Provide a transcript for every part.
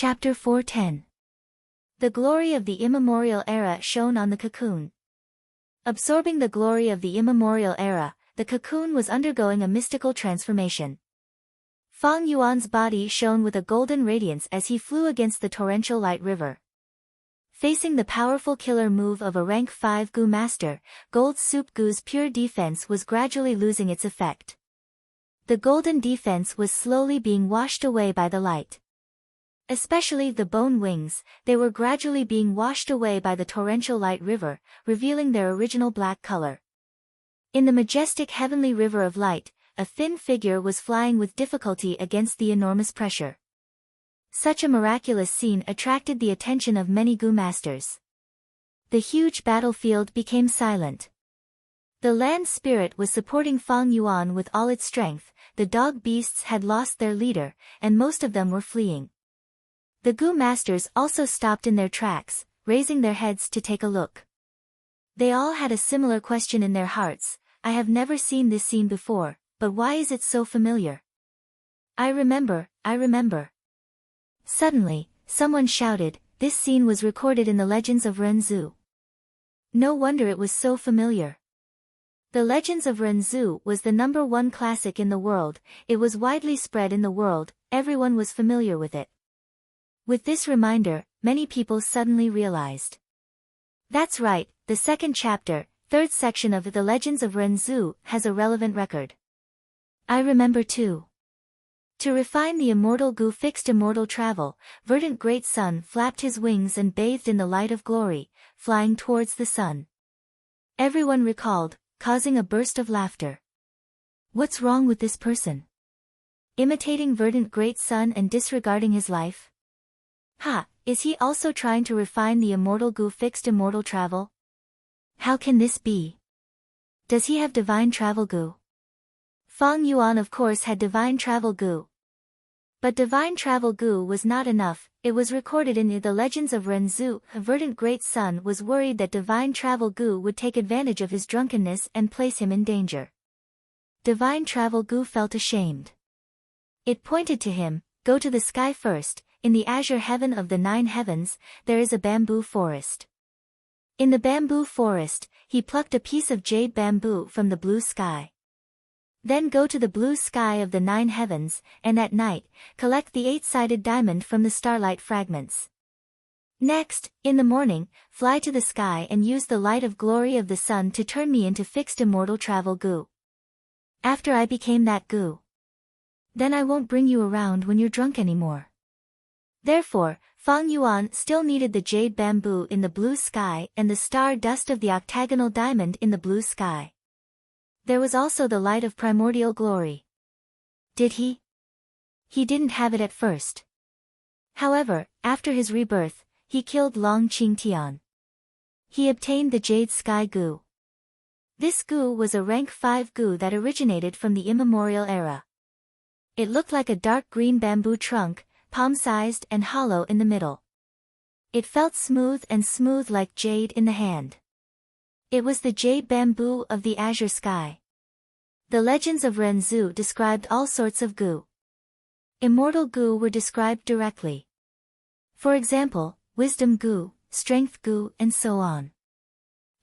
Chapter 410. The glory of the immemorial era shone on the cocoon. Absorbing the glory of the immemorial era, the cocoon was undergoing a mystical transformation. Fang Yuan's body shone with a golden radiance as he flew against the torrential light river. Facing the powerful killer move of a rank 5 Gu master, Gold Soup Gu's pure defense was gradually losing its effect. The golden defense was slowly being washed away by the light. Especially the bone wings, they were gradually being washed away by the torrential light river, revealing their original black color. In the majestic heavenly river of light, a thin figure was flying with difficulty against the enormous pressure. Such a miraculous scene attracted the attention of many Gu masters. The huge battlefield became silent. The land spirit was supporting Fang Yuan with all its strength, the dog beasts had lost their leader, and most of them were fleeing. The Gu masters also stopped in their tracks, raising their heads to take a look. They all had a similar question in their hearts: I have never seen this scene before, but why is it so familiar? I remember. Suddenly, someone shouted, this scene was recorded in the legends of Renzu. No wonder it was so familiar. The Legends of Renzu was the #1 classic in the world, it was widely spread in the world, everyone was familiar with it. With this reminder, many people suddenly realized. That's right, the second chapter, third section of the Legends of Renzu has a relevant record. I remember too. To refine the immortal Gu fixed immortal travel, Verdant Great Sun flapped his wings and bathed in the light of glory, flying towards the sun. Everyone recalled, causing a burst of laughter. What's wrong with this person? Imitating Verdant Great Sun and disregarding his life? Is he also trying to refine the immortal Gu fixed immortal travel? How can this be? Does he have divine travel Gu? Fang Yuan of course had divine travel Gu. But divine travel Gu was not enough, it was recorded in the Legends of Renzu. Verdant Great Sun was worried that divine travel Gu would take advantage of his drunkenness and place him in danger. Divine travel Gu felt ashamed. It pointed to him, go to the sky first. In the azure heaven of the 9 heavens, there is a bamboo forest. In the bamboo forest, he plucked a piece of jade bamboo from the blue sky. Then go to the blue sky of the 9 heavens, and at night, collect the 8-sided diamond from the starlight fragments. Next, in the morning, fly to the sky and use the light of glory of the sun to turn me into fixed immortal travel Gu. After I became that Gu, then I won't bring you around when you're drunk anymore. Therefore, Fang Yuan still needed the jade bamboo in the blue sky and the star dust of the octagonal diamond in the blue sky. There was also the light of primordial glory. Did he? He didn't have it at first. However, after his rebirth, he killed Long Qingtian. He obtained the jade sky Gu. This Gu was a rank 5 Gu that originated from the immemorial era. It looked like a dark green bamboo trunk, palm-sized and hollow in the middle. It felt smooth like jade in the hand. It was the jade bamboo of the azure sky. The Legends of Renzu described all sorts of Gu. Immortal Gu were described directly. For example, Wisdom Gu, Strength Gu, and so on.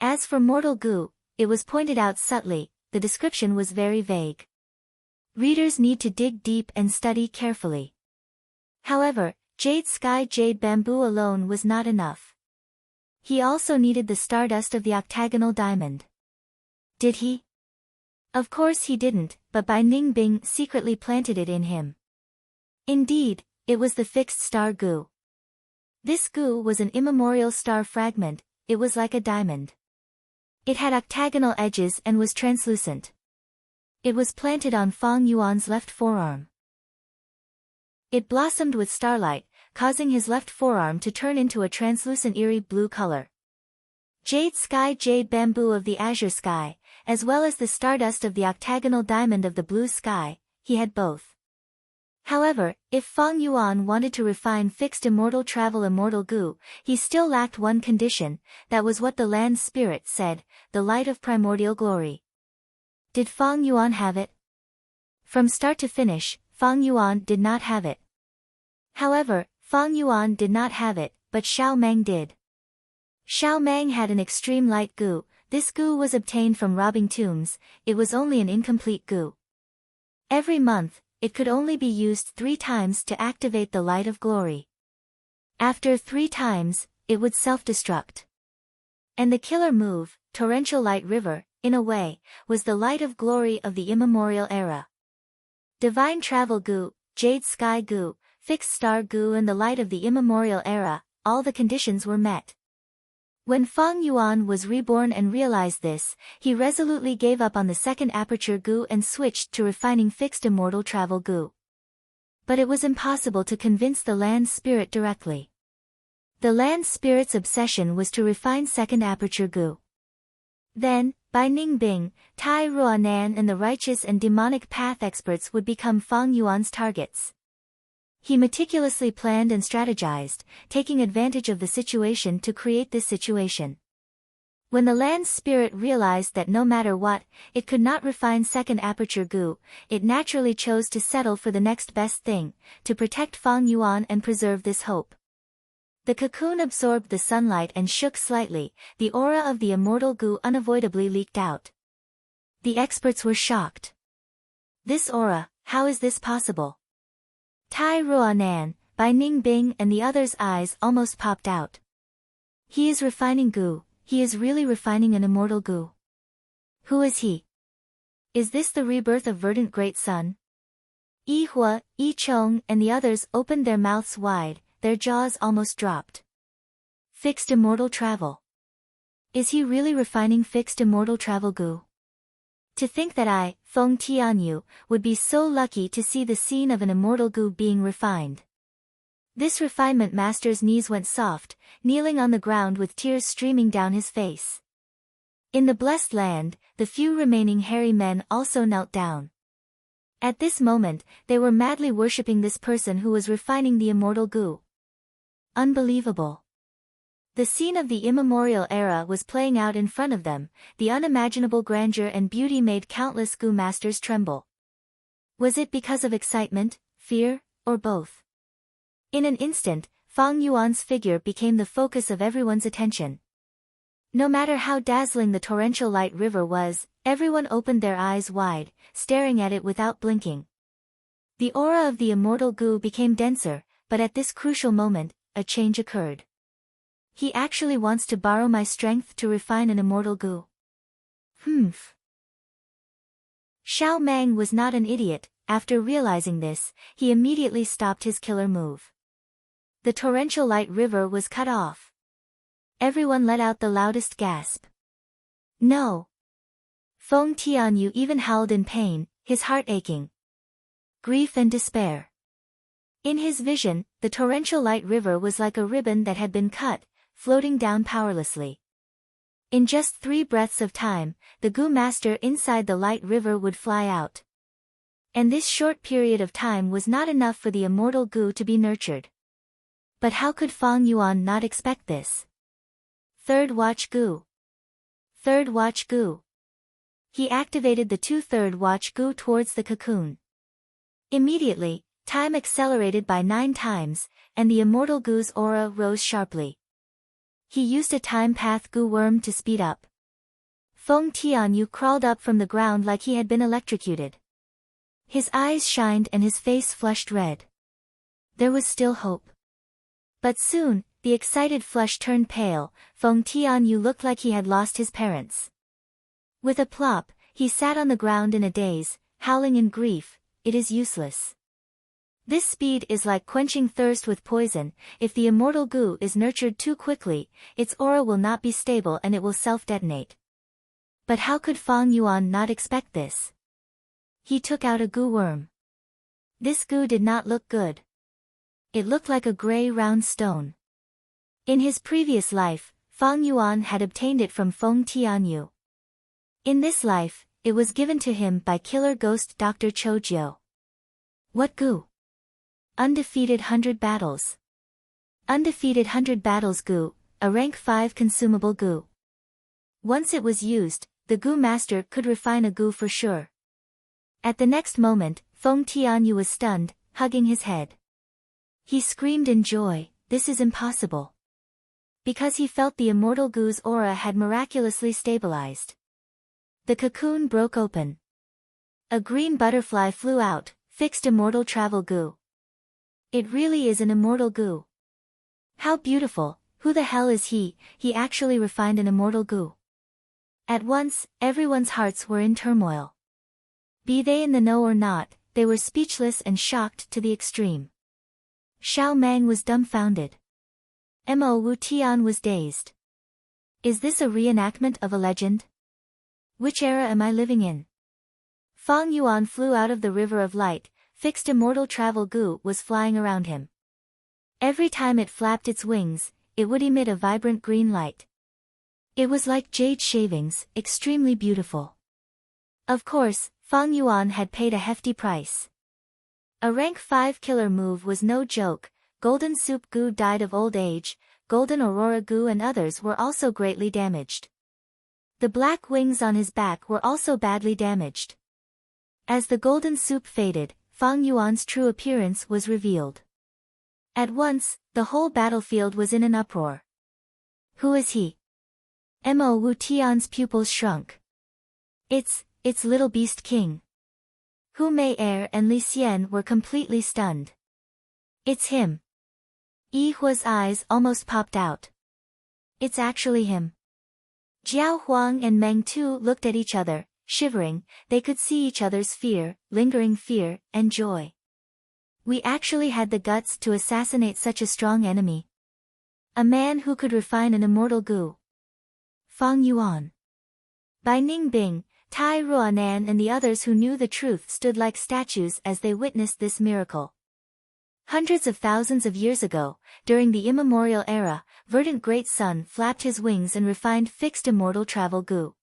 As for mortal Gu, it was pointed out subtly, the description was very vague. Readers need to dig deep and study carefully. However, jade sky jade bamboo alone was not enough. He also needed the stardust of the octagonal diamond. Did he? Of course he didn't, but Bai Ningbing secretly planted it in him. Indeed, it was the fixed star Gu. This Gu was an immemorial star fragment, it was like a diamond. It had octagonal edges and was translucent. It was planted on Fang Yuan's left forearm. It blossomed with starlight, causing his left forearm to turn into a translucent eerie blue color. Jade sky jade bamboo of the azure sky, as well as the stardust of the octagonal diamond of the blue sky, he had both. However, if Fang Yuan wanted to refine fixed immortal travel immortal Gu, he still lacked one condition, that was what the land spirit said, the light of primordial glory. Did Fang Yuan have it? From start to finish, Fang Yuan did not have it. However, Fang Yuan did not have it, but Xiao Meng did. Xiao Meng had an extreme light goo. This goo was obtained from robbing tombs. It was only an incomplete goo. Every month, it could only be used 3 times to activate the light of glory. After 3 times, it would self-destruct. And the killer move, Torrential Light River, in a way, was the light of glory of the immemorial era. Divine Travel Goo, Jade Sky Goo, Fixed Star Goo and the light of the immemorial era, all the conditions were met. When Fang Yuan was reborn and realized this, he resolutely gave up on the second aperture goo and switched to refining Fixed Immortal Travel Goo. But it was impossible to convince the land spirit directly. The land spirit's obsession was to refine second aperture goo. Then, by Ningbing, Tai Ruanan and the righteous and demonic path experts would become Fang Yuan's targets. He meticulously planned and strategized, taking advantage of the situation to create this situation. When the land spirit realized that no matter what, it could not refine second aperture goo, it naturally chose to settle for the next best thing, to protect Fang Yuan and preserve this hope. The cocoon absorbed the sunlight and shook slightly, the aura of the immortal goo unavoidably leaked out. The experts were shocked. This aura, how is this possible? Tai Ruanan, Bai Ningbing and the others' eyes almost popped out. He is refining goo, he is really refining an immortal goo. Who is he? Is this the rebirth of Verdant Great Sun? Yi Hua, Yi Chong and the others opened their mouths wide, their jaws almost dropped. Fixed Immortal Travel. Is he really refining Fixed Immortal Travel goo? To think that I, Feng Tianyu, would be so lucky to see the scene of an immortal goo being refined. This refinement master's knees went soft, kneeling on the ground with tears streaming down his face. In the blessed land, the few remaining hairy men also knelt down. At this moment, they were madly worshipping this person who was refining the immortal goo. Unbelievable. The scene of the immemorial era was playing out in front of them, the unimaginable grandeur and beauty made countless goo masters tremble. Was it because of excitement, fear, or both? In an instant, Fang Yuan's figure became the focus of everyone's attention. No matter how dazzling the torrential light river was, everyone opened their eyes wide, staring at it without blinking. The aura of the immortal goo became denser, but at this crucial moment, a change occurred. He actually wants to borrow my strength to refine an immortal goo. Humph. Xiao Meng was not an idiot. After realizing this, he immediately stopped his killer move. The torrential light river was cut off. Everyone let out the loudest gasp. No. Feng Tianyu even howled in pain, his heart aching. Grief and despair. In his vision, the torrential light river was like a ribbon that had been cut, floating down powerlessly. In just 3 breaths of time, the goo master inside the light river would fly out. And this short period of time was not enough for the immortal goo to be nurtured. But how could Fang Yuan not expect this? Third watch goo. Third watch goo. He activated the 2 third watch goo towards the cocoon. Immediately, time accelerated by 9 times, and the immortal goo's aura rose sharply. He used a time path goo worm to speed up. Feng Tianyu crawled up from the ground like he had been electrocuted. His eyes shined and his face flushed red. There was still hope. But soon, the excited flush turned pale. Feng Tianyu looked like he had lost his parents. With a plop, he sat on the ground in a daze, howling in grief. It is useless. This speed is like quenching thirst with poison. If the immortal goo is nurtured too quickly, its aura will not be stable and it will self-detonate. But how could Fang Yuan not expect this? He took out a goo worm. This goo did not look good. It looked like a gray round stone. In his previous life, Fang Yuan had obtained it from Feng Tianyu. In this life, it was given to him by killer ghost Dr. Choujio. What goo? Undefeated 100 battles. Undefeated 100 battles goo, a rank 5 consumable goo. Once it was used, the goo master could refine a goo for sure. At the next moment, Feng Tianyu was stunned, hugging his head. He screamed in joy, "This is impossible." Because he felt the immortal Gu's aura had miraculously stabilized. The cocoon broke open. A green butterfly flew out, fixed immortal travel Gu. It really is an immortal Gu. How beautiful, who the hell is he? He actually refined an immortal Gu. At once, everyone's hearts were in turmoil. Be they in the know or not, they were speechless and shocked to the extreme. Xiao Mang was dumbfounded. Mo Wu Tian was dazed. Is this a reenactment of a legend? Which era am I living in? Fang Yuan flew out of the river of light, fixed immortal travel Gu was flying around him. Every time it flapped its wings, it would emit a vibrant green light. It was like jade shavings, extremely beautiful. Of course, Fang Yuan had paid a hefty price. A rank 5 killer move was no joke. Golden Soup Gu died of old age, Golden Aurora Gu and others were also greatly damaged. The black wings on his back were also badly damaged. As the Golden Soup faded, Fang Yuan's true appearance was revealed. At once, the whole battlefield was in an uproar. Who is he? Mo Wu Tian's pupils shrunk. It's Little Beast King. Hu Mei Er and Li Xian were completely stunned. It's him. Yi Hua's eyes almost popped out. It's actually him. Jiao Huang and Meng Tu looked at each other, shivering. They could see each other's fear, lingering fear, and joy. We actually had the guts to assassinate such a strong enemy. A man who could refine an immortal Gu. Fang Yuan. Bai Ningbing, Tai Ruanan and the others who knew the truth stood like statues as they witnessed this miracle. Hundreds of thousands of years ago, during the immemorial era, Verdant Great Sun flapped his wings and refined fixed immortal travel Gu.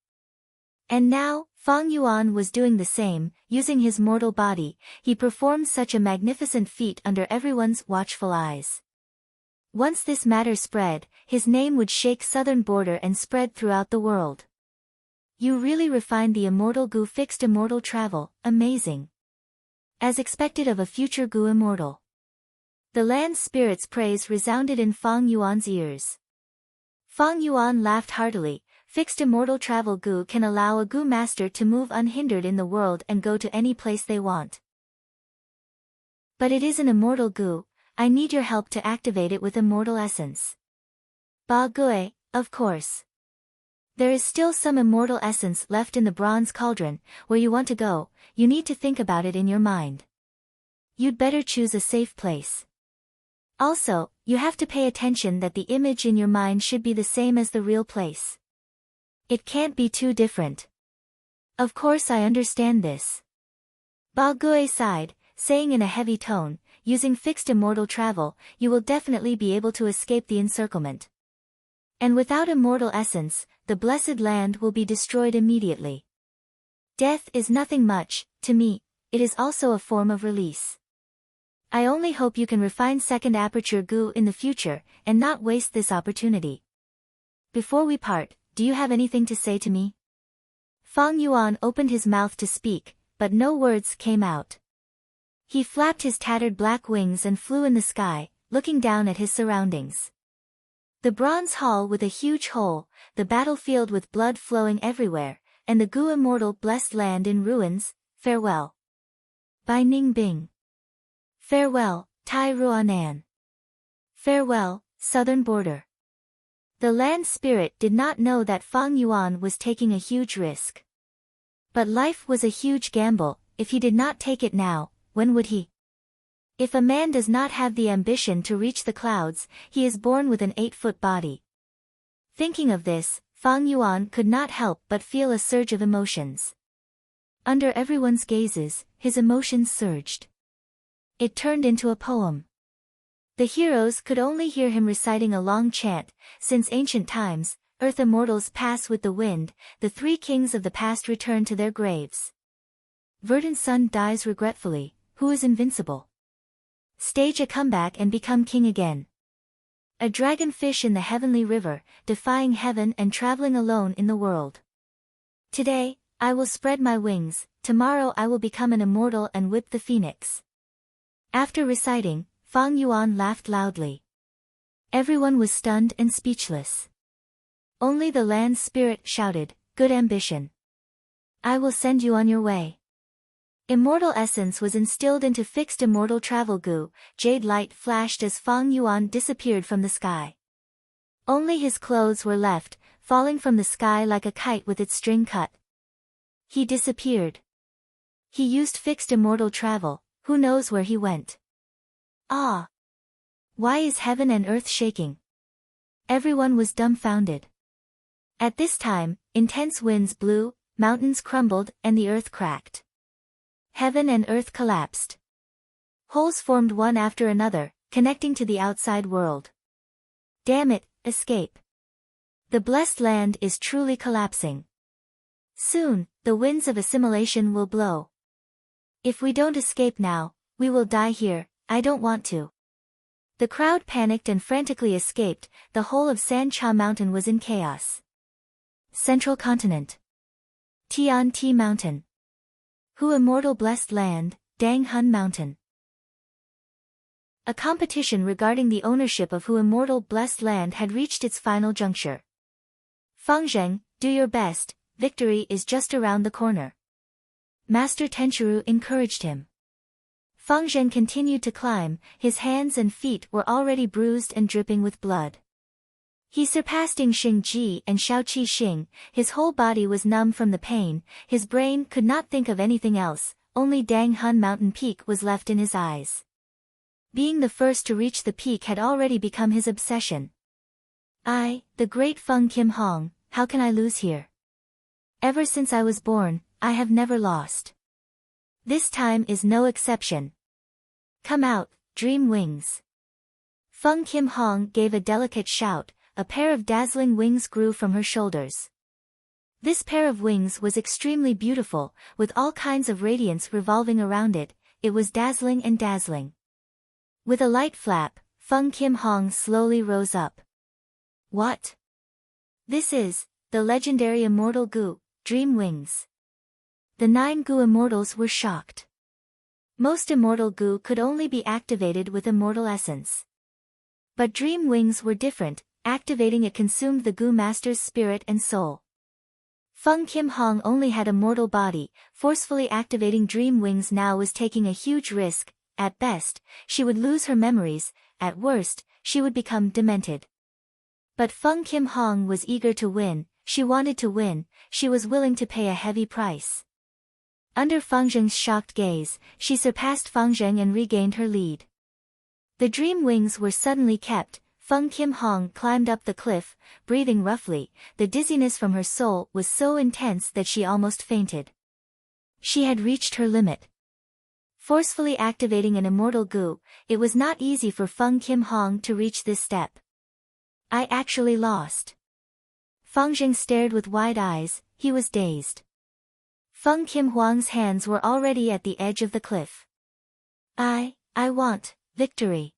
And now, Fang Yuan was doing the same, using his mortal body, he performed such a magnificent feat under everyone's watchful eyes. Once this matter spread, his name would shake southern border and spread throughout the world. You really refined the immortal Gu fixed immortal travel, amazing. As expected of a future Gu immortal. The land spirit's praise resounded in Fang Yuan's ears. Fang Yuan laughed heartily. Fixed immortal travel Gu can allow a Gu master to move unhindered in the world and go to any place they want. But it is an immortal Gu, I need your help to activate it with immortal essence. Ba Gui, of course. There is still some immortal essence left in the bronze cauldron, where you want to go, you need to think about it in your mind. You'd better choose a safe place. Also, you have to pay attention that the image in your mind should be the same as the real place. It can't be too different. Of course I understand this. Ba Gui sighed, saying in a heavy tone, using fixed immortal travel, you will definitely be able to escape the encirclement. And without immortal essence, the blessed land will be destroyed immediately. Death is nothing much, to me, it is also a form of release. I only hope you can refine second aperture Gu in the future, and not waste this opportunity. Before we part, do you have anything to say to me? Fang Yuan opened his mouth to speak, but no words came out. He flapped his tattered black wings and flew in the sky, looking down at his surroundings. The bronze hall with a huge hole, the battlefield with blood flowing everywhere, and the Gu immortal blessed land in ruins, farewell. Bai Ningbing. Farewell, Tai Ruanan. Farewell, southern border. The land spirit did not know that Fang Yuan was taking a huge risk. But life was a huge gamble, if he did not take it now, when would he? If a man does not have the ambition to reach the clouds, he is born with an 8-foot body. Thinking of this, Fang Yuan could not help but feel a surge of emotions. Under everyone's gazes, his emotions surged. It turned into a poem. The heroes could only hear him reciting a long chant. Since ancient times, earth immortals pass with the wind, the 3 kings of the past return to their graves. Verdant Sun dies regretfully, who is invincible? Stage a comeback and become king again. A dragonfish in the heavenly river, defying heaven and traveling alone in the world. Today, I will spread my wings, tomorrow I will become an immortal and whip the phoenix. After reciting, Fang Yuan laughed loudly. Everyone was stunned and speechless. Only the land spirit shouted, "Good ambition. I will send you on your way." Immortal essence was instilled into fixed immortal travel goo. Jade light flashed as Fang Yuan disappeared from the sky. Only his clothes were left, falling from the sky like a kite with its string cut. He disappeared. He used fixed immortal travel, who knows where he went. Ah! Why is heaven and earth shaking? Everyone was dumbfounded. At this time, intense winds blew, mountains crumbled, and the earth cracked. Heaven and earth collapsed. Holes formed one after another, connecting to the outside world. Damn it, escape. The blessed land is truly collapsing. Soon, the winds of assimilation will blow. If we don't escape now, we will die here. I don't want to. The crowd panicked and frantically escaped. The whole of San Cha Mountain was in chaos. Central Continent. Tian Ti Mountain. Hu Immortal Blessed Land, Dang Hun Mountain. A competition regarding the ownership of Hu Immortal Blessed Land had reached its final juncture. Fang Zheng, do your best, victory is just around the corner. Master Tenchiru encouraged him. Fang Zheng continued to climb, his hands and feet were already bruised and dripping with blood. He surpassed Ying Xing Ji and Shaoqi Xing, his whole body was numb from the pain, his brain could not think of anything else, only Dang Hun Mountain Peak was left in his eyes. Being the first to reach the peak had already become his obsession. I, the great Feng Kim Hong, how can I lose here? Ever since I was born, I have never lost. This time is no exception. Come out, dream wings. Feng Kim Hong gave a delicate shout. A pair of dazzling wings grew from her shoulders. This pair of wings was extremely beautiful, with all kinds of radiance revolving around it. It was dazzling and dazzling. With a light flap, Feng Kim Hong slowly rose up. What? This is the legendary immortal goo, dream wings. The 9 goo immortals were shocked. Most immortal goo could only be activated with immortal essence. But dream wings were different. Activating it consumed the Goo Master's spirit and soul. Feng Kim Hong only had a mortal body, forcefully activating dream wings now was taking a huge risk. At best, she would lose her memories, at worst, she would become demented. But Feng Kim Hong was eager to win, she wanted to win, she was willing to pay a heavy price. Under Feng Zheng's shocked gaze, she surpassed Feng Zheng and regained her lead. The dream wings were suddenly kept. Feng Kim Hong climbed up the cliff, breathing roughly, the dizziness from her soul was so intense that she almost fainted. She had reached her limit. Forcefully activating an immortal goo, it was not easy for Feng Kim Hong to reach this step. I actually lost. Feng Zheng stared with wide eyes, he was dazed. Feng Kim Hong's hands were already at the edge of the cliff. I want victory.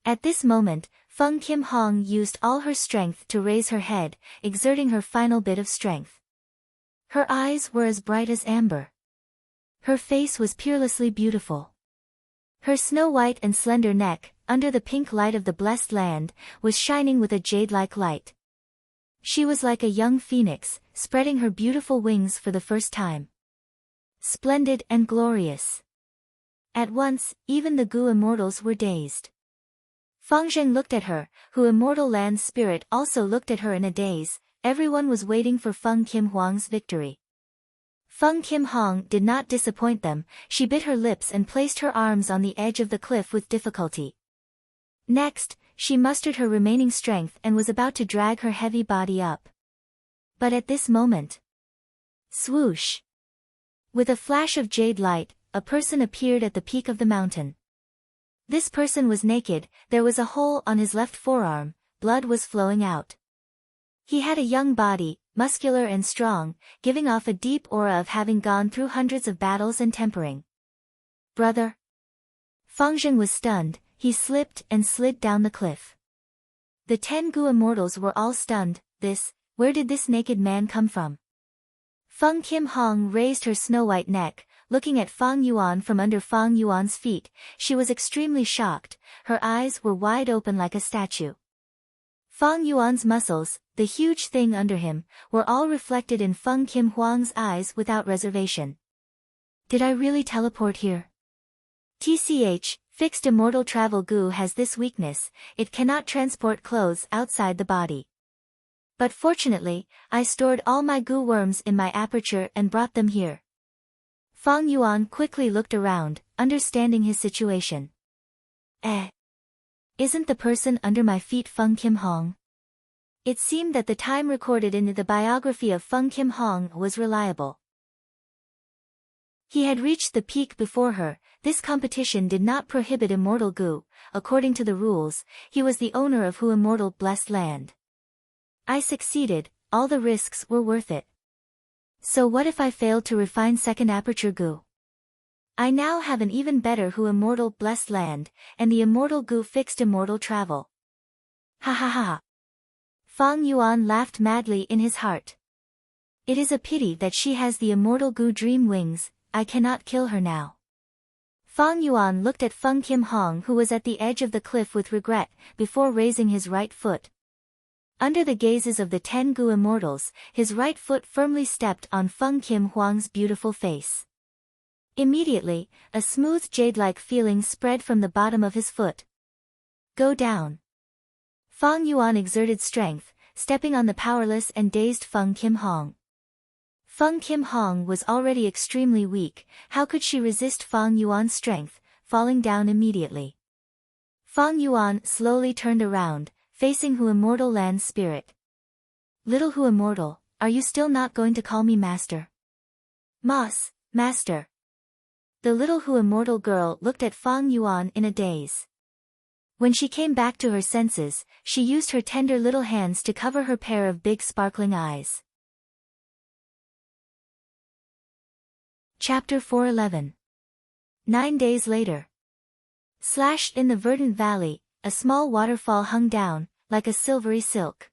At this moment, Feng Kim Hong used all her strength to raise her head, exerting her final bit of strength. Her eyes were as bright as amber. Her face was peerlessly beautiful. Her snow-white and slender neck, under the pink light of the blessed land, was shining with a jade-like light. She was like a young phoenix, spreading her beautiful wings for the first time. Splendid and glorious. At once, even the Goo Immortals were dazed. Feng Zheng looked at her, Hu Immortal Land Spirit also looked at her in a daze. Everyone was waiting for Feng Kim Hong's victory. Feng Kim Hong did not disappoint them, she bit her lips and placed her arms on the edge of the cliff with difficulty. Next, she mustered her remaining strength and was about to drag her heavy body up. But at this moment... Swoosh! With a flash of jade light, a person appeared at the peak of the mountain. This person was naked, there was a hole on his left forearm, blood was flowing out. He had a young body, muscular and strong, giving off a deep aura of having gone through hundreds of battles and tempering. Brother? Feng Zheng was stunned, he slipped and slid down the cliff. The 10 Goo Immortals were all stunned. Where did this naked man come from? Feng Kim Hong raised her snow-white neck, looking at Fang Yuan from under Fang Yuan's feet. She was extremely shocked, her eyes were wide open like a statue. Fang Yuan's muscles, the huge thing under him, were all reflected in Feng Kim Huang's eyes without reservation. Did I really teleport here? TCH, fixed immortal travel goo has this weakness, it cannot transport clothes outside the body. But fortunately, I stored all my goo worms in my aperture and brought them here. Fang Yuan quickly looked around, understanding his situation. Isn't the person under my feet Feng Kim Hong? It seemed that the time recorded in the biography of Feng Kim Hong was reliable. He had reached the peak before her. This competition did not prohibit immortal goo. According to the rules, he was the owner of Hu Immortal Blessed Land. I succeeded, all the risks were worth it. So what if I failed to refine second aperture goo? I now have an even better Hu Immortal Blessed Land, and the immortal goo fixed immortal travel. Ha ha ha. Fang Yuan laughed madly in his heart. It is a pity that she has the immortal goo dream wings, I cannot kill her now. Fang Yuan looked at Feng Kim Hong who was at the edge of the cliff with regret, before raising his right foot. Under the gazes of the 10 goo immortals, his right foot firmly stepped on Feng Kim Huang's beautiful face. Immediately, a smooth jade-like feeling spread from the bottom of his foot. Go down. Fang Yuan exerted strength, stepping on the powerless and dazed Feng Kim Hong. Feng Kim Hong was already extremely weak, how could she resist Fang Yuan's strength, falling down immediately. Fang Yuan slowly turned around, facing Hu Immortal Land's spirit. Little Hu Immortal, are you still not going to call me master? Master. The little Hu Immortal girl looked at Fang Yuan in a daze. When she came back to her senses, she used her tender little hands to cover her pair of big sparkling eyes. Chapter 411. 9 days later. In the verdant valley, a small waterfall hung down, like a silvery silk.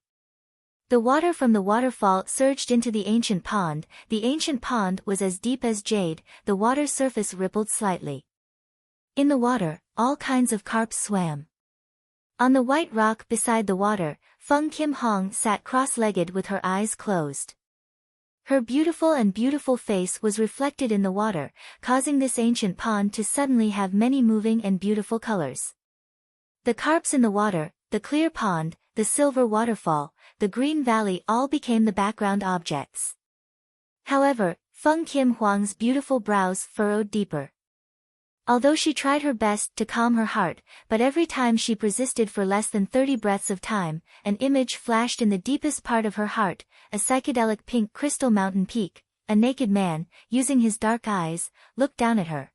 The water from the waterfall surged into the ancient pond. The ancient pond was as deep as jade, the water surface rippled slightly. In the water, all kinds of carps swam. On the white rock beside the water, Feng Kim Hong sat cross-legged with her eyes closed. Her beautiful face was reflected in the water, causing this ancient pond to suddenly have many moving and beautiful colors. The carps in the water, the clear pond, the silver waterfall, the green valley all became the background objects. However, Feng Kim Huang's beautiful brows furrowed deeper. Although she tried her best to calm her heart, but every time she persisted for less than 30 breaths of time, an image flashed in the deepest part of her heart, a psychedelic pink crystal mountain peak, a naked man, using his dark eyes, looked down at her.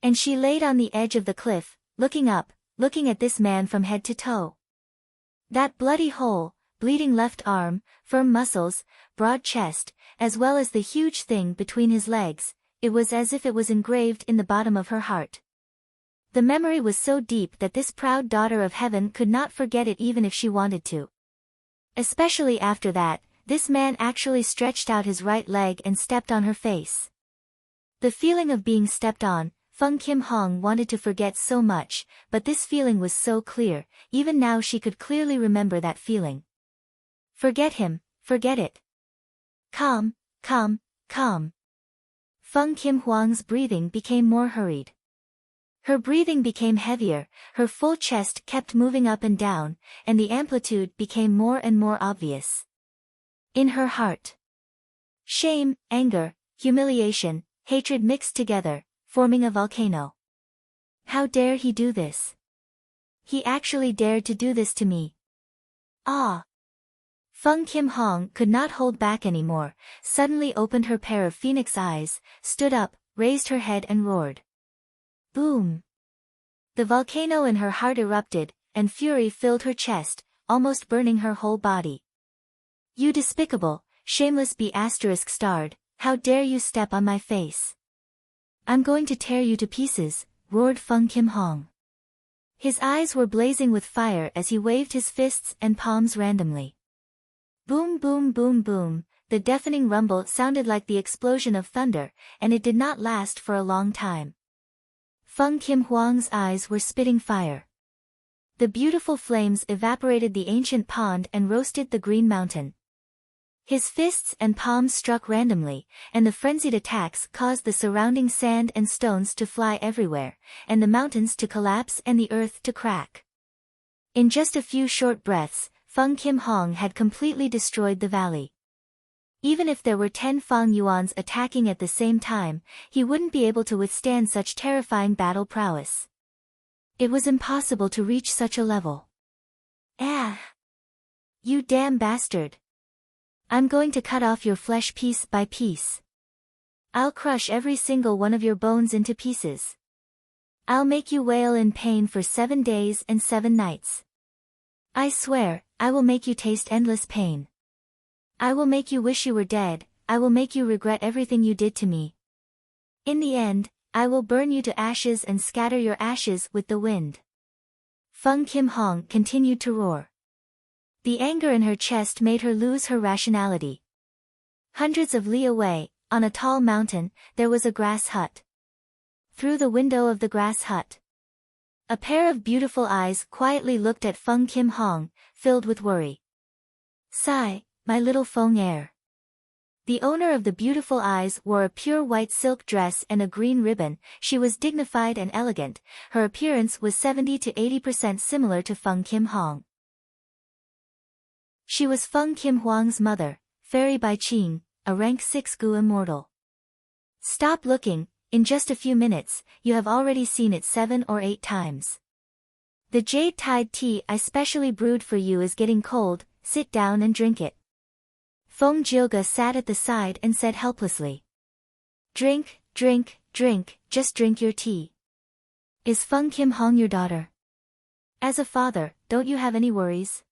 And she laid on the edge of the cliff, looking up, looking at this man from head to toe. That bloody hole, bleeding left arm, firm muscles, broad chest, as well as the huge thing between his legs, it was as if it was engraved in the bottom of her heart. The memory was so deep that this proud daughter of heaven could not forget it even if she wanted to. Especially after that, this man actually stretched out his right leg and stepped on her face. The feeling of being stepped on, Feng Kim Hong wanted to forget so much, but this feeling was so clear, even now she could clearly remember that feeling. Forget him, forget it. Calm. Feng Kim Huang's breathing became more hurried. Her breathing became heavier, her full chest kept moving up and down, and the amplitude became more and more obvious. In her heart, shame, anger, humiliation, hatred mixed together, forming a volcano. How dare he do this? He actually dared to do this to me. Ah! Feng Kim Hong could not hold back anymore, suddenly opened her pair of phoenix eyes, stood up, raised her head and roared. Boom! The volcano in her heart erupted, and fury filled her chest, almost burning her whole body. You despicable, shameless B*****, how dare you step on my face? I'm going to tear you to pieces, roared Feng Kim Hong. His eyes were blazing with fire as he waved his fists and palms randomly. Boom, the the deafening rumble sounded like the explosion of thunder, and it did not last for a long time. Feng Kim Huang's eyes were spitting fire. The beautiful flames evaporated the ancient pond and roasted the green mountain. His fists and palms struck randomly, and the frenzied attacks caused the surrounding sand and stones to fly everywhere, and the mountains to collapse and the earth to crack. In just a few short breaths, Feng Kim Hong had completely destroyed the valley. Even if there were 10 Feng Yuans attacking at the same time, he wouldn't be able to withstand such terrifying battle prowess. It was impossible to reach such a level. Ah! You damn bastard! I'm going to cut off your flesh piece by piece. I'll crush every single one of your bones into pieces. I'll make you wail in pain for 7 days and 7 nights. I swear, I will make you taste endless pain. I will make you wish you were dead, I will make you regret everything you did to me. In the end, I will burn you to ashes and scatter your ashes with the wind. Feng Kim Hong continued to roar. The anger in her chest made her lose her rationality. Hundreds of li away, on a tall mountain, there was a grass hut. Through the window of the grass hut, a pair of beautiful eyes quietly looked at Feng Kim Hong, filled with worry. Sigh, my little Feng heir. The owner of the beautiful eyes wore a pure white silk dress and a green ribbon. She was dignified and elegant. Her appearance was 70 to 80% similar to Feng Kim Hong. She was Feng Kim Huang's mother, Fairy Bai Qing, a rank 6 Gu immortal. Stop looking, in just a few minutes, you have already seen it 7 or 8 times. The jade-tied tea I specially brewed for you is getting cold, sit down and drink it. Feng Jilga sat at the side and said helplessly. Drink, drink, drink, just drink your tea. Is Feng Kim Hong your daughter? As a father, don't you have any worries?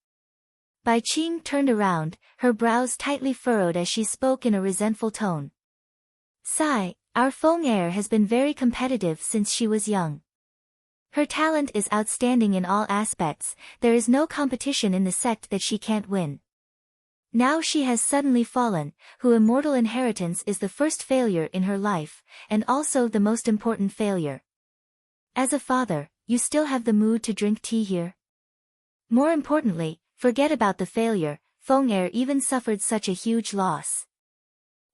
Bai Qing turned around, her brows tightly furrowed as she spoke in a resentful tone. Sigh, our Feng heir has been very competitive since she was young. Her talent is outstanding in all aspects, there is no competition in the sect that she can't win. Now she has suddenly fallen, whose immortal inheritance is the first failure in her life, and also the most important failure. As a father, you still have the mood to drink tea here? More importantly, forget about the failure, Feng heir even suffered such a huge loss.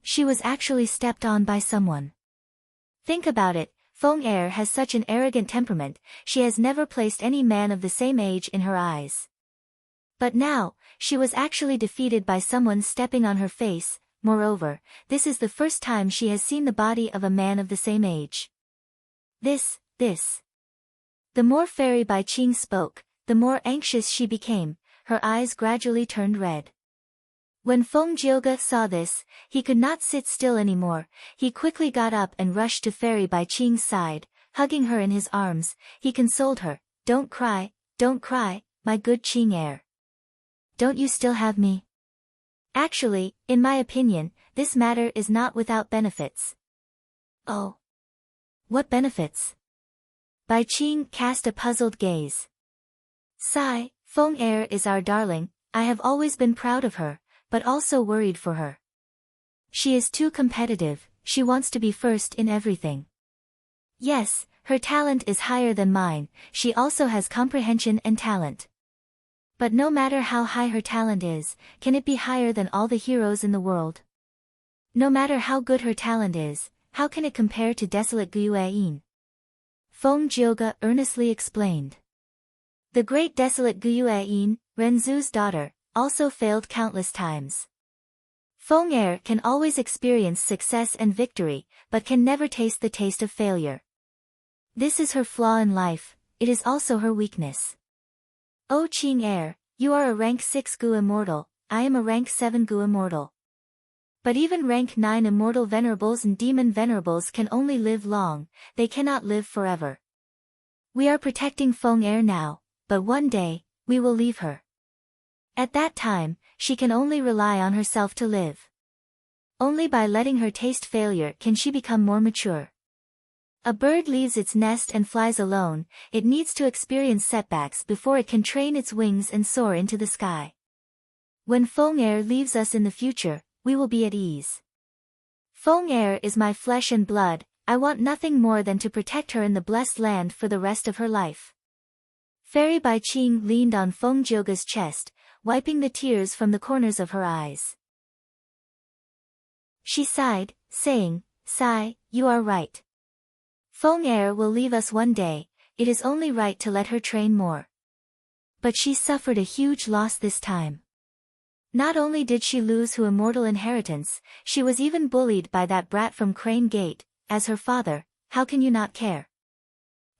She was actually stepped on by someone. Think about it, Feng heir has such an arrogant temperament, she has never placed any man of the same age in her eyes. But now, she was actually defeated by someone stepping on her face. Moreover, this is the first time she has seen the body of a man of the same age. This. The more Fairy Bai Qing spoke, the more anxious she became, her eyes gradually turned red. When Feng Jilga saw this, he could not sit still anymore, he quickly got up and rushed to Fairy Bai Qing's side, hugging her in his arms, he consoled her, don't cry, my good Qing heir. Don't you still have me? Actually, in my opinion, this matter is not without benefits. Oh. What benefits? Bai Qing cast a puzzled gaze. Sigh, Feng heir is our darling, I have always been proud of her, but also worried for her. She is too competitive, she wants to be first in everything. Yes, her talent is higher than mine, she also has comprehension and talent. But no matter how high her talent is, can it be higher than all the heroes in the world? No matter how good her talent is, how can it compare to desolate Guyueyin? Feng Jilga earnestly explained. The great desolate Guyueyin, Renzu's daughter, also failed countless times. Feng heir can always experience success and victory, but can never taste the taste of failure. This is her flaw in life, it is also her weakness. O Qing heir, you are a rank 6 Gu immortal, I am a rank 7 Gu immortal. But even rank 9 immortal venerables and demon venerables can only live long, they cannot live forever. We are protecting Feng heir now, but one day, we will leave her. At that time, she can only rely on herself to live. Only by letting her taste failure can she become more mature. A bird leaves its nest and flies alone, it needs to experience setbacks before it can train its wings and soar into the sky. When Feng heir leaves us in the future, we will be at ease. Feng Er is my flesh and blood, I want nothing more than to protect her in the blessed land for the rest of her life. Fairy Bai Qing leaned on Feng Jioge's chest, wiping the tears from the corners of her eyes. She sighed, saying, "Sigh, you are right. Feng Er will leave us one day, it is only right to let her train more." But she suffered a huge loss this time. Not only did she lose her immortal inheritance, she was even bullied by that brat from Crane Gate. As her father, how can you not care?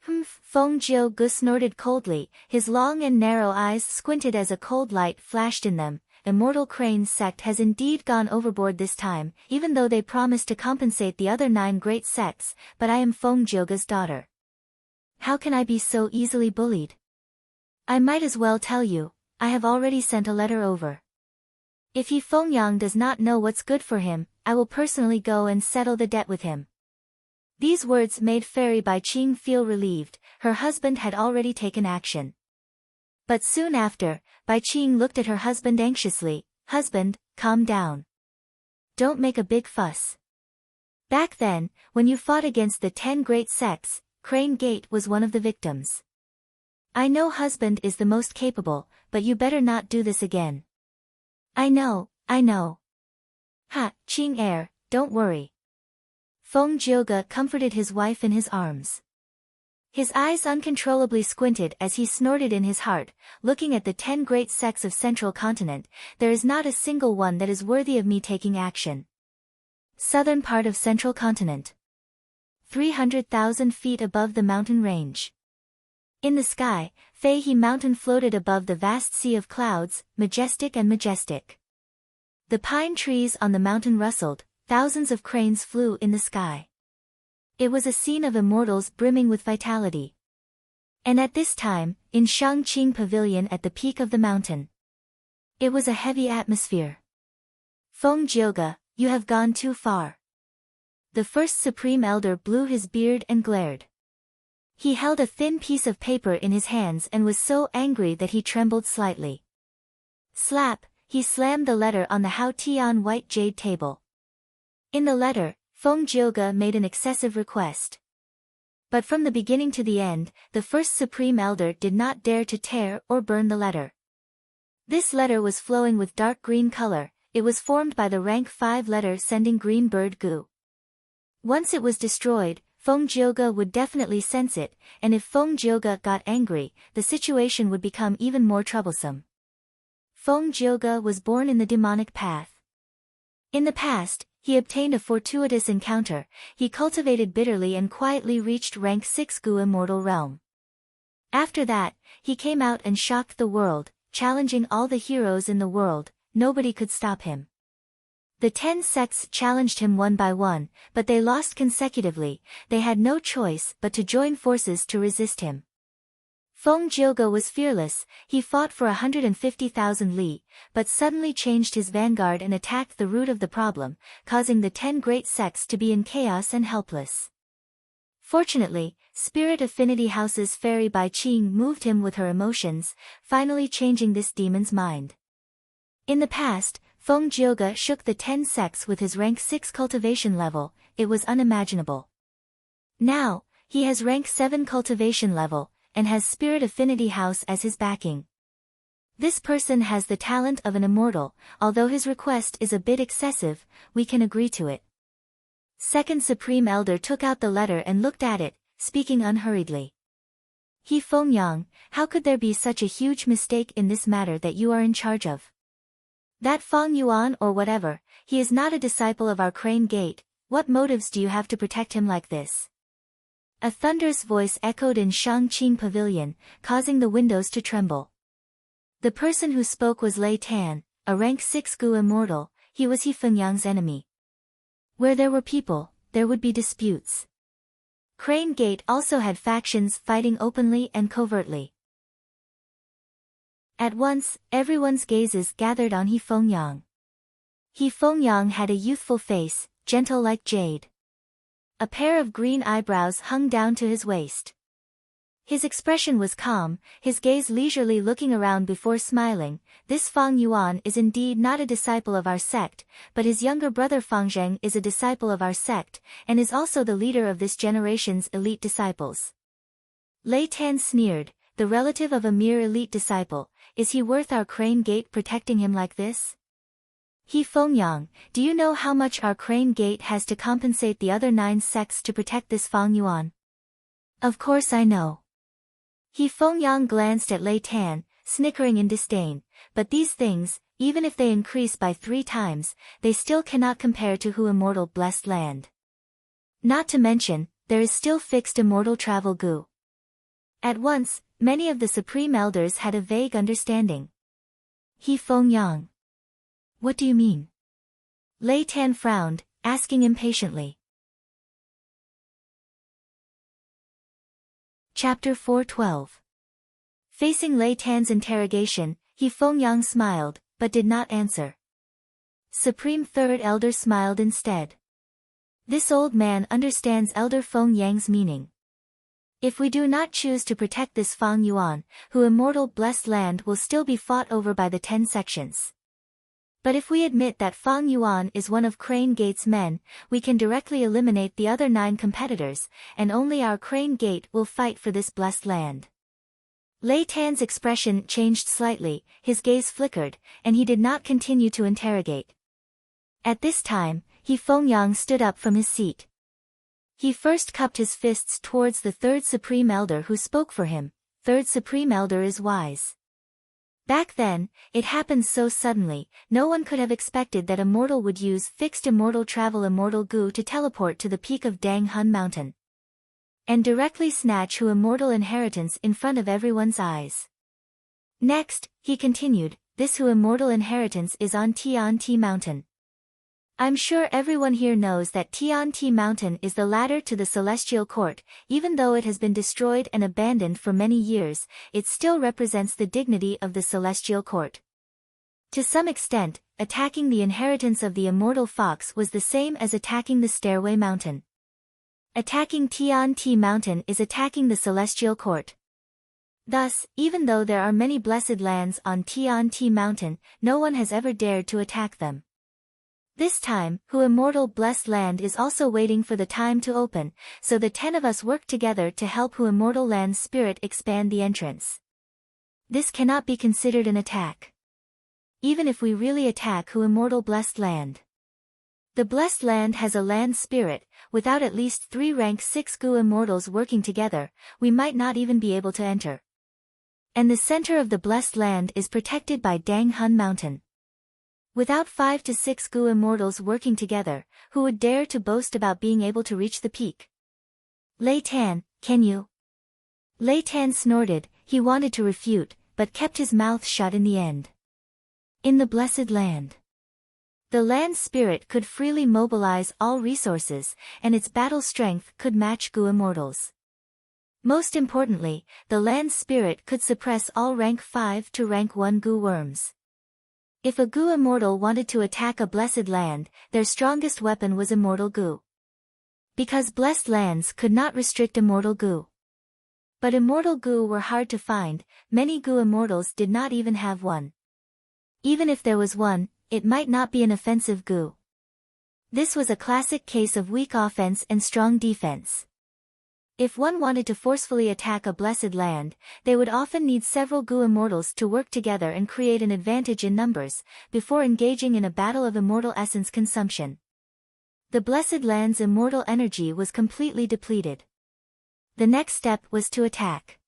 Humph! Feng Jioge snorted coldly, his long and narrow eyes squinted as a cold light flashed in them. Immortal Crane's sect has indeed gone overboard this time, even though they promised to compensate the other 9 great sects, but I am Feng Jioge's daughter. How can I be so easily bullied? I might as well tell you, I have already sent a letter over. If he Feng Yang does not know what's good for him, I will personally go and settle the debt with him. These words made Fairy Bai Qing feel relieved, her husband had already taken action. But soon after, Bai Qing looked at her husband anxiously. "Husband, calm down. Don't make a big fuss. Back then, when you fought against the 10 great sects, Crane Gate was one of the victims. I know husband is the most capable, but you better not do this again." I know. Ha, Qing Er, don't worry. Feng Jioge comforted his wife in his arms. His eyes uncontrollably squinted as he snorted in his heart, looking at the 10 great sects of Central Continent, there is not a single one that is worthy of me taking action. Southern part of Central Continent. 300,000 feet above the mountain range. In the sky, Feihe Mountain floated above the vast sea of clouds, majestic and majestic. The pine trees on the mountain rustled, thousands of cranes flew in the sky. It was a scene of immortals brimming with vitality. And at this time, in Shangqing Pavilion at the peak of the mountain, it was a heavy atmosphere. Feng Jioge, you have gone too far. The first Supreme Elder blew his beard and glared. He held a thin piece of paper in his hands and was so angry that he trembled slightly. Slap, he slammed the letter on the Hao Tian white jade table. In the letter, Feng Jioge made an excessive request. But from the beginning to the end, the first Supreme Elder did not dare to tear or burn the letter. This letter was flowing with dark green color, it was formed by the rank 5 letter sending green bird goo. Once it was destroyed, Feng Jioge would definitely sense it, and if Feng Jioge got angry, the situation would become even more troublesome. Feng Jioge was born in the demonic path. In the past, he obtained a fortuitous encounter, he cultivated bitterly and quietly reached rank 6 Gu Immortal Realm. After that, he came out and shocked the world, challenging all the heroes in the world, nobody could stop him. The 10 sects challenged him one by one, but they lost consecutively, they had no choice but to join forces to resist him. Feng Jioge was fearless, he fought for 150,000 li, but suddenly changed his vanguard and attacked the root of the problem, causing the 10 great sects to be in chaos and helpless. Fortunately, Spirit Affinity House's Fairy Bai Qing moved him with her emotions, finally changing this demon's mind. In the past, Feng Jioge shook the 10 sects with his rank 6 cultivation level, it was unimaginable. Now, he has rank 7 cultivation level, and has Spirit Affinity House as his backing. This person has the talent of an immortal, although his request is a bit excessive, we can agree to it. Second Supreme Elder took out the letter and looked at it, speaking unhurriedly. He Feng Yang, how could there be such a huge mistake in this matter that you are in charge of? That Feng Yuan or whatever, he is not a disciple of our Crane Gate, what motives do you have to protect him like this? A thunderous voice echoed in Shangqing Pavilion, causing the windows to tremble. The person who spoke was Lei Tan, a rank 6 Gu Immortal, he was He Fengyang's enemy. Where there were people, there would be disputes. Crane Gate also had factions fighting openly and covertly. At once, everyone's gazes gathered on He Fengyang. He Fengyang had a youthful face, gentle like jade. A pair of green eyebrows hung down to his waist. His expression was calm, his gaze leisurely looking around before smiling. This Fang Yuan is indeed not a disciple of our sect, but his younger brother Fang Zheng is a disciple of our sect, and is also the leader of this generation's elite disciples. Lei Tan sneered, the relative of a mere elite disciple, is he worth our Crane Gate protecting him like this? He Fengyang, do you know how much our Crane Gate has to compensate the other 9 sects to protect this Fang Yuan? Of course I know. He Fengyang glanced at Lei Tan, snickering in disdain, but these things, even if they increase by 3 times, they still cannot compare to Hu Immortal Blessed Land. Not to mention, there is still fixed immortal travel Gu. At once, many of the Supreme Elders had a vague understanding. He Fengyang. What do you mean? Lei Tan frowned, asking impatiently. Chapter 412. Facing Lei Tan's interrogation, He Fengyang smiled, but did not answer. Supreme Third Elder smiled instead. This old man understands Elder Fengyang's meaning. If we do not choose to protect this Fang Yuan, Hu Immortal Blessed Land will still be fought over by the 10 sections. But if we admit that Fang Yuan is one of Crane Gate's men, we can directly eliminate the other 9 competitors, and only our Crane Gate will fight for this blessed land. Lei Tan's expression changed slightly, his gaze flickered, and he did not continue to interrogate. At this time, He Fengyang stood up from his seat. He first cupped his fists towards the 3rd Supreme Elder who spoke for him. 3rd Supreme Elder is wise. Back then, it happened so suddenly, no one could have expected that a mortal would use fixed immortal travel immortal Gu to teleport to the peak of Dang Hun Mountain. And directly snatch Hu Immortal Inheritance in front of everyone's eyes. Next, he continued, this Hu Immortal Inheritance is on Tian Ti Mountain. I'm sure everyone here knows that Tian Ti Mountain is the ladder to the Celestial Court. Even though it has been destroyed and abandoned for many years, it still represents the dignity of the Celestial Court. To some extent, attacking the inheritance of the Immortal Fox was the same as attacking the Stairway Mountain. Attacking Tian Ti Mountain is attacking the Celestial Court. Thus, even though there are many blessed lands on Tian Ti Mountain, no one has ever dared to attack them. This time, Hu Immortal Blessed Land is also waiting for the time to open, so the 10 of us work together to help Hu Immortal Land's spirit expand the entrance. This cannot be considered an attack. Even if we really attack Hu Immortal Blessed Land. The Blessed Land has a land spirit. Without at least 3 rank 6 Gu Immortals working together, we might not even be able to enter. And the center of the Blessed Land is protected by Dang Hun Mountain. Without 5 to 6 Gu Immortals working together, who would dare to boast about being able to reach the peak? Lei Tan, can you? Lei Tan snorted, he wanted to refute, but kept his mouth shut in the end. In the Blessed Land. The land spirit could freely mobilize all resources, and its battle strength could match Gu Immortals. Most importantly, the land spirit could suppress all rank 5 to rank 1 Gu worms. If a Gu Immortal wanted to attack a blessed land, their strongest weapon was Immortal Gu. Because blessed lands could not restrict Immortal Gu. But Immortal Gu were hard to find, many Gu Immortals did not even have one. Even if there was one, it might not be an offensive Gu. This was a classic case of weak offense and strong defense. If one wanted to forcefully attack a blessed land, they would often need several Gu Immortals to work together and create an advantage in numbers, before engaging in a battle of immortal essence consumption. The blessed land's immortal energy was completely depleted. The next step was to attack.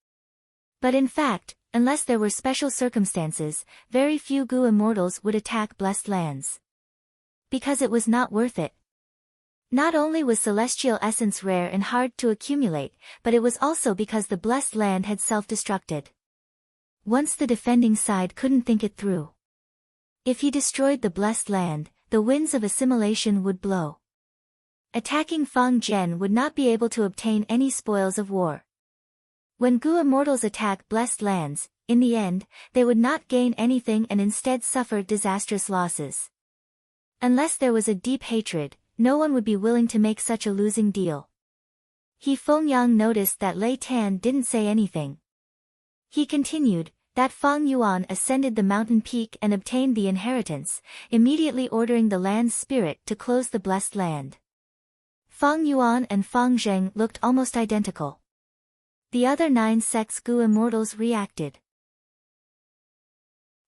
But in fact, unless there were special circumstances, very few Gu Immortals would attack blessed lands. Because it was not worth it. Not only was celestial essence rare and hard to accumulate, but it was also because the blessed land had self-destructed. Once the defending side couldn't think it through. If he destroyed the blessed land, the winds of assimilation would blow. Attacking Fang Zhen would not be able to obtain any spoils of war. When Gu Immortals attack blessed lands, in the end, they would not gain anything and instead suffer disastrous losses. Unless there was a deep hatred, no one would be willing to make such a losing deal. He Fengyang noticed that Lei Tan didn't say anything. He continued, that Feng Yuan ascended the mountain peak and obtained the inheritance, immediately ordering the land spirit to close the blessed land. Feng Yuan and Feng Zheng looked almost identical. The other 9 Sex Gu immortals reacted.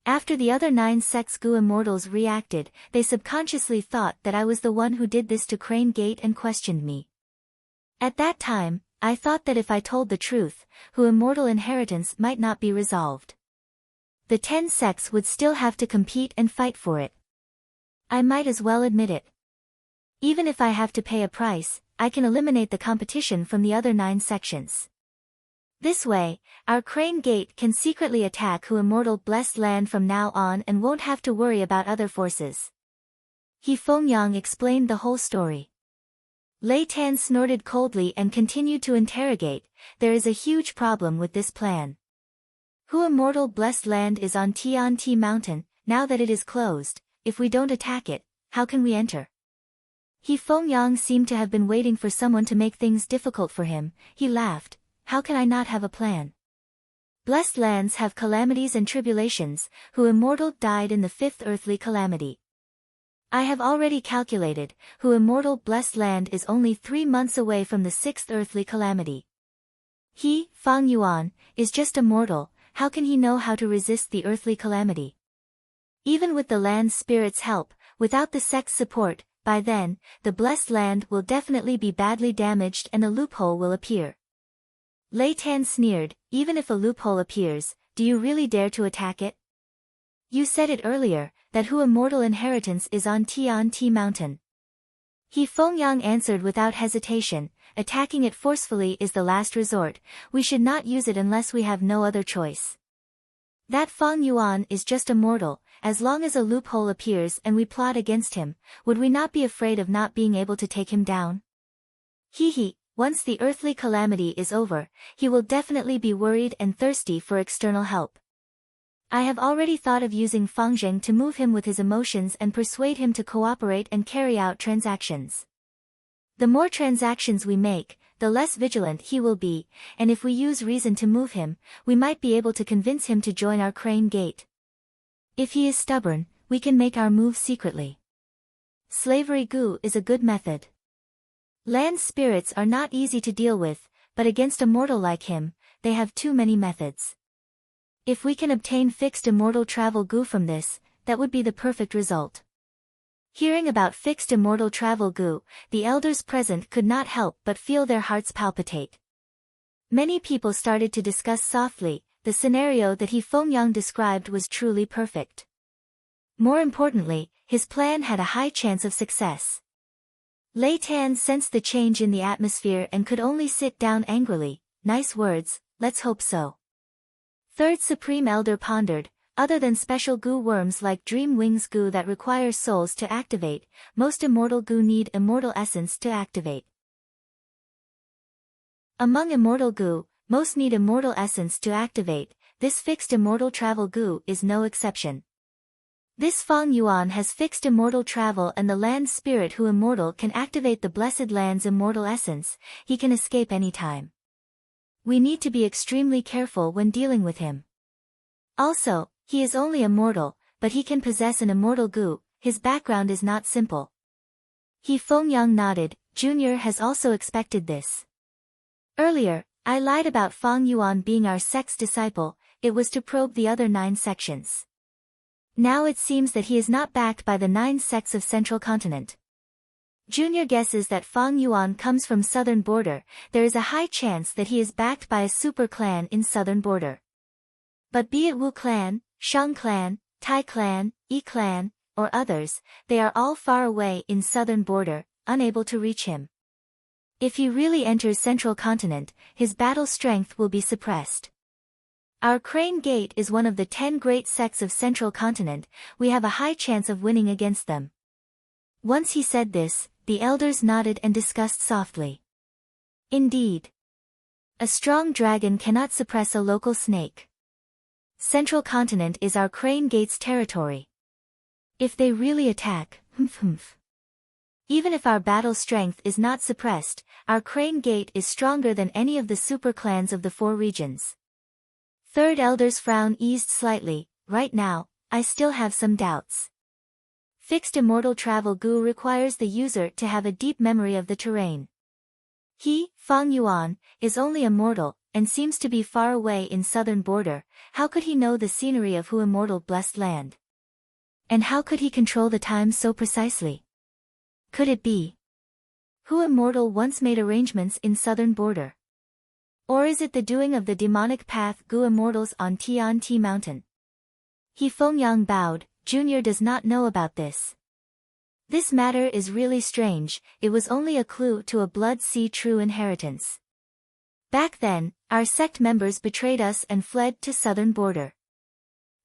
After the other 9 Sex Gu immortals reacted, they subconsciously thought that I was the one who did this to Crane Gate and questioned me. At that time, I thought that if I told the truth, Hu immortal inheritance might not be resolved. The 10 sects would still have to compete and fight for it. I might as well admit it. Even if I have to pay a price, I can eliminate the competition from the other 9 sections. This way, our Crane Gate can secretly attack Hu immortal blessed land from now on and won't have to worry about other forces. He Fengyang explained the whole story. Lei Tan snorted coldly and continued to interrogate, there is a huge problem with this plan. Hu immortal blessed land is on Tian mountain, now that it is closed, if we don't attack it, how can we enter? He Fengyang seemed to have been waiting for someone to make things difficult for him. He laughed, how can I not have a plan? Blessed lands have calamities and tribulations, Hu immortal died in the 5th earthly calamity. I have already calculated, Hu immortal blessed land is only 3 months away from the 6th earthly calamity. He, Feng Yuan, is just a mortal. How can he know how to resist the earthly calamity? Even with the land spirit's help, without the sect's support, by then, the blessed land will definitely be badly damaged and a loophole will appear. Lei Tan sneered, even if a loophole appears, do you really dare to attack it? You said it earlier, that Hu immortal inheritance is on Tian mountain. He Fengyang answered without hesitation, attacking it forcefully is the last resort, we should not use it unless we have no other choice. That Feng Yuan is just a mortal, as long as a loophole appears and we plot against him, would we not be afraid of not being able to take him down? Once the earthly calamity is over, he will definitely be worried and thirsty for external help. I have already thought of using Feng Zheng to move him with his emotions and persuade him to cooperate and carry out transactions. The more transactions we make, the less vigilant he will be, and if we use reason to move him, we might be able to convince him to join our Crane Gate. If he is stubborn, we can make our move secretly. Slavery Gu is a good method. Land spirits are not easy to deal with, but against a mortal like him, they have too many methods. If we can obtain fixed immortal travel Gu from this, that would be the perfect result. Hearing about fixed immortal travel Gu, the elders present could not help but feel their hearts palpitate. Many people started to discuss softly, the scenario that He Fengyang described was truly perfect. More importantly, his plan had a high chance of success. Lei Tan sensed the change in the atmosphere and could only sit down angrily. Nice words, let's hope so. Third Supreme Elder pondered, other than special Gu worms like Dream Wings Gu that require souls to activate, most immortal Gu need immortal essence to activate. Among immortal Gu, most need immortal essence to activate, this fixed immortal travel Gu is no exception. This Feng Yuan has fixed immortal travel and the land spirit who immortal can activate the blessed land's immortal essence, he can escape any time. We need to be extremely careful when dealing with him. Also, he is only a mortal, but he can possess an immortal Gu, his background is not simple. He Fengyang nodded, Junior has also expected this. Earlier, I lied about Feng Yuan being our sect's disciple, it was to probe the other 9 sections. Now it seems that he is not backed by the 9 sects of Central Continent. Junior guesses that Feng Yuan comes from Southern Border, there is a high chance that he is backed by a super clan in Southern Border. But be it Wu clan, Shang clan, Tai clan, Yi clan, or others, they are all far away in Southern Border, unable to reach him. If he really enters Central Continent, his battle strength will be suppressed. Our Crane Gate is one of the 10 great sects of Central Continent, we have a high chance of winning against them. Once he said this, the elders nodded and discussed softly. Indeed. A strong dragon cannot suppress a local snake. Central Continent is our Crane Gate's territory. If they really attack, Even if our battle strength is not suppressed, our crane gate is stronger than any of the super clans of the 4 regions. Third Elder's frown eased slightly. Right now, I still have some doubts. Fixed immortal travel goo requires the user to have a deep memory of the terrain. He, Fang Yuan, is only a mortal, and seems to be far away in southern border. How could he know the scenery of Hu immortal blessed land? And how could he control the time so precisely? Could it be Hu immortal once made arrangements in southern border? Or is it the doing of the demonic path Gu immortals on Tian Ti mountain? He Fengyang bowed. Junior does not know about this. This matter is really strange. It was only a clue to a Blood Sea true inheritance. Back then, our sect members betrayed us and fled to southern border.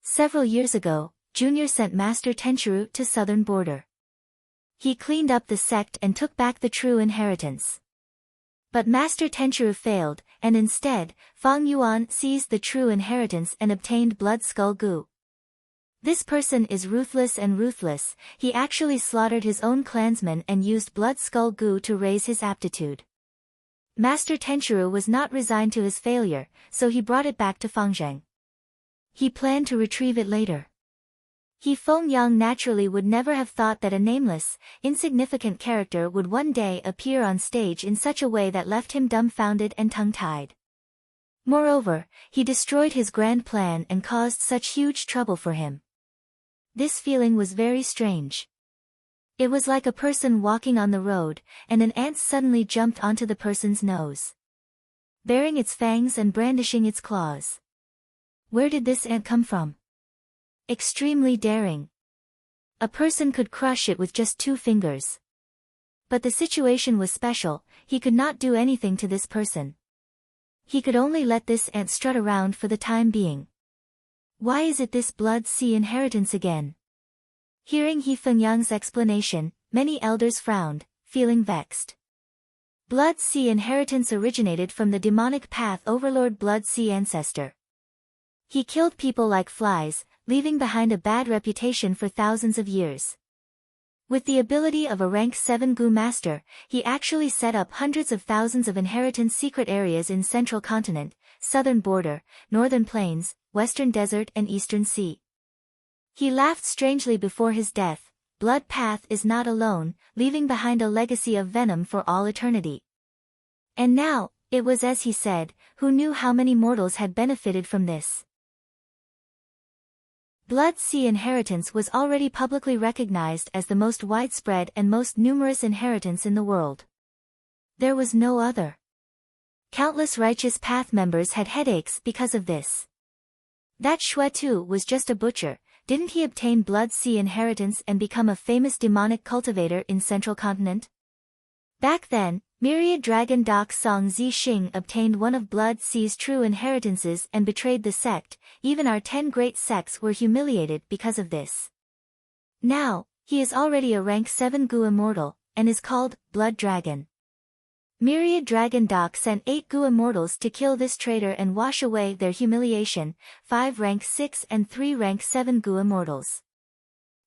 Several years ago, Junior sent Master Tenchiru to southern border. He cleaned up the sect and took back the true inheritance. But Master Tenchiru failed, and instead, Fang Yuan seized the true inheritance and obtained Blood Skull Gu. This person is ruthless and ruthless. He actually slaughtered his own clansmen and used Blood Skull Gu to raise his aptitude. Master Tenchiru was not resigned to his failure, so he brought it back to Fangzheng. He planned to retrieve it later. He Fengyang naturally would never have thought that a nameless, insignificant character would one day appear on stage in such a way that left him dumbfounded and tongue-tied. Moreover, he destroyed his grand plan and caused such huge trouble for him. This feeling was very strange. It was like a person walking on the road, and an ant suddenly jumped onto the person's nose, baring its fangs and brandishing its claws. Where did this ant come from? Extremely daring. A person could crush it with just 2 fingers. But the situation was special. He could not do anything to this person. He could only let this ant strut around for the time being. Why is it this Blood Sea inheritance again? Hearing He Fengyang's explanation, many elders frowned, feeling vexed. Blood Sea inheritance originated from the demonic path overlord Blood Sea ancestor. He killed people like flies, leaving behind a bad reputation for thousands of years. With the ability of a rank 7 Gu master, he actually set up hundreds of thousands of inheritance secret areas in central continent, southern border, northern plains, western desert and eastern sea. He laughed strangely before his death. Blood Path is not alone, leaving behind a legacy of venom for all eternity. And now, it was as he said, who knew how many mortals had benefited from this? Blood Sea inheritance was already publicly recognized as the most widespread and most numerous inheritance in the world. There was no other. Countless righteous path members had headaches because of this. That Xue Tu was just a butcher. Didn't he obtain Blood Sea inheritance and become a famous demonic cultivator in central continent? Back then, Myriad Dragon Doc Song Zi Xing obtained one of Blood Sea's true inheritances and betrayed the sect. Even our 10 great sects were humiliated because of this. Now, he is already a rank 7 Gu immortal, and is called Blood Dragon. Myriad Dragon Doc sent 8 Gu immortals to kill this traitor and wash away their humiliation, 5 rank 6 and 3 rank 7 Gu immortals.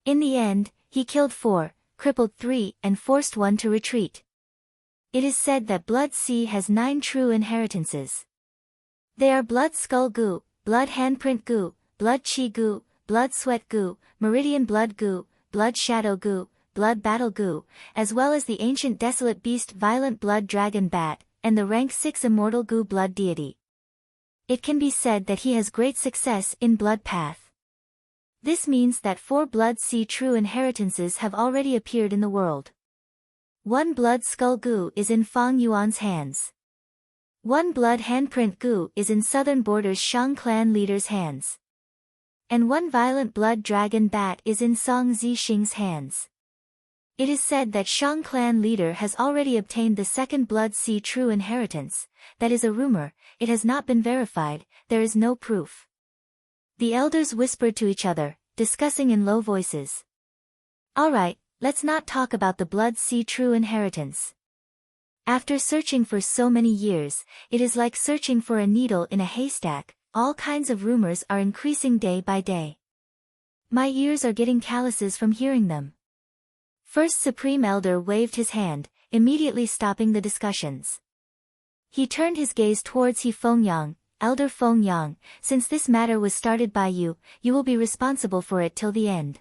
In the end, he killed 4, crippled 3 and forced 1 to retreat. It is said that Blood Sea has 9 true inheritances. They are Blood Skull Gu, Blood Handprint Gu, Blood Chi Gu, Blood Sweat Gu, Meridian Blood Gu, Blood Shadow Gu, Blood Battle Gu, as well as the ancient desolate beast Violent Blood Dragon Bat, and the rank 6 immortal Gu Blood Deity. It can be said that he has great success in Blood Path. This means that 4 Blood Sea true inheritances have already appeared in the world. 1 Blood Skull Gu is in Fang Yuan's hands. 1 Blood Handprint Gu is in southern borders Shang clan leader's hands. And 1 Violent Blood Dragon Bat is in Song Zi Xing's hands. It is said that Shang clan leader has already obtained the 2nd Blood Sea true inheritance. That is a rumor, it has not been verified, there is no proof. The elders whispered to each other, discussing in low voices. Alright, let's not talk about the Blood Sea true inheritance. After searching for so many years, it is like searching for a needle in a haystack. All kinds of rumors are increasing day by day. My ears are getting calluses from hearing them. First Supreme Elder waved his hand, immediately stopping the discussions. He turned his gaze towards He Fengyang. Elder Fengyang, since this matter was started by you, you will be responsible for it till the end.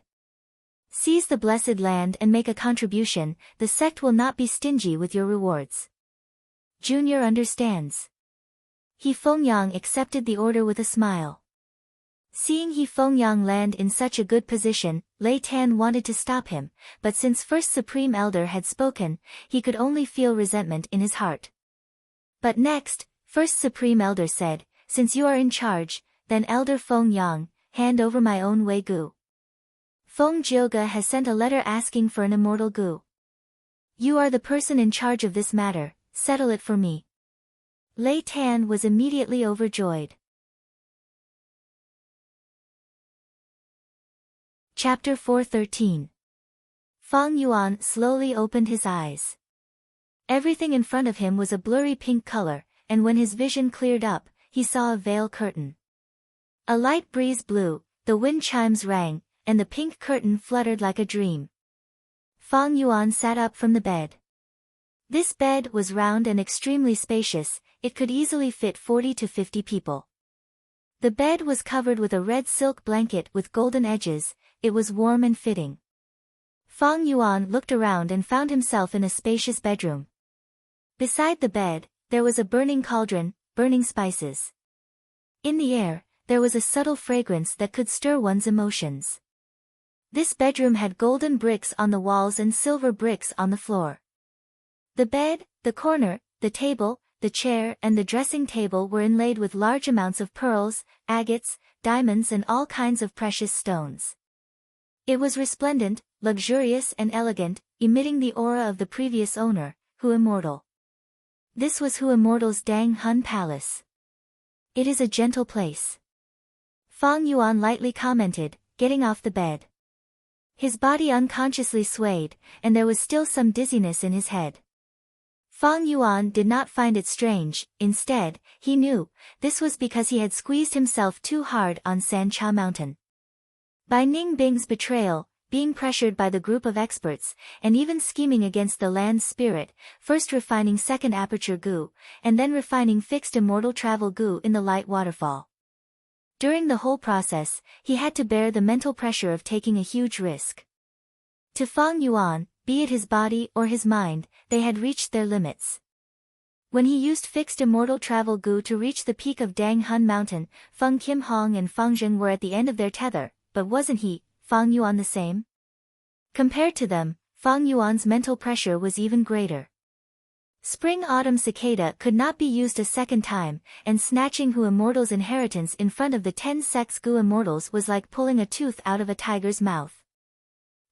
Seize the blessed land and make a contribution, the sect will not be stingy with your rewards. Junior understands. He Fengyang accepted the order with a smile. Seeing He Fengyang land in such a good position, Lei Tan wanted to stop him, but since First Supreme Elder had spoken, he could only feel resentment in his heart. But next, First Supreme Elder said, since you are in charge, then Elder Fengyang, hand over my own Wei Gu. Feng Jioge has sent a letter asking for an immortal Gu. You are the person in charge of this matter, settle it for me. Lei Tan was immediately overjoyed. Chapter 413. Feng Yuan slowly opened his eyes. Everything in front of him was a blurry pink color, and when his vision cleared up, he saw a veil curtain. A light breeze blew, the wind chimes rang, and the pink curtain fluttered like a dream. Feng Yuan sat up from the bed. This bed was round and extremely spacious, it could easily fit 40 to 50 people. The bed was covered with a red silk blanket with golden edges, it was warm and fitting. Feng Yuan looked around and found himself in a spacious bedroom. Beside the bed, there was a burning cauldron, burning spices. In the air, there was a subtle fragrance that could stir one's emotions. This bedroom had golden bricks on the walls and silver bricks on the floor. The bed, the corner, the table, the chair and the dressing table were inlaid with large amounts of pearls, agates, diamonds and all kinds of precious stones. It was resplendent, luxurious and elegant, emitting the aura of the previous owner, Hu Immortal. This was Hu Immortal's Dang Hun Palace. It is a gentle place. Feng Yuan lightly commented, getting off the bed. His body unconsciously swayed, and there was still some dizziness in his head. Feng Yuan did not find it strange, instead, he knew, this was because he had squeezed himself too hard on Sancha Mountain. By Ning Bing's betrayal, being pressured by the group of experts, and even scheming against the land spirit, first refining second aperture Gu, and then refining fixed immortal travel Gu in the light waterfall. During the whole process, he had to bear the mental pressure of taking a huge risk. To Feng Yuan, be it his body or his mind, they had reached their limits. When he used fixed immortal travel Gu to reach the peak of Dang Hun Mountain, Feng Kim Hong and Feng Zheng were at the end of their tether, but wasn't he, Feng Yuan, the same? Compared to them, Feng Yuan's mental pressure was even greater. Spring-autumn cicada could not be used a second time, and snatching Hu Immortal's inheritance in front of the 10 sects Gu Immortals was like pulling a tooth out of a tiger's mouth.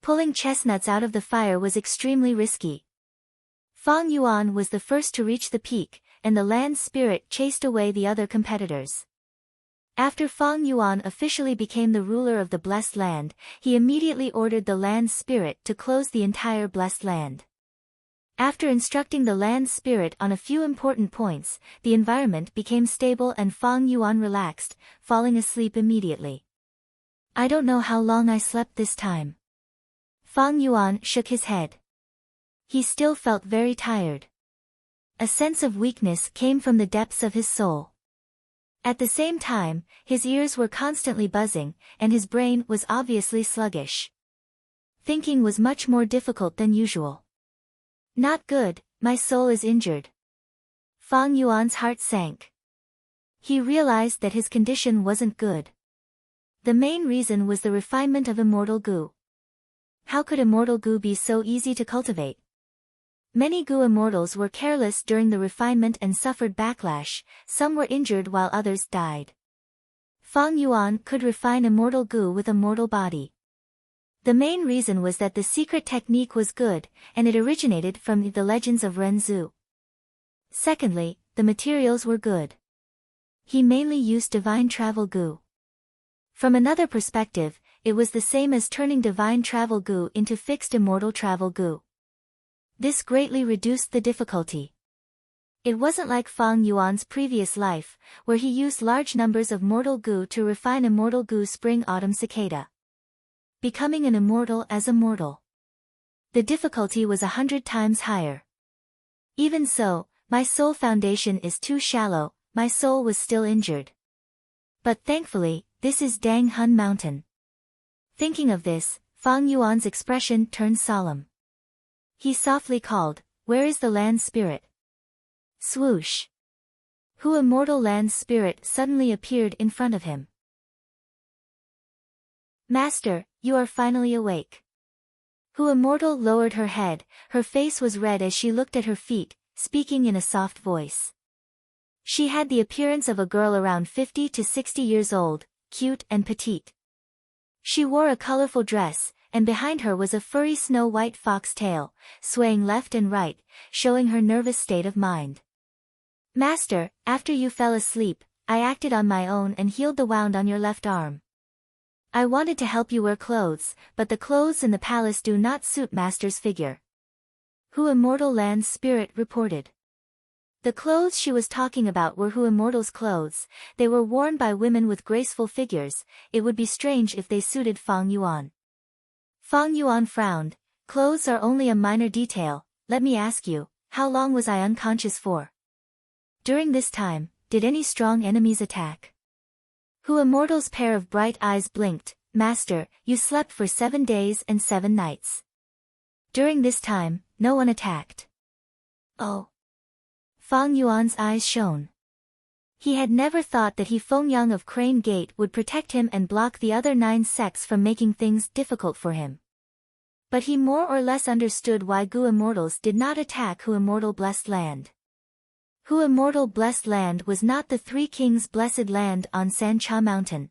Pulling chestnuts out of the fire was extremely risky. Feng Yuan was the first to reach the peak, and the land spirit chased away the other competitors. After Feng Yuan officially became the ruler of the Blessed Land, he immediately ordered the land spirit to close the entire Blessed Land. After instructing the land spirit on a few important points, the environment became stable and Feng Yuan relaxed, falling asleep immediately. I don't know how long I slept this time. Feng Yuan shook his head. He still felt very tired. A sense of weakness came from the depths of his soul. At the same time, his ears were constantly buzzing, and his brain was obviously sluggish. Thinking was much more difficult than usual. Not good, my soul is injured. Feng Yuan's heart sank. He realized that his condition wasn't good. The main reason was the refinement of immortal Gu. How could immortal Gu be so easy to cultivate? Many Gu immortals were careless during the refinement and suffered backlash, some were injured while others died. Feng Yuan could refine immortal Gu with a mortal body. The main reason was that the secret technique was good, and it originated from the legends of Renzu. Secondly, the materials were good. He mainly used divine travel Gu. From another perspective, it was the same as turning divine travel Gu into fixed immortal travel Gu. This greatly reduced the difficulty. It wasn't like Feng Yuan's previous life, where he used large numbers of mortal Gu to refine immortal Gu spring-autumn cicada. Becoming an immortal as a mortal. The difficulty was 100 times higher. Even so, my soul foundation is too shallow, my soul was still injured. But thankfully, this is Dang Hun Mountain. Thinking of this, Fang Yuan's expression turned solemn. He softly called, "Where is the land spirit?" Swoosh! Hu Immortal Land Spirit suddenly appeared in front of him. "Master, you are finally awake." Hu Immortal lowered her head, her face was red as she looked at her feet, speaking in a soft voice. She had the appearance of a girl around 50 to 60 years old, cute and petite. She wore a colorful dress, and behind her was a furry snow-white fox tail, swaying left and right, showing her nervous state of mind. "Master, after you fell asleep, I acted on my own and healed the wound on your left arm. I wanted to help you wear clothes, but the clothes in the palace do not suit Master's figure." Hu Immortal Land Spirit reported. The clothes she was talking about were Hu Immortal's clothes. They were worn by women with graceful figures. It would be strange if they suited Fang Yuan. Fang Yuan frowned. "Clothes are only a minor detail. Let me ask you, how long was I unconscious for? During this time, did any strong enemies attack?" Hu Immortal's pair of bright eyes blinked. "Master, you slept for 7 days and 7 nights. During this time, no one attacked." "Oh." Fang Yuan's eyes shone. He had never thought that Fengyang of Crane Gate would protect him and block the other 9 sects from making things difficult for him. But he more or less understood why Gu Immortals did not attack Hu Immortal Blessed Land. Hu Immortal Blessed Land was not the 3 Kings' blessed land on Sancha Mountain.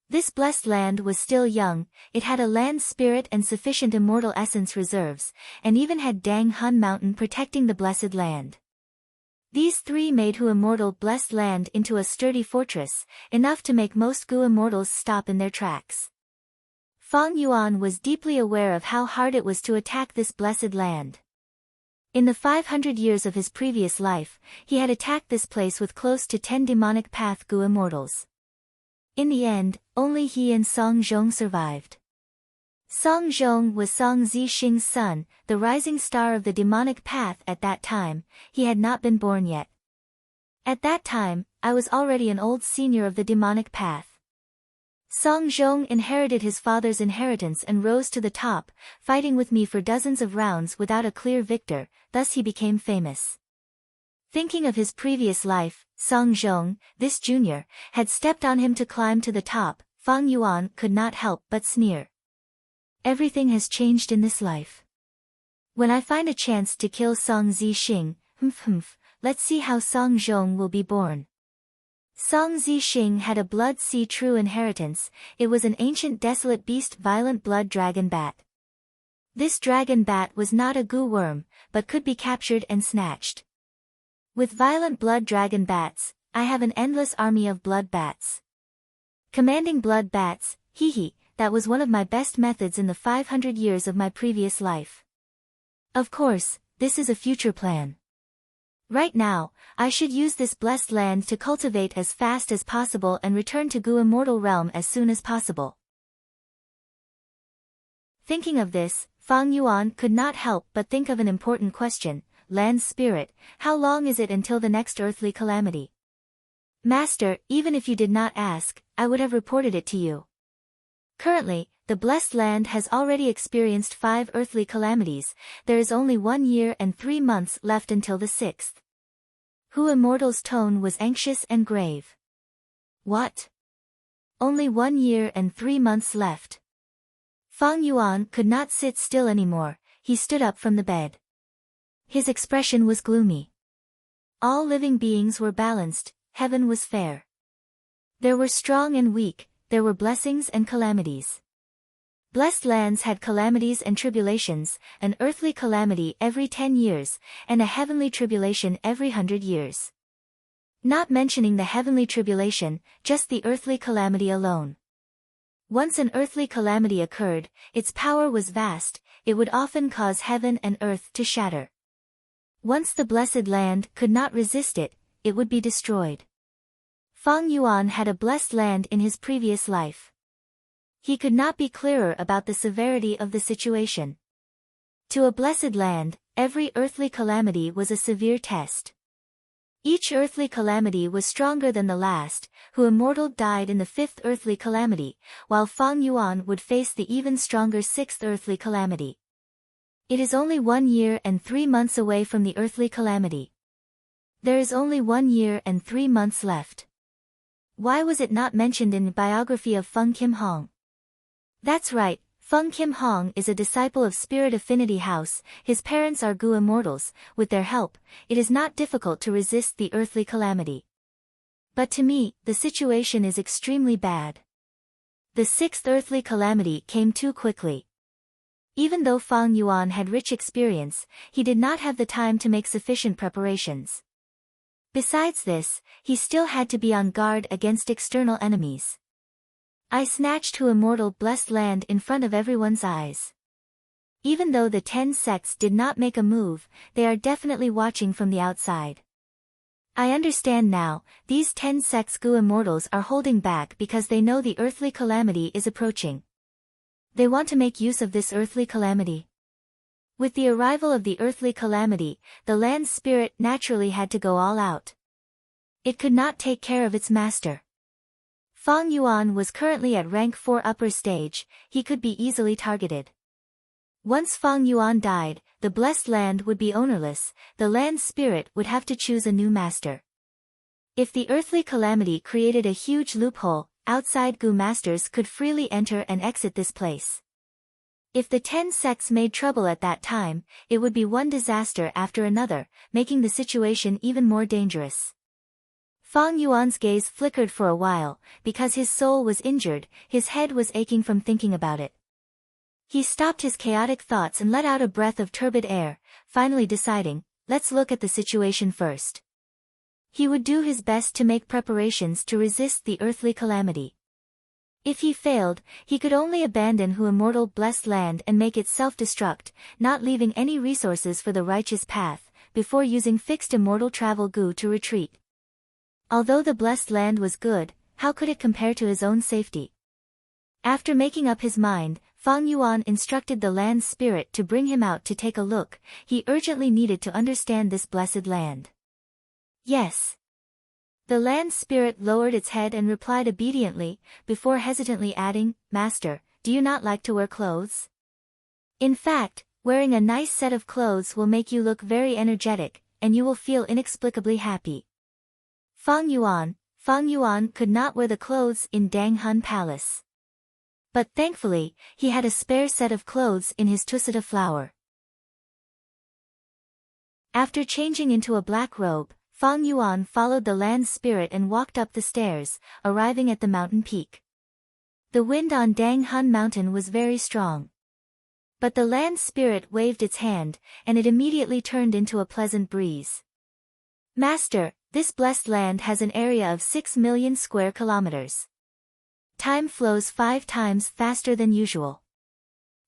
This blessed land was still young, it had a land spirit and sufficient immortal essence reserves, and even had Dang Hun Mountain protecting the blessed land. These 3 made Hu Immortal Blessed Land into a sturdy fortress, enough to make most Gu Immortals stop in their tracks. Fang Yuan was deeply aware of how hard it was to attack this blessed land. In the 500 years of his previous life, he had attacked this place with close to 10 demonic path Gu Immortals. In the end, only he and Song Zhong survived. Song Zhong was Song Zixing's son, the rising star of the demonic path at that time. He had not been born yet. At that time, I was already an old senior of the demonic path. Song Zhong inherited his father's inheritance and rose to the top, fighting with me for dozens of rounds without a clear victor, thus he became famous. Thinking of his previous life, Song Zhong, this junior, had stepped on him to climb to the top. Fang Yuan could not help but sneer. Everything has changed in this life. When I find a chance to kill Song Zixing, let's see how Song Zhong will be born. Song Zixing had a blood sea true inheritance. It was an ancient desolate beast violent blood dragon bat. This dragon bat was not a gu worm, but could be captured and snatched. With violent blood dragon bats, I have an endless army of blood bats. Commanding blood bats, that was one of my best methods in the 500 years of my previous life. Of course, this is a future plan. Right now, I should use this blessed land to cultivate as fast as possible and return to Gu Immortal Realm as soon as possible. Thinking of this, Fang Yuan could not help but think of an important question. Land Spirit, how long is it until the next earthly calamity? Master, even if you did not ask, I would have reported it to you. Currently, the blessed land has already experienced 5 earthly calamities. There is only 1 year and 3 months left until the 6th. Hu Immortal's tone was anxious and grave. What? Only 1 year and 3 months left. Fang Yuan could not sit still anymore. He stood up from the bed. His expression was gloomy. All living beings were balanced, heaven was fair. There were strong and weak, there were blessings and calamities. Blessed lands had calamities and tribulations, an earthly calamity every 10 years, and a heavenly tribulation every 100 years. Not mentioning the heavenly tribulation, just the earthly calamity alone. Once an earthly calamity occurred, its power was vast, it would often cause heaven and earth to shatter. Once the blessed land could not resist it, it would be destroyed. Fang Yuan had a blessed land in his previous life. He could not be clearer about the severity of the situation. To a blessed land, every earthly calamity was a severe test. Each earthly calamity was stronger than the last, who immortal died in the fifth earthly calamity, while Fang Yuan would face the even stronger sixth earthly calamity. It is only 1 year and 3 months away from the earthly calamity. There is only 1 year and 3 months left. Why was it not mentioned in the biography of Feng Kim Hong? That's right, Feng Kim Hong is a disciple of Spirit Affinity House. His parents are Gu immortals. With their help, it is not difficult to resist the earthly calamity. But to me, the situation is extremely bad. The sixth earthly calamity came too quickly. Even though Fang Yuan had rich experience, he did not have the time to make sufficient preparations. Besides this, he still had to be on guard against external enemies. I snatched to immortal blessed land in front of everyone's eyes. Even though the 10 sects did not make a move, they are definitely watching from the outside. I understand now, these 10 sects Gu immortals are holding back because they know the earthly calamity is approaching. They want to make use of this earthly calamity. With the arrival of the earthly calamity, the land spirit naturally had to go all out. It could not take care of its master. Fang Yuan was currently at rank 4 upper stage, he could be easily targeted. Once Fang Yuan died, the blessed land would be ownerless, the land spirit would have to choose a new master. If the earthly calamity created a huge loophole, outside Gu masters could freely enter and exit this place. If the 10 sects made trouble at that time, it would be one disaster after another, making the situation even more dangerous. Fang Yuan's gaze flickered for a while, because his soul was injured, his head was aching from thinking about it. He stopped his chaotic thoughts and let out a breath of turbid air, finally deciding, let's look at the situation first. He would do his best to make preparations to resist the earthly calamity. If he failed, he could only abandon Hu immortal blessed land and make it self-destruct, not leaving any resources for the righteous path, before using fixed immortal travel Gu to retreat. Although the blessed land was good, how could it compare to his own safety? After making up his mind, Fang Yuan instructed the land spirit to bring him out to take a look. He urgently needed to understand this blessed land. Yes. The land spirit lowered its head and replied obediently, before hesitantly adding, Master, do you not like to wear clothes? In fact, wearing a nice set of clothes will make you look very energetic, and you will feel inexplicably happy. Fang Yuan could not wear the clothes in Dang Hun Palace. But thankfully, he had a spare set of clothes in his Tusita flower. After changing into a black robe, Fang Yuan followed the land spirit and walked up the stairs, arriving at the mountain peak. The wind on Dang Hun Mountain was very strong. But the land spirit waved its hand, and it immediately turned into a pleasant breeze. Master, this blessed land has an area of 6 million square kilometers. Time flows 5 times faster than usual.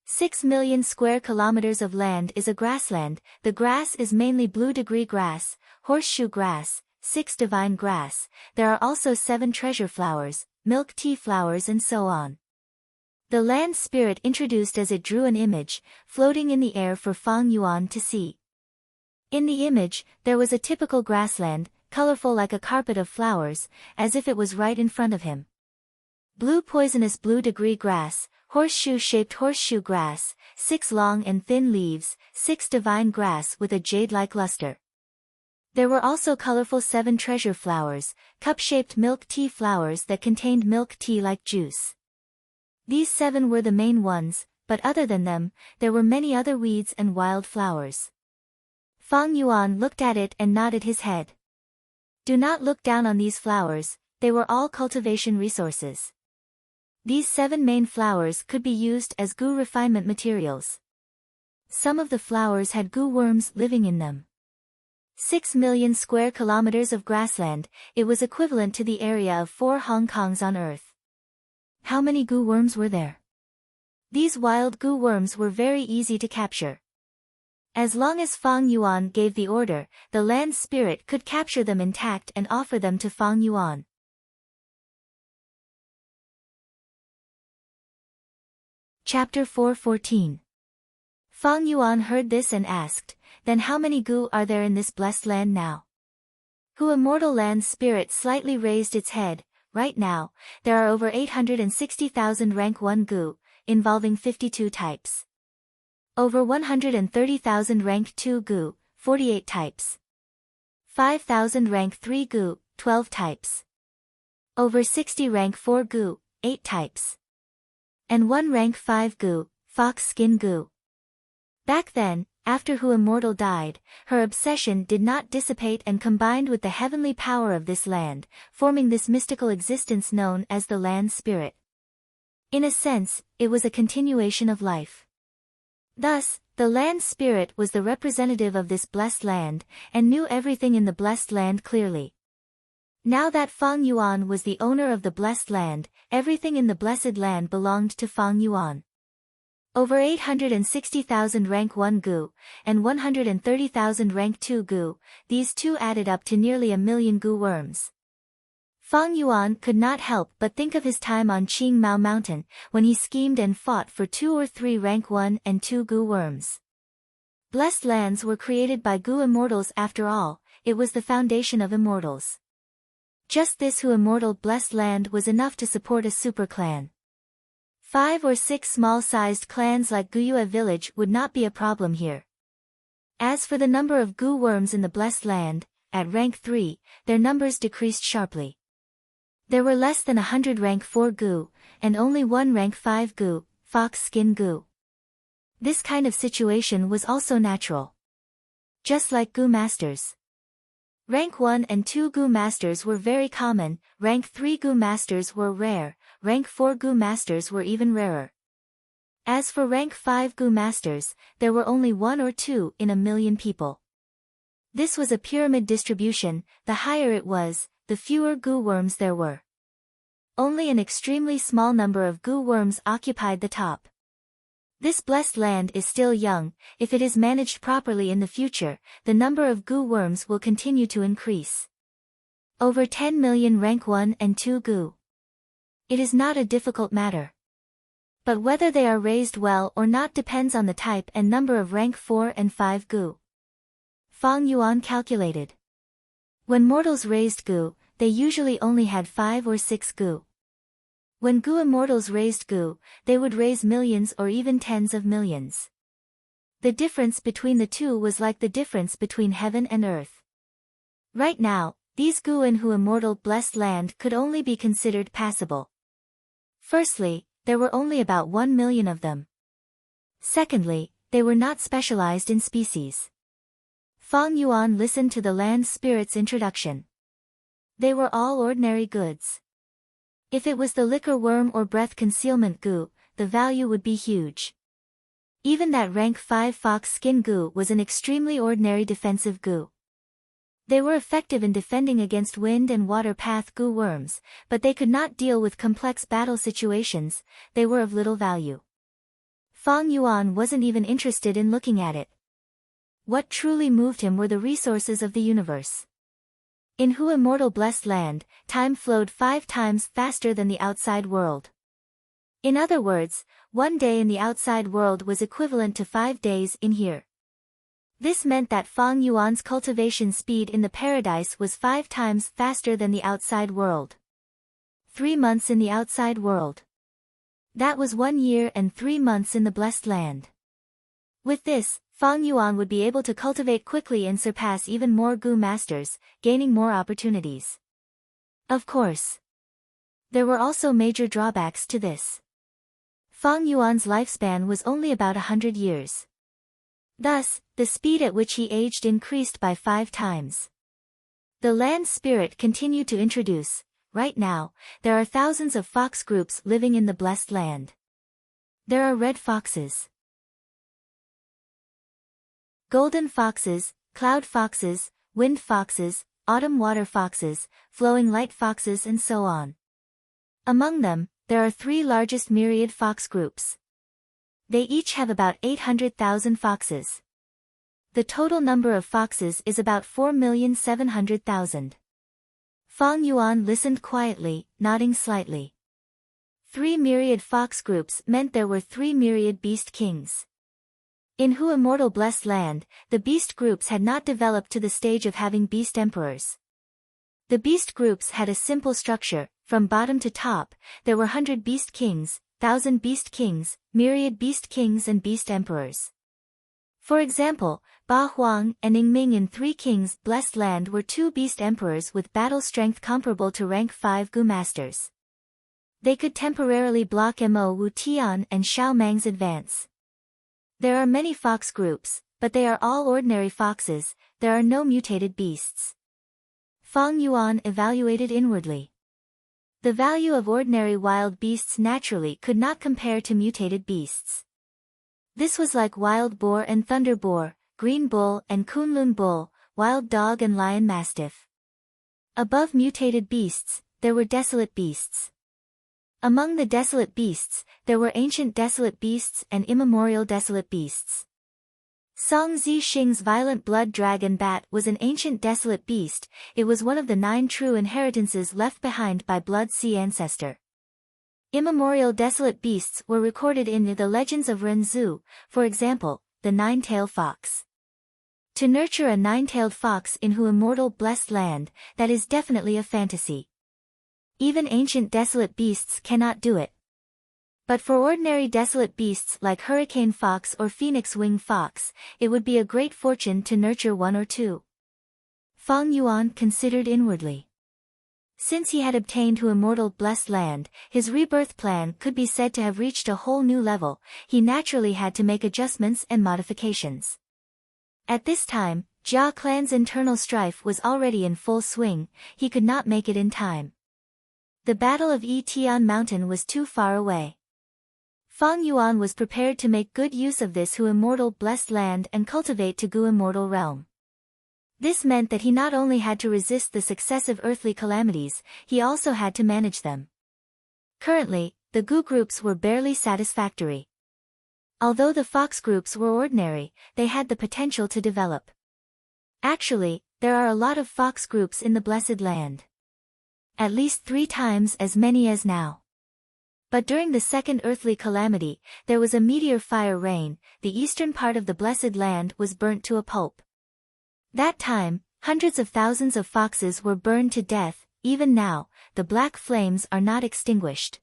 6 million square kilometers of land is a grassland. The grass is mainly blue degree grass, horseshoe grass, 6 divine grass. There are also 7 treasure flowers, milk tea flowers and so on. The land spirit introduced as it drew an image, floating in the air for Fang Yuan to see. In the image, there was a typical grassland, colorful like a carpet of flowers, as if it was right in front of him. Blue poisonous blue degree grass, horseshoe-shaped horseshoe grass, 6 long and thin leaves, 6 divine grass with a jade-like luster. There were also colorful 7 treasure flowers, cup-shaped milk tea flowers that contained milk tea-like juice. These 7 were the main ones, but other than them, there were many other weeds and wild flowers. Fang Yuan looked at it and nodded his head. Do not look down on these flowers, they were all cultivation resources. These 7 main flowers could be used as Gu refinement materials. Some of the flowers had Gu worms living in them. 6 million square kilometers of grassland, it was equivalent to the area of 4 Hong Kongs on Earth. How many Gu worms were there? These wild Gu worms were very easy to capture. As long as Fang Yuan gave the order, the land spirit could capture them intact and offer them to Fang Yuan. Chapter 4:14. Fang Yuan heard this and asked, "Then how many gu are there in this blessed land now?" Hu Immortal Land's spirit slightly raised its head. "Right now, there are over 860,000 rank 1 gu, involving 52 types. Over 130,000 rank 2 gu, 48 types. 5,000 rank 3 gu, 12 types. Over 60 rank 4 gu, 8 types. And 1 rank 5 gu, fox skin gu." Back then, after Hu Immortal died, her obsession did not dissipate and combined with the heavenly power of this land, forming this mystical existence known as the land spirit. In a sense, it was a continuation of life. Thus, the land spirit was the representative of this blessed land, and knew everything in the blessed land clearly. Now that Fang Yuan was the owner of the blessed land, everything in the blessed land belonged to Fang Yuan. Over 860,000 rank 1 gu, and 130,000 rank 2 gu, these two added up to nearly 1,000,000 gu worms. Fang Yuan could not help but think of his time on Qing Mao Mountain, when he schemed and fought for 2 or 3 rank 1 and 2 gu worms. Blessed lands were created by gu immortals after all, it was the foundation of immortals. Just this Hu Immortal blessed land was enough to support a super clan. 5 or 6 small-sized clans like Guyue village would not be a problem here. As for the number of gu worms in the blessed land, at rank 3, their numbers decreased sharply. There were less than 100 rank 4 gu, and only 1 rank 5 gu, fox skin gu. This kind of situation was also natural. Just like gu masters. Rank 1 and 2 gu masters were very common, rank 3 gu masters were rare, rank 4 gu masters were even rarer. As for rank 5 gu masters, there were only 1 or 2 in 1,000,000 people. This was a pyramid distribution, the higher it was, the fewer gu worms there were. Only an extremely small number of gu worms occupied the top. This blessed land is still young. If it is managed properly in the future, the number of gu worms will continue to increase. Over 10 million rank 1 and 2 gu. It is not a difficult matter. But whether they are raised well or not depends on the type and number of rank 4 and 5 gu. Fang Yuan calculated. When mortals raised gu, they usually only had 5 or 6 gu. When gu immortals raised gu, they would raise millions or even tens of millions. The difference between the two was like the difference between heaven and earth. Right now, these gu in Hu Immortal blessed land could only be considered passable. Firstly, there were only about 1 million of them. Secondly, they were not specialized in species. Fang Yuan listened to the land spirit's introduction. They were all ordinary goods. If it was the liquor worm or breath concealment gu, the value would be huge. Even that rank 5 fox skin gu was an extremely ordinary defensive gu. They were effective in defending against wind and water path gu worms, but they could not deal with complex battle situations, they were of little value. Fang Yuan wasn't even interested in looking at it. What truly moved him were the resources of the universe. In Hu Immortal blessed land, time flowed 5 times faster than the outside world. In other words, 1 day in the outside world was equivalent to 5 days in here. This meant that Fang Yuan's cultivation speed in the paradise was 5 times faster than the outside world. 3 months in the outside world. That was 1 year and 3 months in the blessed land. With this, Fang Yuan would be able to cultivate quickly and surpass even more gu masters, gaining more opportunities. Of course, there were also major drawbacks to this. Fang Yuan's lifespan was only about 100 years. Thus, the speed at which he aged increased by 5 times. The land spirit continued to introduce. Right now, there are thousands of fox groups living in the blessed land. There are red foxes, golden foxes, cloud foxes, wind foxes, autumn water foxes, flowing light foxes and so on. Among them, there are 3 largest myriad fox groups. They each have about 800,000 foxes. The total number of foxes is about 4,700,000. Fang Yuan listened quietly, nodding slightly. 3 myriad fox groups meant there were 3 myriad beast kings. In Hu Immortal Blessed Land, the beast groups had not developed to the stage of having beast emperors. The beast groups had a simple structure. From bottom to top, there were 100 beast kings, 1,000 beast kings, myriad beast kings and beast emperors. For example, Ba Huang and Yingming in Three Kings Blessed Land were two beast emperors with battle strength comparable to rank 5 Gu masters. They could temporarily block Mo Wu Tian and Xiao Mang's advance. There are many fox groups, but they are all ordinary foxes. There are no mutated beasts. Fang Yuan evaluated inwardly. The value of ordinary wild beasts naturally could not compare to mutated beasts. This was like wild boar and thunder boar, green bull and Kunlun bull, wild dog and lion mastiff. Above mutated beasts, there were desolate beasts. Among the desolate beasts, there were ancient desolate beasts and immemorial desolate beasts. Song Zixing's violent blood dragon bat was an ancient desolate beast. It was one of the 9 true inheritances left behind by Blood Sea ancestor. Immemorial desolate beasts were recorded in the legends of Renzu, for example, the 9-tailed fox. To nurture a 9-tailed fox in Hu Immortal Blessed Land, that is definitely a fantasy. Even ancient desolate beasts cannot do it. But for ordinary desolate beasts like hurricane fox or phoenix wing fox, it would be a great fortune to nurture 1 or 2. Fang Yuan considered inwardly. Since he had obtained Hu Immortal Blessed Land, his rebirth plan could be said to have reached a whole new level. He naturally had to make adjustments and modifications. At this time, Jia clan's internal strife was already in full swing. He could not make it in time. The Battle of Tian Mountain was too far away. Fang Yuan was prepared to make good use of this Hu Immortal Blessed Land and cultivate to Gu Immortal Realm. This meant that he not only had to resist the successive earthly calamities, he also had to manage them. Currently, the Gu groups were barely satisfactory. Although the fox groups were ordinary, they had the potential to develop. Actually, there are a lot of fox groups in the Blessed Land. At least 3 times as many as now. But during the second earthly calamity, there was a meteor fire rain. The eastern part of the Blessed Land was burnt to a pulp. That time, hundreds of thousands of foxes were burned to death. Even now, the black flames are not extinguished.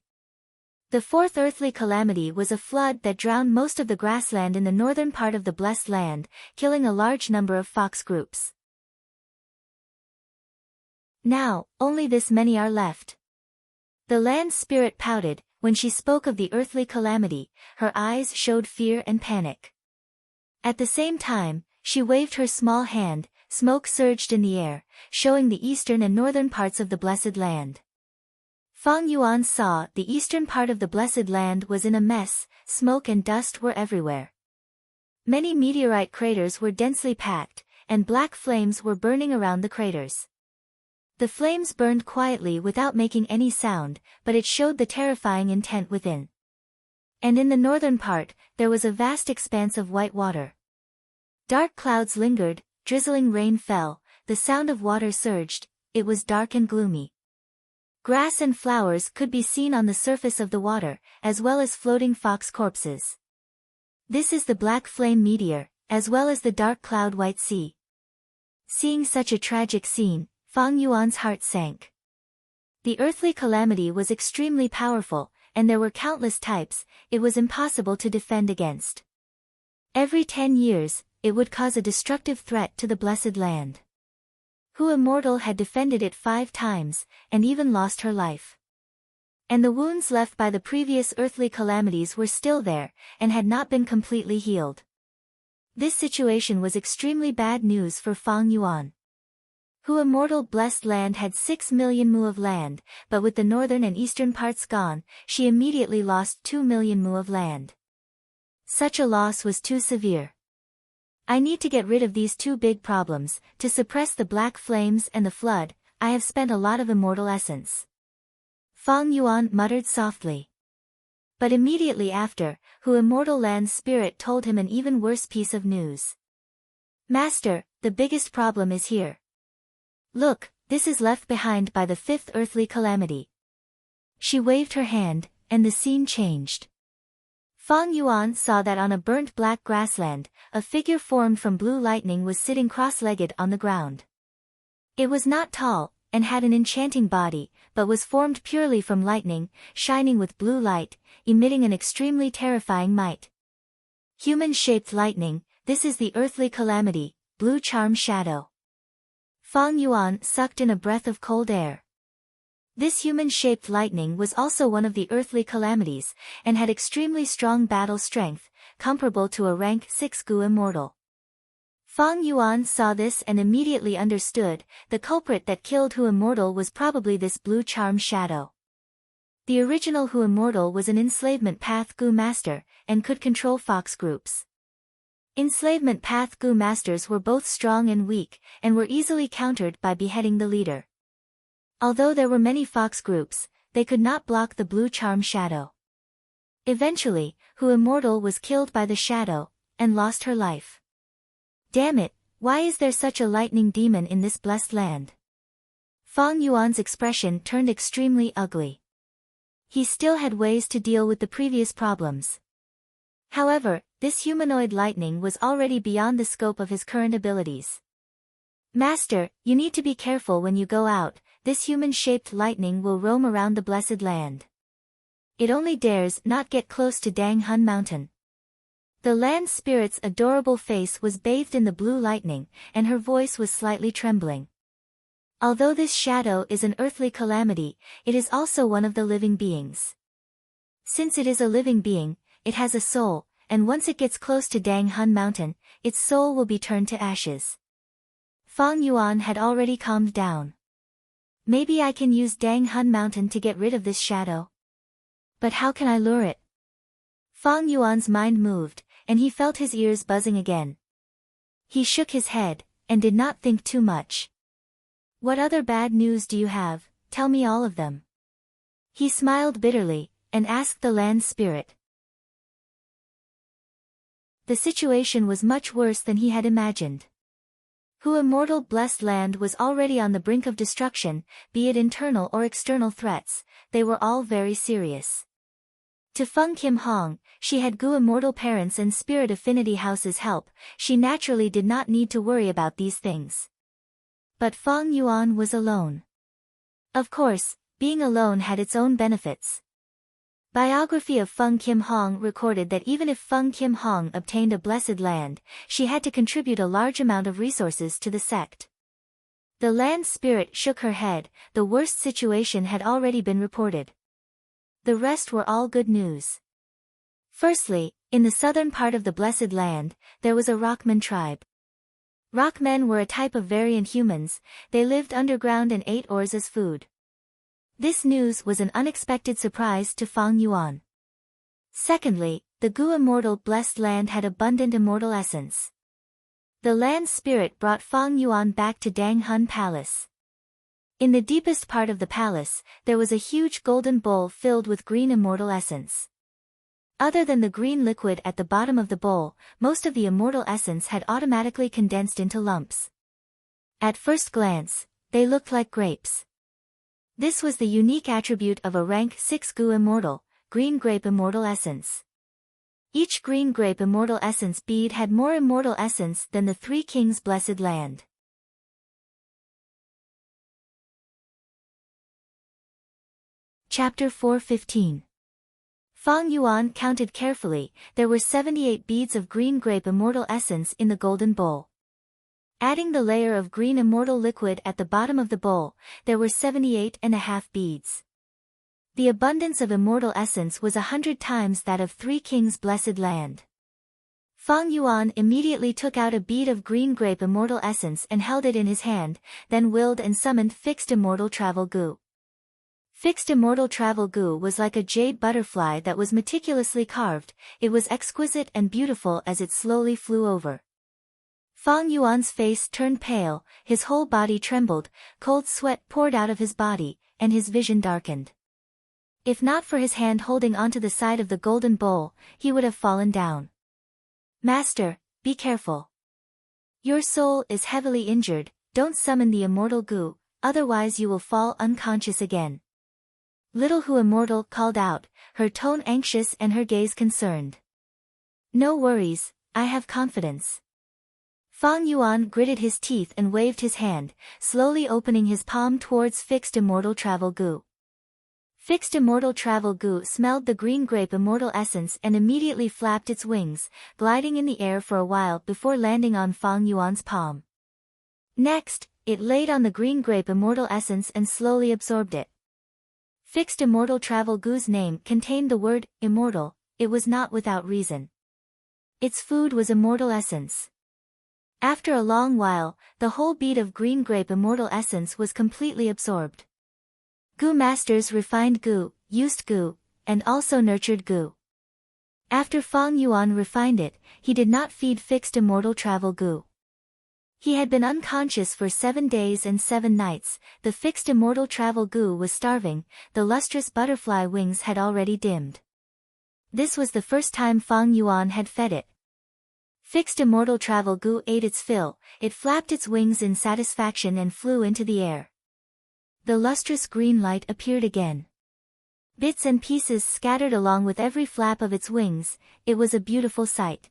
The fourth earthly calamity was a flood that drowned most of the grassland in the northern part of the Blessed Land, killing a large number of fox groups. Now, only this many are left. The land spirit pouted. When she spoke of the earthly calamity, her eyes showed fear and panic. At the same time, she waved her small hand. Smoke surged in the air, showing the eastern and northern parts of the Blessed Land. Fang Yuan saw the eastern part of the Blessed Land was in a mess. Smoke and dust were everywhere. Many meteorite craters were densely packed, and black flames were burning around the craters. The flames burned quietly without making any sound, but it showed the terrifying intent within. And in the northern part, there was a vast expanse of white water. Dark clouds lingered, drizzling rain fell, the sound of water surged. It was dark and gloomy. Grass and flowers could be seen on the surface of the water, as well as floating fox corpses. This is the black flame meteor, as well as the dark cloud white sea. Seeing such a tragic scene, Fang Yuan's heart sank. The earthly calamity was extremely powerful, and there were countless types. It was impossible to defend against. Every 10 years, it would cause a destructive threat to the Blessed Land. Hu Immortal had defended it 5 times, and even lost her life. And the wounds left by the previous earthly calamities were still there, and had not been completely healed. This situation was extremely bad news for Fang Yuan. Hu Immortal Blessed Land had 6 million mu of land, but with the northern and eastern parts gone, she immediately lost 2 million mu of land. Such a loss was too severe. I need to get rid of these 2 big problems. To suppress the black flames and the flood, I have spent a lot of immortal essence. Fang Yuan muttered softly. But immediately after, Hu Immortal Land's spirit told him an even worse piece of news. Master, the biggest problem is here. Look, this is left behind by the 5th earthly calamity. She waved her hand, and the scene changed. Fang Yuan saw that on a burnt black grassland, a figure formed from blue lightning was sitting cross-legged on the ground. It was not tall, and had an enchanting body, but was formed purely from lightning, shining with blue light, emitting an extremely terrifying might. Human-shaped lightning, this is the earthly calamity, blue charm shadow. Fang Yuan sucked in a breath of cold air. This human-shaped lightning was also one of the earthly calamities, and had extremely strong battle strength, comparable to a rank 6 Gu immortal. Fang Yuan saw this and immediately understood, the culprit that killed Hu Immortal was probably this blue charm shadow. The original Hu Immortal was an enslavement path Gu master, and could control fox groups. Enslavement path Gu masters were both strong and weak, and were easily countered by beheading the leader. Although there were many fox groups, they could not block the blue charm shadow. Eventually, Hu Immortal was killed by the shadow, and lost her life. Damn it, why is there such a lightning demon in this blessed land? Fang Yuan's expression turned extremely ugly. He still had ways to deal with the previous problems. However, this humanoid lightning was already beyond the scope of his current abilities. Master, you need to be careful when you go out, this human-shaped lightning will roam around the blessed land. It only dares not get close to Dang Hun Mountain. The land spirit's adorable face was bathed in the blue lightning, and her voice was slightly trembling. Although this shadow is an earthly calamity, it is also one of the living beings. Since it is a living being, it has a soul, and once it gets close to Dang Hun Mountain, its soul will be turned to ashes. Fang Yuan had already calmed down. Maybe I can use Dang Hun Mountain to get rid of this shadow. But how can I lure it? Fang Yuan's mind moved, and he felt his ears buzzing again. He shook his head, and did not think too much. What other bad news do you have? Tell me all of them. He smiled bitterly, and asked the land spirit. The situation was much worse than he had imagined. Hu Immortal blessed land was already on the brink of destruction, be it internal or external threats, they were all very serious. To Feng Kim Hong, she had Gu Immortal parents and Spirit Affinity House's help, she naturally did not need to worry about these things. But Fang Yuan was alone. Of course, being alone had its own benefits. Biography of Feng Kim Hong recorded that even if Feng Kim Hong obtained a blessed land, she had to contribute a large amount of resources to the sect. The land spirit shook her head, the worst situation had already been reported. The rest were all good news. Firstly, in the southern part of the blessed land, there was a Rockman tribe. Rockmen were a type of variant humans, they lived underground and ate ores as food. This news was an unexpected surprise to Fang Yuan. Secondly, the Gu Immortal blessed land had abundant immortal essence. The land spirit brought Fang Yuan back to Dang Hun Palace. In the deepest part of the palace, there was a huge golden bowl filled with green immortal essence. Other than the green liquid at the bottom of the bowl, most of the immortal essence had automatically condensed into lumps. At first glance, they looked like grapes. This was the unique attribute of a rank 6 Gu Immortal, green grape immortal essence. Each green grape immortal essence bead had more immortal essence than the Three Kings blessed land. Chapter 4:15. Fang Yuan counted carefully, there were 78 beads of green grape immortal essence in the golden bowl. Adding the layer of green immortal liquid at the bottom of the bowl, there were 78.5 beads. The abundance of immortal essence was 100 times that of Three Kings blessed land. Fang Yuan immediately took out a bead of green grape immortal essence and held it in his hand, then willed and summoned Fixed Immortal Travel Gu. Fixed Immortal Travel Gu was like a jade butterfly that was meticulously carved, it was exquisite and beautiful as it slowly flew over. Fang Yuan's face turned pale, his whole body trembled, cold sweat poured out of his body, and his vision darkened. If not for his hand holding onto the side of the golden bowl, he would have fallen down. Master, be careful. Your soul is heavily injured, don't summon the immortal Gu, otherwise you will fall unconscious again. Little Hu Immortal called out, her tone anxious and her gaze concerned. No worries, I have confidence. Fang Yuan gritted his teeth and waved his hand, slowly opening his palm towards Fixed Immortal Travel Goo. Fixed Immortal Travel Goo smelled the green grape immortal essence and immediately flapped its wings, gliding in the air for a while before landing on Fang Yuan's palm. Next, it laid on the green grape immortal essence and slowly absorbed it. Fixed Immortal Travel Goo's name contained the word immortal. It was not without reason. Its food was immortal essence. After a long while, the whole bead of green grape immortal essence was completely absorbed. Goo masters refined goo, used goo, and also nurtured goo. After Fang Yuan refined it, he did not feed Fixed Immortal Travel Goo. He had been unconscious for 7 days and 7 nights, the Fixed Immortal Travel Goo was starving, the lustrous butterfly wings had already dimmed. This was the first time Fang Yuan had fed it. Fixed Immortal Travel Goo ate its fill, it flapped its wings in satisfaction and flew into the air. The lustrous green light appeared again. Bits and pieces scattered along with every flap of its wings, it was a beautiful sight.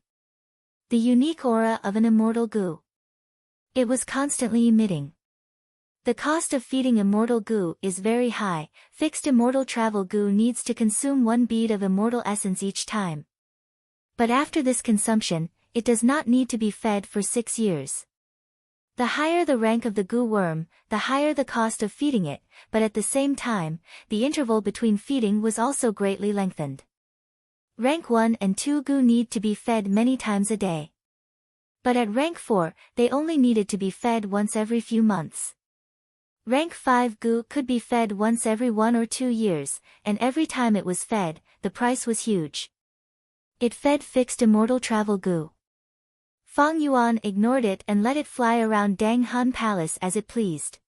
The unique aura of an immortal goo. It was constantly emitting. The cost of feeding immortal goo is very high. Fixed Immortal Travel Goo needs to consume 1 bead of immortal essence each time. But after this consumption, it does not need to be fed for 6 years. The higher the rank of the goo worm, the higher the cost of feeding it, but at the same time, the interval between feeding was also greatly lengthened. Rank 1 and 2 goo need to be fed many times a day. But at rank 4, they only needed to be fed once every few months. Rank 5 goo could be fed once every 1 or 2 years, and every time it was fed, the price was huge. It fed Fixed Immortal Travel Goo. Fang Yuan ignored it and let it fly around Dang Han Palace as it pleased.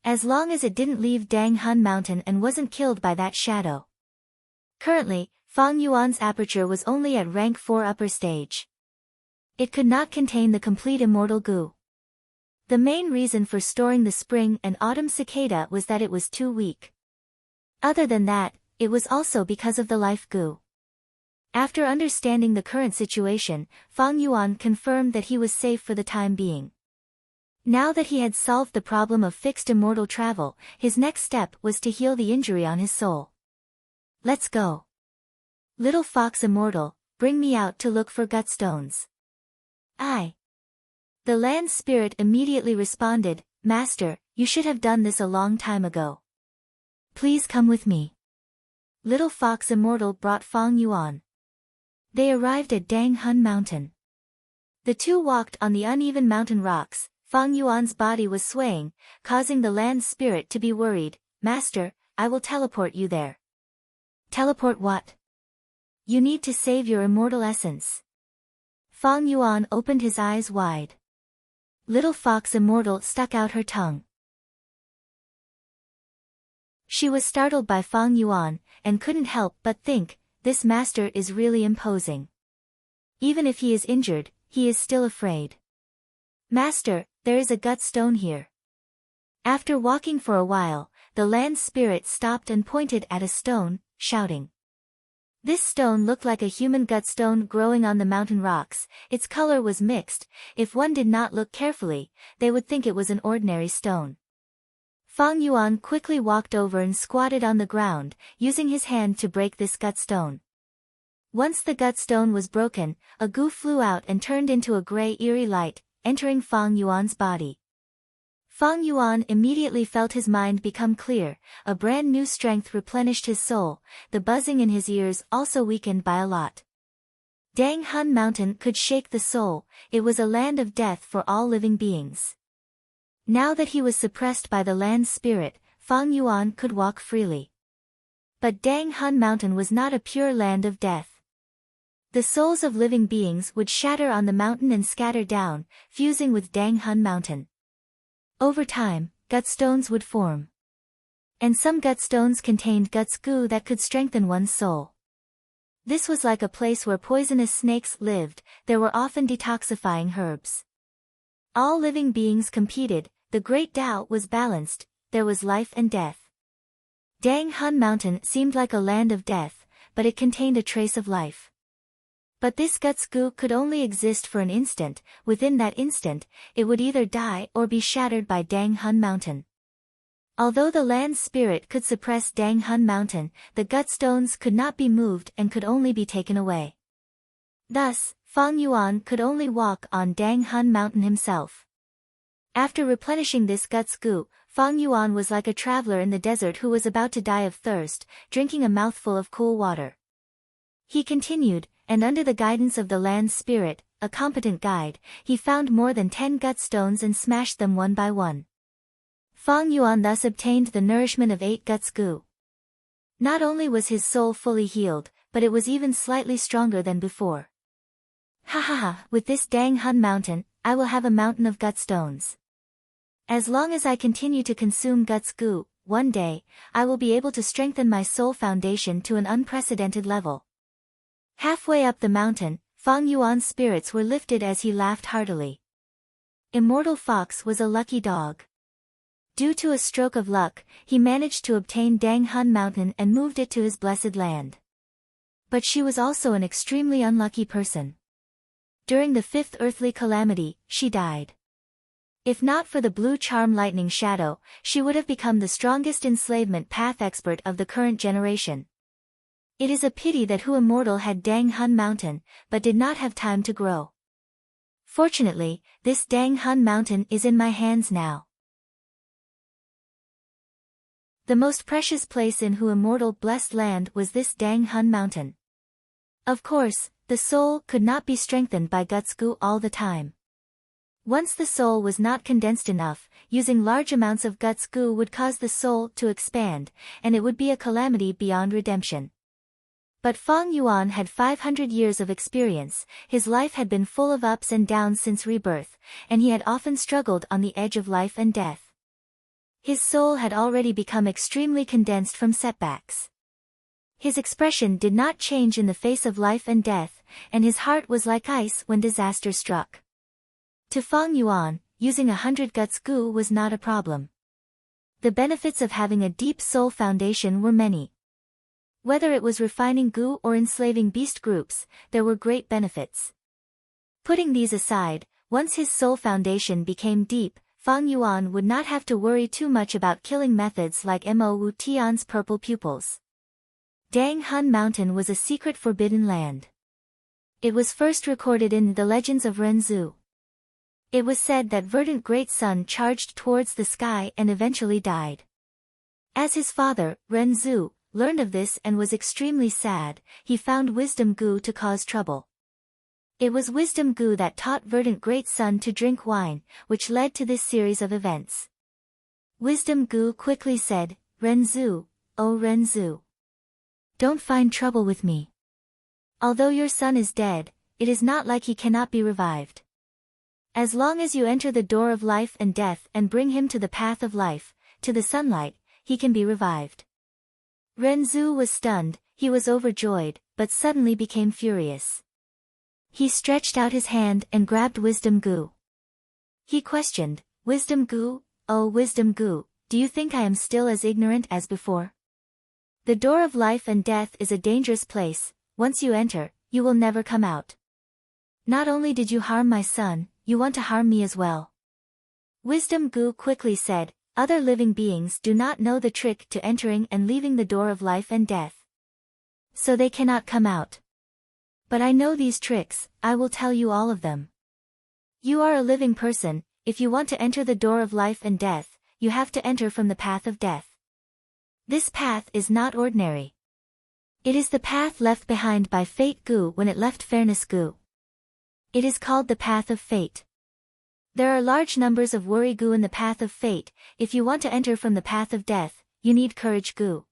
As long as it didn't leave Dang Han Mountain and wasn't killed by that shadow. Currently, Fang Yuan's aperture was only at rank 4 upper stage. It could not contain the complete immortal goo. The main reason for storing the spring and autumn cicada was that it was too weak. Other than that, it was also because of the life goo. After understanding the current situation, Fang Yuan confirmed that he was safe for the time being. Now that he had solved the problem of Fixed Immortal Travel, his next step was to heal the injury on his soul. Let's go. Little Fox Immortal, bring me out to look for gut stones. I. The land spirit immediately responded, Master, you should have done this a long time ago. Please come with me. Little Fox Immortal brought Fang Yuan. They arrived at Dang Hun Mountain. The two walked on the uneven mountain rocks. Fang Yuan's body was swaying, causing the land spirit to be worried. Master, I will teleport you there. Teleport what? You need to save your immortal essence. Fang Yuan opened his eyes wide. Little Fox Immortal stuck out her tongue. She was startled by Fang Yuan, and couldn't help but think, this master is really imposing. Even if he is injured, he is still afraid. Master, there is a gut stone here. After walking for a while, the land spirit stopped and pointed at a stone, shouting. This stone looked like a human gut stone growing on the mountain rocks. Its color was mixed. If one did not look carefully, they would think it was an ordinary stone. Fang Yuan quickly walked over and squatted on the ground, using his hand to break this gut stone. Once the gut stone was broken, a goo flew out and turned into a gray eerie light, entering Fang Yuan's body. Fang Yuan immediately felt his mind become clear, a brand new strength replenished his soul, the buzzing in his ears also weakened by a lot. Dang Hun Mountain could shake the soul, it was a land of death for all living beings. Now that he was suppressed by the land spirit, Fang Yuan could walk freely. But Dang Hun Mountain was not a pure land of death. The souls of living beings would shatter on the mountain and scatter down, fusing with Dang Hun Mountain. Over time, gut stones would form. And some gut stones contained guts goo that could strengthen one's soul. This was like a place where poisonous snakes lived. There were often detoxifying herbs. All living beings competed, the great Tao was balanced, there was life and death. Dang Hun Mountain seemed like a land of death, but it contained a trace of life. But this guts goo could only exist for an instant. Within that instant, it would either die or be shattered by Dang Hun Mountain. Although the land spirit could suppress Dang Hun Mountain, the gut stones could not be moved and could only be taken away. Thus, Fang Yuan could only walk on Dang Hun Mountain himself. After replenishing this guts goo, Fang Yuan was like a traveler in the desert who was about to die of thirst, drinking a mouthful of cool water. He continued, and under the guidance of the land spirit, a competent guide, he found more than 10 gut stones and smashed them one by one. Fang Yuan thus obtained the nourishment of 8 guts goo. Not only was his soul fully healed, but it was even slightly stronger than before. Ha ha ha, with this Dang Hun Mountain, I will have a mountain of gut stones. As long as I continue to consume guts goo, one day, I will be able to strengthen my soul foundation to an unprecedented level. Halfway up the mountain, Fang Yuan's spirits were lifted as he laughed heartily. Immortal Fox was a lucky dog. Due to a stroke of luck, he managed to obtain Dang Hun Mountain and moved it to his blessed land. But she was also an extremely unlucky person. During the 5th earthly calamity, she died. If not for the blue charm lightning shadow, she would have become the strongest enslavement path expert of the current generation. It is a pity that Hu Immortal had Dang Hun Mountain, but did not have time to grow. Fortunately, this Dang Hun Mountain is in my hands now. The most precious place in Hu Immortal blessed land was this Dang Hun Mountain. Of course, the soul could not be strengthened by guts goo all the time. Once the soul was not condensed enough, using large amounts of guts goo would cause the soul to expand, and it would be a calamity beyond redemption. But Fang Yuan had 500 years of experience, his life had been full of ups and downs since rebirth, and he had often struggled on the edge of life and death. His soul had already become extremely condensed from setbacks. His expression did not change in the face of life and death, and his heart was like ice when disaster struck. To Fang Yuan, using 100 guts goo was not a problem. The benefits of having a deep soul foundation were many. Whether it was refining goo or enslaving beast groups, there were great benefits. Putting these aside, once his soul foundation became deep, Fang Yuan would not have to worry too much about killing methods like Mo Wu Tian's purple pupils. Dang Hun Mountain was a secret forbidden land. It was first recorded in the legends of Renzu. It was said that Verdant Great Sun charged towards the sky and eventually died. As his father, Renzu, learned of this and was extremely sad, he found wisdom goo to cause trouble. It was wisdom goo that taught Verdant Great Sun to drink wine, which led to this series of events. Wisdom goo quickly said, Renzu, oh Renzu, don't find trouble with me. Although your son is dead, it is not like he cannot be revived. As long as you enter the door of life and death and bring him to the path of life, to the sunlight, he can be revived. Renzu was stunned, he was overjoyed, but suddenly became furious. He stretched out his hand and grabbed Wisdom goo. He questioned, Wisdom goo, oh Wisdom goo, do you think I am still as ignorant as before? The door of life and death is a dangerous place, once you enter, you will never come out. Not only did you harm my son, you want to harm me as well. Wisdom goo quickly said, other living beings do not know the trick to entering and leaving the door of life and death. So they cannot come out. But I know these tricks, I will tell you all of them. You are a living person, if you want to enter the door of life and death, you have to enter from the path of death. This path is not ordinary. It is the path left behind by fate goo when it left fairness goo. It is called the path of fate. There are large numbers of worry goo in the path of fate. If you want to enter from the path of death, you need courage goo.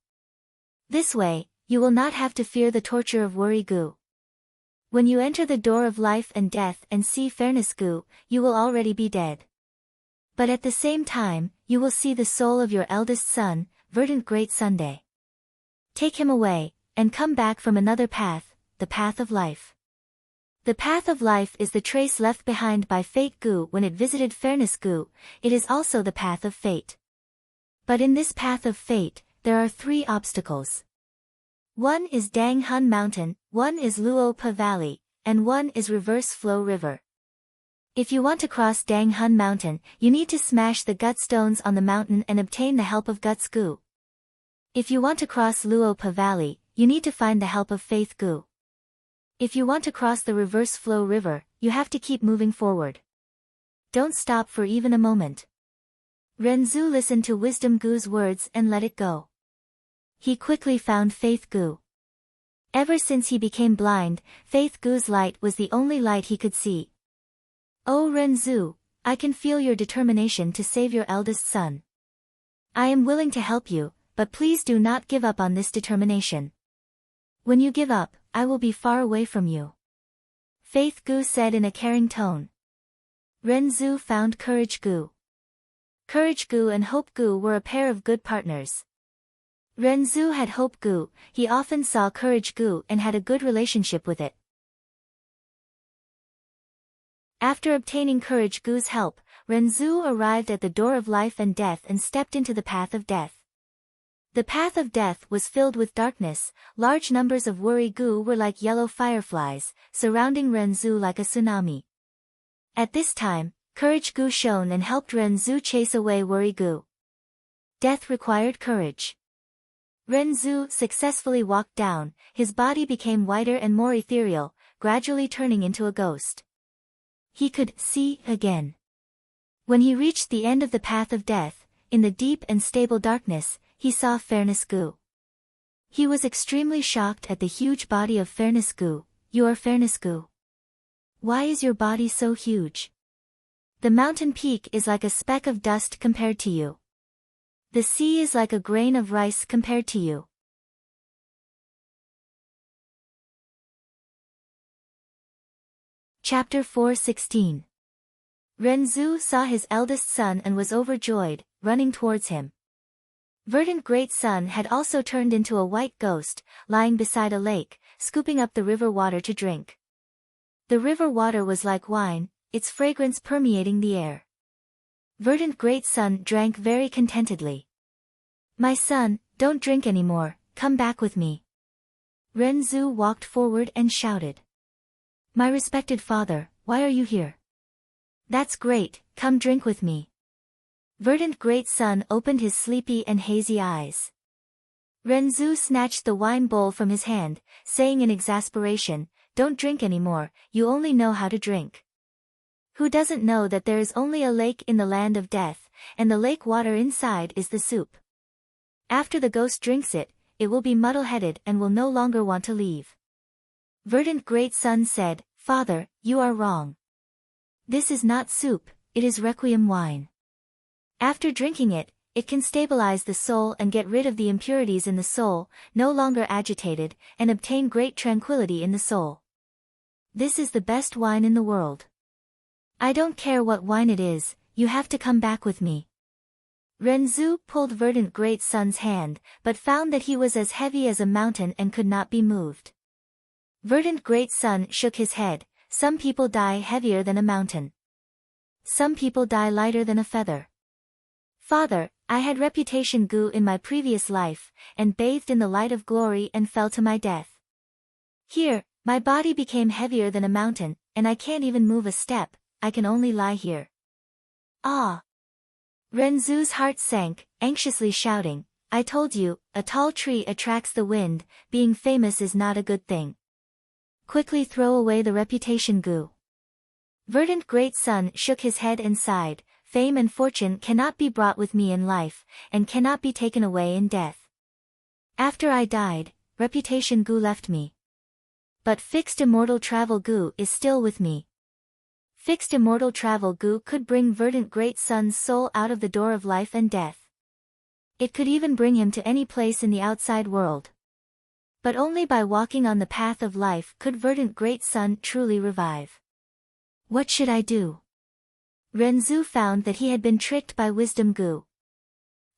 This way, you will not have to fear the torture of worry goo. When you enter the door of life and death and see fairness goo, you will already be dead. But at the same time, you will see the soul of your eldest son, Verdant Great Sunday. Take him away, and come back from another path, the path of life. The path of life is the trace left behind by fate goo when it visited fairness goo, it is also the path of fate. But in this path of fate, there are 3 obstacles. One is Dang Hun Mountain, one is Luopa Valley, and one is Reverse Flow River. If you want to cross Dang Hun Mountain, you need to smash the gut stones on the mountain and obtain the help of Guts Gu. If you want to cross Luo Pa Valley, you need to find the help of Faith Gu. If you want to cross the Reverse Flow River, you have to keep moving forward. Don't stop for even a moment. Renzu listened to Wisdom Gu's words and let it go. He quickly found Faith Gu. Ever since he became blind, Faith Gu's light was the only light he could see. Oh Renzu, I can feel your determination to save your eldest son. I am willing to help you, but please do not give up on this determination. When you give up, I will be far away from you. Faith Gu said in a caring tone. Renzu found Courage Gu. Courage Gu and Hope Gu were a pair of good partners. Renzu had Hope Gu, he often saw Courage Gu and had a good relationship with it. After obtaining Courage Gu's help, Renzu arrived at the door of life and death and stepped into the path of death. The path of death was filled with darkness, large numbers of Worry Gu were like yellow fireflies, surrounding Renzu like a tsunami. At this time, Courage Gu shone and helped Renzu chase away Worry Gu. Death required courage. Renzu successfully walked down, his body became whiter and more ethereal, gradually turning into a ghost. He could see again. When he reached the end of the path of death, in the deep and stable darkness, he saw Fairness Gu. He was extremely shocked at the huge body of Fairness Gu. You are Fairness Gu. Why is your body so huge? The mountain peak is like a speck of dust compared to you. The sea is like a grain of rice compared to you. Chapter 4:16. Renzu saw his eldest son and was overjoyed, running towards him. Verdant Great Sun had also turned into a white ghost, lying beside a lake, scooping up the river water to drink. The river water was like wine, its fragrance permeating the air. Verdant Great Sun drank very contentedly. My son, don't drink anymore, come back with me. Renzu walked forward and shouted. My respected father, why are you here? That's great, come drink with me. Verdant Great Sun opened his sleepy and hazy eyes. Renzu snatched the wine bowl from his hand, saying in exasperation, don't drink anymore, you only know how to drink. Who doesn't know that there is only a lake in the land of death, and the lake water inside is the soup? After the ghost drinks it, it will be muddle-headed and will no longer want to leave. Verdant Great Sun said, Father, you are wrong. This is not soup, it is requiem wine. After drinking it, it can stabilize the soul and get rid of the impurities in the soul, no longer agitated, and obtain great tranquility in the soul. This is the best wine in the world. I don't care what wine it is, you have to come back with me. Renzu pulled Verdant Great Sun's hand, but found that he was as heavy as a mountain and could not be moved. Verdant Great Sun shook his head. Some people die heavier than a mountain. Some people die lighter than a feather. Father, I had reputation Gu in my previous life, and bathed in the light of glory and fell to my death. Here, my body became heavier than a mountain, and I can't even move a step, I can only lie here. Ah! Renzu's heart sank, anxiously shouting, I told you, a tall tree attracts the wind, being famous is not a good thing. Quickly throw away the reputation Gu. Verdant Great Sun shook his head and sighed, fame and fortune cannot be brought with me in life, and cannot be taken away in death. After I died, reputation Gu left me. But fixed immortal travel Gu is still with me. Fixed immortal travel Gu could bring Verdant Great Sun's soul out of the door of life and death. It could even bring him to any place in the outside world. But only by walking on the path of life could Verdant Great Sun truly revive. What should I do? Renzu found that he had been tricked by Wisdom Gu.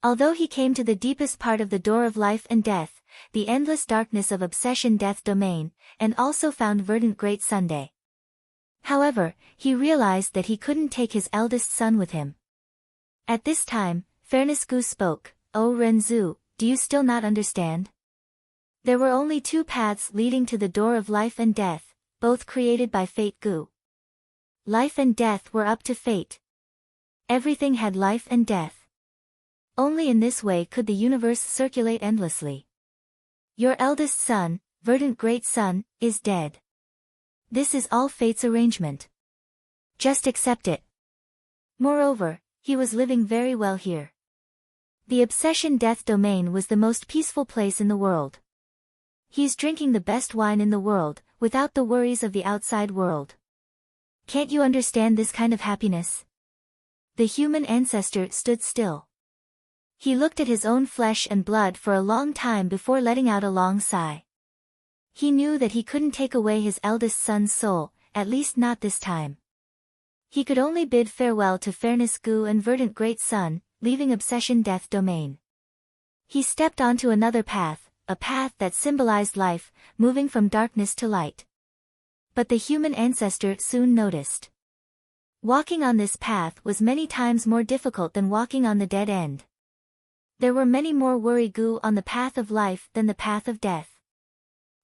Although he came to the deepest part of the door of life and death, the endless darkness of obsession death domain, and also found Verdant Great Sunday. However, he realized that he couldn't take his eldest son with him. At this time, Fairness Gu spoke, Oh Renzu, do you still not understand? There were only two paths leading to the door of life and death, both created by fate Gu. Life and death were up to fate. Everything had life and death. Only in this way could the universe circulate endlessly. Your eldest son, verdant great son, is dead. This is all fate's arrangement. Just accept it. Moreover, he was living very well here. The obsession death domain was the most peaceful place in the world. He's drinking the best wine in the world, without the worries of the outside world. Can't you understand this kind of happiness? The human ancestor stood still. He looked at his own flesh and blood for a long time before letting out a long sigh. He knew that he couldn't take away his eldest son's soul, at least not this time. He could only bid farewell to fairness Gu and verdant great son, leaving obsession death domain. He stepped onto another path, a path that symbolized life, moving from darkness to light. But the human ancestor soon noticed. Walking on this path was many times more difficult than walking on the dead end. There were many more worry Gu on the path of life than the path of death.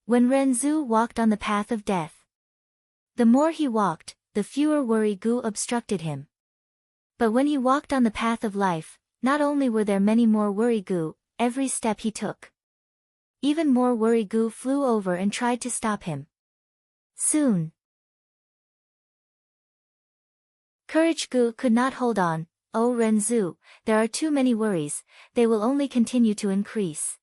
When Renzu walked on the path of death, the more he walked, the fewer worry Gu obstructed him. But when he walked on the path of life, not only were there many more worry Gu, every step he took, even more worry Gu flew over and tried to stop him. Soon, Courage Gu could not hold on. Oh Renzu, there are too many worries, they will only continue to increase.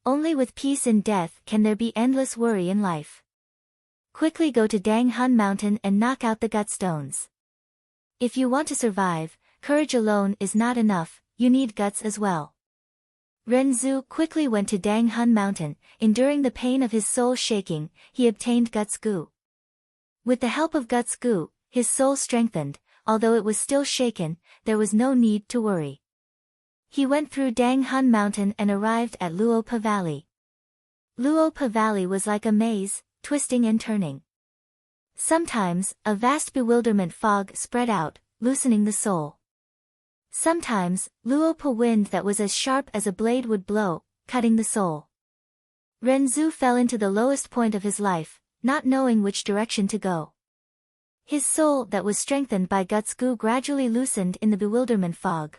Only with peace in death can there be endless worry in life. Quickly go to Dang Hun Mountain and knock out the gut stones. If you want to survive, courage alone is not enough, you need guts as well. Renzu quickly went to Dang Hun Mountain, enduring the pain of his soul shaking, he obtained Guts Gu. With the help of Guts Gu, his soul strengthened, although it was still shaken, there was no need to worry. He went through Dang Hun Mountain and arrived at Luopa Valley. Luopa Valley was like a maze, twisting and turning. Sometimes, a vast bewilderment fog spread out, loosening the soul. Sometimes, Luopa wind that was as sharp as a blade would blow, cutting the soul. Renzu fell into the lowest point of his life, not knowing which direction to go. His soul that was strengthened by Guts Gu gradually loosened in the bewilderment fog.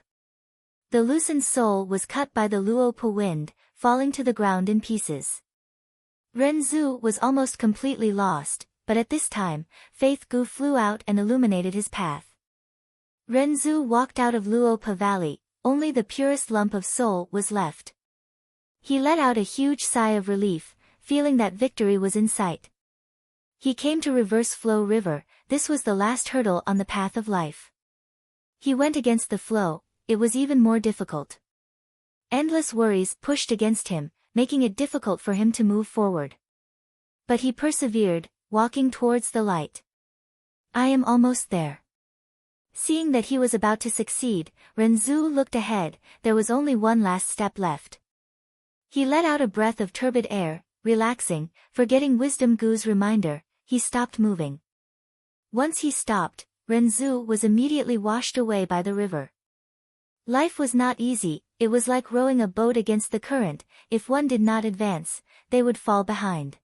The loosened soul was cut by the Luopa wind, falling to the ground in pieces. Renzu was almost completely lost, but at this time, Faith Gu flew out and illuminated his path. Renzu walked out of Luopa Valley, only the purest lump of soul was left. He let out a huge sigh of relief, feeling that victory was in sight. He came to Reverse Flow River, this was the last hurdle on the path of life. He went against the flow, it was even more difficult. Endless worries pushed against him, making it difficult for him to move forward. But he persevered, walking towards the light. I am almost there. Seeing that he was about to succeed, Renzu looked ahead, there was only one last step left. He let out a breath of turbid air, relaxing, forgetting Wisdom Gu's reminder, he stopped moving. Once he stopped, Renzu was immediately washed away by the river. Life was not easy, it was like rowing a boat against the current, if one did not advance, they would fall behind.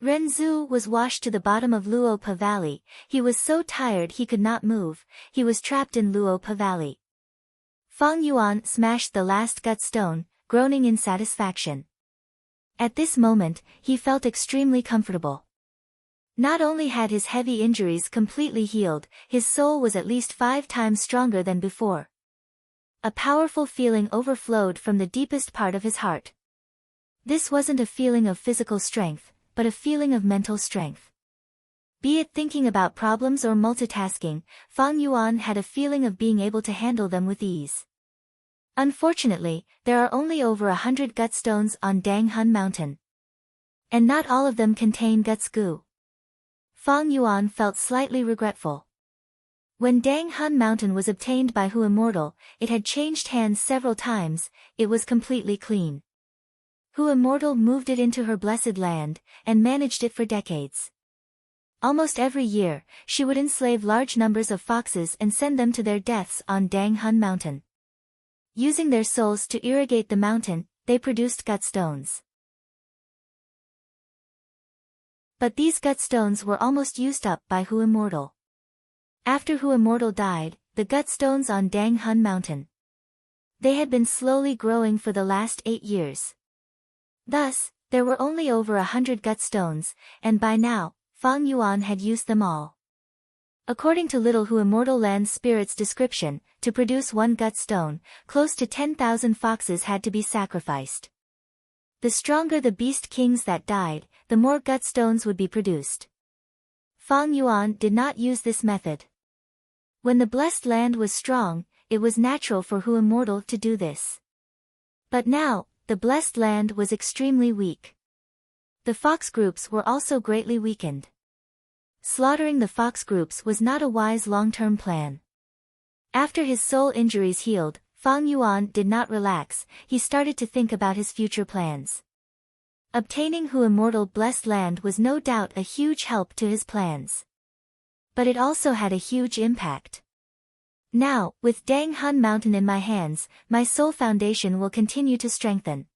Renzu was washed to the bottom of Luopa Valley, he was so tired he could not move, he was trapped in Luopa Valley. Feng Yuan smashed the last gut stone, groaning in satisfaction. At this moment, he felt extremely comfortable. Not only had his heavy injuries completely healed, his soul was at least 5 times stronger than before. A powerful feeling overflowed from the deepest part of his heart. This wasn't a feeling of physical strength, but a feeling of mental strength. Be it thinking about problems or multitasking, Feng Yuan had a feeling of being able to handle them with ease. Unfortunately, there are only over 100 gut stones on Dang Hun Mountain. And not all of them contain Guts Gu. Feng Yuan felt slightly regretful. When Dang Hun Mountain was obtained by Hu Immortal, it had changed hands several times, it was completely clean. Hu Immortal moved it into her blessed land, and managed it for decades. Almost every year, she would enslave large numbers of foxes and send them to their deaths on Dang Hun Mountain. Using their souls to irrigate the mountain, they produced gut stones. But these gut stones were almost used up by Hu Immortal. After Hu Immortal died, the gut stones on Dang Hun Mountain. They had been slowly growing for the last 8 years. Thus, there were only over 100 gut stones, and by now, Fang Yuan had used them all. According to Little Hu Immortal Land Spirit's description, to produce one gut stone, close to 10,000 foxes had to be sacrificed. The stronger the beast kings that died, the more gut stones would be produced. Fang Yuan did not use this method. When the blessed land was strong, it was natural for Hu Immortal to do this. But now, the blessed land was extremely weak. The fox groups were also greatly weakened. Slaughtering the fox groups was not a wise long-term plan. After his soul injuries healed, Fang Yuan did not relax, he started to think about his future plans. Obtaining Hu Immortal Blessed Land was no doubt a huge help to his plans. But it also had a huge impact. Now, with Dang Hun Mountain in my hands, my soul foundation will continue to strengthen.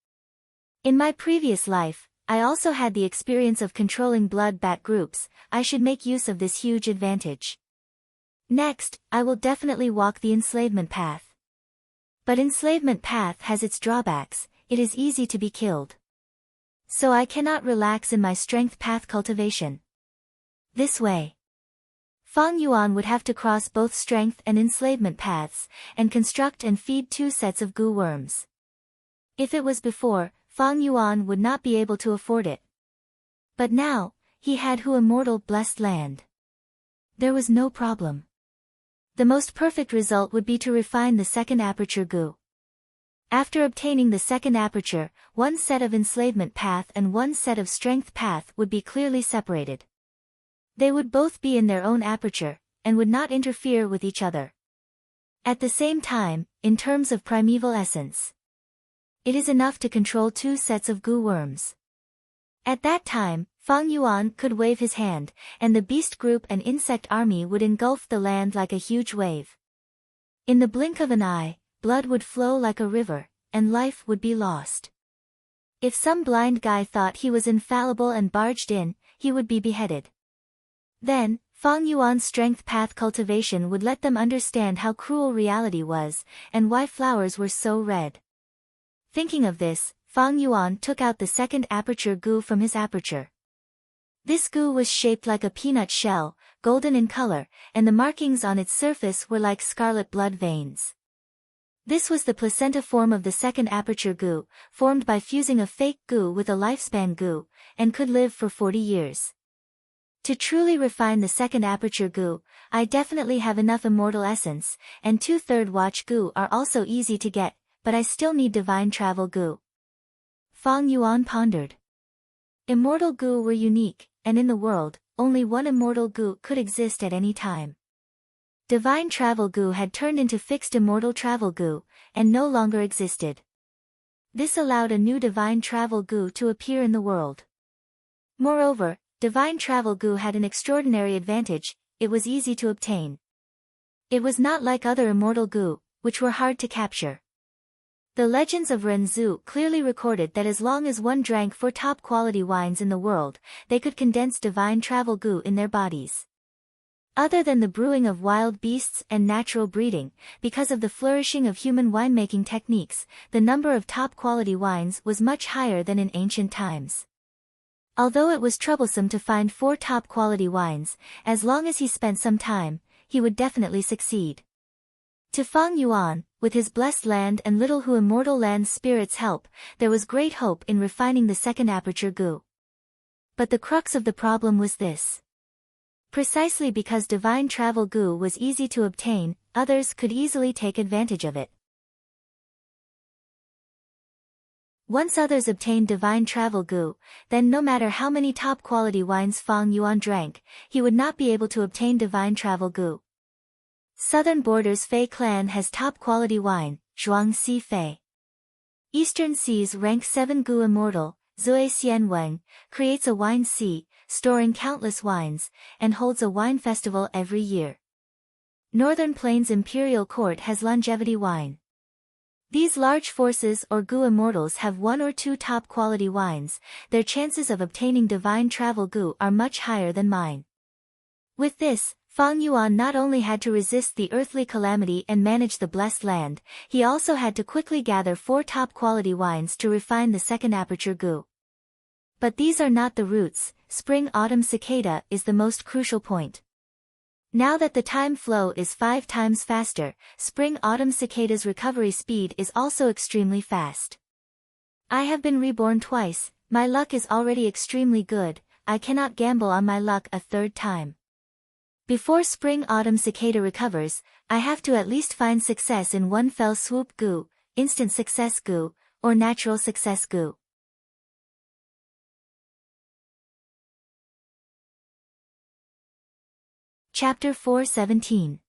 In my previous life, I also had the experience of controlling blood bat groups, I should make use of this huge advantage. Next, I will definitely walk the enslavement path. But enslavement path has its drawbacks, it is easy to be killed. So I cannot relax in my strength path cultivation. This way, Fang Yuan would have to cross both strength and enslavement paths, and construct and feed 2 sets of goo worms. If it was before, Fang Yuan would not be able to afford it. But now, he had Hu Immortal Blessed Land. There was no problem. The most perfect result would be to refine the second aperture goo. After obtaining the second aperture, 1 set of enslavement path and 1 set of strength path would be clearly separated. They would both be in their own aperture, and would not interfere with each other. At the same time, in terms of primeval essence, it is enough to control 2 sets of goo worms. At that time, Fang Yuan could wave his hand, and the beast group and insect army would engulf the land like a huge wave. In the blink of an eye, blood would flow like a river, and life would be lost. If some blind guy thought he was infallible and barged in, he would be beheaded. Then, Fang Yuan's strength path cultivation would let them understand how cruel reality was, and why flowers were so red. Thinking of this, Fang Yuan took out the second aperture goo from his aperture. This goo was shaped like a peanut shell, golden in color, and the markings on its surface were like scarlet blood veins. This was the placenta form of the second aperture goo, formed by fusing a fake goo with a lifespan goo, and could live for 40 years. To truly refine the second aperture goo, I definitely have enough immortal essence, and 2/3 watch goo are also easy to get, but I still need divine travel goo. Fang Yuan pondered. Immortal goo were unique, and in the world, only one immortal goo could exist at any time. Divine travel goo had turned into fixed immortal travel goo, and no longer existed. This allowed a new divine travel goo to appear in the world. Moreover, divine travel goo had an extraordinary advantage, it was easy to obtain. It was not like other immortal goo, which were hard to capture. The legends of Renzu clearly recorded that as long as one drank 4 top-quality wines in the world, they could condense divine travel goo in their bodies. Other than the brewing of wild beasts and natural breeding, because of the flourishing of human winemaking techniques, the number of top-quality wines was much higher than in ancient times. Although it was troublesome to find 4 top-quality wines, as long as he spent some time, he would definitely succeed. To Fang Yuan, with his blessed land and Little Hu Immortal Land Spirit's help, there was great hope in refining the second aperture goo. But the crux of the problem was this. Precisely because divine travel goo was easy to obtain, others could easily take advantage of it. Once others obtained divine travel goo, then no matter how many top-quality wines Fang Yuan drank, he would not be able to obtain divine travel goo. Southern Borders Fei clan has top-quality wine, Zhuang Si Fei. Eastern Seas rank 7 Gu Immortal, Zui Xian Weng, creates a wine sea, storing countless wines, and holds a wine festival every year. Northern Plains Imperial Court has longevity wine. These large forces or Gu immortals have one or two top-quality wines. Their chances of obtaining divine travel Gu are much higher than mine. With this, Fang Yuan not only had to resist the earthly calamity and manage the blessed land, he also had to quickly gather 4 top-quality wines to refine the second aperture Gu. But these are not the roots. Spring-autumn cicada is the most crucial point. Now that the time flow is 5 times faster, spring-autumn cicada's recovery speed is also extremely fast. I have been reborn twice, my luck is already extremely good, I cannot gamble on my luck a third time. Before spring-autumn cicada recovers, I have to at least find success in one fell swoop Gu, instant success Gu, or natural success Gu. Chapter 4:17.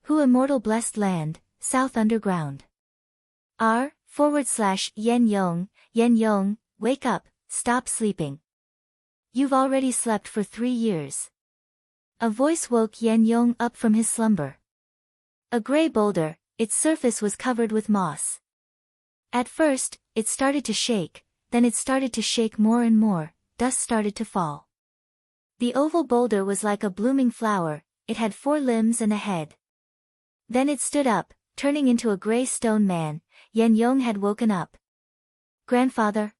Hu Immortal Blessed Land, South Underground. /Yen Yong, wake up, stop sleeping. You've already slept for 3 years. A voice woke Yen Yong up from his slumber. A gray boulder, its surface was covered with moss. At first, it started to shake, then it started to shake more and more, dust started to fall. The oval boulder was like a blooming flower, it had 4 limbs and a head. Then it stood up, turning into a gray stone man. Yen Yong had woken up. Grandfather?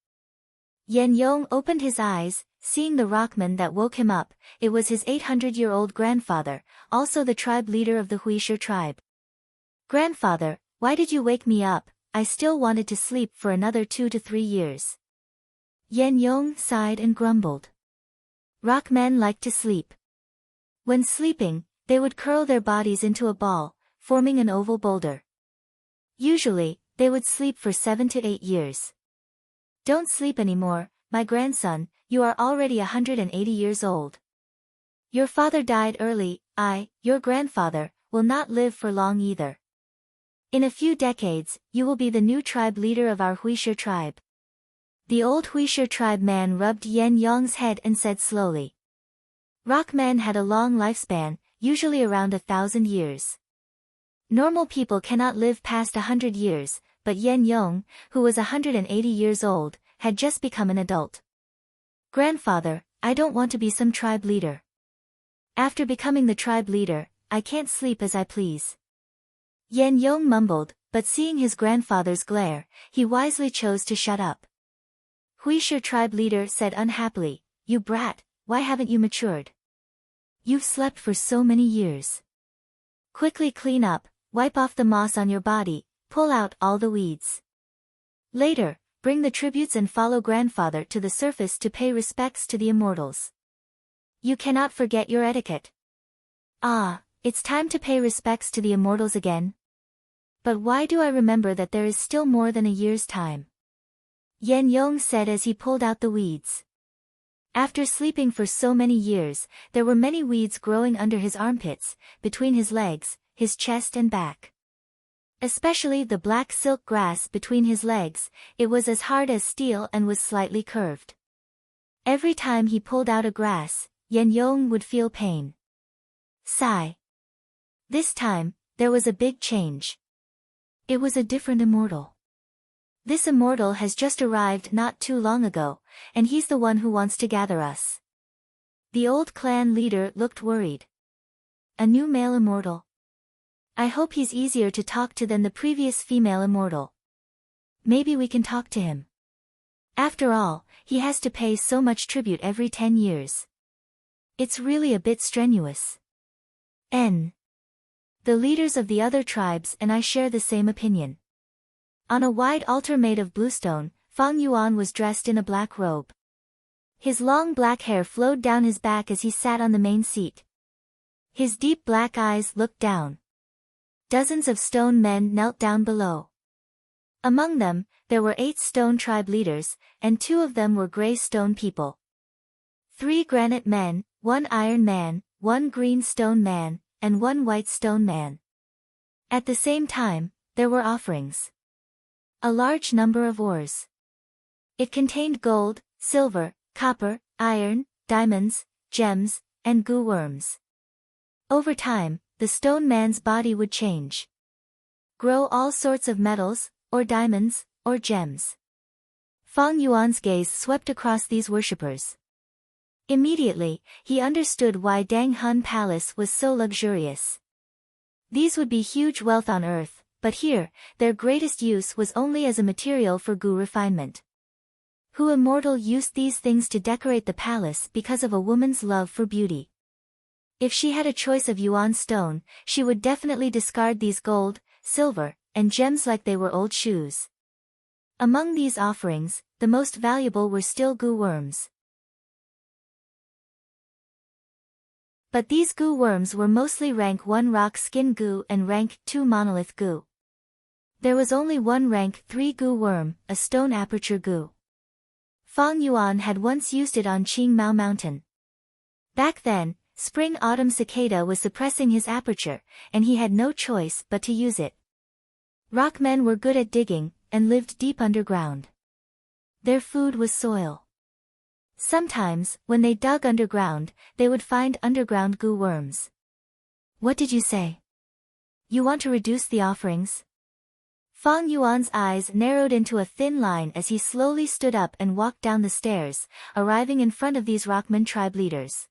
Yen Yong opened his eyes, seeing the rockman that woke him up. It was his 800-year-old grandfather, also the tribe leader of the Huisher tribe. Grandfather, why did you wake me up? I still wanted to sleep for another 2 to 3 years. Yen Yong sighed and grumbled. Rockmen liked to sleep. When sleeping, they would curl their bodies into a ball, forming an oval boulder. Usually, they would sleep for 7 to 8 years. Don't sleep anymore, my grandson, you are already 180 years old. Your father died early, your grandfather, will not live for long either. In a few decades, you will be the new tribe leader of our Huisher tribe. The old Huisher tribe man rubbed Yen Yong's head and said slowly. Rockmen had a long lifespan, usually around 1,000 years. Normal people cannot live past 100 years, but Yen Yong, who was 180 years old, had just become an adult. Grandfather, I don't want to be some tribe leader. After becoming the tribe leader, I can't sleep as I please. Yen Yong mumbled, but seeing his grandfather's glare, he wisely chose to shut up. Huisher tribe leader said unhappily, You brat, why haven't you matured? You've slept for so many years. Quickly clean up, wipe off the moss on your body, pull out all the weeds. Later, bring the tributes and follow grandfather to the surface to pay respects to the immortals. You cannot forget your etiquette. It's time to pay respects to the immortals again. But why do I remember that there is still more than a year's time? Yen Yong said as he pulled out the weeds. After sleeping for so many years, there were many weeds growing under his armpits, between his legs, his chest and back. Especially the black silk grass between his legs, it was as hard as steel and was slightly curved. Every time he pulled out a grass, Yen Yong would feel pain. Sigh. This time, there was a big change. It was a different immortal. This immortal has just arrived not too long ago, and he's the one who wants to gather us. The old clan leader looked worried. A new male immortal. I hope he's easier to talk to than the previous female immortal. Maybe we can talk to him. After all, he has to pay so much tribute every 10 years. It's really a bit strenuous. The leaders of the other tribes and I share the same opinion. On a wide altar made of bluestone, Fang Yuan was dressed in a black robe. His long black hair flowed down his back as he sat on the main seat. His deep black eyes looked down. Dozens of stone men knelt down below. Among them, there were 8 stone tribe leaders, and 2 of them were gray stone people. 3 granite men, 1 iron man, 1 green stone man, and 1 white stone man. At the same time, there were offerings. A large number of ores. It contained gold, silver, copper, iron, diamonds, gems, and goo worms. Over time, the stone man's body would change. grow all sorts of metals, or diamonds, or gems. Fang Yuan's gaze swept across these worshippers. Immediately, he understood why Dang Hun Palace was so luxurious. These would be huge wealth on earth, but here, their greatest use was only as a material for gu refinement. Who immortal used these things to decorate the palace because of a woman's love for beauty? If she had a choice of yuan stone, she would definitely discard these gold, silver, and gems like they were old shoes. Among these offerings, the most valuable were still gu worms. But these gu worms were mostly rank 1 rock skin gu and rank 2 monolith gu. There was only one rank 3 gu worm, a stone aperture gu. Fang Yuan had once used it on Qing Mao Mountain. Back then, spring-autumn cicada was suppressing his aperture, and he had no choice but to use it. Rockmen were good at digging, and lived deep underground. Their food was soil. Sometimes, when they dug underground, they would find underground gu worms. What did you say? You want to reduce the offerings? Fang Yuan's eyes narrowed into a thin line as he slowly stood up and walked down the stairs, arriving in front of these Rockman tribe leaders.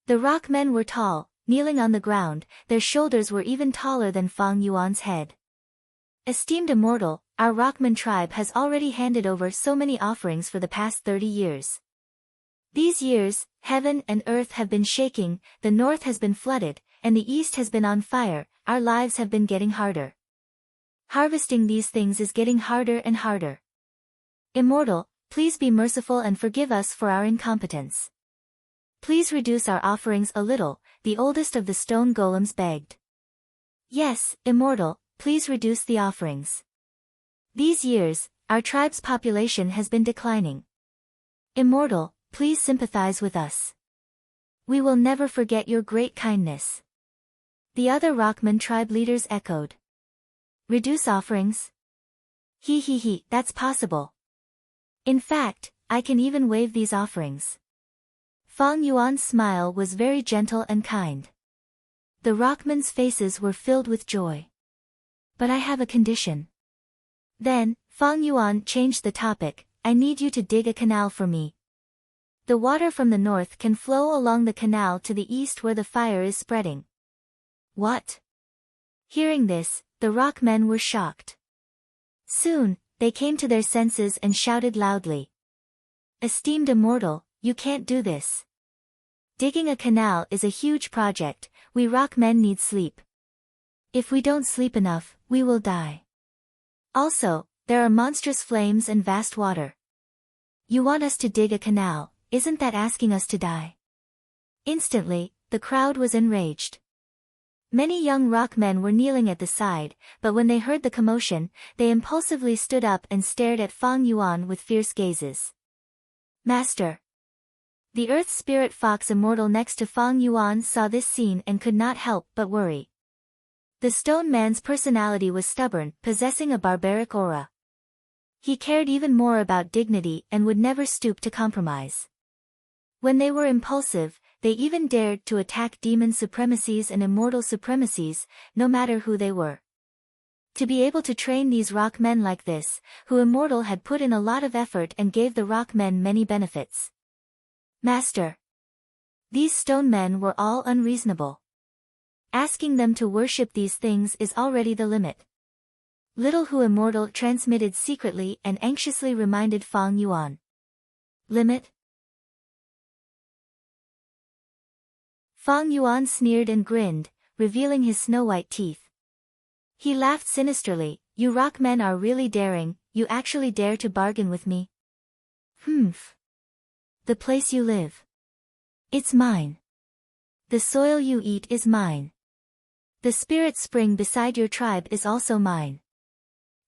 The Rockmen were tall, kneeling on the ground, their shoulders were even taller than Fang Yuan's head. Esteemed immortal, our Rockman tribe has already handed over so many offerings for the past 30 years. These years, heaven and earth have been shaking, the north has been flooded, and the east has been on fire, our lives have been getting harder. Harvesting these things is getting harder and harder. Immortal, please be merciful and forgive us for our incompetence. Please reduce our offerings a little, the oldest of the stone golems begged. Yes, immortal, please reduce the offerings. These years, our tribe's population has been declining. Immortal, please sympathize with us. We will never forget your great kindness. The other Rockman tribe leaders echoed. Reduce offerings? He, that's possible. In fact, I can even waive these offerings. Fang Yuan's smile was very gentle and kind. The Rockmen's faces were filled with joy. But I have a condition. Then, Fang Yuan changed the topic, I need you to dig a canal for me. The water from the north can flow along the canal to the east where the fire is spreading. What? Hearing this, the Rockmen were shocked. Soon, they came to their senses and shouted loudly. Esteemed immortal, you can't do this. Digging a canal is a huge project, we Rockmen need sleep. If we don't sleep enough, we will die. Also, there are monstrous flames and vast water. You want us to dig a canal, isn't that asking us to die? Instantly, the crowd was enraged. Many young Rockmen were kneeling at the side, but when they heard the commotion, they impulsively stood up and stared at Fang Yuan with fierce gazes. Master. The Earth Spirit Fox immortal next to Fang Yuan saw this scene and could not help but worry. The stone man's personality was stubborn, possessing a barbaric aura. He cared even more about dignity and would never stoop to compromise. When they were impulsive, they even dared to attack demon supremacies and immortal supremacies, no matter who they were. To be able to train these Rockmen like this, who immortal had put in a lot of effort and gave the Rockmen many benefits. Master. These stone men were all unreasonable. Asking them to worship these things is already the limit. Little Hu immortal transmitted secretly and anxiously reminded Fang Yuan. Limit? Fang Yuan sneered and grinned, revealing his snow-white teeth. He laughed sinisterly, you Rockmen are really daring, you actually dare to bargain with me? Humph. The place you live. It's mine. The soil you eat is mine. The spirit spring beside your tribe is also mine.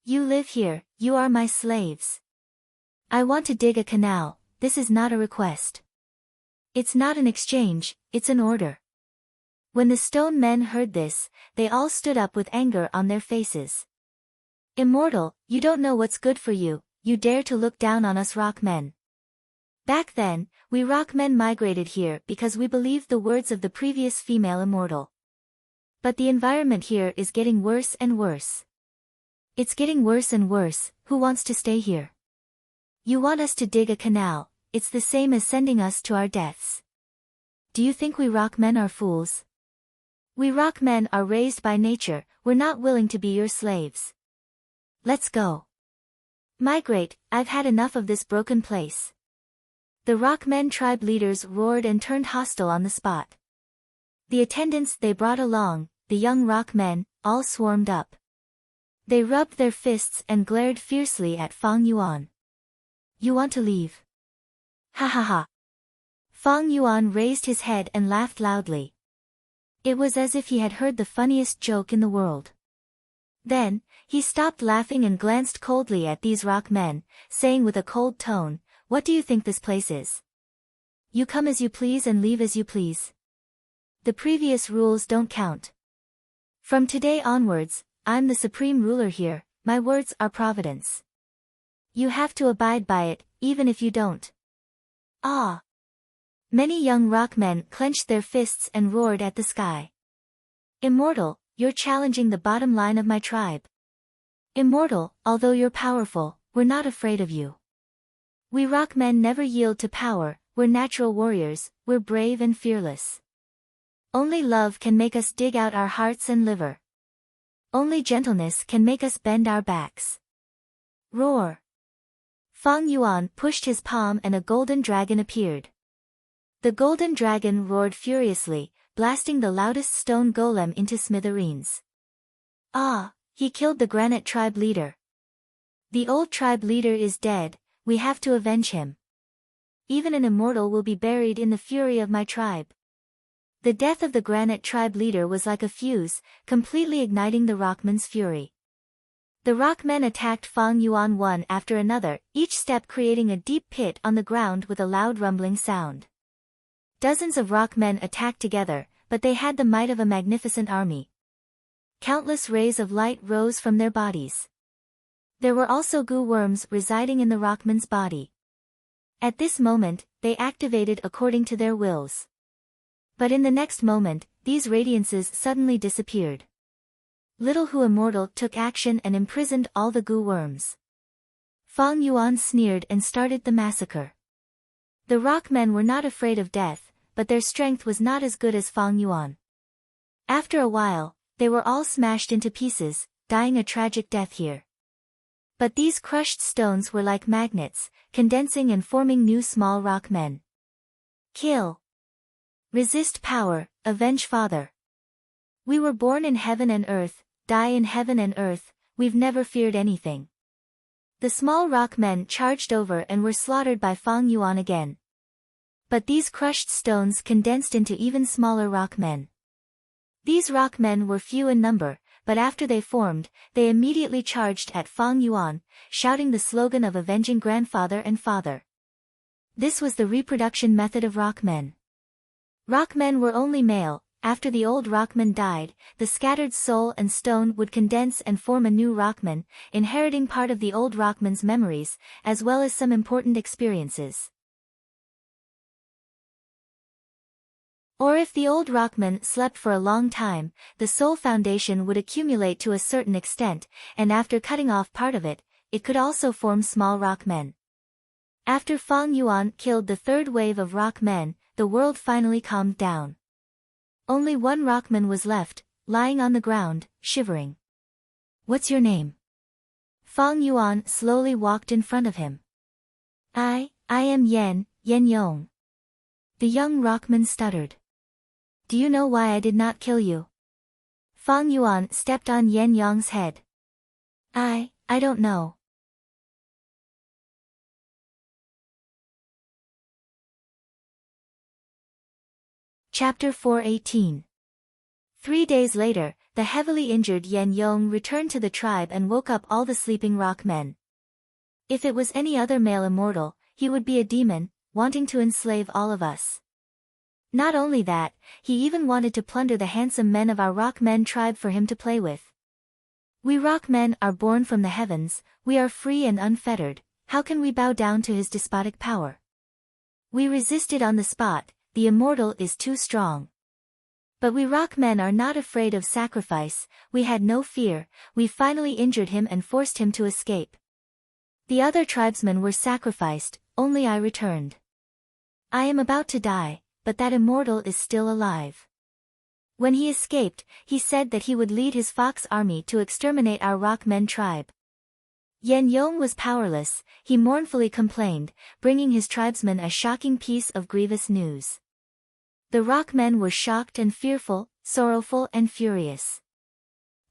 You live here, you are my slaves. I want to dig a canal, this is not a request. It's not an exchange, it's an order. When the stone men heard this, they all stood up with anger on their faces. Immortal, you don't know what's good for you, you dare to look down on us Rockmen. Back then, we Rockmen migrated here because we believed the words of the previous female immortal. But the environment here is getting worse and worse. It's getting worse and worse, who wants to stay here? You want us to dig a canal, it's the same as sending us to our deaths. Do you think we rock men are fools? We rock men are raised by nature, we're not willing to be your slaves. Let's go. Migrate, I've had enough of this broken place. The Rockmen tribe leaders roared and turned hostile on the spot. The attendants they brought along, the young Rockmen, all swarmed up. They rubbed their fists and glared fiercely at Fang Yuan. You want to leave? Ha ha ha. Fang Yuan raised his head and laughed loudly. It was as if he had heard the funniest joke in the world. Then, he stopped laughing and glanced coldly at these Rockmen, saying with a cold tone, what do you think this place is? You come as you please and leave as you please. The previous rules don't count. From today onwards, I'm the supreme ruler here, my words are providence. You have to abide by it, even if you don't. Ah! Many young Rockmen clenched their fists and roared at the sky. Immortal, you're challenging the bottom line of my tribe. Immortal, although you're powerful, we're not afraid of you. We Rockmen never yield to power, we're natural warriors, we're brave and fearless. Only love can make us dig out our hearts and liver. Only gentleness can make us bend our backs. Roar! Fang Yuan pushed his palm and a golden dragon appeared. The golden dragon roared furiously, blasting the loudest stone golem into smithereens. Ah, he killed the granite tribe leader. The old tribe leader is dead, we have to avenge him. Even an immortal will be buried in the fury of my tribe. The death of the granite tribe leader was like a fuse, completely igniting the Rockmen's fury. The Rockmen attacked Fang Yuan one after another, each step creating a deep pit on the ground with a loud rumbling sound. Dozens of Rockmen attacked together, but they had the might of a magnificent army. Countless rays of light rose from their bodies. There were also goo worms residing in the Rockman's body. At this moment, they activated according to their wills. But in the next moment, these radiances suddenly disappeared. Little Hu Immortal took action and imprisoned all the goo worms. Fang Yuan sneered and started the massacre. The Rockmen were not afraid of death, but their strength was not as good as Fang Yuan. After a while, they were all smashed into pieces, dying a tragic death here. But these crushed stones were like magnets, condensing and forming new small Rockmen. Kill. Resist power, avenge father. We were born in heaven and earth, die in heaven and earth, we've never feared anything. The small Rockmen charged over and were slaughtered by Fang Yuan again. But these crushed stones condensed into even smaller Rockmen. These Rockmen were few in number, but after they formed, they immediately charged at Fang Yuan, shouting the slogan of avenging grandfather and father. This was the reproduction method of Rockmen. Rockmen were only male. After the old Rockman died, the scattered soul and stone would condense and form a new Rockman, inheriting part of the old Rockman's memories, as well as some important experiences. Or if the old Rockman slept for a long time, the soul foundation would accumulate to a certain extent, and after cutting off part of it, it could also form small Rockmen. After Fang Yuan killed the third wave of Rockmen, the world finally calmed down. Only one Rockman was left, lying on the ground, shivering. What's your name? Fang Yuan slowly walked in front of him. I am Yan Yong. The young Rockman stuttered. Do you know why I did not kill you? Fang Yuan stepped on Yan Yong's head. I don't know. Chapter 4:18. 3 days later, the heavily injured Yan Yong returned to the tribe and woke up all the sleeping Rockmen. If it was any other male immortal, he would be a demon, wanting to enslave all of us. Not only that, he even wanted to plunder the handsome men of our Rockmen tribe for him to play with. We Rockmen are born from the heavens, we are free and unfettered, how can we bow down to his despotic power? We resisted on the spot, the immortal is too strong. But we rock men are not afraid of sacrifice, we had no fear, we finally injured him and forced him to escape. The other tribesmen were sacrificed, only I returned. I am about to die, but that immortal is still alive. When he escaped, he said that he would lead his fox army to exterminate our rock men tribe. Yen Yong was powerless, he mournfully complained, bringing his tribesmen a shocking piece of grievous news. The rock men were shocked and fearful, sorrowful and furious.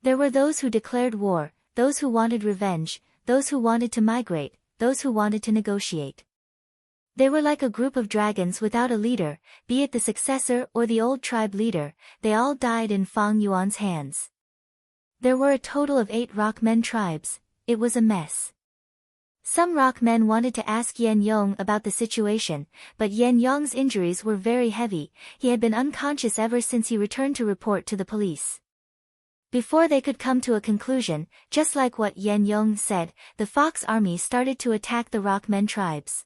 There were those who declared war, those who wanted revenge, those who wanted to migrate, those who wanted to negotiate. They were like a group of dragons without a leader, be it the successor or the old tribe leader, they all died in Fang Yuan's hands. There were a total of 8 rock men tribes, it was a mess. Some rock men wanted to ask Yen Yong about the situation, but Yen Yong's injuries were very heavy, he had been unconscious ever since he returned to report to the police. Before they could come to a conclusion, just like what Yen Yong said, the Fox army started to attack the rock men tribes.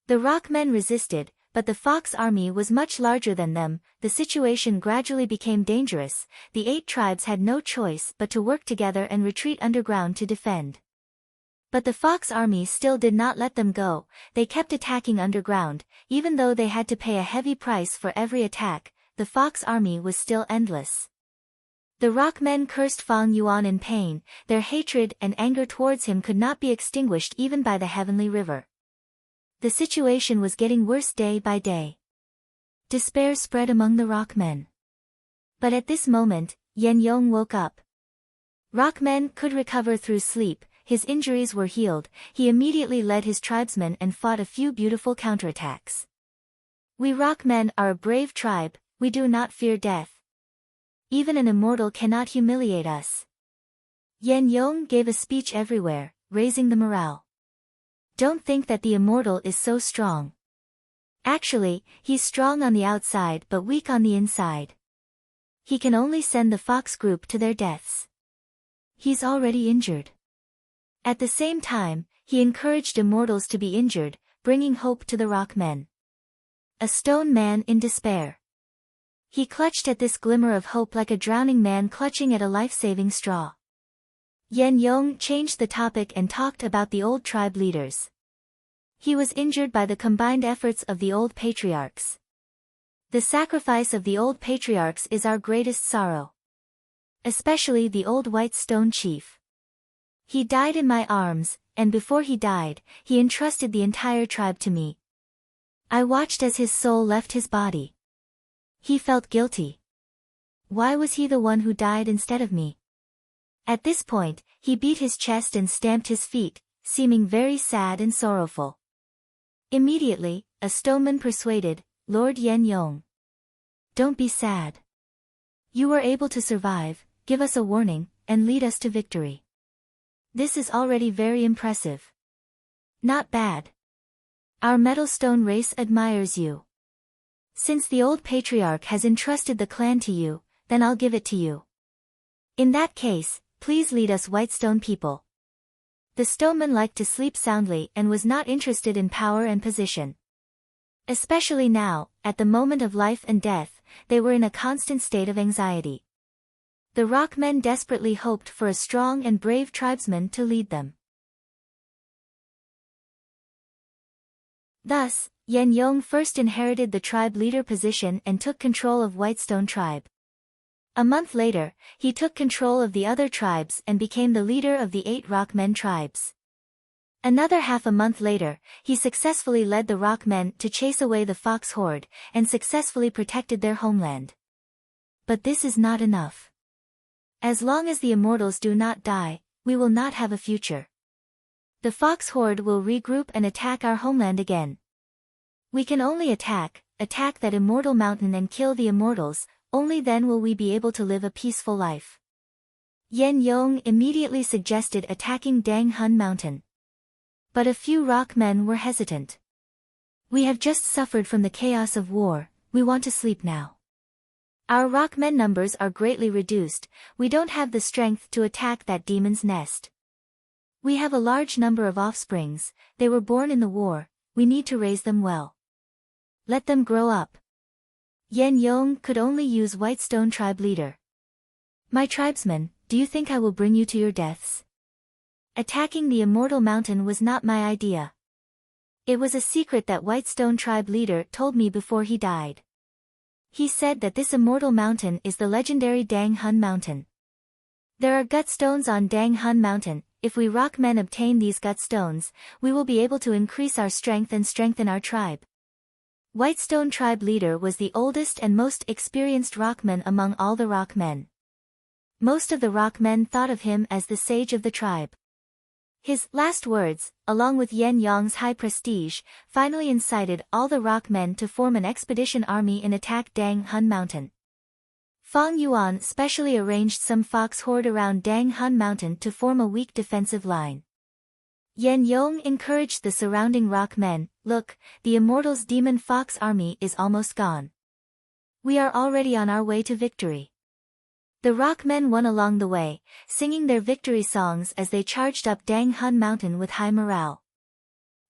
The rock men resisted, but the Fox army was much larger than them, the situation gradually became dangerous, the 8 tribes had no choice but to work together and retreat underground to defend. But the Fox army still did not let them go, they kept attacking underground, even though they had to pay a heavy price for every attack, the Fox army was still endless. The rock men cursed Fang Yuan in pain, their hatred and anger towards him could not be extinguished even by the heavenly river. The situation was getting worse day by day. Despair spread among the rock men. But at this moment, Yen Yong woke up. Rock men could recover through sleep, his injuries were healed, he immediately led his tribesmen and fought a few beautiful counterattacks. We rock men are a brave tribe, we do not fear death. Even an immortal cannot humiliate us. Yen Yong gave a speech everywhere, raising the morale. Don't think that the immortal is so strong. Actually, he's strong on the outside but weak on the inside. He can only send the Fox group to their deaths. He's already injured. At the same time, he encouraged immortals to be injured, bringing hope to the rock men. A stone man in despair. He clutched at this glimmer of hope like a drowning man clutching at a life-saving straw. Yen Yong changed the topic and talked about the old tribe leaders. He was injured by the combined efforts of the old patriarchs. The sacrifice of the old patriarchs is our greatest sorrow. Especially the old white stone chief. He died in my arms, and before he died, he entrusted the entire tribe to me. I watched as his soul left his body. He felt guilty. Why was he the one who died instead of me? At this point, he beat his chest and stamped his feet, seeming very sad and sorrowful. Immediately, a stoneman persuaded, Lord Yen Yong. Don't be sad. You were able to survive, give us a warning, and lead us to victory. This is already very impressive. Not bad. Our metal stone race admires you. Since the old patriarch has entrusted the clan to you, then I'll give it to you. In that case, please lead us Whitestone people. The stoneman liked to sleep soundly and was not interested in power and position. Especially now, at the moment of life and death, they were in a constant state of anxiety. The rock men desperately hoped for a strong and brave tribesman to lead them. Thus, Yen Yong first inherited the tribe leader position and took control of Whitestone tribe. A month later, he took control of the other tribes and became the leader of the 8 rock men tribes. Another half a month later, he successfully led the rock men to chase away the fox horde, and successfully protected their homeland. But this is not enough. As long as the immortals do not die, we will not have a future. The fox horde will regroup and attack our homeland again. We can only attack that immortal mountain and kill the immortals, only then will we be able to live a peaceful life. Yen Yong immediately suggested attacking Dang Hun Mountain. But a few rock men were hesitant. We have just suffered from the chaos of war, we want to sleep now. Our rock men numbers are greatly reduced, we don't have the strength to attack that demon's nest. We have a large number of offsprings, they were born in the war, we need to raise them well. Let them grow up. Yen Yong could only use Whitestone tribe leader. My tribesmen, do you think I will bring you to your deaths? Attacking the immortal mountain was not my idea. It was a secret that Whitestone tribe leader told me before he died. He said that this immortal mountain is the legendary Dang Hun Mountain. There are gut stones on Dang Hun Mountain. If we rock men obtain these gut stones, we will be able to increase our strength and strengthen our tribe. Whitestone tribe leader was the oldest and most experienced rockman among all the rock men. Most of the rock men thought of him as the sage of the tribe. His last words, along with Yen Yong's high prestige, finally incited all the rock men to form an expedition army and attack Dang Hun Mountain. Fang Yuan specially arranged some fox horde around Dang Hun Mountain to form a weak defensive line. Yen Yong encouraged the surrounding rock men, look, the Immortals' demon fox army is almost gone. We are already on our way to victory. The rock men won along the way, singing their victory songs as they charged up Dang Hun Mountain with high morale.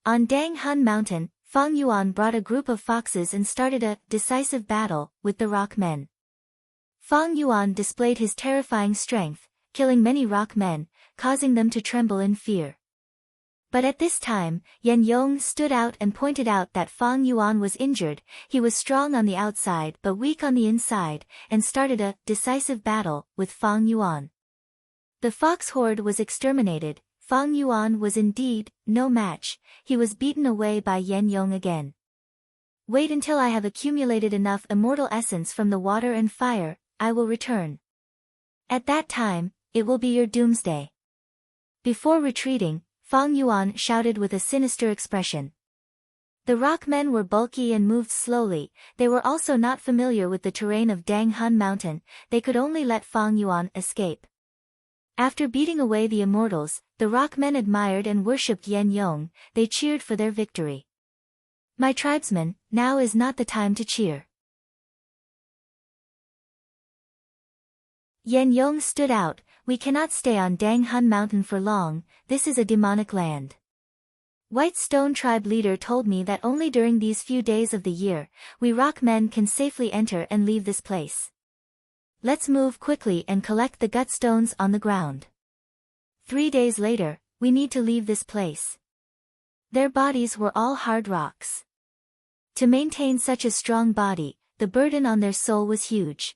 On Dang Hun Mountain, Fang Yuan brought a group of foxes and started a decisive battle with the rock men. Fang Yuan displayed his terrifying strength, killing many rock men, causing them to tremble in fear. But at this time, Yen Yong stood out and pointed out that Fang Yuan was injured. He was strong on the outside but weak on the inside, and started a decisive battle with Fang Yuan. The fox horde was exterminated. Fang Yuan was indeed no match. He was beaten away by Yen Yong again. Wait until I have accumulated enough immortal essence from the water and fire, I will return. At that time, it will be your doomsday. Before retreating, Fang Yuan shouted with a sinister expression. The rock men were bulky and moved slowly. They were also not familiar with the terrain of Dang Hun Mountain. They could only let Fang Yuan escape. After beating away the immortals, the rock men admired and worshipped Yen Yong. They cheered for their victory. My tribesmen, now is not the time to cheer. Yen Yong stood out. We cannot stay on Dang Hun Mountain for long, this is a demonic land. Whitestone tribe leader told me that only during these few days of the year, we rock men can safely enter and leave this place. Let's move quickly and collect the gut stones on the ground. 3 days later, we need to leave this place. Their bodies were all hard rocks. To maintain such a strong body, the burden on their soul was huge.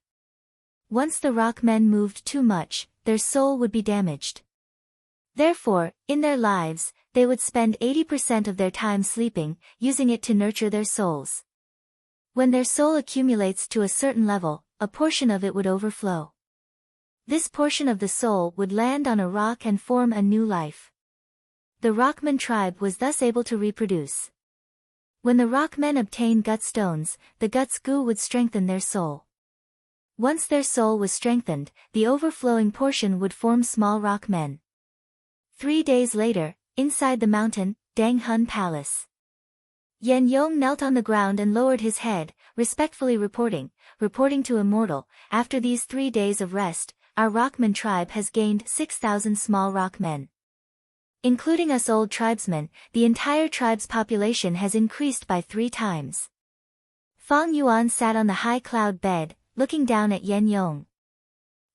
Once the rock men moved too much, their soul would be damaged. Therefore, in their lives, they would spend 80% of their time sleeping, using it to nurture their souls. When their soul accumulates to a certain level, a portion of it would overflow. This portion of the soul would land on a rock and form a new life. The Rockman tribe was thus able to reproduce. When the Rockmen obtained gut stones, the guts goo would strengthen their soul. Once their soul was strengthened, the overflowing portion would form small rock men. 3 days later, inside the mountain, Dang Hun Palace. Yen Yong knelt on the ground and lowered his head, respectfully reporting to Immortal, after these 3 days of rest, our Rockman tribe has gained 6,000 small rock men. Including us old tribesmen, the entire tribe's population has increased by 3 times. Fang Yuan sat on the high cloud bed, looking down at Yen Yong.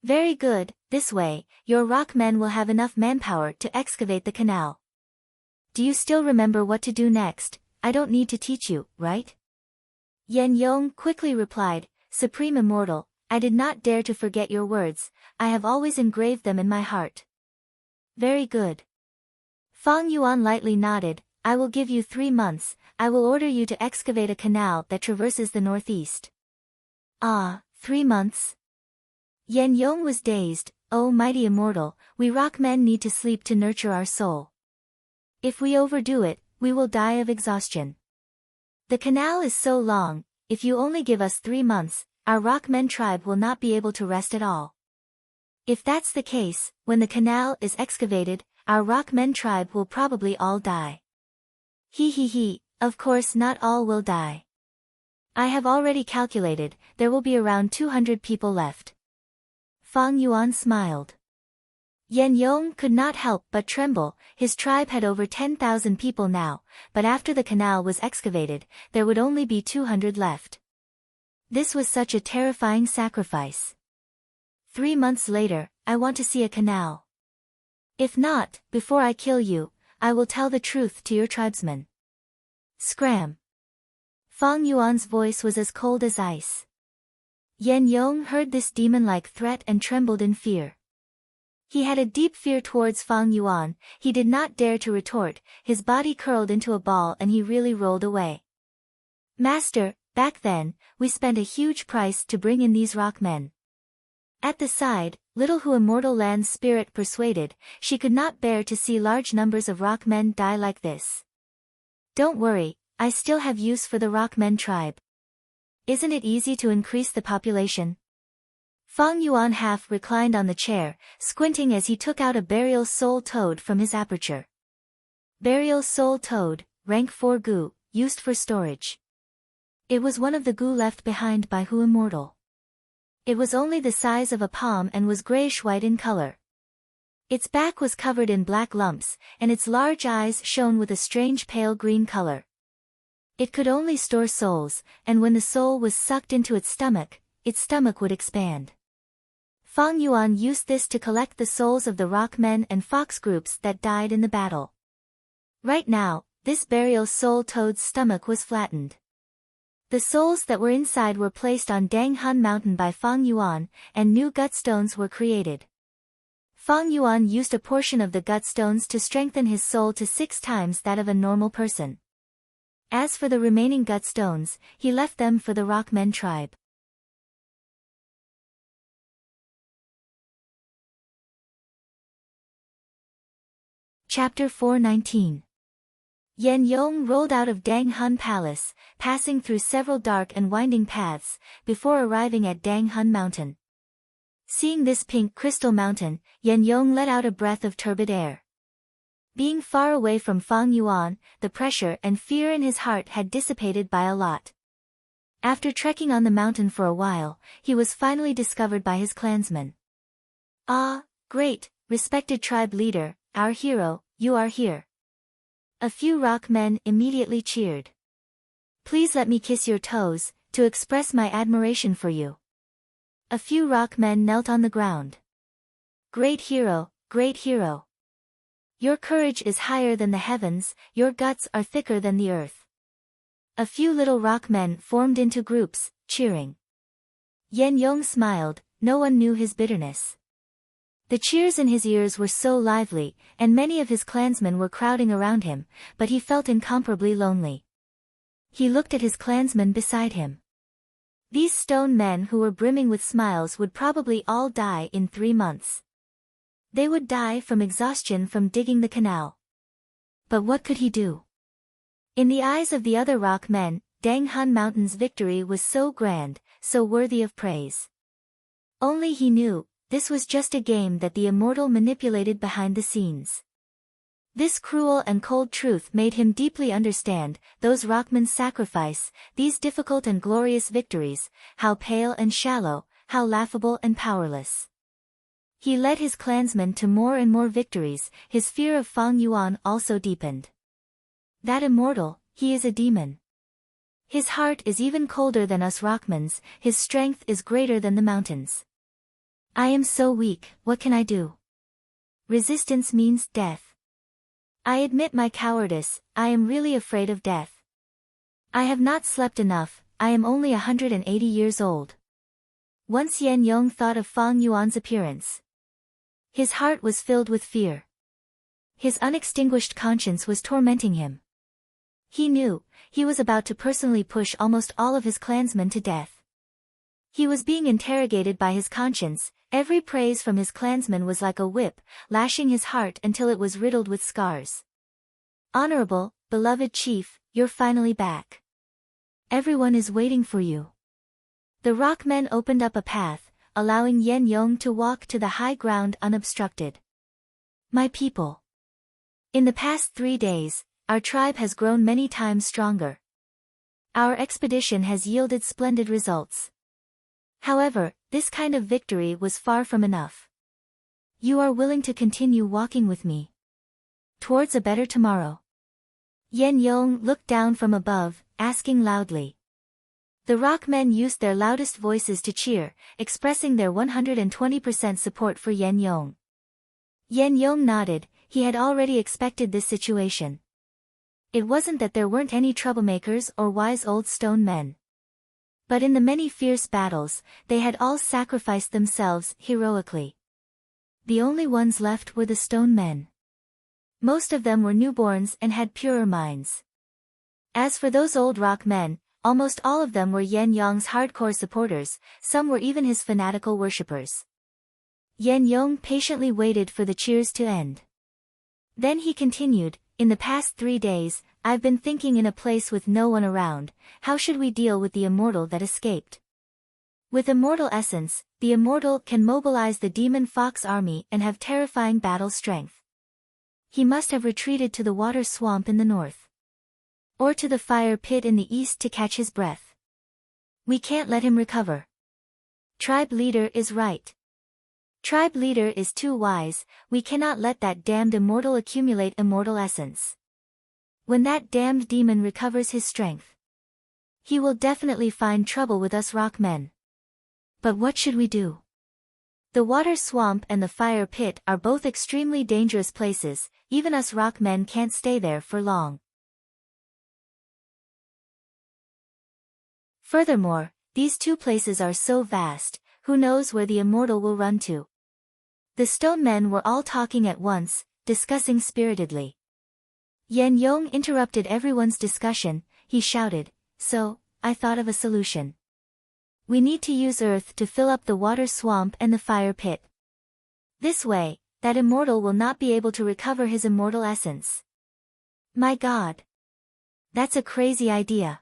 Very good, this way, your rock men will have enough manpower to excavate the canal. Do you still remember what to do next? I don't need to teach you, right? Yen Yong quickly replied, Supreme Immortal, I did not dare to forget your words, I have always engraved them in my heart. Very good. Fang Yuan lightly nodded, I will give you 3 months, I will order you to excavate a canal that traverses the northeast. Ah, 3 months? Yen Yong was dazed. Oh mighty Immortal, we rock men need to sleep to nurture our soul. If we overdo it, we will die of exhaustion. The canal is so long, if you only give us 3 months, our Rockmen tribe will not be able to rest at all. If that's the case, when the canal is excavated, our Rockmen tribe will probably all die. He, of course not all will die. I have already calculated, there will be around 200 people left. Fang Yuan smiled. Yen Yong could not help but tremble, his tribe had over 10,000 people now, but after the canal was excavated, there would only be 200 left. This was such a terrifying sacrifice. 3 months later, I want to see a canal. If not, before I kill you, I will tell the truth to your tribesmen. Scram. Fang Yuan's voice was as cold as ice. Yan Yong heard this demon-like threat and trembled in fear. He had a deep fear towards Fang Yuan. He did not dare to retort, his body curled into a ball and he really rolled away. Master, back then, we spent a huge price to bring in these rock men. At the side, little Hu Immortal Land's spirit persuaded, she could not bear to see large numbers of rock men die like this. Don't worry, I still have use for the rock men tribe. Isn't it easy to increase the population? Fang Yuan half reclined on the chair, squinting as he took out a burial soul toad from his aperture. Burial soul toad, rank 4 gu, used for storage. It was one of the gu left behind by Hu Immortal. It was only the size of a palm and was grayish-white in color. Its back was covered in black lumps, and its large eyes shone with a strange pale green color. It could only store souls, and when the soul was sucked into its stomach would expand. Fang Yuan used this to collect the souls of the rock men and fox groups that died in the battle. Right now, this burial soul toad's stomach was flattened. The souls that were inside were placed on Danghan Mountain by Fang Yuan, and new gutstones were created. Fang Yuan used a portion of the gutstones to strengthen his soul to 6 times that of a normal person. As for the remaining gutstones, he left them for the Rockmen tribe. Chapter 419. Yan Yong rolled out of Dang Hun Palace, passing through several dark and winding paths, before arriving at Dang Hun Mountain. Seeing this pink crystal mountain, Yan Yong let out a breath of turbid air. Being far away from Fang Yuan, the pressure and fear in his heart had dissipated by a lot. After trekking on the mountain for a while, he was finally discovered by his clansmen. Ah, great, respected tribe leader, our hero, you are here. A few rock men immediately cheered. Please let me kiss your toes, to express my admiration for you. A few rock men knelt on the ground. Great hero, great hero. Your courage is higher than the heavens, your guts are thicker than the earth. A few little rock men formed into groups, cheering. Yan Yong smiled, no one knew his bitterness. The cheers in his ears were so lively, and many of his clansmen were crowding around him, but he felt incomparably lonely. He looked at his clansmen beside him. These stone men who were brimming with smiles would probably all die in 3 months. They would die from exhaustion from digging the canal. But what could he do? In the eyes of the other rock men, Dang Hun Mountain's victory was so grand, so worthy of praise. Only he knew, this was just a game that the immortal manipulated behind the scenes. This cruel and cold truth made him deeply understand, those rockmen's sacrifice, these difficult and glorious victories, how pale and shallow, how laughable and powerless. He led his clansmen to more and more victories, his fear of Fang Yuan also deepened. That immortal, he is a demon. His heart is even colder than us rockmen's, his strength is greater than the mountains. I am so weak, what can I do? Resistance means death. I admit my cowardice, I am really afraid of death. I have not slept enough, I am only 180 years old. Once Yan Yong thought of Fang Yuan's appearance. His heart was filled with fear. His unextinguished conscience was tormenting him. He knew, he was about to personally push almost all of his clansmen to death. He was being interrogated by his conscience, every praise from his clansmen was like a whip, lashing his heart until it was riddled with scars. Honorable, beloved chief, you're finally back. Everyone is waiting for you. The rock men opened up a path, allowing Yan Yong to walk to the high ground unobstructed. My people. In the past 3 days, our tribe has grown many times stronger. Our expedition has yielded splendid results. However, this kind of victory was far from enough. You are willing to continue walking with me towards a better tomorrow. Yan Yong looked down from above, asking loudly. The rock men used their loudest voices to cheer, expressing their 120% support for Yen Yong. Yen Yong nodded, he had already expected this situation. It wasn't that there weren't any troublemakers or wise old stone men. But in the many fierce battles, they had all sacrificed themselves heroically. The only ones left were the stone men. Most of them were newborns and had purer minds. As for those old rock men, almost all of them were Yen Yong's hardcore supporters, some were even his fanatical worshippers. Yen Yong patiently waited for the cheers to end. Then he continued, in the past 3 days, I've been thinking in a place with no one around, how should we deal with the immortal that escaped? With immortal essence, the immortal can mobilize the demon fox army and have terrifying battle strength. He must have retreated to the water swamp in the north. Or to the fire pit in the east to catch his breath. We can't let him recover. Tribe leader is right. Tribe leader is too wise, we cannot let that damned immortal accumulate immortal essence. When that damned demon recovers his strength, he will definitely find trouble with us rock men. But what should we do? The water swamp and the fire pit are both extremely dangerous places, even us rock men can't stay there for long. Furthermore, these two places are so vast, who knows where the immortal will run to? The stone men were all talking at once, discussing spiritedly. Yen Yong interrupted everyone's discussion, he shouted, so, I thought of a solution. We need to use earth to fill up the water swamp and the fire pit. This way, that immortal will not be able to recover his immortal essence. My God! That's a crazy idea.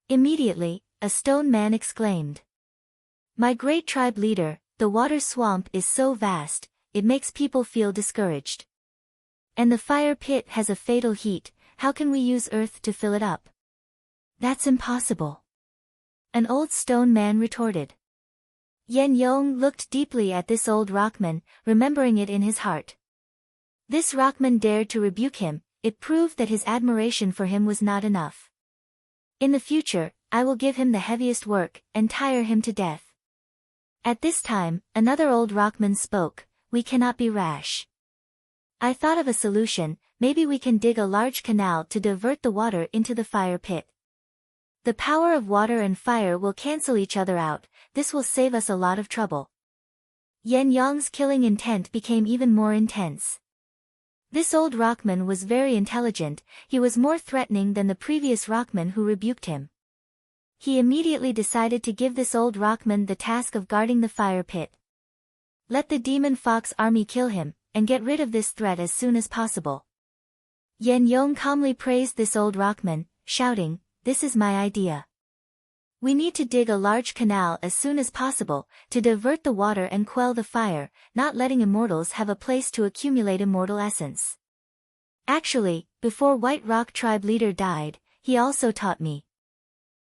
Immediately, a stone man exclaimed. My great tribe leader, the water swamp is so vast, it makes people feel discouraged. And the fire pit has a fatal heat, how can we use earth to fill it up? That's impossible. An old stone man retorted. Yen Yong looked deeply at this old rockman, remembering it in his heart. This rockman dared to rebuke him, it proved that his admiration for him was not enough. In the future, I will give him the heaviest work, and tire him to death. At this time, another old rockman spoke, we cannot be rash. I thought of a solution, maybe we can dig a large canal to divert the water into the fire pit. The power of water and fire will cancel each other out, this will save us a lot of trouble. Yen Yong's killing intent became even more intense. This old rockman was very intelligent, he was more threatening than the previous rockman who rebuked him. He immediately decided to give this old rockman the task of guarding the fire pit. Let the demon fox army kill him, and get rid of this threat as soon as possible. Yen Yong calmly praised this old rockman, shouting, this is my idea. We need to dig a large canal as soon as possible, to divert the water and quell the fire, not letting immortals have a place to accumulate immortal essence. Actually, before White Rock tribe leader died, he also taught me.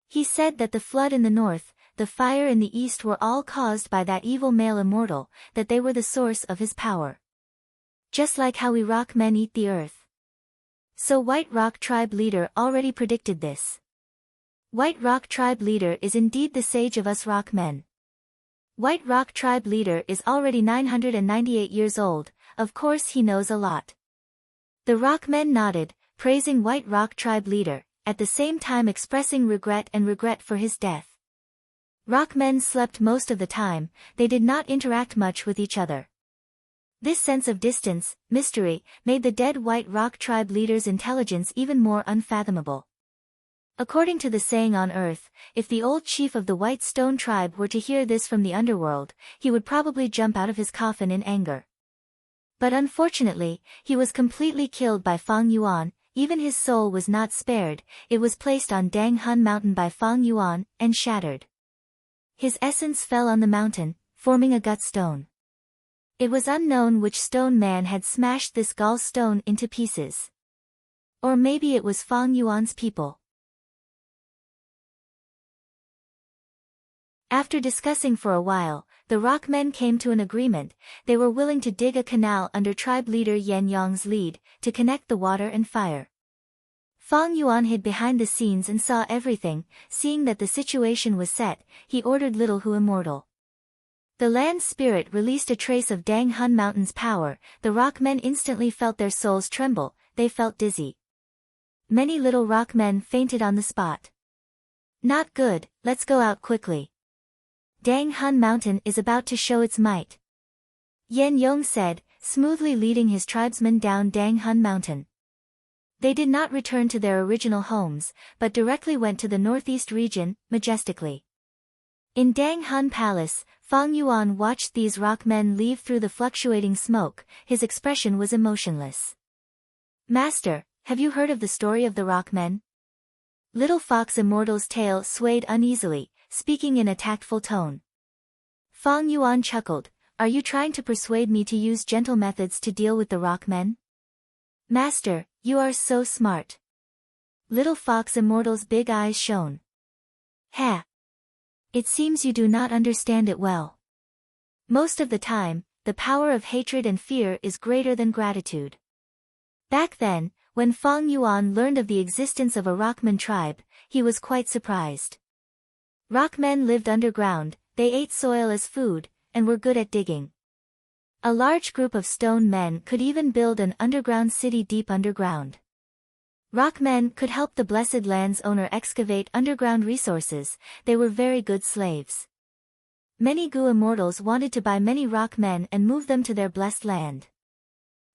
He said that the flood in the north, the fire in the east were all caused by that evil male immortal, that they were the source of his power. Just like how we rock men eat the earth. So White Rock tribe leader already predicted this. White Rock tribe leader is indeed the sage of us rock men. White Rock tribe leader is already 998 years old, of course he knows a lot. The rock men nodded, praising White Rock tribe leader, at the same time expressing regret for his death. Rock men slept most of the time, they did not interact much with each other. This sense of distance, mystery, made the dead White Rock tribe leader's intelligence even more unfathomable. According to the saying on Earth, if the old chief of the White Stone tribe were to hear this from the underworld, he would probably jump out of his coffin in anger. But unfortunately, he was completely killed by Fang Yuan, even his soul was not spared, it was placed on Dang Hun Mountain by Fang Yuan, and shattered. His essence fell on the mountain, forming a gut stone. It was unknown which stone man had smashed this gall stone into pieces. Or maybe it was Fang Yuan's people. After discussing for a while, the rock men came to an agreement, they were willing to dig a canal under tribe leader Yen Yong's lead, to connect the water and fire. Fang Yuan hid behind the scenes and saw everything. Seeing that the situation was set, he ordered Little Hu immortal. The land spirit released a trace of Dang Hun Mountain's power. The rock men instantly felt their souls tremble. They felt dizzy. Many little rock men fainted on the spot. Not good, let's go out quickly. Dang Hun Mountain is about to show its might. Yan Yong said, smoothly leading his tribesmen down Dang Hun Mountain. They did not return to their original homes, but directly went to the northeast region, majestically. In Dang Hun Palace, Fang Yuan watched these rock men leave through the fluctuating smoke. His expression was emotionless. Master, have you heard of the story of the rock men? Little Fox Immortal's tail swayed uneasily, speaking in a tactful tone. Fang Yuan chuckled, are you trying to persuade me to use gentle methods to deal with the rock men? Master, you are so smart. Little Fox Immortal's big eyes shone. Ha! It seems you do not understand it well. Most of the time, the power of hatred and fear is greater than gratitude. Back then, when Fang Yuan learned of the existence of a rockman tribe, he was quite surprised. Rockmen lived underground, they ate soil as food, and were good at digging. A large group of stone men could even build an underground city deep underground. Rockmen could help the Blessed Land's owner excavate underground resources. They were very good slaves. Many Gu immortals wanted to buy many rockmen and move them to their blessed land.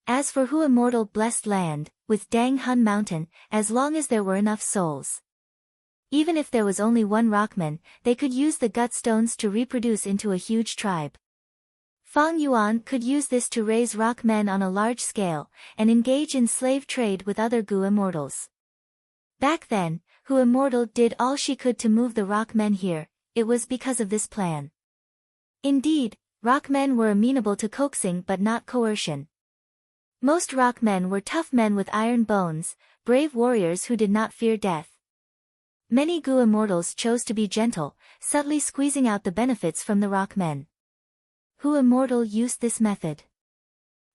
As for Hu immortal blessed land, with Dang Hun Mountain, as long as there were enough souls. Even if there was only one rockman, they could use the gut stones to reproduce into a huge tribe. Fang Yuan could use this to raise rock men on a large scale, and engage in slave trade with other Gu immortals. Back then, Hu immortal did all she could to move the rock men here. It was because of this plan. Indeed, rock men were amenable to coaxing but not coercion. Most rock men were tough men with iron bones, brave warriors who did not fear death. Many Gu immortals chose to be gentle, subtly squeezing out the benefits from the rock men. Hu immortal used this method.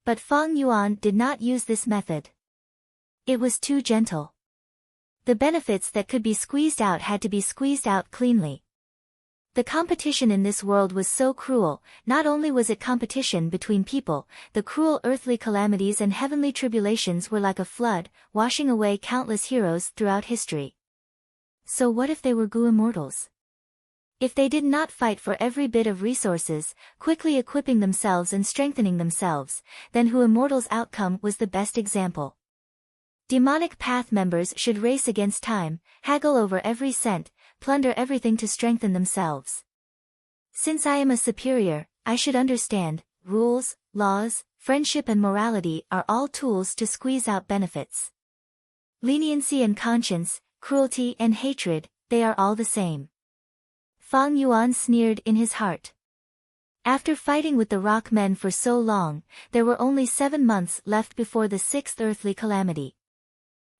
But Fang Yuan did not use this method. It was too gentle. The benefits that could be squeezed out had to be squeezed out cleanly. The competition in this world was so cruel. Not only was it competition between people, the cruel earthly calamities and heavenly tribulations were like a flood, washing away countless heroes throughout history. So what if they were Gu immortals? If they did not fight for every bit of resources, quickly equipping themselves and strengthening themselves, then Hu immortal's outcome was the best example. Demonic Path members should race against time, haggle over every cent, plunder everything to strengthen themselves. Since I am a superior, I should understand, rules, laws, friendship and morality are all tools to squeeze out benefits. Leniency and conscience, cruelty and hatred, they are all the same. Fang Yuan sneered in his heart. After fighting with the rock men for so long, there were only 7 months left before the 6th earthly calamity.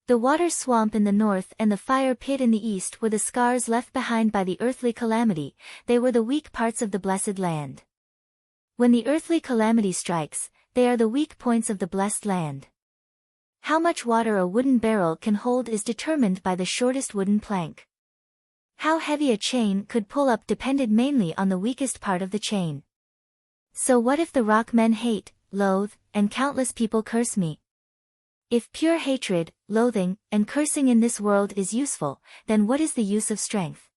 The water swamp in the north and the fire pit in the east were the scars left behind by the earthly calamity. They were the weak parts of the blessed land. When the earthly calamity strikes, they are the weak points of the blessed land. How much water a wooden barrel can hold is determined by the shortest wooden plank. How heavy a chain could pull up depended mainly on the weakest part of the chain. So what if the rock men hate, loathe, and countless people curse me? If pure hatred, loathing, and cursing in this world is useful, then what is the use of strength?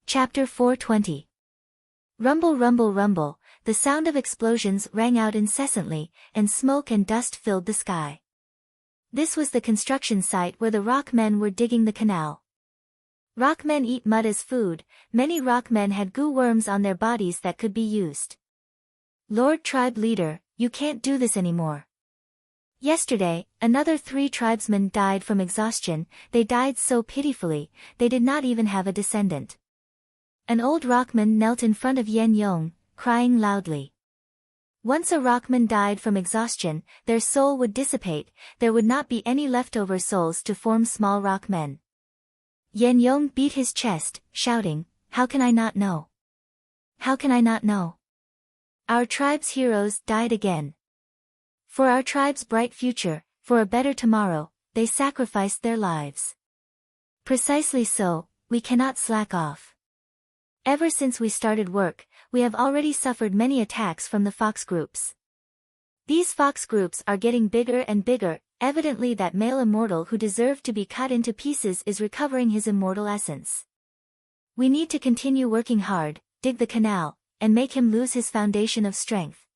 Chapter 420. Rumble, rumble, rumble. The sound of explosions rang out incessantly, and smoke and dust filled the sky. This was the construction site where the rock men were digging the canal. Rock men eat mud as food. Many rock men had goo worms on their bodies that could be used. Lord Tribe Leader, you can't do this anymore. Yesterday, another 3 tribesmen died from exhaustion. They died so pitifully, they did not even have a descendant. An old rockman knelt in front of Yan Yong, crying loudly. Once a rockman died from exhaustion, their soul would dissipate, there would not be any leftover souls to form small rockmen. Yan Yong beat his chest, shouting, how can I not know? How can I not know? Our tribe's heroes died again. For our tribe's bright future, for a better tomorrow, they sacrificed their lives. Precisely so, we cannot slack off. Ever since we started work, we have already suffered many attacks from the fox groups. These fox groups are getting bigger and bigger, evidently that male immortal who deserved to be cut into pieces is recovering his immortal essence. We need to continue working hard, dig the canal, and make him lose his foundation of strength.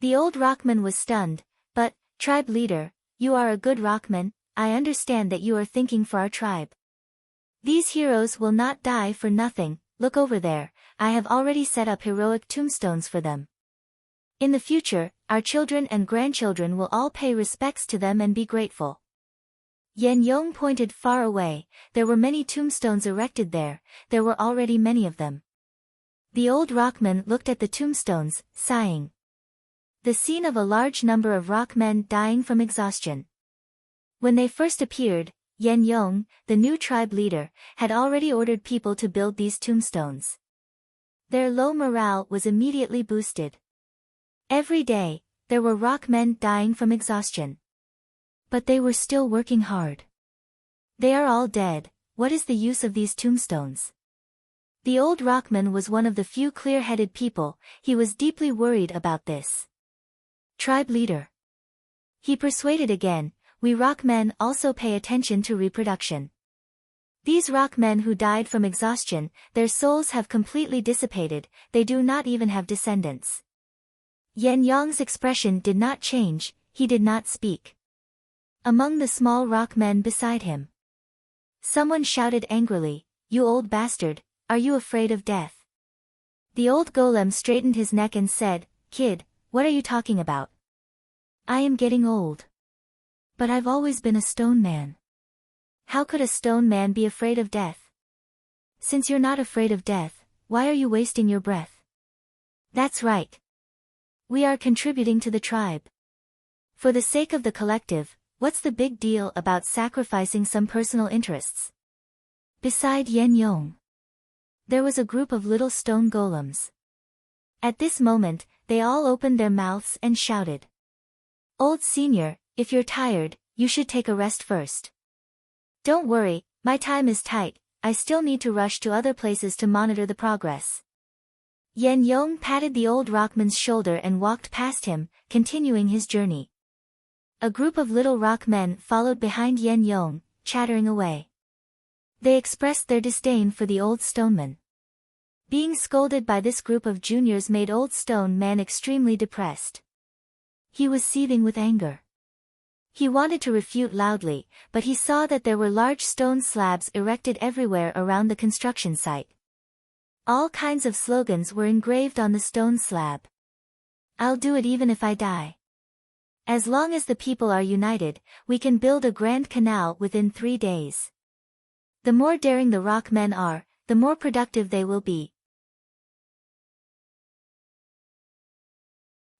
The old rockman was stunned, but, tribe leader, you are a good rockman, I understand that you are thinking for our tribe. These heroes will not die for nothing, look over there, I have already set up heroic tombstones for them. In the future, our children and grandchildren will all pay respects to them and be grateful. Yen Yong pointed far away, there were many tombstones erected there were already many of them. The old rockman looked at the tombstones, sighing. The scene of a large number of rockmen dying from exhaustion. When they first appeared, Yen Yong, the new tribe leader, had already ordered people to build these tombstones. Their low morale was immediately boosted. Every day, there were rockmen dying from exhaustion. But they were still working hard. They are all dead, what is the use of these tombstones? The old rockman was one of the few clear-headed people, he was deeply worried about this. Tribe leader. He persuaded again, we rockmen also pay attention to reproduction. These rockmen who died from exhaustion, their souls have completely dissipated, they do not even have descendants. Yen Yong's expression did not change, he did not speak. Among the small rockmen beside him, someone shouted angrily, you old bastard, are you afraid of death? The old golem straightened his neck and said, kid, what are you talking about? I am getting old. But I've always been a stone man. How could a stone man be afraid of death? Since you're not afraid of death, why are you wasting your breath? That's right. We are contributing to the tribe. For the sake of the collective, what's the big deal about sacrificing some personal interests? Beside Yen Yong, there was a group of little stone golems. At this moment, they all opened their mouths and shouted. Old senior, if you're tired, you should take a rest first. Don't worry, my time is tight, I still need to rush to other places to monitor the progress. Yen Yong patted the old rockman's shoulder and walked past him, continuing his journey. A group of little rockmen followed behind Yen Yong, chattering away. They expressed their disdain for the old stoneman. Being scolded by this group of juniors made old stone man extremely depressed. He was seething with anger. He wanted to refute loudly, but he saw that there were large stone slabs erected everywhere around the construction site. All kinds of slogans were engraved on the stone slab. I'll do it even if I die. As long as the people are united, we can build a grand canal within 3 days. The more daring the rockmen are, the more productive they will be.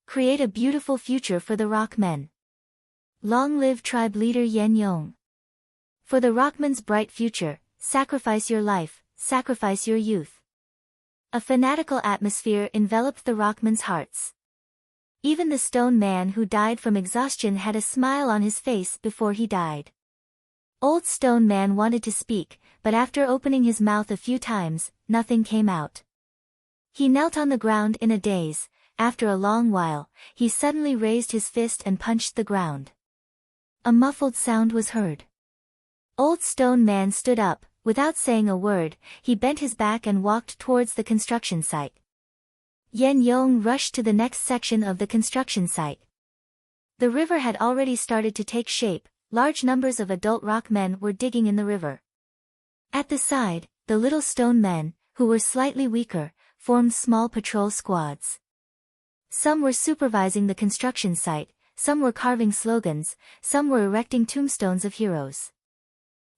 Create a beautiful future for the rockmen. Long live tribe leader Yen Yong. For the rockmen's bright future, sacrifice your life, sacrifice your youth. A fanatical atmosphere enveloped the rockmen's hearts. Even the stone man who died from exhaustion had a smile on his face before he died. Old stone man wanted to speak, but after opening his mouth a few times, nothing came out. He knelt on the ground in a daze. After a long while, he suddenly raised his fist and punched the ground. A muffled sound was heard. Old stone man stood up, without saying a word, he bent his back and walked towards the construction site. Yen Yong rushed to the next section of the construction site. The river had already started to take shape, large numbers of adult rockmen were digging in the river. At the side, the little stone men, who were slightly weaker, formed small patrol squads. Some were supervising the construction site, some were carving slogans, some were erecting tombstones of heroes.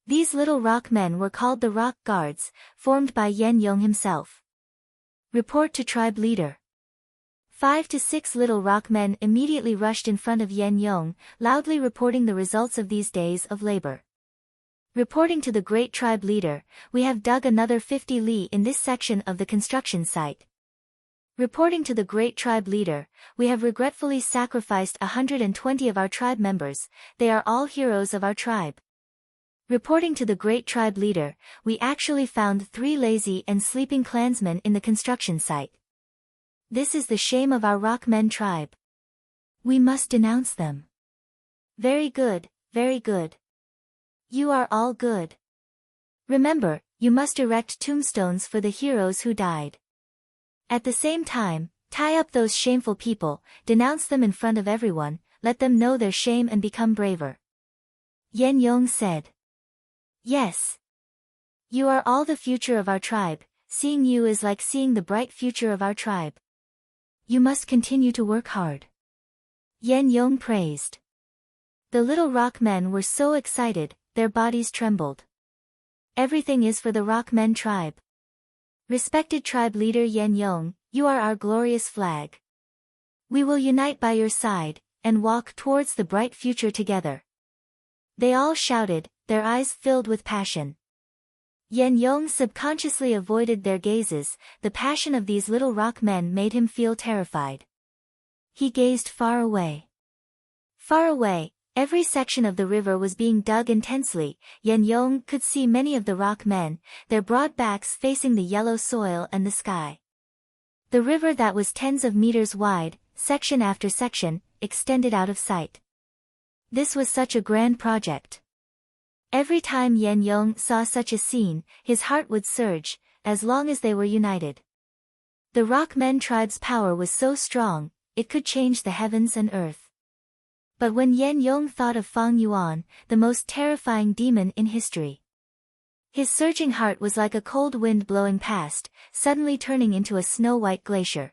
These little rock men were called the Rock Guards, formed by Yen Yong himself. Report to tribe leader. 5 to 6 little rock men immediately rushed in front of Yen Yong, loudly reporting the results of these days of labor. Reporting to the great tribe leader, we have dug another 50 li in this section of the construction site. Reporting to the great tribe leader, we have regretfully sacrificed 120 of our tribe members, they are all heroes of our tribe. Reporting to the great tribe leader, we actually found 3 lazy and sleeping clansmen in the construction site. This is the shame of our Rockmen tribe. We must denounce them. Very good, very good. You are all good. Remember, you must erect tombstones for the heroes who died. At the same time, tie up those shameful people, denounce them in front of everyone, let them know their shame and become braver. Yen Yong said. Yes. You are all the future of our tribe, seeing you is like seeing the bright future of our tribe. You must continue to work hard. Yen Yong praised. The little rock men were so excited, their bodies trembled. Everything is for the Rockmen tribe. Respected tribe leader Yen Yong, you are our glorious flag. We will unite by your side, and walk towards the bright future together. They all shouted, their eyes filled with passion. Yen Yong subconsciously avoided their gazes, the passion of these little rock men made him feel terrified. He gazed far away. Far away, every section of the river was being dug intensely. Yen Yong could see many of the rock men, their broad backs facing the yellow soil and the sky. The river that was tens of meters wide, section after section, extended out of sight. This was such a grand project. Every time Yen Yong saw such a scene, his heart would surge, as long as they were united. The Rockmen tribe's power was so strong, it could change the heavens and earth. But when Yen Yong thought of Fang Yuan, the most terrifying demon in history, his surging heart was like a cold wind blowing past, suddenly turning into a snow-white glacier.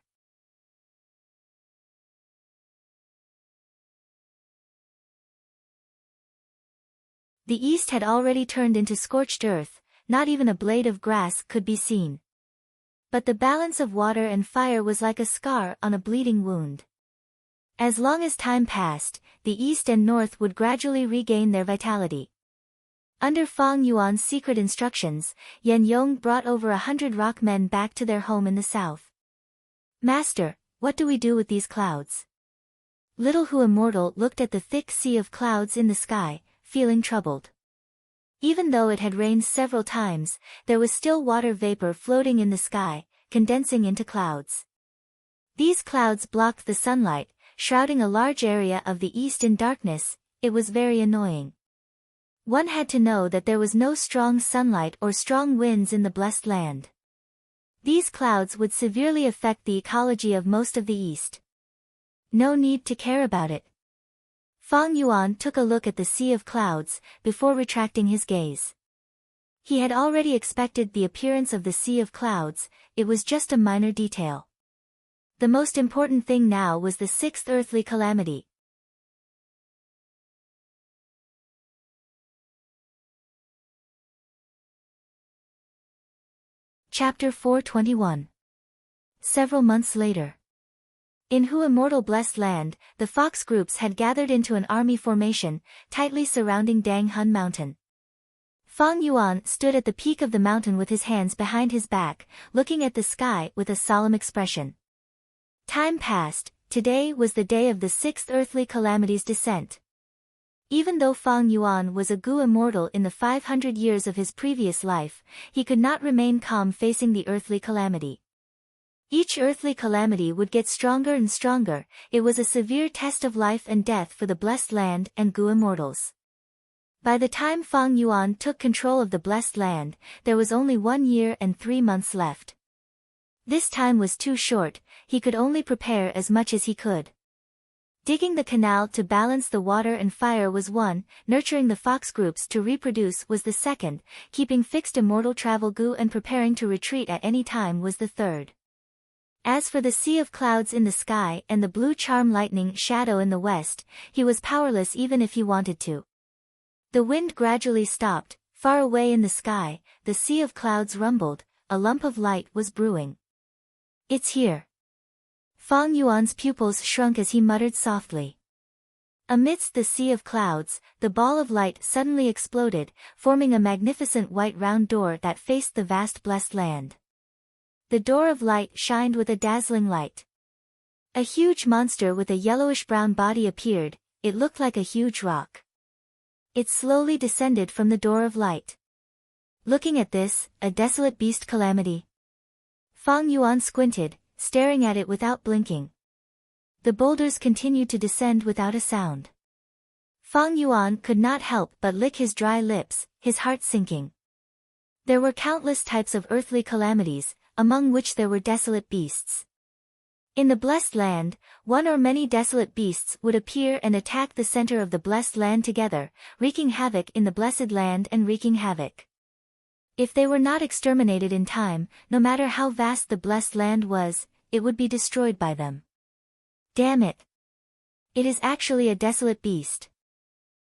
The east had already turned into scorched earth, not even a blade of grass could be seen. But the balance of water and fire was like a scar on a bleeding wound. As long as time passed, the east and north would gradually regain their vitality. Under Fang Yuan's secret instructions, Yen Yong brought over 100 rock men back to their home in the south. Master, what do we do with these clouds? Little Hu Immortal looked at the thick sea of clouds in the sky, feeling troubled. Even though it had rained several times, there was still water vapor floating in the sky, condensing into clouds. These clouds blocked the sunlight, shrouding a large area of the east in darkness. It was very annoying. One had to know that there was no strong sunlight or strong winds in the blessed land. These clouds would severely affect the ecology of most of the east. No need to care about it. Fang Yuan took a look at the sea of clouds, before retracting his gaze. He had already expected the appearance of the sea of clouds, it was just a minor detail. The most important thing now was the 6th earthly calamity. Chapter 421. Several months later. In Hu Immortal Blessed Land, the fox groups had gathered into an army formation, tightly surrounding Dang Hun Mountain. Fang Yuan stood at the peak of the mountain with his hands behind his back, looking at the sky with a solemn expression. Time passed, today was the day of the 6th earthly calamity's descent. Even though Fang Yuan was a Gu immortal in the 500 years of his previous life, he could not remain calm facing the earthly calamity. Each earthly calamity would get stronger and stronger. It was a severe test of life and death for the blessed land and Gu immortals. By the time Fang Yuan took control of the blessed land, there was only 1 year and 3 months left. This time was too short, he could only prepare as much as he could. Digging the canal to balance the water and fire was one, nurturing the fox groups to reproduce was the second, keeping fixed immortal travel Gu and preparing to retreat at any time was the third. As for the sea of clouds in the sky and the blue charm lightning shadow in the west, he was powerless even if he wanted to. The wind gradually stopped, far away in the sky, the sea of clouds rumbled, a lump of light was brewing. It's here. Fang Yuan's pupils shrunk as he muttered softly. Amidst the sea of clouds, the ball of light suddenly exploded, forming a magnificent white round door that faced the vast blessed land. The door of light shined with a dazzling light. A huge monster with a yellowish-brown body appeared. It looked like a huge rock. It slowly descended from the door of light. Looking at this, a desolate beast calamity. Fang Yuan squinted, staring at it without blinking. The boulders continued to descend without a sound. Fang Yuan could not help but lick his dry lips, his heart sinking. There were countless types of earthly calamities, among which there were desolate beasts. In the blessed land, one or many desolate beasts would appear and attack the center of the blessed land together, wreaking havoc in the blessed land and wreaking havoc. If they were not exterminated in time, no matter how vast the blessed land was, it would be destroyed by them. Damn it! It is actually a desolate beast.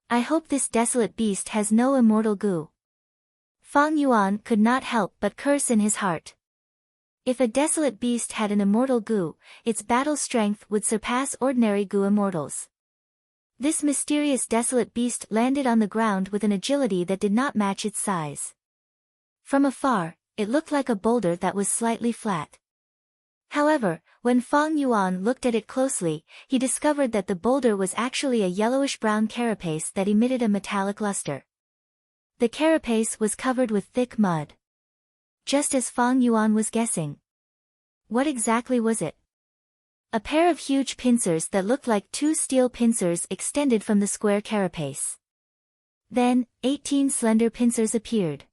I hope this desolate beast has no immortal goo. Fang Yuan could not help but curse in his heart. If a desolate beast had an immortal goo, its battle strength would surpass ordinary goo immortals. This mysterious desolate beast landed on the ground with an agility that did not match its size. From afar, it looked like a boulder that was slightly flat. However, when Fang Yuan looked at it closely, he discovered that the boulder was actually a yellowish-brown carapace that emitted a metallic luster. The carapace was covered with thick mud. Just as Fang Yuan was guessing. What exactly was it? A pair of huge pincers that looked like two steel pincers extended from the square carapace. Then, 18 slender pincers appeared.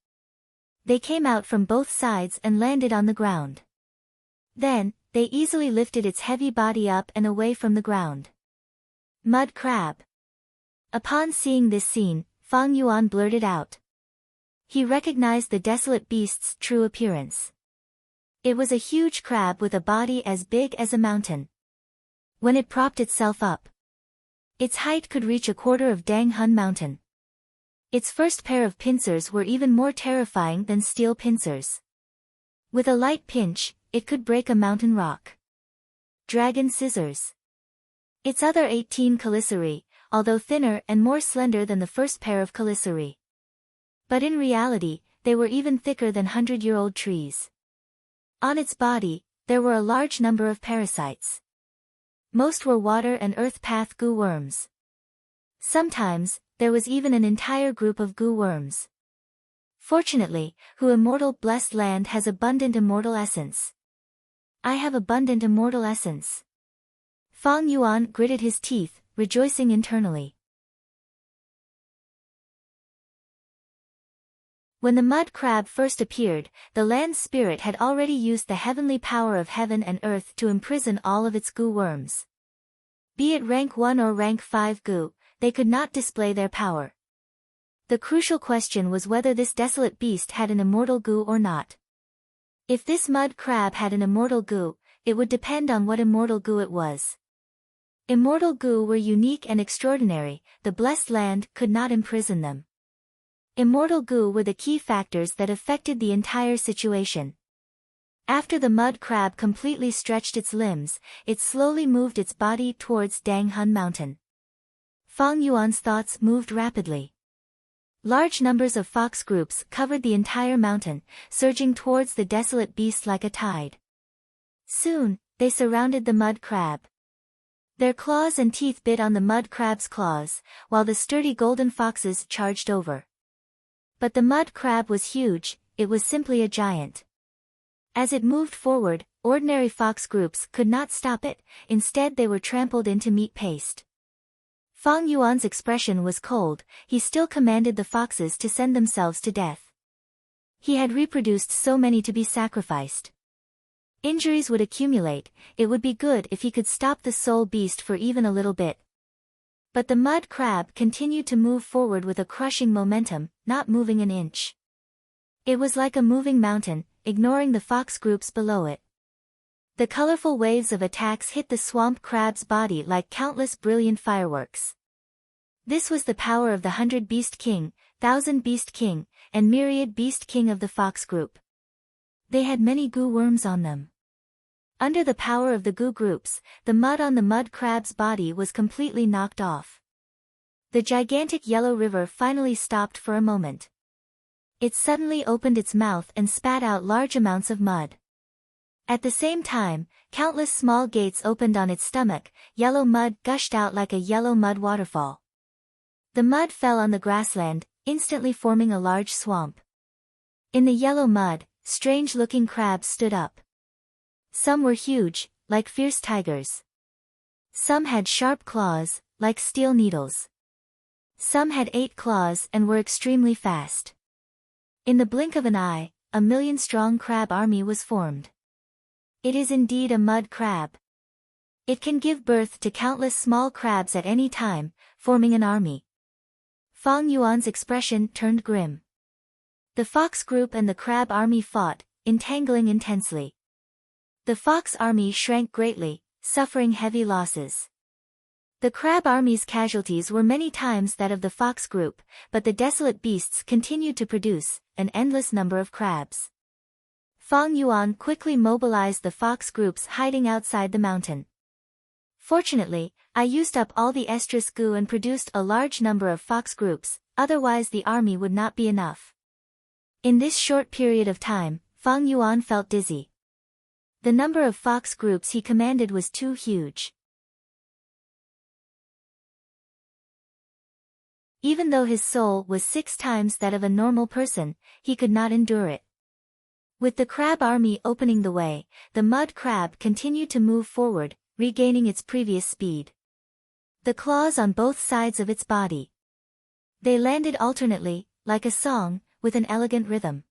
They came out from both sides and landed on the ground. Then, they easily lifted its heavy body up and away from the ground. Mud crab. Upon seeing this scene, Fang Yuan blurted out. He recognized the desolate beast's true appearance. It was a huge crab with a body as big as a mountain. When it propped itself up, its height could reach a quarter of Danghun Mountain. Its first pair of pincers were even more terrifying than steel pincers. With a light pinch, it could break a mountain rock. Dragon scissors. Its other 18 chelicerae, although thinner and more slender than the first pair of chelicerae. But in reality, they were even thicker than 100-year-old trees. On its body, there were a large number of parasites. Most were water and earth path goo worms. Sometimes, there was even an entire group of goo worms. Fortunately, Hu Immortal Blessed Land has abundant immortal essence. I have abundant immortal essence. Fang Yuan gritted his teeth, rejoicing internally. When the mud crab first appeared, the land spirit had already used the heavenly power of heaven and earth to imprison all of its goo worms. Be it rank 1 or rank 5 goo, they could not display their power. The crucial question was whether this desolate beast had an immortal goo or not. If this mud crab had an immortal goo, it would depend on what immortal goo it was. Immortal goo were unique and extraordinary, the blessed land could not imprison them. Immortal goo were the key factors that affected the entire situation. After the mud crab completely stretched its limbs, it slowly moved its body towards Danghun Mountain. Fang Yuan's thoughts moved rapidly. Large numbers of fox groups covered the entire mountain, surging towards the desolate beast like a tide. Soon, they surrounded the mud crab. Their claws and teeth bit on the mud crab's claws, while the sturdy golden foxes charged over. But the mud crab was huge, it was simply a giant. As it moved forward, ordinary fox groups could not stop it, instead they were trampled into meat paste. Fang Yuan's expression was cold, he still commanded the foxes to send themselves to death. He had reproduced so many to be sacrificed. Injuries would accumulate, it would be good if he could stop the soul beast for even a little bit. But the mud crab continued to move forward with a crushing momentum, not moving an inch. It was like a moving mountain, ignoring the fox groups below it. The colorful waves of attacks hit the swamp crab's body like countless brilliant fireworks. This was the power of the 100 Beast King, 1000 Beast King, and myriad Beast King of the fox group. They had many goo worms on them. Under the power of the goo groups, the mud on the mud crab's body was completely knocked off. The gigantic yellow river finally stopped for a moment. It suddenly opened its mouth and spat out large amounts of mud. At the same time, countless small gates opened on its stomach, yellow mud gushed out like a yellow mud waterfall. The mud fell on the grassland, instantly forming a large swamp. In the yellow mud, strange-looking crabs stood up. Some were huge, like fierce tigers. Some had sharp claws, like steel needles. Some had 8 claws and were extremely fast. In the blink of an eye, a million-strong crab army was formed. It is indeed a mud crab. It can give birth to countless small crabs at any time, forming an army. Fang Yuan's expression turned grim. The fox group and the crab army fought, entangling intensely. The fox army shrank greatly, suffering heavy losses. The crab army's casualties were many times that of the fox group, but the desolate beasts continued to produce an endless number of crabs. Fang Yuan quickly mobilized the fox groups hiding outside the mountain. Fortunately, I used up all the estrus goo and produced a large number of fox groups, otherwise the army would not be enough. In this short period of time, Fang Yuan felt dizzy. The number of fox groups he commanded was too huge. Even though his soul was 6 times that of a normal person, he could not endure it. With the crab army opening the way, the mud crab continued to move forward, regaining its previous speed. The claws on both sides of its body. They landed alternately, like a song, with an elegant rhythm.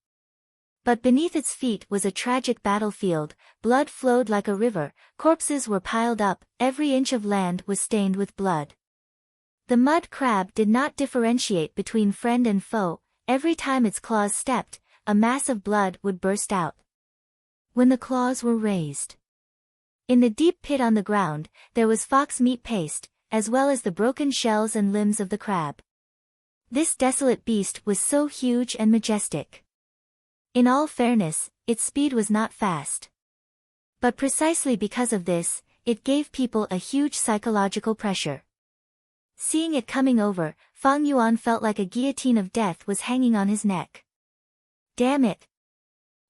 But beneath its feet was a tragic battlefield, blood flowed like a river, corpses were piled up, every inch of land was stained with blood. The mud crab did not differentiate between friend and foe, every time its claws stepped, a mass of blood would burst out. When the claws were raised. In the deep pit on the ground, there was fox meat paste, as well as the broken shells and limbs of the crab. This desolate beast was so huge and majestic. In all fairness, its speed was not fast. But precisely because of this, it gave people a huge psychological pressure. Seeing it coming over, Fang Yuan felt like a guillotine of death was hanging on his neck. Damn it!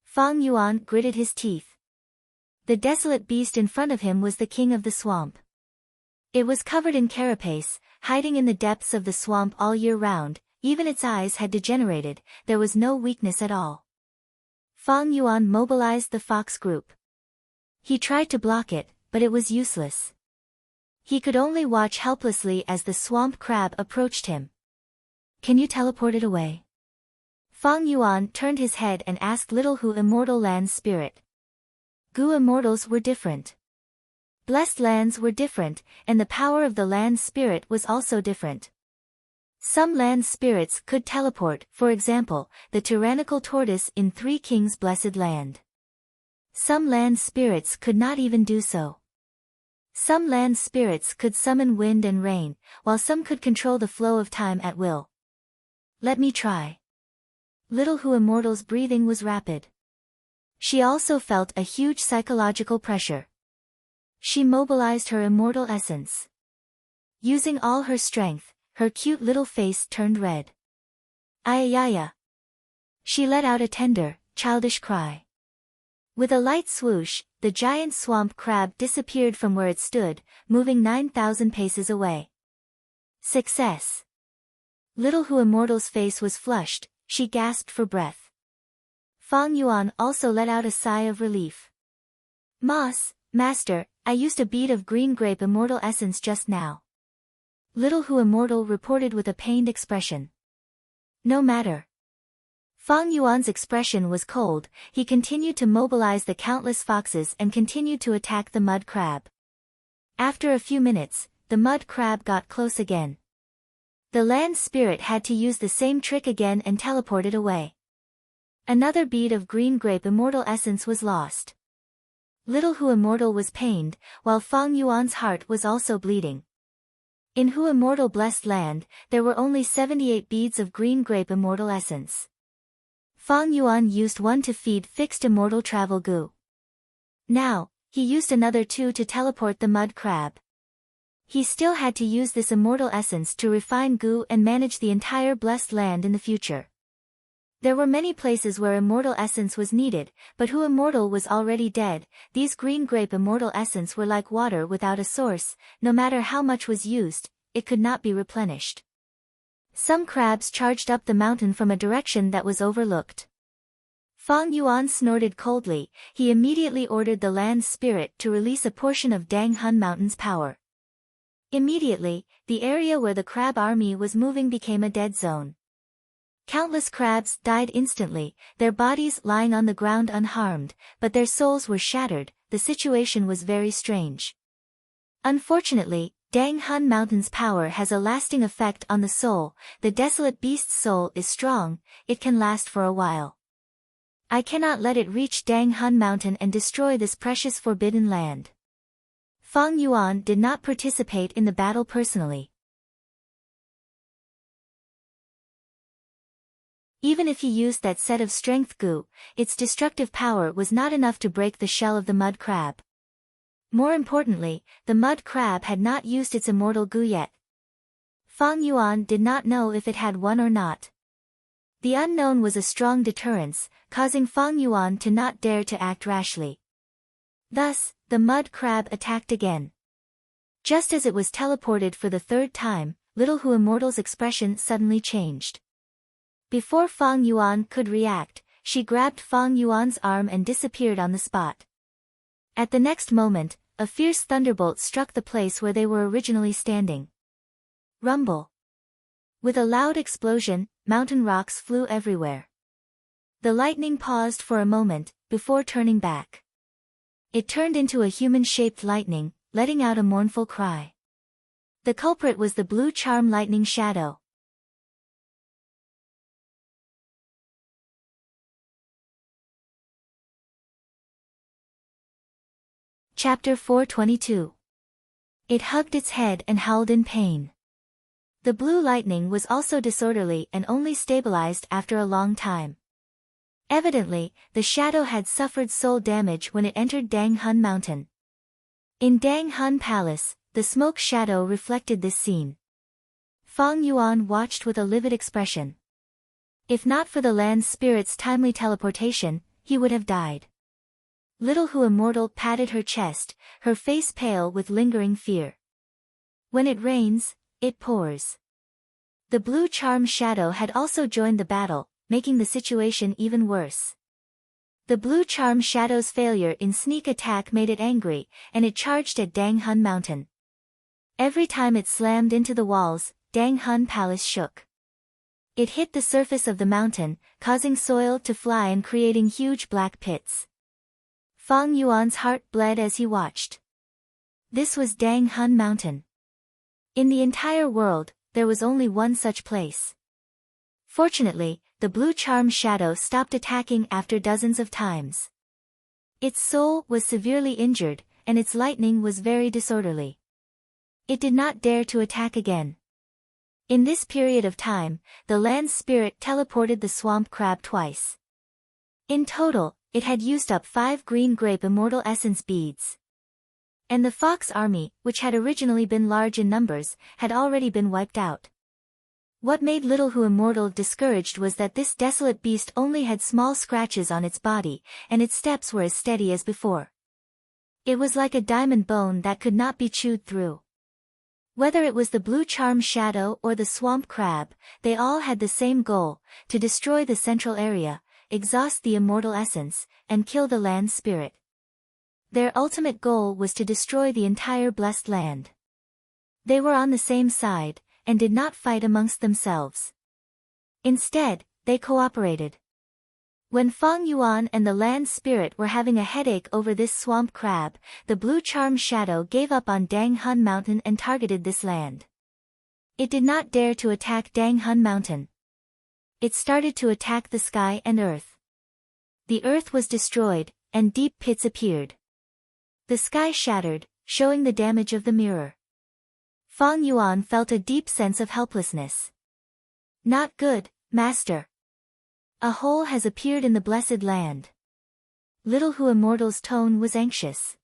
Fang Yuan gritted his teeth. The desolate beast in front of him was the king of the swamp. It was covered in carapace, hiding in the depths of the swamp all year round, even its eyes had degenerated, there was no weakness at all. Fang Yuan mobilized the fox group. He tried to block it, but it was useless. He could only watch helplessly as the swamp crab approached him. Can you teleport it away? Fang Yuan turned his head and asked Little Hu Immortal Land's spirit. Gu immortals were different. Blessed lands were different, and the power of the land spirit was also different. Some land spirits could teleport, for example, the tyrannical tortoise in Three Kings' Blessed Land. Some land spirits could not even do so. Some land spirits could summon wind and rain, while some could control the flow of time at will. Let me try. Little Hu Immortal's breathing was rapid. She also felt a huge psychological pressure. She mobilized her immortal essence. Using all her strength, her cute little face turned red. Ayayaya. She let out a tender, childish cry. With a light swoosh, the giant swamp crab disappeared from where it stood, moving 9,000 paces away. Success! Little Hu Immortal's face was flushed, she gasped for breath. Fang Yuan also let out a sigh of relief. Master, I used a bead of green grape immortal essence just now. Little Hu Immortal reported with a pained expression. No matter. Fang Yuan's expression was cold, he continued to mobilize the countless foxes and continued to attack the mud crab. After a few minutes, the mud crab got close again. The land spirit had to use the same trick again and teleported away. Another bead of green grape immortal essence was lost. Little Hu Immortal was pained, while Fang Yuan's heart was also bleeding. In Hu Immortal Blessed Land, there were only 78 beads of green grape immortal essence. Fang Yuan used one to feed fixed immortal travel goo. Now, he used another 2 to teleport the mud crab. He still had to use this immortal essence to refine goo and manage the entire blessed land in the future. There were many places where immortal essence was needed, but who immortal was already dead. These green grape immortal essence were like water without a source, no matter how much was used, it could not be replenished. Some crabs charged up the mountain from a direction that was overlooked. Fang Yuan snorted coldly. He immediately ordered the land spirit to release a portion of Dang Hun Mountain's power. Immediately, the area where the crab army was moving became a dead zone. Countless crabs died instantly, their bodies lying on the ground unharmed, but their souls were shattered. The situation was very strange. Unfortunately, Dang Hun Mountain's power has a lasting effect on the soul. The desolate beast's soul is strong, it can last for a while. I cannot let it reach Dang Hun Mountain and destroy this precious forbidden land. Fang Yuan did not participate in the battle personally. Even if he used that set of strength goo, its destructive power was not enough to break the shell of the mud crab. More importantly, the mud crab had not used its immortal goo yet. Fang Yuan did not know if it had one or not. The unknown was a strong deterrence, causing Fang Yuan to not dare to act rashly. Thus, the mud crab attacked again. Just as it was teleported for the third time, Little Hu Immortal's expression suddenly changed. Before Fang Yuan could react, she grabbed Fang Yuan's arm and disappeared on the spot. At the next moment, a fierce thunderbolt struck the place where they were originally standing. Rumble. With a loud explosion, mountain rocks flew everywhere. The lightning paused for a moment, before turning back. It turned into a human-shaped lightning, letting out a mournful cry. The culprit was the blue charm lightning shadow. Chapter 422. It hugged its head and howled in pain. The blue lightning was also disorderly and only stabilized after a long time. Evidently, the shadow had suffered soul damage when it entered Dang Hun Mountain. In Dang Hun Palace, the smoke shadow reflected this scene. Fang Yuan watched with a livid expression. If not for the land spirit's timely teleportation, he would have died. Little Hu Immortal patted her chest, her face pale with lingering fear. When it rains, it pours. The blue charm shadow had also joined the battle, making the situation even worse. The blue charm shadow's failure in sneak attack made it angry, and it charged at Dang Hun Mountain. Every time it slammed into the walls, Dang Hun Palace shook. It hit the surface of the mountain, causing soil to fly and creating huge black pits. Fang Yuan's heart bled as he watched. This was Dang Hun Mountain. In the entire world, there was only one such place. Fortunately, the blue charm shadow stopped attacking after dozens of times. Its soul was severely injured, and its lightning was very disorderly. It did not dare to attack again. In this period of time, the land spirit teleported the swamp crab twice. In total, it had used up 5 green grape immortal essence beads. And the fox army, which had originally been large in numbers, had already been wiped out. What made Little Hu Immortal discouraged was that this desolate beast only had small scratches on its body, and its steps were as steady as before. It was like a diamond bone that could not be chewed through. Whether it was the blue charm shadow or the swamp crab, they all had the same goal, to destroy the central area, exhaust the immortal essence, and kill the land spirit. Their ultimate goal was to destroy the entire blessed land. They were on the same side, and did not fight amongst themselves. Instead, they cooperated. When Fang Yuan and the land spirit were having a headache over this swamp crab, the blue charm shadow gave up on Dang Hun Mountain and targeted this land. It did not dare to attack Dang Hun Mountain. It started to attack the sky and earth. The earth was destroyed, and deep pits appeared. The sky shattered, showing the damage of the mirror. Fang Yuan felt a deep sense of helplessness. Not good, master. A hole has appeared in the blessed land. Little Hu Immortal's tone was anxious.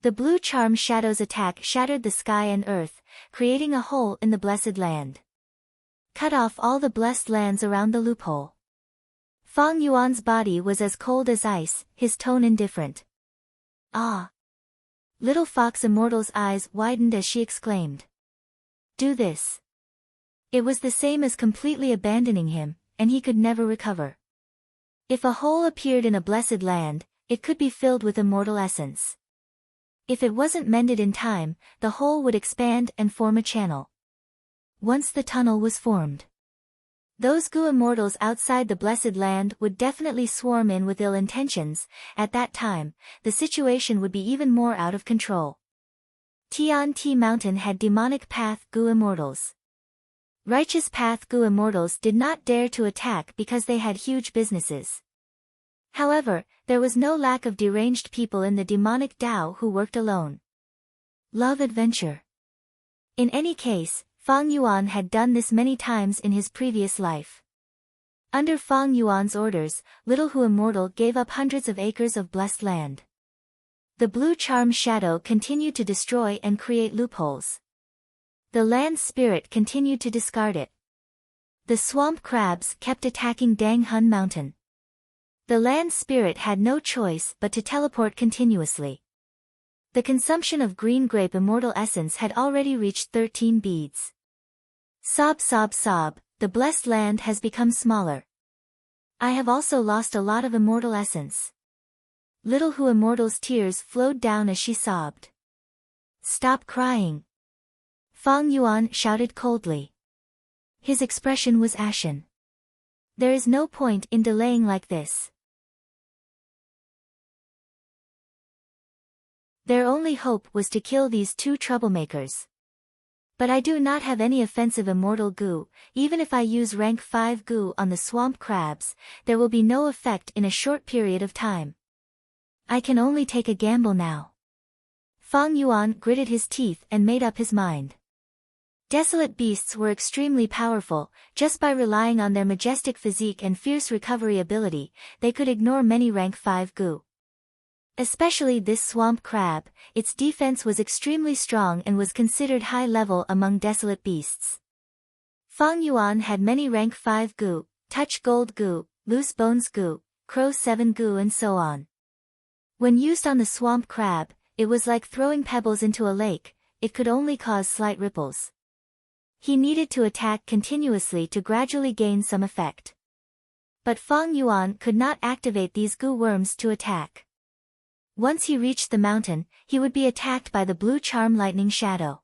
The blue charm shadow's attack shattered the sky and earth, creating a hole in the blessed land. Cut off all the blessed lands around the loophole. Fang Yuan's body was as cold as ice, his tone indifferent. Ah! Little Fox Immortal's eyes widened as she exclaimed. Do this. It was the same as completely abandoning him, and he could never recover. If a hole appeared in a blessed land, it could be filled with immortal essence. If it wasn't mended in time, the hole would expand and form a channel. Once the tunnel was formed, those Gu immortals outside the blessed land would definitely swarm in with ill intentions. At that time, the situation would be even more out of control. Tian Ti Mountain had demonic path Gu immortals. Righteous path Gu immortals did not dare to attack because they had huge businesses. However, there was no lack of deranged people in the demonic Dao who worked alone. Love adventure. In any case, Fang Yuan had done this many times in his previous life. Under Fang Yuan's orders, Little Hu Immortal gave up hundreds of acres of blessed land. The blue charm shadow continued to destroy and create loopholes. The land spirit continued to discard it. The swamp crabs kept attacking Dang Hun Mountain. The land spirit had no choice but to teleport continuously. The consumption of green grape immortal essence had already reached 13 beads. Sob sob sob, the blessed land has become smaller. I have also lost a lot of immortal essence. Little Hu Immortal's tears flowed down as she sobbed. Stop crying. Fang Yuan shouted coldly. His expression was ashen. There is no point in delaying like this. Their only hope was to kill these two troublemakers. But I do not have any offensive immortal goo. Even if I use rank 5 goo on the swamp crabs, there will be no effect in a short period of time. I can only take a gamble now. Fang Yuan gritted his teeth and made up his mind. Desolate beasts were extremely powerful. Just by relying on their majestic physique and fierce recovery ability, they could ignore many rank 5 goo. Especially this swamp crab, its defense was extremely strong and was considered high level among desolate beasts. Fang Yuan had many rank 5 goo, touch gold goo, loose bones goo, crow 7 goo and so on. When used on the swamp crab, it was like throwing pebbles into a lake, it could only cause slight ripples. He needed to attack continuously to gradually gain some effect. But Fang Yuan could not activate these goo worms to attack. Once he reached the mountain, he would be attacked by the blue charm lightning shadow.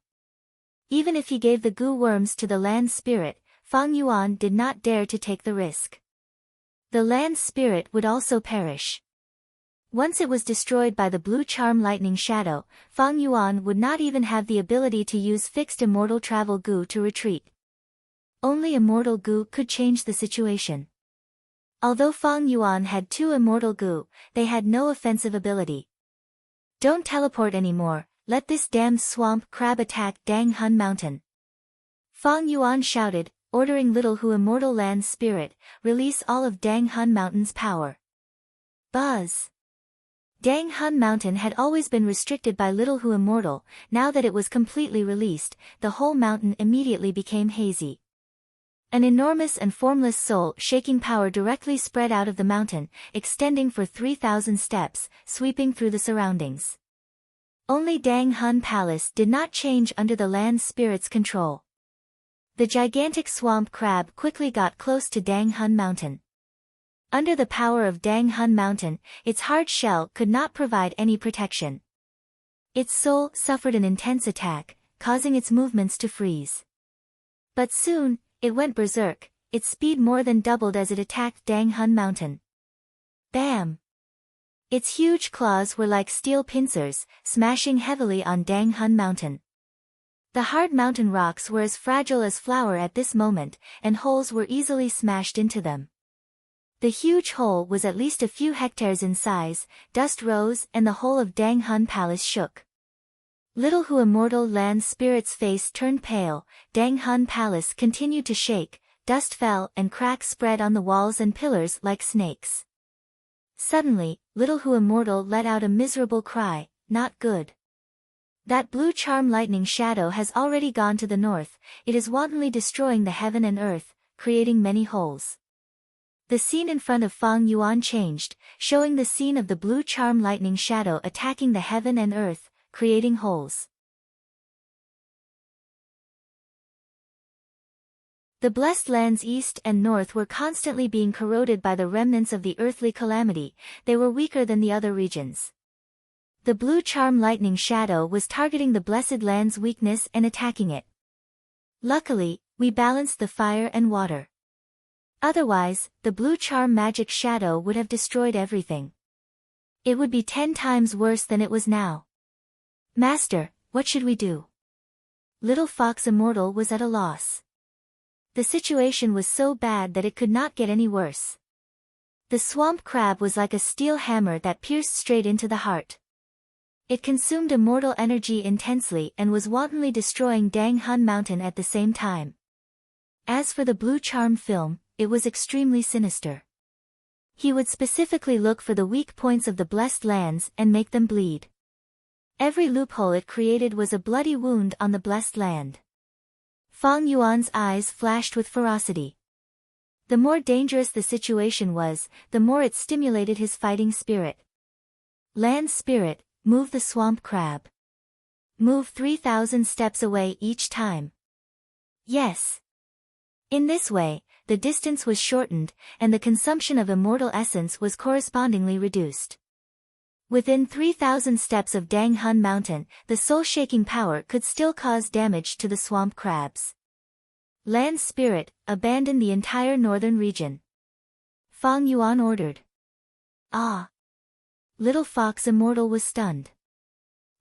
Even if he gave the goo worms to the land spirit, Fang Yuan did not dare to take the risk. The land spirit would also perish. Once it was destroyed by the blue charm lightning shadow, Fang Yuan would not even have the ability to use fixed immortal travel goo to retreat. Only immortal goo could change the situation. Although Fang Yuan had 2 immortal goo, they had no offensive ability. Don't teleport anymore, let this damned swamp crab attack Dang Hun Mountain. Fang Yuan shouted, ordering Little Hu Immortal Land Spirit, release all of Dang Hun Mountain's power. Buzz! Dang Hun Mountain had always been restricted by Little Hu Immortal. Now that it was completely released, the whole mountain immediately became hazy. An enormous and formless soul-shaking power directly spread out of the mountain, extending for 3,000 steps, sweeping through the surroundings. Only Dang Hun Palace did not change under the land spirit's control. The gigantic swamp crab quickly got close to Dang Hun Mountain. Under the power of Dang Hun Mountain, its hard shell could not provide any protection. Its soul suffered an intense attack, causing its movements to freeze. But soon, it went berserk, its speed more than doubled as it attacked Dang Hun Mountain. Bam! Its huge claws were like steel pincers, smashing heavily on Dang Hun Mountain. The hard mountain rocks were as fragile as flour at this moment, and holes were easily smashed into them. The huge hole was at least a few hectares in size, dust rose and the whole of Dang Hun Palace shook. Little Hu Immortal Land Spirit's face turned pale, Dang Hun Palace continued to shake, dust fell and cracks spread on the walls and pillars like snakes. Suddenly, Little Hu Immortal let out a miserable cry, not good. That blue charm lightning shadow has already gone to the north, it is wantonly destroying the heaven and earth, creating many holes. The scene in front of Fang Yuan changed, showing the scene of the blue charm lightning shadow attacking the heaven and earth, creating holes. The blessed lands east and north were constantly being corroded by the remnants of the earthly calamity. They were weaker than the other regions. The blue charm lightning shadow was targeting the blessed land's weakness and attacking it. Luckily, we balanced the fire and water. Otherwise, the blue charm magic shadow would have destroyed everything. It would be 10 times worse than it was now. Master, what should we do? Little Fox Immortal was at a loss. The situation was so bad that it could not get any worse. The swamp crab was like a steel hammer that pierced straight into the heart. It consumed immortal energy intensely and was wantonly destroying Dang Hun Mountain at the same time. As for the blue charm film, it was extremely sinister. He would specifically look for the weak points of the blessed lands and make them bleed. Every loophole it created was a bloody wound on the blessed land. Fang Yuan's eyes flashed with ferocity. The more dangerous the situation was, the more it stimulated his fighting spirit. Land spirit, move the swamp crab. Move 3,000 steps away each time. Yes. In this way, the distance was shortened, and the consumption of immortal essence was correspondingly reduced. Within 3,000 steps of Dang Hun Mountain, the soul-shaking power could still cause damage to the swamp crabs. Land spirit, abandon the entire northern region. Fang Yuan ordered. Ah! Little Fox Immortal was stunned.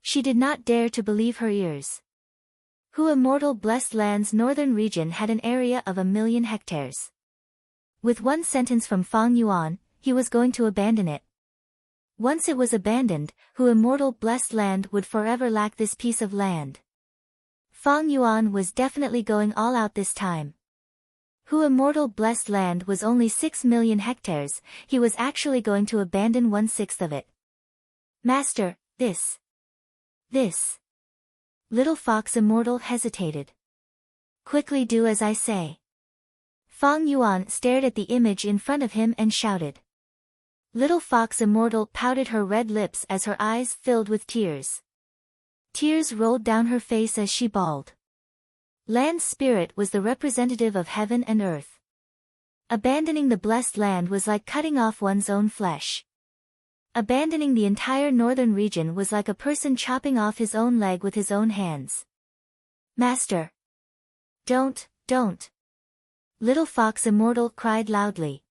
She did not dare to believe her ears. Hu Immortal Blessed Land's northern region had an area of 1,000,000 hectares. With one sentence from Fang Yuan, he was going to abandon it. Once it was abandoned, Hu Immortal Blessed Land would forever lack this piece of land. Fang Yuan was definitely going all out this time. Hu Immortal Blessed Land was only 6,000,000 hectares, he was actually going to abandon 1/6 of it. Master, this. Little Fox Immortal hesitated. Quickly do as I say. Fang Yuan stared at the image in front of him and shouted. Little Fox Immortal pouted her red lips as her eyes filled with tears. Tears rolled down her face as she bawled. Land spirit was the representative of heaven and earth. Abandoning the blessed land was like cutting off one's own flesh. Abandoning the entire northern region was like a person chopping off his own leg with his own hands. Master! Don't! Little Fox Immortal cried loudly.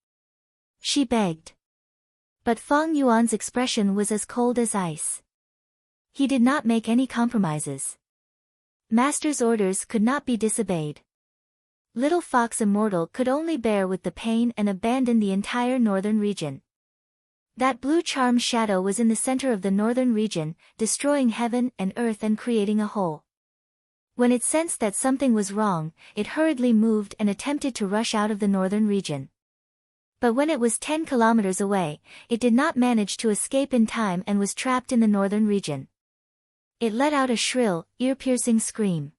She begged. But Fang Yuan's expression was as cold as ice. He did not make any compromises. Master's orders could not be disobeyed. Little Fox Immortal could only bear with the pain and abandon the entire northern region. That blue charm shadow was in the center of the northern region, destroying heaven and earth and creating a hole. When it sensed that something was wrong, it hurriedly moved and attempted to rush out of the northern region. But when it was 10 kilometers away, it did not manage to escape in time and was trapped in the northern region. It let out a shrill, ear-piercing scream.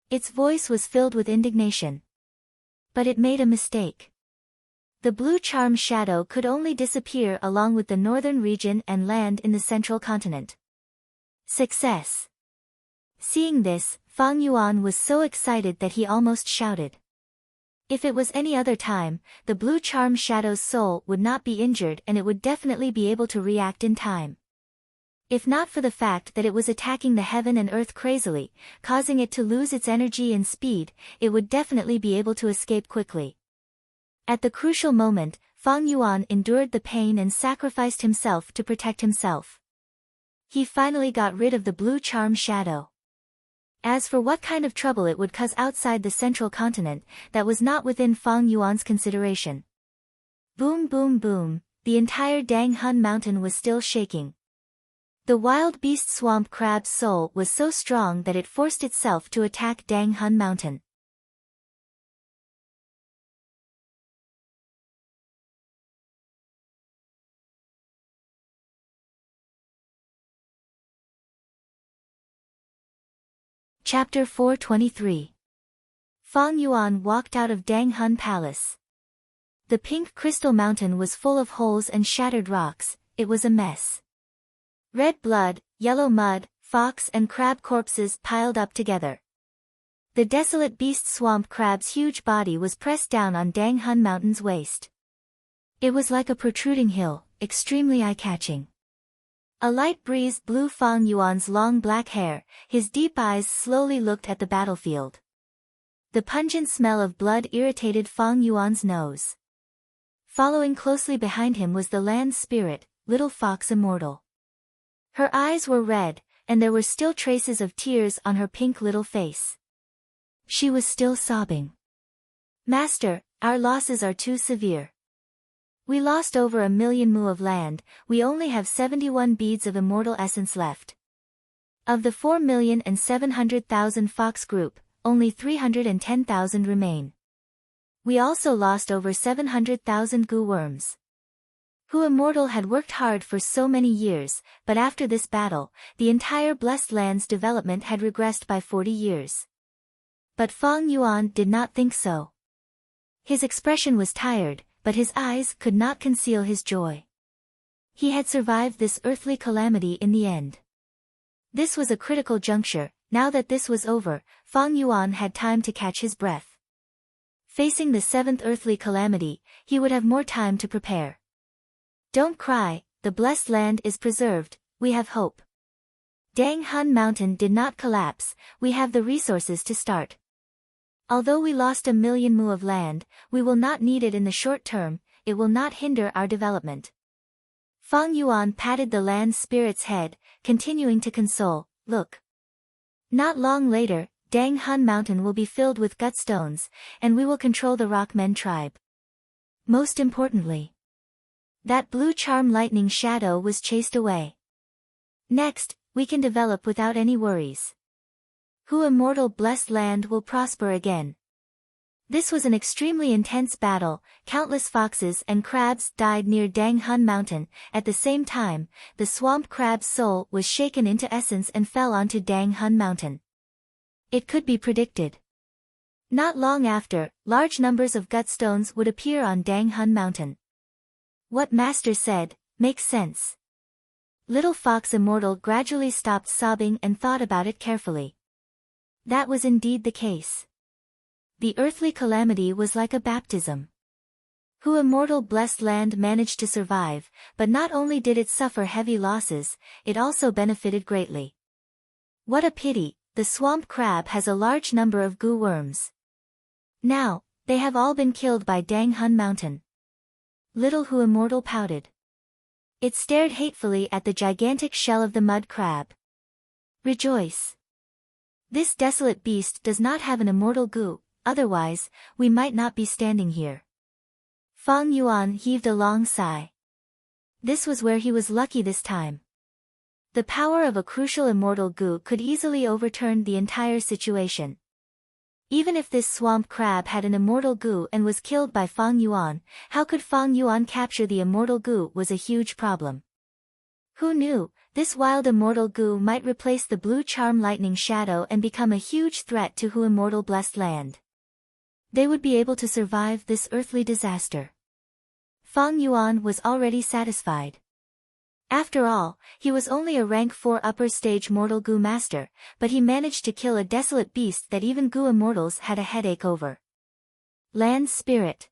Its voice was filled with indignation. But it made a mistake. The blue charm shadow could only disappear along with the northern region and land in the central continent. Success! Seeing this, Fang Yuan was so excited that he almost shouted. If it was any other time, the blue charm shadow's soul would not be injured and it would definitely be able to react in time. If not for the fact that it was attacking the heaven and earth crazily, causing it to lose its energy and speed, it would definitely be able to escape quickly. At the crucial moment, Fang Yuan endured the pain and sacrificed himself to protect himself. He finally got rid of the blue charm shadow. As for what kind of trouble it would cause outside the central continent, that was not within Fang Yuan's consideration. Boom boom boom, the entire Dang Hun Mountain was still shaking. The wild beast swamp crab's soul was so strong that it forced itself to attack Dang Hun Mountain. Chapter 423. Fang Yuan walked out of Dang Hun Palace. The pink crystal mountain was full of holes and shattered rocks. It was a mess. Red blood, yellow mud, fox and crab corpses piled up together. The desolate beast swamp crab's huge body was pressed down on Dang Hun Mountain's waist. It was like a protruding hill, extremely eye-catching. A light breeze blew Fang Yuan's long black hair, his deep eyes slowly looked at the battlefield. The pungent smell of blood irritated Fang Yuan's nose. Following closely behind him was the land spirit, Little Fox Immortal. Her eyes were red, and there were still traces of tears on her pink little face. She was still sobbing. "Master, our losses are too severe. We lost over 1,000,000 mu of land, we only have 71 beads of immortal essence left. Of the 4,700,000 fox group, only 310,000 remain. We also lost over 700,000 goo worms." Who Immortal had worked hard for so many years, but after this battle, the entire Blessed Land's development had regressed by 40 years. But Fang Yuan did not think so. His expression was tired, but his eyes could not conceal his joy. He had survived this earthly calamity in the end. This was a critical juncture. Now that this was over, Fang Yuan had time to catch his breath. Facing the seventh earthly calamity, he would have more time to prepare. "Don't cry, the Blessed Land is preserved, we have hope. Dang Hun Mountain did not collapse, we have the resources to start. Although we lost 1,000,000 mu of land, we will not need it in the short term, it will not hinder our development." Fang Yuan patted the land spirit's head, continuing to console, "Look. Not long later, Dang Hun Mountain will be filled with gut stones, and we will control the Rockmen tribe. Most importantly, that blue charm lightning shadow was chased away. Next, we can develop without any worries. Who Immortal Blessed Land will prosper again." This was an extremely intense battle. Countless foxes and crabs died near Dang Hun Mountain. At the same time, the swamp crab's soul was shaken into essence and fell onto Dang Hun Mountain. It could be predicted. Not long after, large numbers of gut stones would appear on Dang Hun Mountain. What Master said makes sense. Little Fox Immortal gradually stopped sobbing and thought about it carefully. That was indeed the case. The earthly calamity was like a baptism. Who Immortal Blessed Land managed to survive, but not only did it suffer heavy losses, it also benefited greatly. What a pity, the swamp crab has a large number of goo worms. Now, they have all been killed by Dang Hun Mountain. Little Who Immortal pouted. It stared hatefully at the gigantic shell of the mud crab. "Rejoice. This desolate beast does not have an immortal goo, otherwise, we might not be standing here." Fang Yuan heaved a long sigh. This was where he was lucky this time. The power of a crucial immortal goo could easily overturn the entire situation. Even if this swamp crab had an immortal goo and was killed by Fang Yuan, how could Fang Yuan capture the immortal goo was a huge problem. Who knew, this wild immortal goo might replace the blue charm lightning shadow and become a huge threat to Who Immortal Blessed Land. They would be able to survive this earthly disaster. Fang Yuan was already satisfied. After all, he was only a rank 4 upper stage mortal goo master, but he managed to kill a desolate beast that even goo immortals had a headache over. Land Spirit.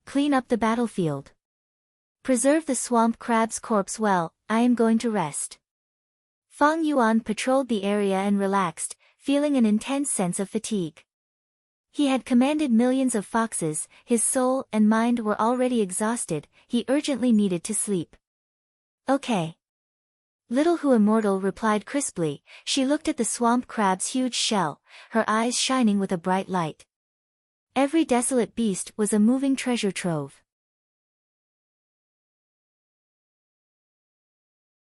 Clean up the battlefield. Preserve the swamp crab's corpse well, I am going to rest. Fang Yuan patrolled the area and relaxed, feeling an intense sense of fatigue. He had commanded millions of foxes, his soul and mind were already exhausted, he urgently needed to sleep. "Okay." Little Who Immortal replied crisply. She looked at the swamp crab's huge shell, her eyes shining with a bright light. Every desolate beast was a moving treasure trove.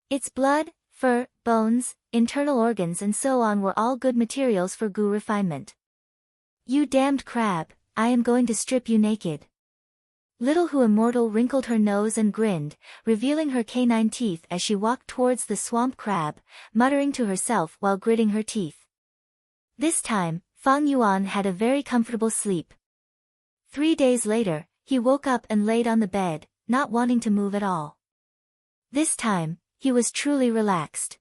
Its blood, fur, bones, internal organs and so on were all good materials for goo refinement. "You damned crab, I am going to strip you naked." Little Who Immortal wrinkled her nose and grinned, revealing her canine teeth as she walked towards the swamp crab, muttering to herself while gritting her teeth. This time, Fang Yuan had a very comfortable sleep. 3 days later, he woke up and laid on the bed, not wanting to move at all. This time, he was truly relaxed.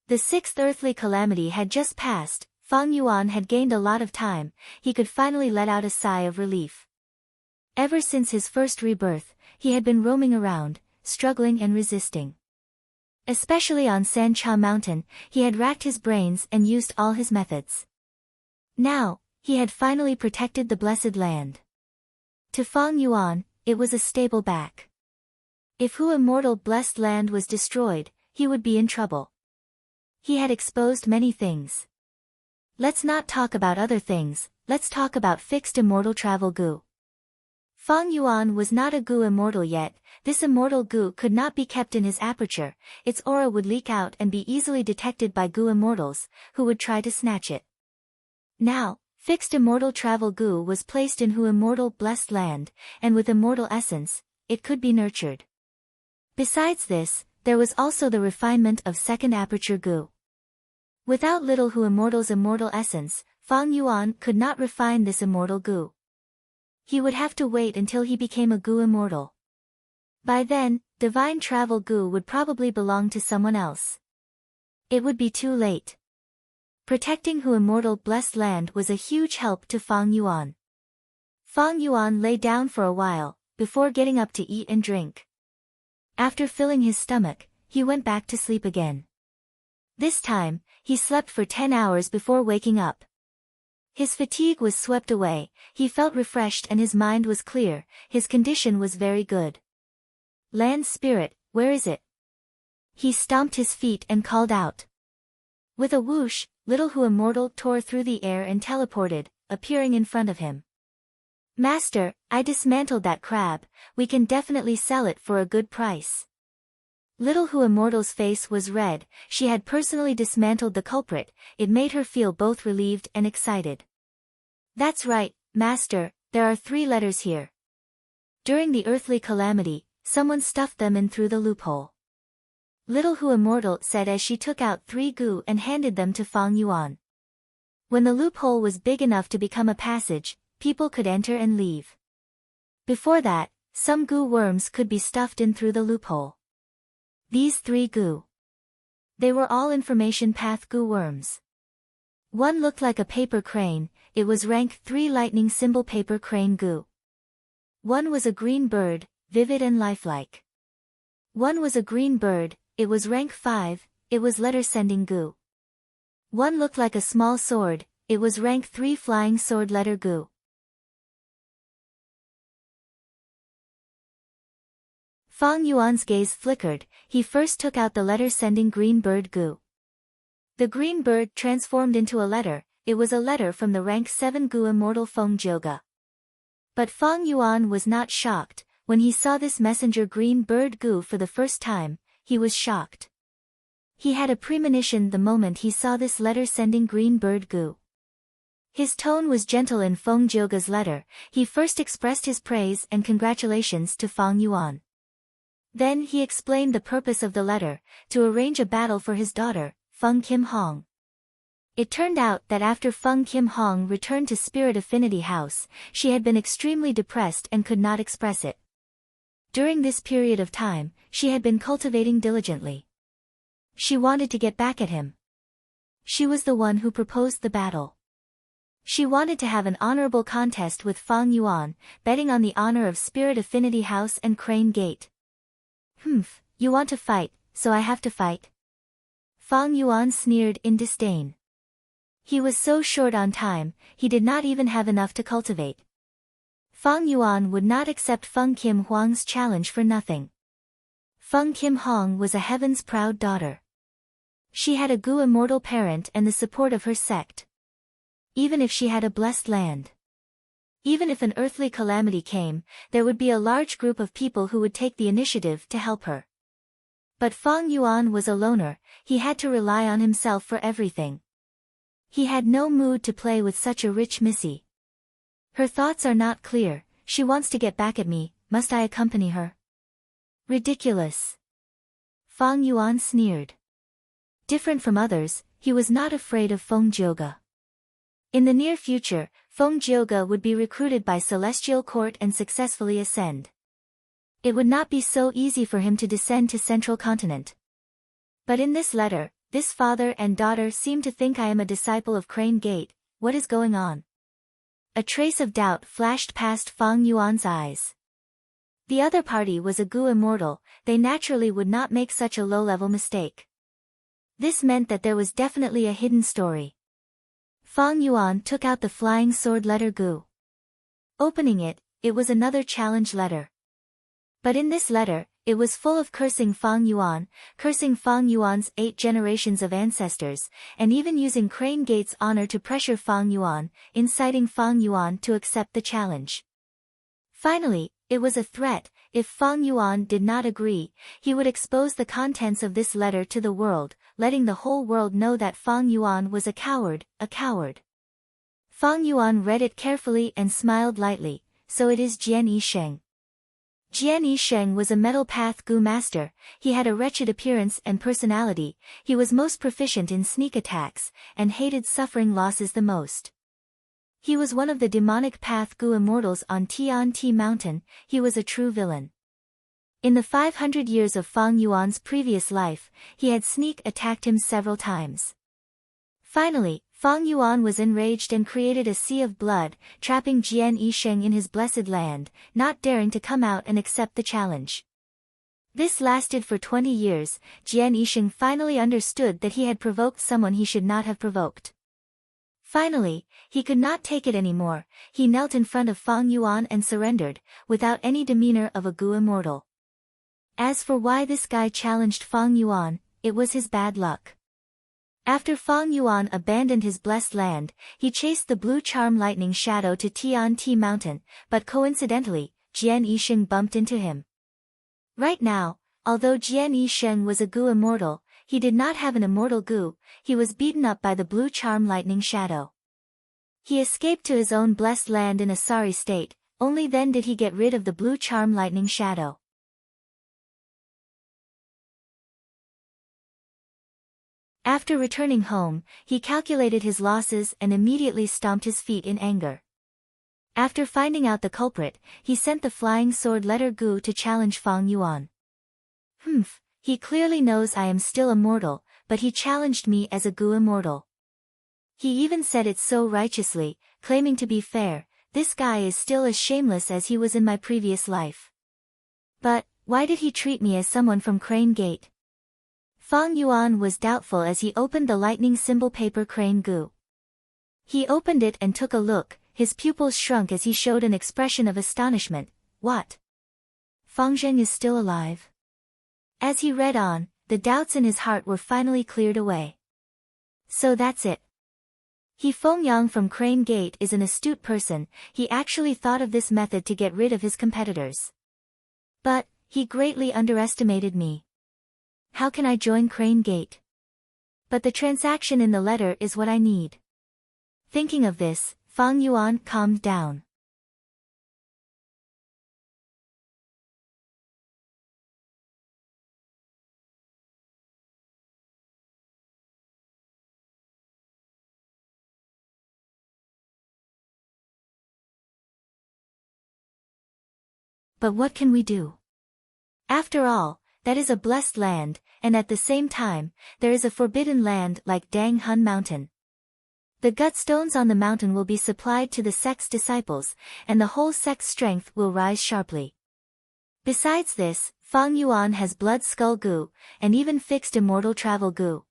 The sixth earthly calamity had just passed. Fang Yuan had gained a lot of time, he could finally let out a sigh of relief. Ever since his first rebirth, he had been roaming around, struggling and resisting. Especially on Sancha Mountain, he had racked his brains and used all his methods. Now, he had finally protected the blessed land. To Fang Yuan, it was a stable back. If Hu immortal blessed land was destroyed, he would be in trouble. He had exposed many things. Let's not talk about other things, let's talk about fixed immortal travel goo. Fang Yuan was not a goo immortal yet. This immortal goo could not be kept in his aperture, its aura would leak out and be easily detected by goo immortals, who would try to snatch it. Now, fixed immortal travel goo was placed in Hu immortal blessed land, and with immortal essence, it could be nurtured. Besides this, there was also the refinement of second aperture goo. Without little Hu immortal's immortal essence, Fang Yuan could not refine this immortal goo. He would have to wait until he became a goo immortal. By then, divine travel goo would probably belong to someone else. It would be too late. Protecting Hu immortal blessed land was a huge help to Fang Yuan. Fang Yuan lay down for a while, before getting up to eat and drink. After filling his stomach, he went back to sleep again. This time, he slept for 10 hours before waking up. His fatigue was swept away, he felt refreshed and his mind was clear, his condition was very good. Land spirit, where is it? He stomped his feet and called out. With a whoosh, little Hu immortal tore through the air and teleported, appearing in front of him. Master, I dismantled that crab, we can definitely sell it for a good price. Little Hu immortal's face was red, she had personally dismantled the culprit, it made her feel both relieved and excited. That's right, Master, there are 3 letters here. During the earthly calamity, someone stuffed them in through the loophole. Little Hu immortal said as she took out 3 goo and handed them to Fang Yuan. When the loophole was big enough to become a passage, people could enter and leave. Before that, some goo worms could be stuffed in through the loophole. These 3 goo. They were all information path goo worms. One looked like a paper crane, it was rank 3 lightning symbol paper crane goo. One was a green bird, vivid and lifelike. One was a green bird, it was rank 5, it was letter sending goo. One looked like a small sword, it was rank 3 flying sword letter goo. Fang Yuan's gaze flickered, he first took out the letter-sending green bird goo. The green bird transformed into a letter, it was a letter from the rank 7 goo immortal Feng Jioga. But Fang Yuan was not shocked, when he saw this messenger green bird goo for the first time, he was shocked. He had a premonition the moment he saw this letter-sending green bird goo. His tone was gentle in Feng Jioga's letter, he first expressed his praise and congratulations to Fang Yuan. Then he explained the purpose of the letter, to arrange a battle for his daughter, Feng Kim Hong. It turned out that after Feng Kim Hong returned to Spirit Affinity House, she had been extremely depressed and could not express it. During this period of time, she had been cultivating diligently. She wanted to get back at him. She was the one who proposed the battle. She wanted to have an honorable contest with Fang Yuan, betting on the honor of Spirit Affinity House and Crane Gate. You want to fight, so I have to fight. Fang Yuan sneered in disdain. He was so short on time, he did not even have enough to cultivate. Fang Yuan would not accept Feng Kim Huang's challenge for nothing. Feng Kim Hong was a heaven's proud daughter. She had a goo immortal parent and the support of her sect. Even if she had a blessed land. Even if an earthly calamity came, there would be a large group of people who would take the initiative to help her. But Fang Yuan was a loner, he had to rely on himself for everything. He had no mood to play with such a rich missy. Her thoughts are not clear, she wants to get back at me, must I accompany her? Ridiculous. Fang Yuan sneered. Different from others, he was not afraid of Feng Jioga. In the near future, Feng Jioge would be recruited by Celestial Court and successfully ascend. It would not be so easy for him to descend to Central Continent. But in this letter, this father and daughter seem to think I am a disciple of Crane Gate. What is going on? A trace of doubt flashed past Fang Yuan's eyes. The other party was a Gu immortal, they naturally would not make such a low-level mistake. This meant that there was definitely a hidden story. Fang Yuan took out the flying sword letter Gu. Opening it, it was another challenge letter. But in this letter, it was full of cursing Fang Yuan's 8 generations of ancestors, and even using Crane Gate's honor to pressure Fang Yuan, inciting Fang Yuan to accept the challenge. Finally, it was a threat. If Fang Yuan did not agree, he would expose the contents of this letter to the world, letting the whole world know that Fang Yuan was a coward. Fang Yuan read it carefully and smiled lightly. So it is Jian Yisheng. Jian Yisheng was a Metal Path Gu master. He had a wretched appearance and personality. He was most proficient in sneak attacks, and hated suffering losses the most. He was one of the demonic Path Gu immortals on Tian Mountain. He was a true villain. In the 500 years of Fang Yuan's previous life, he had sneak attacked him several times. Finally, Fang Yuan was enraged and created a sea of blood, trapping Jian Yisheng in his blessed land, not daring to come out and accept the challenge. This lasted for 20 years. Jian Yisheng finally understood that he had provoked someone he should not have provoked. Finally, he could not take it anymore. He knelt in front of Fang Yuan and surrendered, without any demeanor of a Gu immortal. As for why this guy challenged Fang Yuan, it was his bad luck. After Fang Yuan abandoned his blessed land, he chased the blue charm lightning shadow to Tian Mountain, but coincidentally, Jian Yisheng bumped into him. Right now, although Jian Yisheng was a Gu immortal, he did not have an immortal Gu. He was beaten up by the blue charm lightning shadow. He escaped to his own blessed land in a sorry state. Only then did he get rid of the blue charm lightning shadow. After returning home, he calculated his losses and immediately stomped his feet in anger. After finding out the culprit, he sent the flying sword letter Gu to challenge Fang Yuan. He clearly knows I am still immortal, but he challenged me as a Gu immortal. He even said it so righteously, claiming to be fair. This guy is still as shameless as he was in my previous life. But, why did he treat me as someone from Crane Gate? Fang Yuan was doubtful as he opened the lightning symbol paper Crane Gu. He opened it and took a look. His pupils shrunk as he showed an expression of astonishment. What? Fang Zheng is still alive? As he read on, the doubts in his heart were finally cleared away. So that's it. Feng Yang from Crane Gate is an astute person. He actually thought of this method to get rid of his competitors. But, he greatly underestimated me. How can I join Crane Gate? But the transaction in the letter is what I need. Thinking of this, Fang Yuan calmed down. But what can we do? After all, that is a blessed land, and at the same time, there is a forbidden land like Dang Hun Mountain. The gutstones on the mountain will be supplied to the sect's disciples, and the whole sect's strength will rise sharply. Besides this, Fang Yuan has blood skull Gu, and even fixed immortal travel Gu.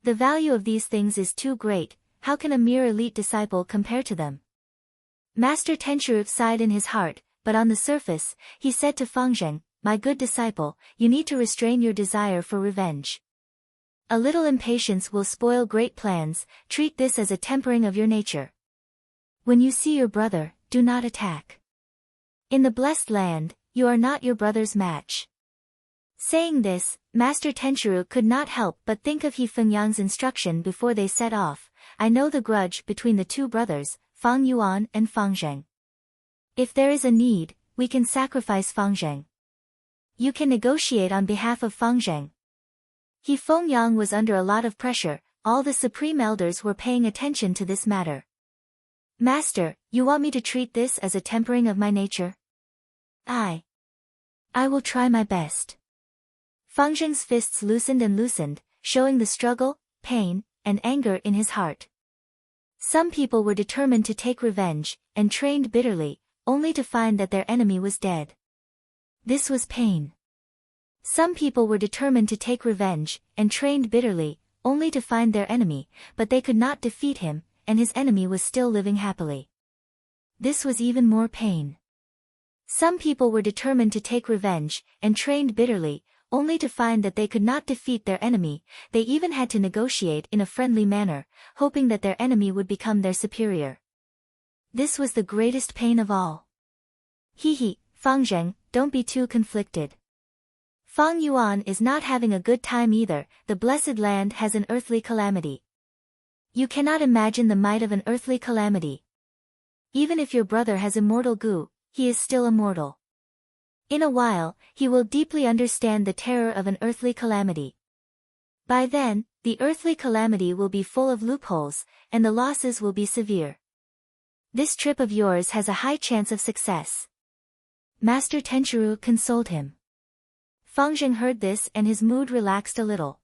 The value of these things is too great. How can a mere elite disciple compare to them? Master Tenshuru sighed in his heart, but on the surface, he said to Fang Zheng, "My good disciple, you need to restrain your desire for revenge. A little impatience will spoil great plans. Treat this as a tempering of your nature. When you see your brother, do not attack. In the blessed land, you are not your brother's match." Saying this, Master Tenshuru could not help but think of Feng Yang's instruction before they set off. I know the grudge between the two brothers, Fang Yuan and Fang Zheng. If there is a need, we can sacrifice Fang Zheng. You can negotiate on behalf of Fang Zheng. Feng Yang was under a lot of pressure. All the supreme elders were paying attention to this matter. Master, you want me to treat this as a tempering of my nature? I will try my best. Feng Zheng's fists loosened and loosened, showing the struggle, pain, and anger in his heart. Some people were determined to take revenge, and trained bitterly, only to find that their enemy was dead. This was pain. Some people were determined to take revenge, and trained bitterly, only to find their enemy, but they could not defeat him, and his enemy was still living happily. This was even more pain. Some people were determined to take revenge, and trained bitterly, only to find that they could not defeat their enemy. They even had to negotiate in a friendly manner, hoping that their enemy would become their superior. This was the greatest pain of all. Hee, Feng Zheng, don't be too conflicted. Feng Yuan is not having a good time either. The blessed land has an earthly calamity. You cannot imagine the might of an earthly calamity. Even if your brother has immortal goo, he is still immortal. In a while, he will deeply understand the terror of an earthly calamity. By then, the earthly calamity will be full of loopholes, and the losses will be severe. This trip of yours has a high chance of success. Master Tenchiru consoled him. Feng Zheng heard this and his mood relaxed a little.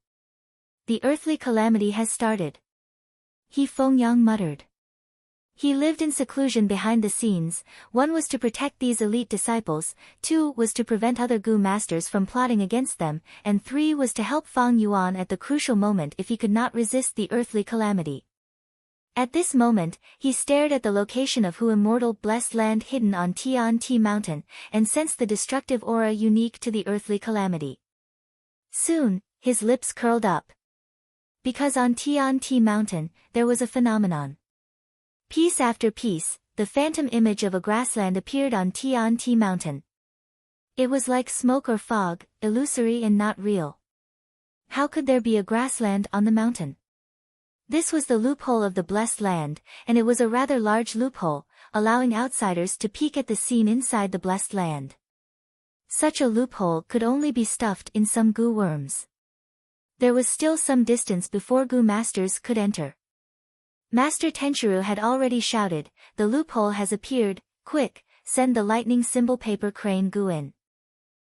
The earthly calamity has started. Feng Yang muttered. He lived in seclusion behind the scenes. 1 was to protect these elite disciples, 2 was to prevent other Gu masters from plotting against them, and 3 was to help Feng Yuan at the crucial moment if he could not resist the earthly calamity. At this moment, he stared at the location of Hu immortal blessed land hidden on Tian-Ti mountain, and sensed the destructive aura unique to the earthly calamity. Soon, his lips curled up. Because on Tian-Ti mountain, there was a phenomenon. Piece after piece, the phantom image of a grassland appeared on Tian-Ti mountain. It was like smoke or fog, illusory and not real. How could there be a grassland on the mountain? This was the loophole of the blessed land, and it was a rather large loophole, allowing outsiders to peek at the scene inside the blessed land. Such a loophole could only be stuffed in some Gu worms. There was still some distance before Gu masters could enter. Master Tenchiru had already shouted, "The loophole has appeared, quick, send the lightning symbol paper crane Gu in."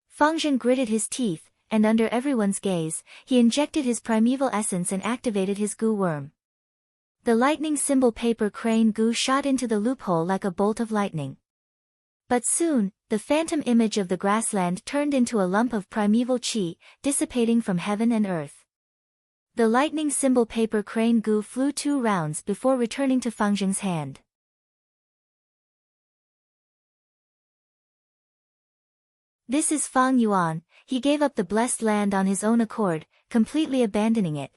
Feng Zheng gritted his teeth, and under everyone's gaze, he injected his primeval essence and activated his Gu worm. The lightning symbol paper crane Gu shot into the loophole like a bolt of lightning. But soon, the phantom image of the grassland turned into a lump of primeval chi, dissipating from heaven and earth. The lightning symbol paper crane Gu flew 2 rounds before returning to Feng Zheng's hand. This is Feng Yuan. He gave up the blessed land on his own accord, completely abandoning it.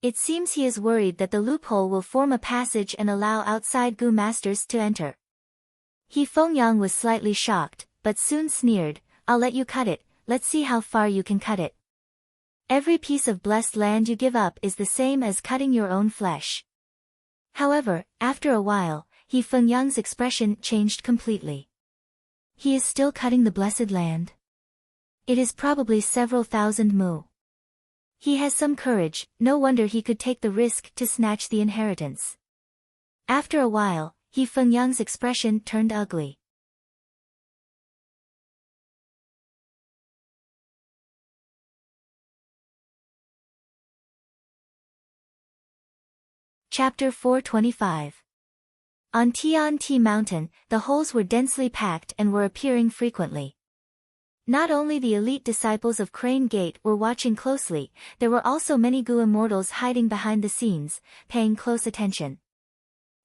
It seems he is worried that the loophole will form a passage and allow outside Gu masters to enter. Feng Yang was slightly shocked, but soon sneered, "I'll let you cut it, let's see how far you can cut it. Every piece of blessed land you give up is the same as cutting your own flesh." However, after a while, Feng Yang's expression changed completely. He is still cutting the blessed land. It is probably several thousand mu. He has some courage, no wonder he could take the risk to snatch the inheritance. After a while, Feng Yang's expression turned ugly. Chapter 425. On Tian-Ti mountain, the holes were densely packed and were appearing frequently. Not only the elite disciples of Crane Gate were watching closely, there were also many Gu immortals hiding behind the scenes, paying close attention.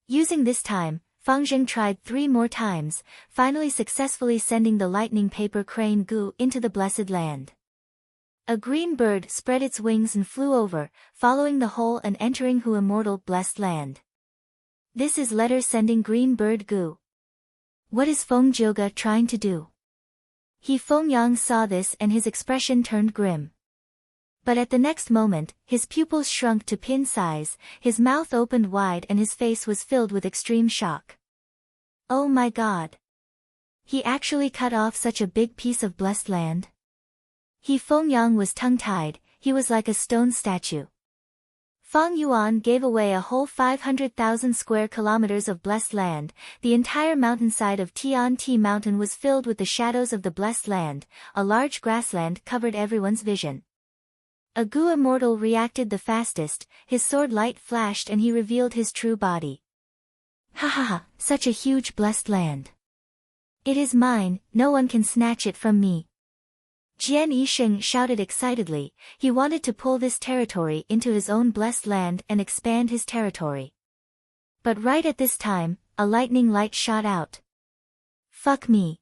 Using this time, Feng Zheng tried 3 more times, finally successfully sending the lightning paper crane Gu into the blessed land. A green bird spread its wings and flew over, following the hole and entering Hu immortal blessed land. This is letter sending green bird Gu. What is Feng Jioga trying to do? Feng Yang saw this and his expression turned grim. But at the next moment, his pupils shrunk to pin size, his mouth opened wide and his face was filled with extreme shock. Oh my God! He actually cut off such a big piece of blessed land? Feng Yang was tongue-tied, he was like a stone statue. Fang Yuan gave away a whole 500,000 square kilometers of blessed land. The entire mountainside of Tian Ti Mountain was filled with the shadows of the blessed land. A large grassland covered everyone's vision. A Gu immortal reacted the fastest, his sword light flashed and he revealed his true body. Ha ha ha, such a huge blessed land. It is mine, no one can snatch it from me. Jian Yisheng shouted excitedly. He wanted to pull this territory into his own blessed land and expand his territory. But right at this time, a lightning light shot out. Fuck me.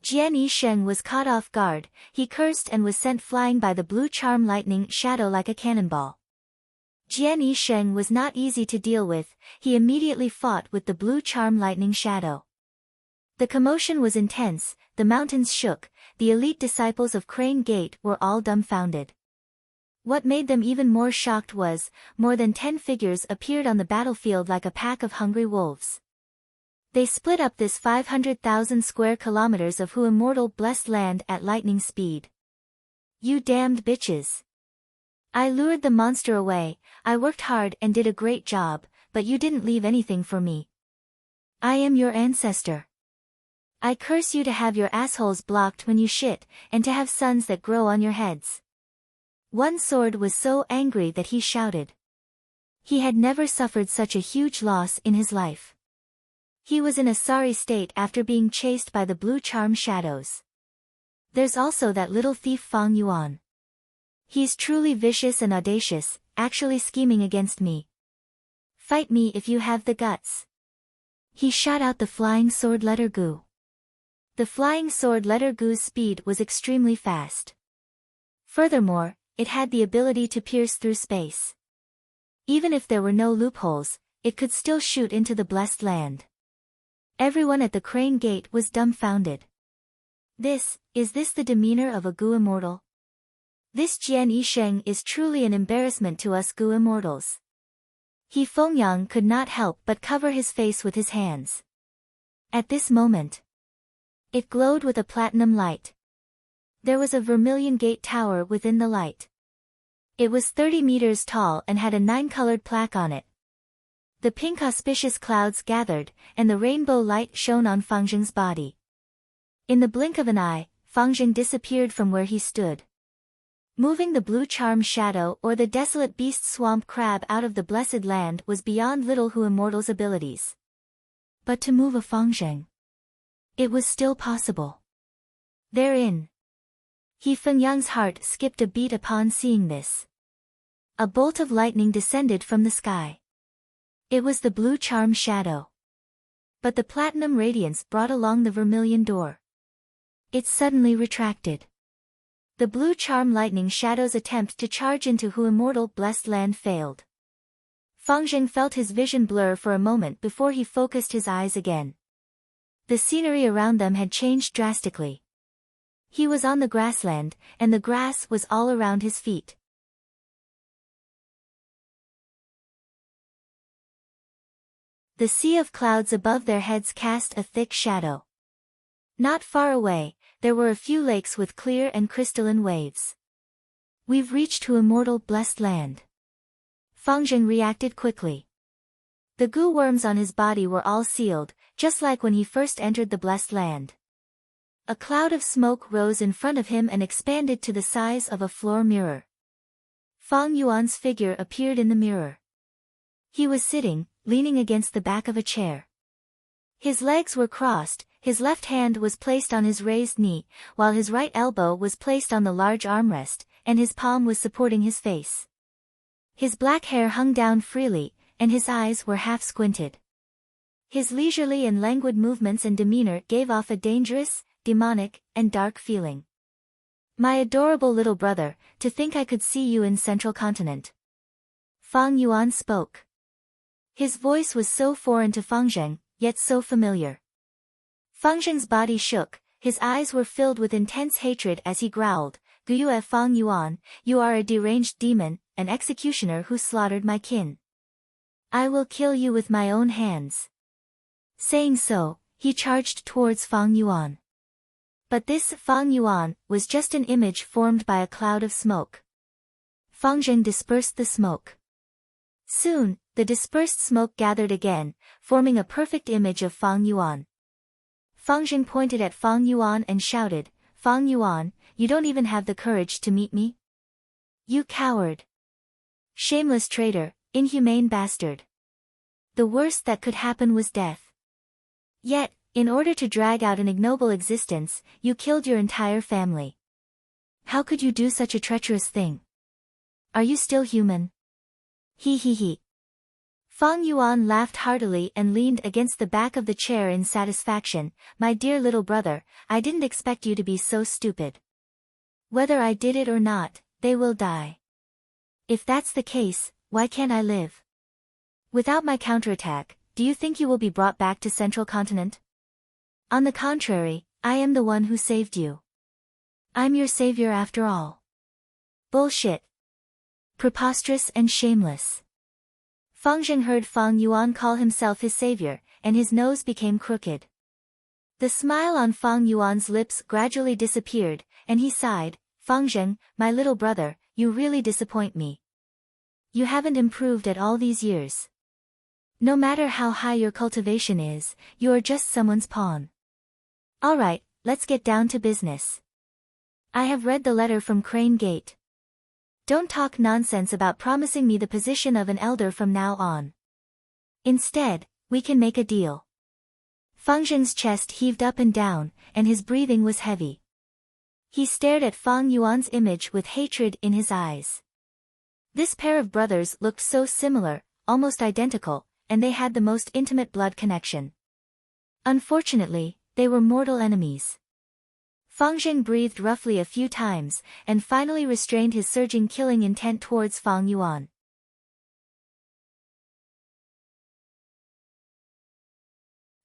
Jian Yisheng was caught off guard, he cursed and was sent flying by the blue charm lightning shadow like a cannonball. Jian Yisheng was not easy to deal with, he immediately fought with the blue charm lightning shadow. The commotion was intense, the mountains shook, the elite disciples of Crane Gate were all dumbfounded. What made them even more shocked was, more than 10 figures appeared on the battlefield like a pack of hungry wolves. They split up this 500,000 square kilometers of Hu immortal blessed land at lightning speed. You damned bitches. I lured the monster away, I worked hard and did a great job, but you didn't leave anything for me. I am your ancestor. I curse you to have your assholes blocked when you shit, and to have sons that grow on your heads. One sword was so angry that he shouted. He had never suffered such a huge loss in his life. He was in a sorry state after being chased by the blue charm shadows. There's also that little thief Fang Yuan. He's truly vicious and audacious, actually scheming against me. Fight me if you have the guts. He shot out the flying sword letter Gu. The flying sword letter Gu's speed was extremely fast. Furthermore, it had the ability to pierce through space. Even if there were no loopholes, it could still shoot into the blessed land. Everyone at the Crane Gate was dumbfounded. Is this the demeanor of a Gu immortal? This Jian Yisheng is truly an embarrassment to us Gu immortals. He Fengyang could not help but cover his face with his hands. At this moment, it glowed with a platinum light. There was a vermilion gate tower within the light. It was 30 meters tall and had a 9-colored plaque on it. The pink auspicious clouds gathered, and the rainbow light shone on Fangzheng's body. In the blink of an eye, Fangzheng disappeared from where he stood. Moving the blue charm shadow or the desolate beast swamp crab out of the blessed land was beyond little Hu immortal's abilities. But to move a Fangzheng, it was still possible. Therein, He Fengyang's heart skipped a beat upon seeing this. A bolt of lightning descended from the sky. It was the blue charm shadow. But the platinum radiance brought along the vermilion door. It suddenly retracted. The blue charm lightning shadow's attempt to charge into Hu immortal blessed land failed. Fangzheng felt his vision blur for a moment before he focused his eyes again. The scenery around them had changed drastically. He was on the grassland, and the grass was all around his feet. The sea of clouds above their heads cast a thick shadow. Not far away, there were a few lakes with clear and crystalline waves. We've reached Hu immortal blessed land. Fangzheng reacted quickly. The goo worms on his body were all sealed, just like when he first entered the blessed land. A cloud of smoke rose in front of him and expanded to the size of a floor mirror. Fang Yuan's figure appeared in the mirror. He was sitting, leaning against the back of a chair. His legs were crossed, his left hand was placed on his raised knee, while his right elbow was placed on the large armrest, and his palm was supporting his face. His black hair hung down freely, and his eyes were half squinted. His leisurely and languid movements and demeanor gave off a dangerous, demonic, and dark feeling. My adorable little brother, to think I could see you in Central Continent. Fang Yuan spoke. His voice was so foreign to Fangzheng, yet so familiar. Fangzheng's body shook, his eyes were filled with intense hatred as he growled, Guyue Fang Yuan, you are a deranged demon, an executioner who slaughtered my kin. I will kill you with my own hands. Saying so, he charged towards Fang Yuan. But this Fang Yuan was just an image formed by a cloud of smoke. Fangzheng dispersed the smoke. Soon, the dispersed smoke gathered again, forming a perfect image of Fang Yuan. Fang Zheng pointed at Fang Yuan and shouted, "Fang Yuan, you don't even have the courage to meet me? You coward! Shameless traitor, inhumane bastard! The worst that could happen was death. Yet, in order to drag out an ignoble existence, you killed your entire family. How could you do such a treacherous thing? Are you still human?" He he he. Fang Yuan laughed heartily and leaned against the back of the chair in satisfaction. "My dear little brother, I didn't expect you to be so stupid. Whether I did it or not, they will die. If that's the case, why can't I live? Without my counterattack, do you think you will be brought back to Central Continent? On the contrary, I am the one who saved you. I'm your savior after all." Bullshit. Preposterous and shameless. Fang Zheng heard Fang Yuan call himself his savior, and his nose became crooked. The smile on Fang Yuan's lips gradually disappeared, and he sighed, "Fang Zheng, my little brother, you really disappoint me. You haven't improved at all these years. No matter how high your cultivation is, you are just someone's pawn. Alright, let's get down to business. I have read the letter from Crane Gate. Don't talk nonsense about promising me the position of an elder from now on. Instead, we can make a deal." Fang Zheng's chest heaved up and down, and his breathing was heavy. He stared at Fang Yuan's image with hatred in his eyes. This pair of brothers looked so similar, almost identical, and they had the most intimate blood connection. Unfortunately, they were mortal enemies. Fang Zheng breathed roughly a few times, and finally restrained his surging killing intent towards Fang Yuan.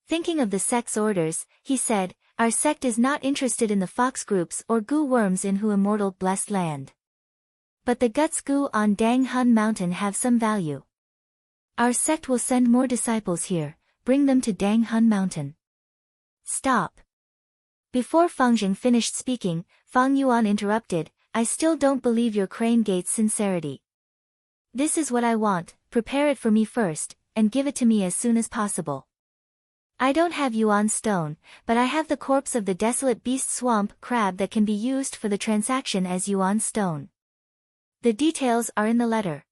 Thinking of the sect's orders, he said, "Our sect is not interested in the fox groups or goo worms in Hu Immortal Blessed Land. But the guts goo on Dang Hun Mountain have some value. Our sect will send more disciples here, bring them to Dang Hun Mountain." Stop. Before Fang Zheng finished speaking, Fang Yuan interrupted, "I still don't believe your Crane Gate's sincerity. This is what I want, prepare it for me first, and give it to me as soon as possible. I don't have Yuan stone, but I have the corpse of the desolate beast swamp crab that can be used for the transaction as Yuan stone. The details are in the letter.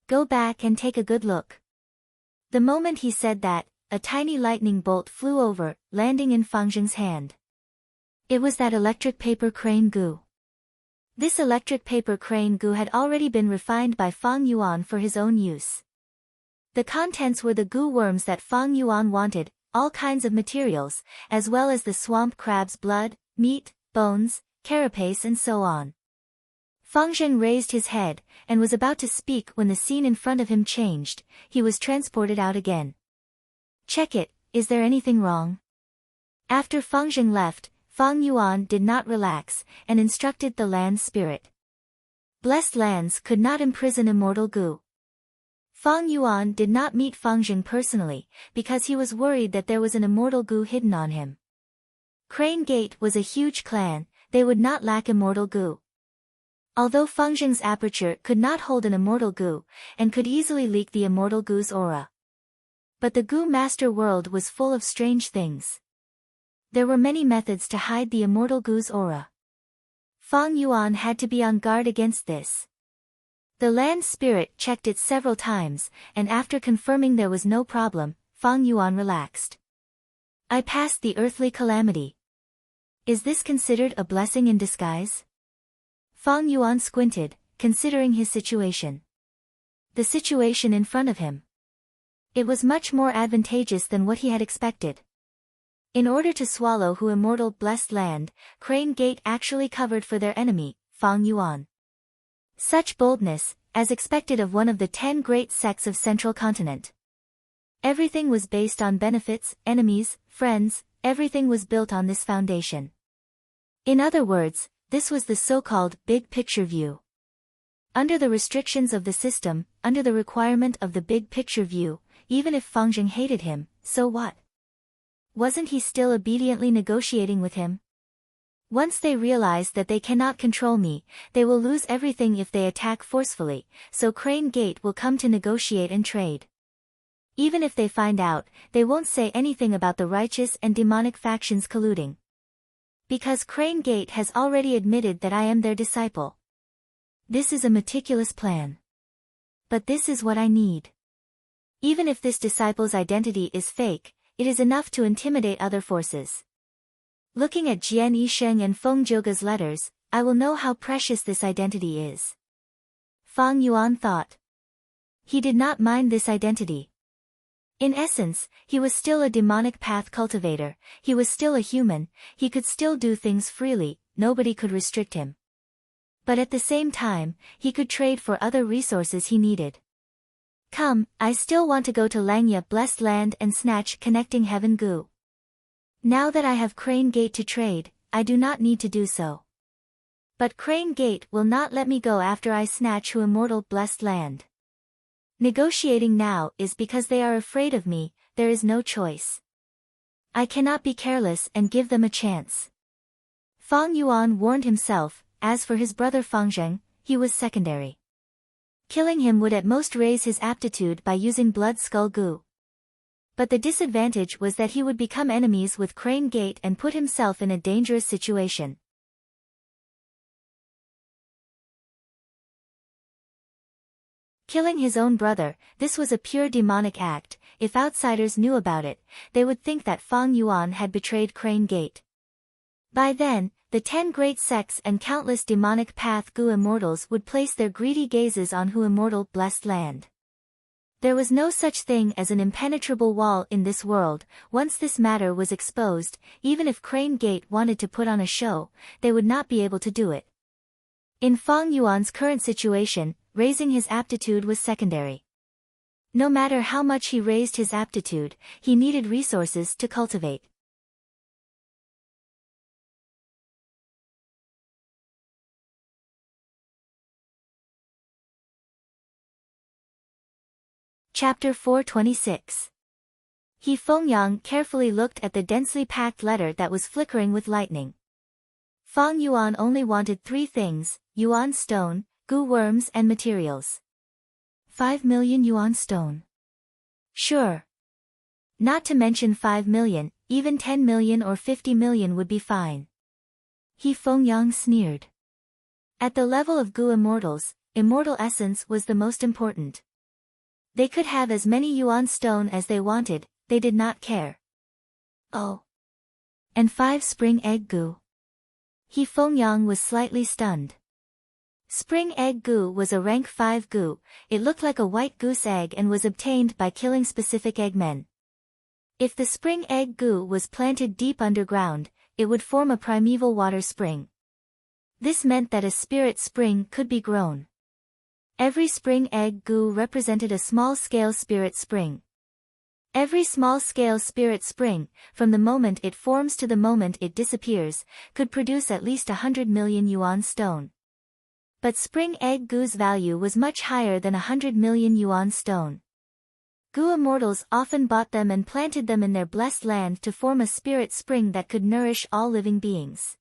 Go back and take a good look." The moment he said that, a tiny lightning bolt flew over, landing in Fang Zheng's hand. It was that electric paper crane goo. This electric paper crane goo had already been refined by Fang Yuan for his own use. The contents were the goo worms that Fang Yuan wanted, all kinds of materials, as well as the swamp crab's blood, meat, bones, carapace and so on. Fang Zheng raised his head, and was about to speak when the scene in front of him changed. He was transported out again. "Check it, is there anything wrong?" After Fang Zheng left, Fang Yuan did not relax, and instructed the land spirit. Blessed lands could not imprison immortal goo. Fang Yuan did not meet Fang Zheng personally, because he was worried that there was an immortal goo hidden on him. Crane Gate was a huge clan, they would not lack immortal goo. Although Fang Zheng's aperture could not hold an immortal goo, and could easily leak the immortal goo's aura. But the goo master world was full of strange things. There were many methods to hide the immortal goo's aura. Fang Yuan had to be on guard against this. The land spirit checked it several times, and after confirming there was no problem, Fang Yuan relaxed. "I passed the earthly calamity. Is this considered a blessing in disguise?" Fang Yuan squinted, considering his situation. The situation in front of him. It was much more advantageous than what he had expected. In order to swallow Hu Immortal Blessed Land, Crane Gate actually covered for their enemy, Fang Yuan. Such boldness, as expected of one of the 10 great sects of Central Continent. Everything was based on benefits, enemies, friends, everything was built on this foundation. In other words, this was the so-called big picture view. Under the restrictions of the system, under the requirement of the big picture view, even if Fang Zheng hated him, so what? Wasn't he still obediently negotiating with him? Once they realize that they cannot control me, they will lose everything if they attack forcefully, so Crane Gate will come to negotiate and trade. Even if they find out, they won't say anything about the righteous and demonic factions colluding. Because Crane Gate has already admitted that I am their disciple. This is a meticulous plan. But this is what I need. Even if this disciple's identity is fake, it is enough to intimidate other forces. Looking at Jian Yisheng and Feng Zhouge's letters, I will know how precious this identity is. Fang Yuan thought. He did not mind this identity. In essence, he was still a demonic path cultivator, he was still a human, he could still do things freely, nobody could restrict him. But at the same time, he could trade for other resources he needed. Come, I still want to go to Langya Blessed Land and snatch Connecting Heaven Gu. Now that I have Crane Gate to trade, I do not need to do so. But Crane Gate will not let me go after I snatch Hu Immortal Blessed Land. Negotiating now is because they are afraid of me, there is no choice. I cannot be careless and give them a chance. Fang Yuan warned himself, as for his brother Fang Zheng, he was secondary. Killing him would at most raise his aptitude by using Blood Skull Gu. But the disadvantage was that he would become enemies with Crane Gate and put himself in a dangerous situation. Killing his own brother, this was a pure demonic act. If outsiders knew about it, they would think that Fang Yuan had betrayed Crane Gate. By then, the 10 great sects and countless demonic path Gu immortals would place their greedy gazes on Hu Immortal Blessed Land. There was no such thing as an impenetrable wall in this world. Once this matter was exposed, even if Crane Gate wanted to put on a show, they would not be able to do it. In Fang Yuan's current situation, raising his aptitude was secondary. No matter how much he raised his aptitude, he needed resources to cultivate. Chapter 426. He Fengyang carefully looked at the densely packed letter that was flickering with lightning. Fang Yuan only wanted 3 things, yuan stone, gu worms and materials. 5 million yuan stone. Sure. Not to mention 5 million, even 10 million or 50 million would be fine. He Fengyang sneered. At the level of gu immortals, immortal essence was the most important. They could have as many yuan stone as they wanted, they did not care. Oh. And 5 spring egg gu. He Fengyang was slightly stunned. Spring egg gu was a rank 5 gu, it looked like a white goose egg and was obtained by killing specific eggmen. If the spring egg gu was planted deep underground, it would form a primeval water spring. This meant that a spirit spring could be grown. Every spring egg gu represented a small-scale spirit spring. Every small-scale spirit spring, from the moment it forms to the moment it disappears, could produce at least 100 million yuan stone. But spring egg gu's value was much higher than 100 million yuan stone. Gu immortals often bought them and planted them in their blessed land to form a spirit spring that could nourish all living beings.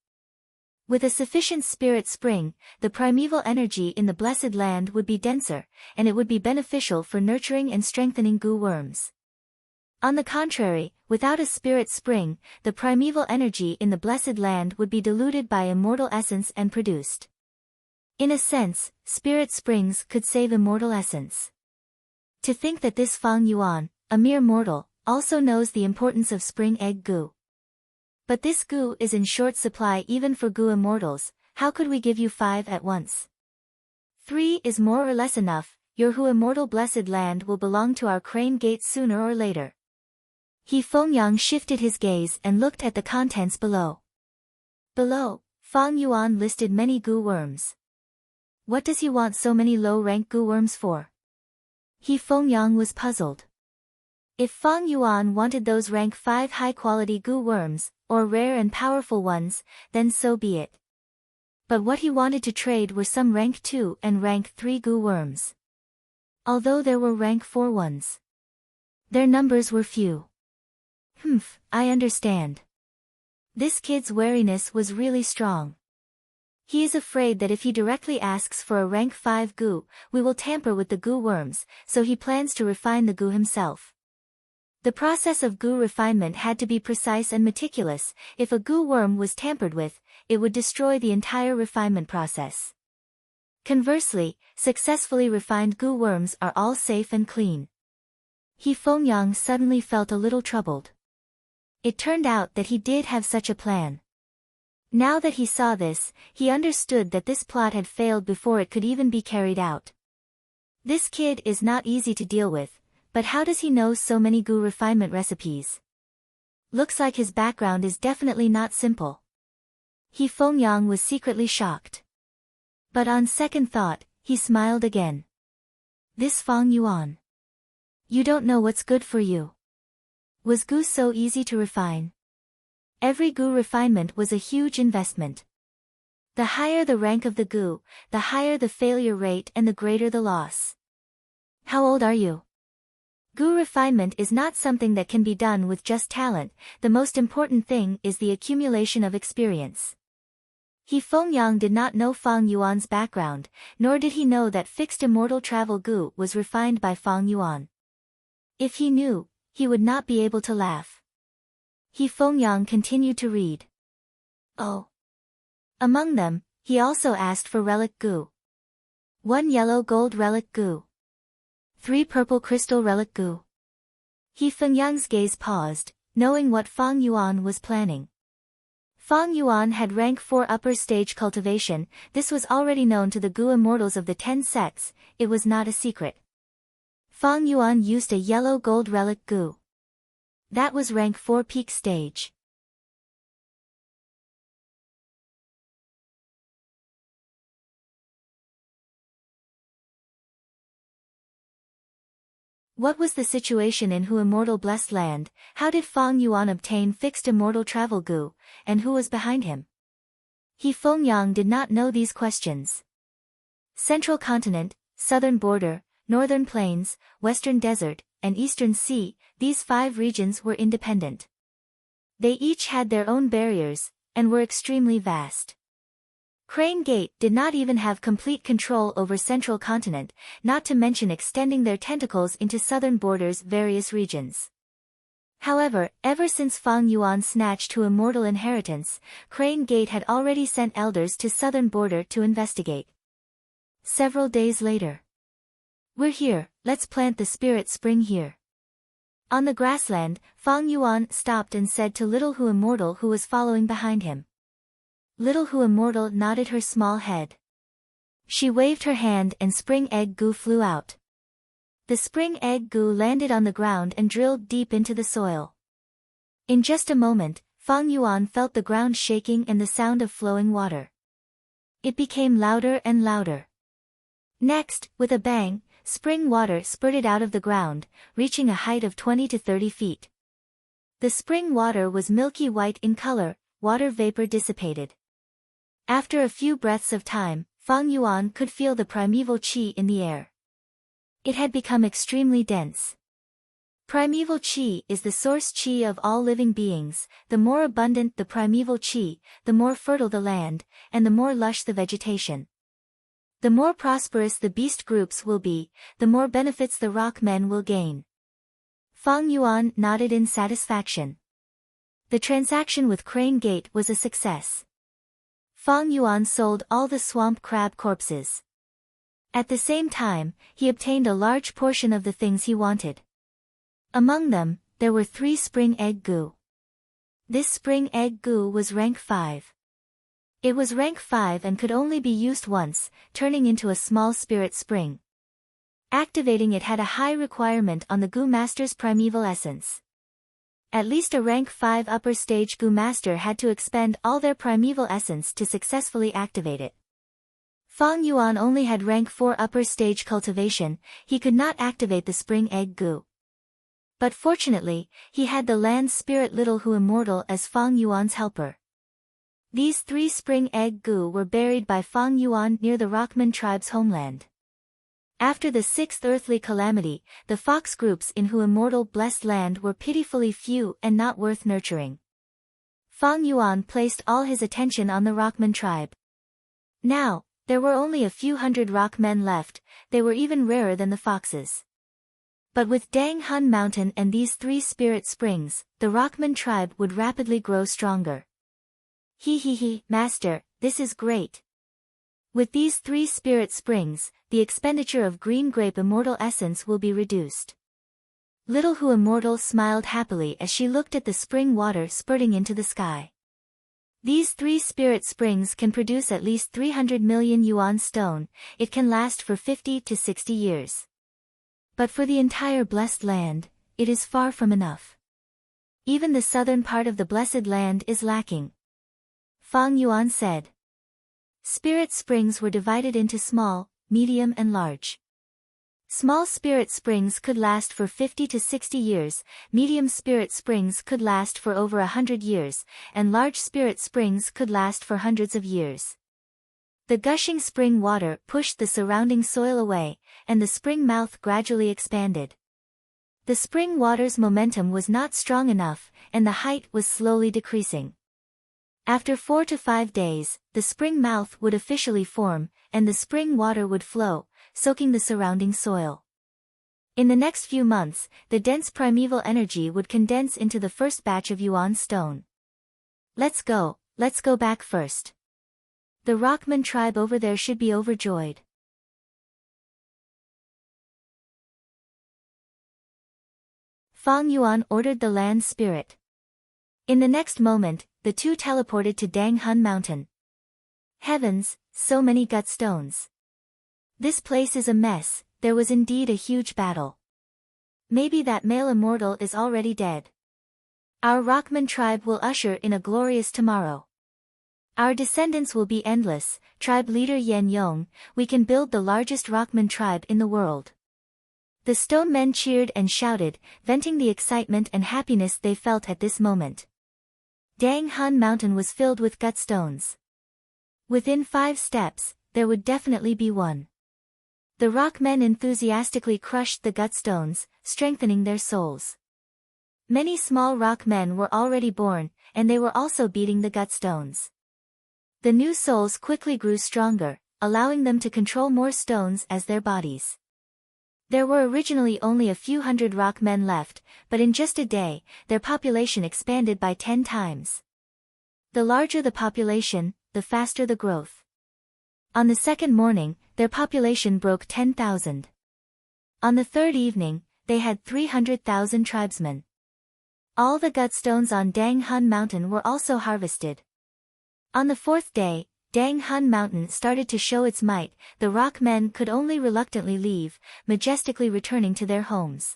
With a sufficient spirit spring, the primeval energy in the blessed land would be denser, and it would be beneficial for nurturing and strengthening gu worms. On the contrary, without a spirit spring, the primeval energy in the blessed land would be diluted by immortal essence and produced. In a sense, spirit springs could save immortal essence. To think that this Fang Yuan, a mere mortal, also knows the importance of spring egg gu. But this gu is in short supply even for gu immortals, how could we give you 5 at once? 3 is more or less enough, your Hu Immortal Blessed Land will belong to our Crane Gate sooner or later. He Fengyang shifted his gaze and looked at the contents below. Below, Fang Yuan listed many gu worms. What does he want so many low-rank gu worms for? He Fengyang was puzzled. If Fang Yuan wanted those rank 5 high-quality gu worms, or rare and powerful ones, then so be it. But what he wanted to trade were some rank 2 and rank 3 gu worms. Although there were rank 4 ones. Their numbers were few. I understand. This kid's wariness was really strong. He is afraid that if he directly asks for a rank 5 goo, we will tamper with the goo worms, so he plans to refine the goo himself. The process of goo refinement had to be precise and meticulous. If a goo worm was tampered with, it would destroy the entire refinement process. Conversely, successfully refined goo worms are all safe and clean. He Fengyang suddenly felt a little troubled. It turned out that he did have such a plan. Now that he saw this, he understood that this plot had failed before it could even be carried out. This kid is not easy to deal with, but how does he know so many goo refinement recipes? Looks like his background is definitely not simple. He Fengyang was secretly shocked. But on second thought, he smiled again. This Fang Yuan. You don't know what's good for you. Was goo so easy to refine? Every goo refinement was a huge investment. The higher the rank of the goo, the higher the failure rate and the greater the loss. How old are you? Goo refinement is not something that can be done with just talent. The most important thing is the accumulation of experience. He Fengyang did not know Fang Yuan's background, nor did he know that fixed immortal travel goo was refined by Fang Yuan. If he knew, he would not be able to laugh. He Fengyang continued to read. Oh. Among them, he also asked for relic goo. 1 yellow gold relic goo. 3 purple crystal relic goo. He Fengyang's gaze paused, knowing what Fang Yuan was planning. Fang Yuan had rank 4 upper stage cultivation. This was already known to the goo immortals of the 10 sects. It was not a secret. Fang Yuan used a yellow gold relic goo. That was rank 4 peak stage. What was the situation in Hu Immortal Blessed Land? How did Fang Yuan obtain fixed immortal travel goo, and who was behind him? He Fengyang did not know these questions. Central Continent, Southern Border, Northern Plains, Western Desert, and Eastern Sea, these 5 regions were independent. They each had their own barriers, and were extremely vast. Crane Gate did not even have complete control over Central Continent, not to mention extending their tentacles into Southern Border's various regions. However, ever since Fang Yuan snatched Hu Immortal Inheritance, Crane Gate had already sent elders to Southern Border to investigate. Several days later. We're here, let's plant the spirit spring here. On the grassland, Fang Yuan stopped and said to Little Hu Immortal who was following behind him. Little Hu Immortal nodded her small head. She waved her hand and spring egg goo flew out. The spring egg goo landed on the ground and drilled deep into the soil. In just a moment, Fang Yuan felt the ground shaking and the sound of flowing water. It became louder and louder. Next, with a bang, spring water spurted out of the ground, reaching a height of 20 to 30 feet. The spring water was milky white in color, water vapor dissipated. After a few breaths of time, Fang Yuan could feel the primeval qi in the air. It had become extremely dense. Primeval qi is the source qi of all living beings. The more abundant the primeval qi, the more fertile the land, and the more lush the vegetation. The more prosperous the beast groups will be, the more benefits the rock men will gain. Fang Yuan nodded in satisfaction. The transaction with Crane Gate was a success. Fang Yuan sold all the swamp crab corpses. At the same time, he obtained a large portion of the things he wanted. Among them, there were 3 spring egg goo. This spring egg goo was rank 5. It was rank 5 and could only be used once, turning into a small spirit spring. Activating it had a high requirement on the goo master's primeval essence. At least a rank 5 upper stage goo master had to expend all their primeval essence to successfully activate it. Fang Yuan only had rank 4 upper stage cultivation. He could not activate the spring egg goo. But fortunately, he had the land spirit Little Hu Immortal as Fang Yuan's helper. These 3 spring egg goo were buried by Fang Yuan near the Rockman tribe's homeland. After the 6th earthly calamity, the fox groups in Hu Immortal Blessed Land were pitifully few and not worth nurturing. Fang Yuan placed all his attention on the Rockman tribe. Now, there were only a few hundred rock men left, they were even rarer than the foxes. But with Dang Hun Mountain and these 3 spirit springs, the Rockman tribe would rapidly grow stronger. He, master, this is great. With these 3 spirit springs, the expenditure of green grape immortal essence will be reduced. Little Hu Immortal smiled happily as she looked at the spring water spurting into the sky. These 3 spirit springs can produce at least 300 million yuan stone, it can last for 50 to 60 years. But for the entire blessed land, it is far from enough. Even the southern part of the blessed land is lacking. Fang Yuan said. Spirit springs were divided into small, medium and large. Small spirit springs could last for 50 to 60 years, medium spirit springs could last for over 100 years, and large spirit springs could last for hundreds of years. The gushing spring water pushed the surrounding soil away, and the spring mouth gradually expanded. The spring water's momentum was not strong enough, and the height was slowly decreasing. After 4 to 5 days, the spring mouth would officially form, and the spring water would flow, soaking the surrounding soil. In the next few months, the dense primeval energy would condense into the first batch of yuan stone. Let's go back first. The Rockman tribe over there should be overjoyed. Fang Yuan ordered the land spirit. In the next moment, the 2 teleported to Dang Hun Mountain. Heavens, so many gut stones. This place is a mess, there was indeed a huge battle. Maybe that male immortal is already dead. Our Rockman tribe will usher in a glorious tomorrow. Our descendants will be endless, tribe leader Yan Yong, we can build the largest Rockman tribe in the world. The stone men cheered and shouted, venting the excitement and happiness they felt at this moment. Dang Hun Mountain was filled with gut stones. Within 5 steps, there would definitely be one. The rock men enthusiastically crushed the gut stones, strengthening their souls. Many small rock men were already born, and they were also beating the gut stones. The new souls quickly grew stronger, allowing them to control more stones as their bodies. There were originally only a few hundred rock men left, but in just a day, their population expanded by 10 times. The larger the population, the faster the growth. On the second morning, their population broke 10,000. On the third evening, they had 300,000 tribesmen. All the gut stones on Dang Hun Mountain were also harvested. On the fourth day, Dang Hun Mountain started to show its might, the rock men could only reluctantly leave, majestically returning to their homes.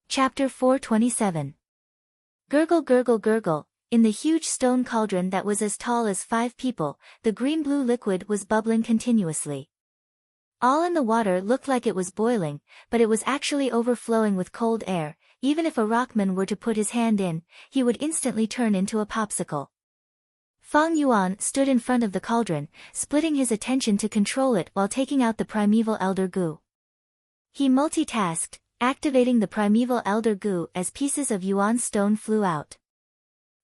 Chapter 427. Gurgle gurgle gurgle, in the huge stone cauldron that was as tall as 5 people, the green-blue liquid was bubbling continuously. All in the water looked like it was boiling, but it was actually overflowing with cold air. Even if a rockman were to put his hand in, he would instantly turn into a popsicle. Fang Yuan stood in front of the cauldron, splitting his attention to control it while taking out the primeval elder goo. He multitasked, activating the primeval elder goo as pieces of yuan stone flew out.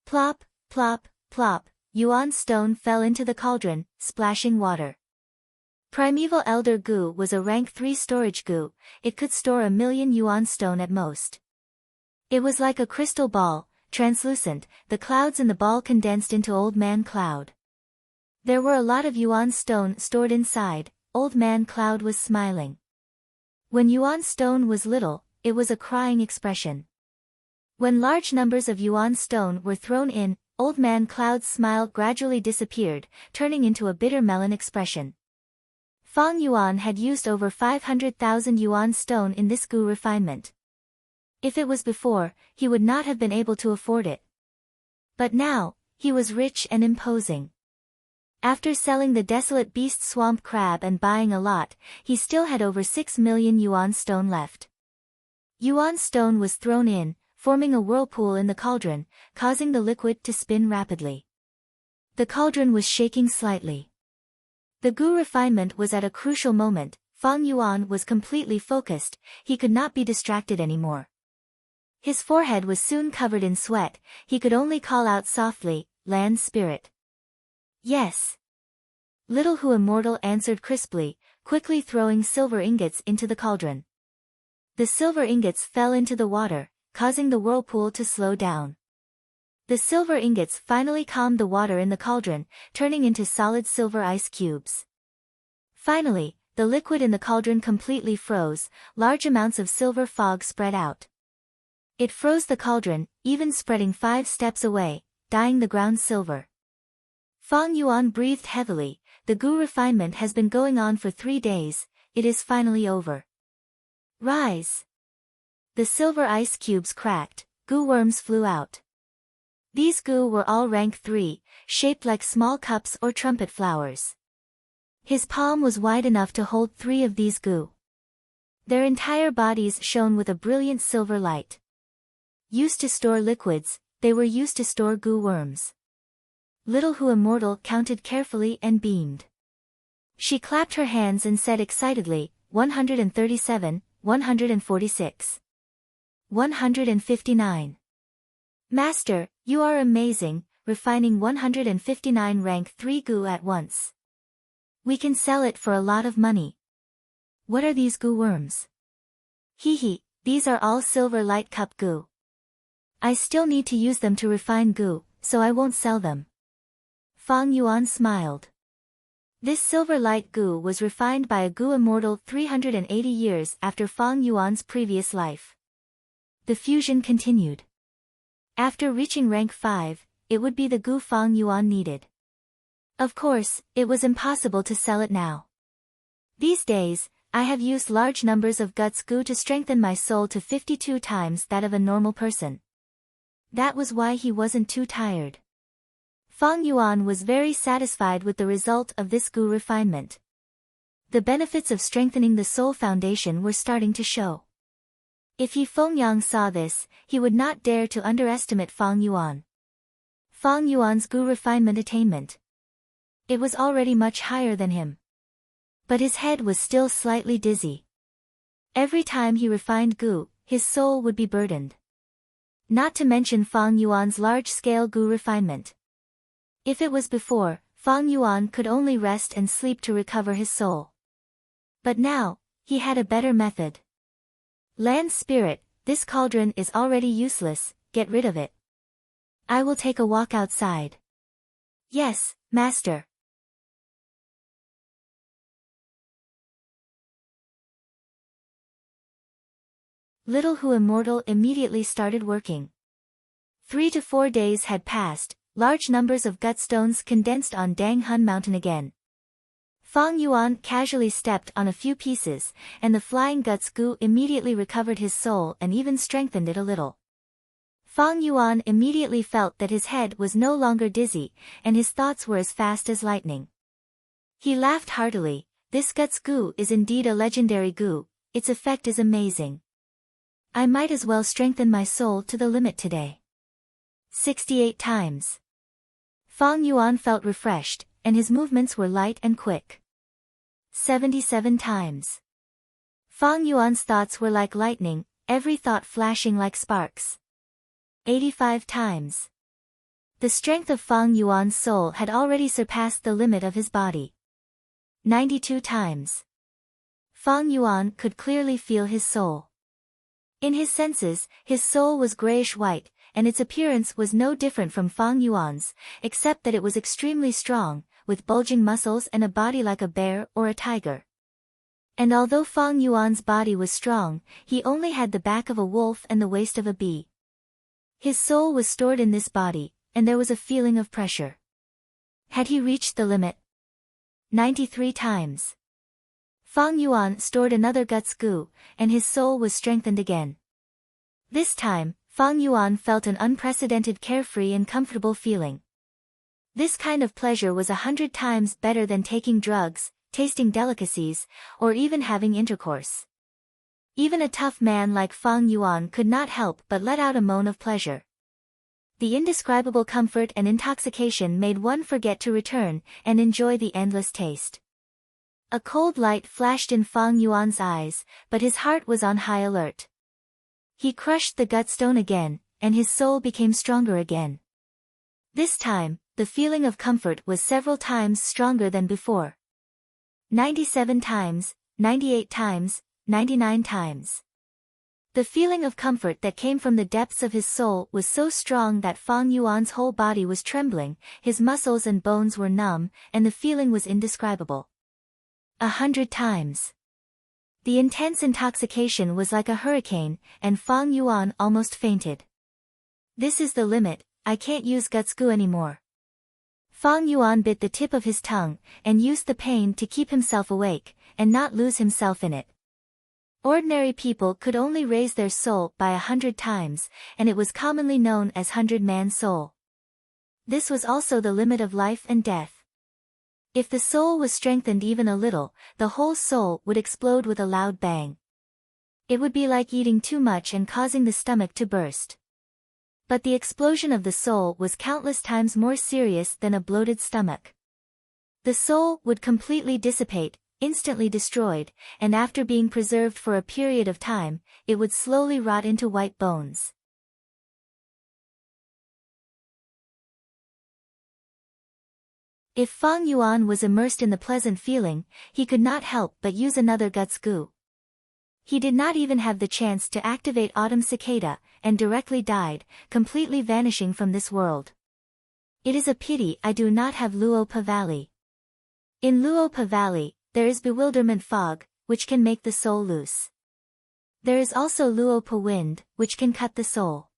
Plop, plop, plop, yuan stone fell into the cauldron, splashing water. Primeval elder goo was a rank 3 storage goo, it could store 1,000,000 yuan stone at most. It was like a crystal ball, translucent, the clouds in the ball condensed into Old Man Cloud. There were a lot of yuan stone stored inside, Old Man Cloud was smiling. When yuan stone was little, it was a crying expression. When large numbers of yuan stone were thrown in, Old Man Cloud's smile gradually disappeared, turning into a bitter melon expression. Fang Yuan had used over 500,000 yuan stone in this goo refinement. If it was before, he would not have been able to afford it. But now, he was rich and imposing. After selling the desolate beast swamp crab and buying a lot, he still had over 6 million yuan stone left. Yuan stone was thrown in, forming a whirlpool in the cauldron, causing the liquid to spin rapidly. The cauldron was shaking slightly. The goo refinement was at a crucial moment. Fang Yuan was completely focused, he could not be distracted anymore. His forehead was soon covered in sweat, he could only call out softly, "Land spirit." "Yes." Little Hu Immortal answered crisply, quickly throwing silver ingots into the cauldron. The silver ingots fell into the water, causing the whirlpool to slow down. The silver ingots finally calmed the water in the cauldron, turning into solid silver ice cubes. Finally, the liquid in the cauldron completely froze, large amounts of silver fog spread out. It froze the cauldron, even spreading 5 steps away, dyeing the ground silver. Fang Yuan breathed heavily. The goo refinement has been going on for 3 days, it is finally over. Rise! The silver ice cubes cracked, goo worms flew out. These goo were all rank 3, shaped like small cups or trumpet flowers. His palm was wide enough to hold 3 of these goo. Their entire bodies shone with a brilliant silver light. Used to store liquids, they were used to store goo worms. Little Hu Immortal counted carefully and beamed. She clapped her hands and said excitedly, 137, 146. 159. Master, you are amazing, refining 159 rank 3 goo at once. We can sell it for a lot of money. What are these goo worms? Hee, these are all silver light cup goo. I still need to use them to refine goo, so I won't sell them. Fang Yuan smiled. This silver light goo was refined by a goo immortal 380 years after Fang Yuan's previous life. The fusion continued. After reaching rank 5, it would be the goo Fang Yuan needed. Of course, it was impossible to sell it now. These days, I have used large numbers of guts goo to strengthen my soul to 52 times that of a normal person. That was why he wasn't too tired. Fang Yuan was very satisfied with the result of this goo refinement. The benefits of strengthening the soul foundation were starting to show. If Yi Fengyang saw this, he would not dare to underestimate Fang Yuan. Fang Yuan's goo refinement attainment. It was already much higher than him. But his head was still slightly dizzy. Every time he refined goo, his soul would be burdened. Not to mention Fang Yuan's large-scale goo refinement. If it was before, Fang Yuan could only rest and sleep to recover his soul. But now, he had a better method. Land spirit, this cauldron is already useless, get rid of it. I will take a walk outside. Yes, master. Little Hu Immortal immediately started working. 3 to 4 days had passed, large numbers of gut stones condensed on Dang Hun Mountain again. Fang Yuan casually stepped on a few pieces, and the flying guts goo immediately recovered his soul and even strengthened it a little. Fang Yuan immediately felt that his head was no longer dizzy, and his thoughts were as fast as lightning. He laughed heartily. This guts goo is indeed a legendary goo, its effect is amazing. I might as well strengthen my soul to the limit today. 68 times. Fang Yuan felt refreshed, and his movements were light and quick. 77 times. Fang Yuan's thoughts were like lightning, every thought flashing like sparks. 85 times. The strength of Fang Yuan's soul had already surpassed the limit of his body. 92 times. Fang Yuan could clearly feel his soul. In his senses, his soul was grayish-white, and its appearance was no different from Fang Yuan's, except that it was extremely strong, with bulging muscles and a body like a bear or a tiger. And although Fang Yuan's body was strong, he only had the back of a wolf and the waist of a bee. His soul was stored in this body, and there was a feeling of pressure. Had he reached the limit? 93 times. Fang Yuan stored another guts goo, and his soul was strengthened again. This time, Fang Yuan felt an unprecedented carefree and comfortable feeling. This kind of pleasure was 100 times better than taking drugs, tasting delicacies, or even having intercourse. Even a tough man like Fang Yuan could not help but let out a moan of pleasure. The indescribable comfort and intoxication made one forget to return and enjoy the endless taste. A cold light flashed in Fang Yuan's eyes, but his heart was on high alert. He crushed the gut stone again, and his soul became stronger again. This time, the feeling of comfort was several times stronger than before. 97 times, 98 times, 99 times. The feeling of comfort that came from the depths of his soul was so strong that Fang Yuan's whole body was trembling, his muscles and bones were numb, and the feeling was indescribable. 100 times. The intense intoxication was like a hurricane, and Fang Yuan almost fainted. This is the limit, I can't use Guts Gu anymore. Fang Yuan bit the tip of his tongue, and used the pain to keep himself awake, and not lose himself in it. Ordinary people could only raise their soul by 100 times, and it was commonly known as 100-man soul. This was also the limit of life and death. If the soul was strengthened even a little, the whole soul would explode with a loud bang. It would be like eating too much and causing the stomach to burst. But the explosion of the soul was countless times more serious than a bloated stomach. The soul would completely dissipate, instantly destroyed, and after being preserved for a period of time, it would slowly rot into white bones. If Fang Yuan was immersed in the pleasant feeling, he could not help but use another Guts Gu. He did not even have the chance to activate Autumn Cicada, and directly died, completely vanishing from this world. It is a pity I do not have Luopa Valley. In Luopa Valley, there is bewilderment fog, which can make the soul loose. There is also Luopa wind, which can cut the soul.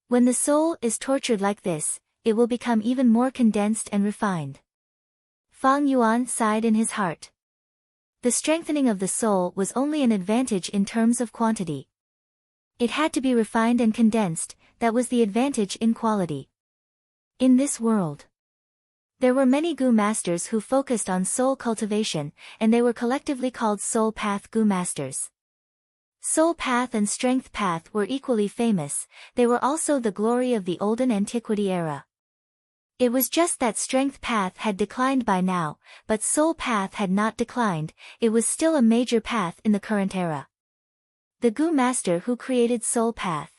When the soul is tortured like this, it will become even more condensed and refined. Fang Yuan sighed in his heart. The strengthening of the soul was only an advantage in terms of quantity. It had to be refined and condensed, that was the advantage in quality. In this world, there were many Gu masters who focused on soul cultivation, and they were collectively called Soul Path Gu masters. Soul Path and Strength Path were equally famous, they were also the glory of the olden antiquity era. It was just that Strength Path had declined by now, but Soul Path had not declined, it was still a major path in the current era. The Gu master who created Soul Path.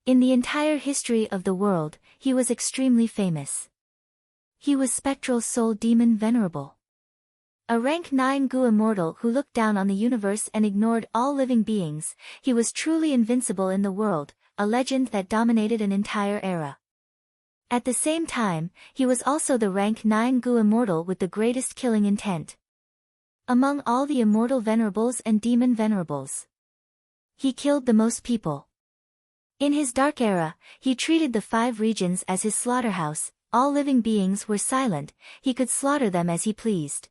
In the entire history of the world, he was extremely famous. He was Spectral Soul Demon Venerable. A rank 9 Gu immortal who looked down on the universe and ignored all living beings, he was truly invincible in the world, a legend that dominated an entire era. At the same time, he was also the rank 9 Gu immortal with the greatest killing intent. Among all the immortal venerables and demon venerables, he killed the most people. In his dark era, he treated the 5 regions as his slaughterhouse, all living beings were silent, he could slaughter them as he pleased.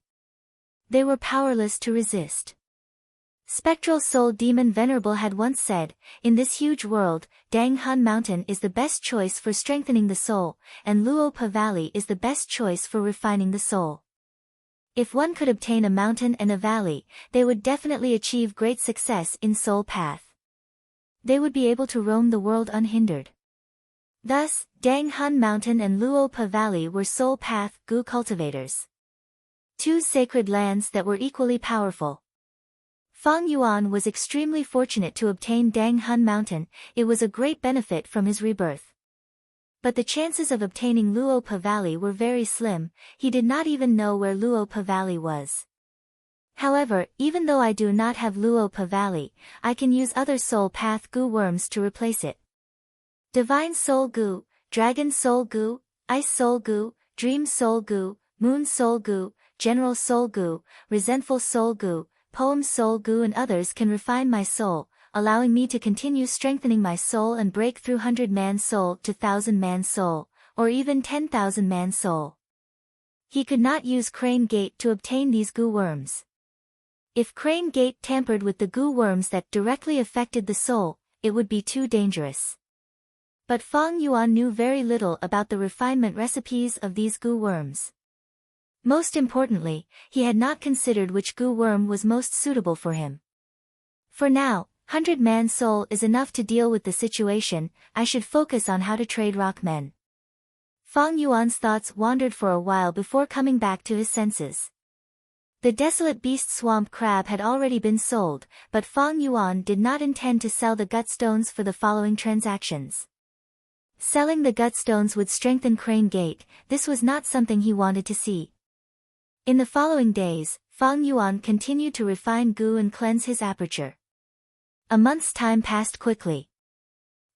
They were powerless to resist. Spectral Soul Demon Venerable had once said, in this huge world, Dang Hun Mountain is the best choice for strengthening the soul, and Luopa Valley is the best choice for refining the soul. If one could obtain a mountain and a valley, they would definitely achieve great success in Soul Path. They would be able to roam the world unhindered. Thus, Dang Hun Mountain and Luopa Valley were Soul Path Gu cultivators. 2 sacred lands that were equally powerful. Fang Yuan was extremely fortunate to obtain Dang Hun Mountain, it was a great benefit from his rebirth. But the chances of obtaining Luopa Valley were very slim, he did not even know where Luopa Valley was. However, even though I do not have Luopa Valley, I can use other Soul Path Gu worms to replace it. Divine Soul Gu, Dragon Soul Gu, Ice Soul Gu, Dream Soul Gu, Moon Soul Gu, General Soul Gu, Resentful Soul Gu, Poem Soul Gu and others can refine my soul, allowing me to continue strengthening my soul and break through 100-man soul to 1,000-man soul, or even 10,000-man soul. He could not use Crane Gate to obtain these Gu worms. If Crane Gate tampered with the Gu worms that directly affected the soul, it would be too dangerous. But Fang Yuan knew very little about the refinement recipes of these Gu worms. Most importantly, he had not considered which Gu worm was most suitable for him. For now, 100-man soul is enough to deal with the situation, I should focus on how to trade rock men. Fang Yuan's thoughts wandered for a while before coming back to his senses. The desolate beast swamp crab had already been sold, but Fang Yuan did not intend to sell the gut stones for the following transactions. Selling the gut stones would strengthen Crane Gate. This was not something he wanted to see. In the following days, Fang Yuan continued to refine goo and cleanse his aperture. A month's time passed quickly.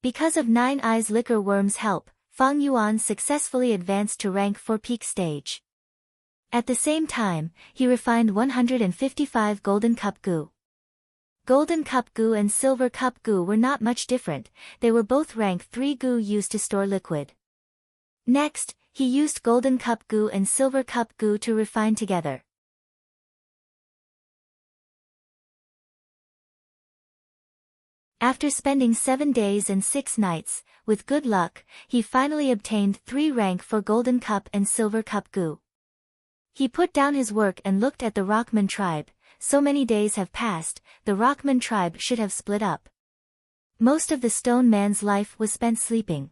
Because of Nine Eyes Liquor Worm's help, Fang Yuan successfully advanced to rank 4 peak stage. At the same time, he refined 155 Golden Cup Goo. Golden Cup Goo and Silver Cup Goo were not much different, they were both rank 3 goo used to store liquid. Next, he used Golden Cup Goo and Silver Cup Goo to refine together. After spending 7 days and 6 nights, with good luck, he finally obtained 3 rank for Golden Cup and Silver Cup Goo. He put down his work and looked at the Rockman tribe. So many days have passed, the Rockman tribe should have split up. Most of the stone man's life was spent sleeping.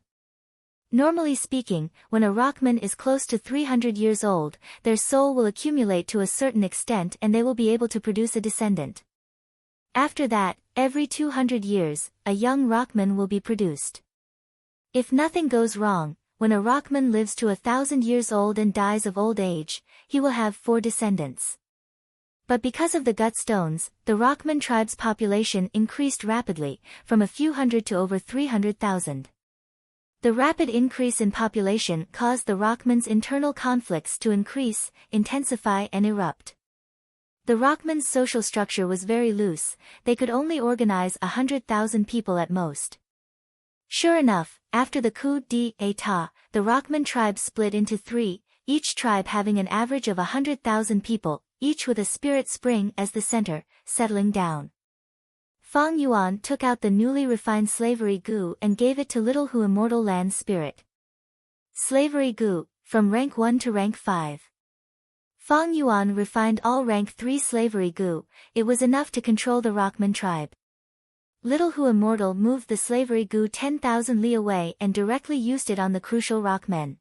Normally speaking, when a Rockman is close to 300 years old, their soul will accumulate to a certain extent and they will be able to produce a descendant. After that, every 200 years, a young Rockman will be produced. If nothing goes wrong, when a Rockman lives to 1,000 years old and dies of old age, he will have 4 descendants. But because of the gut stones, the Rockman tribe's population increased rapidly, from a few hundred to over 300,000. The rapid increase in population caused the Rockman's internal conflicts to increase, intensify and erupt. The Rockman's social structure was very loose, they could only organize 100,000 people at most. Sure enough, after the coup d'état, the Rockman tribe split into 3, each tribe having an average of 100,000 people, each with a spirit spring as the center, settling down. Fang Yuan took out the newly refined slavery goo and gave it to Little Who Immortal Land Spirit. Slavery goo, from rank 1 to rank 5. Fang Yuan refined all rank 3 slavery goo, it was enough to control the Rockman tribe. Little Who Immortal moved the slavery goo 10,000 li away and directly used it on the crucial Rockmen.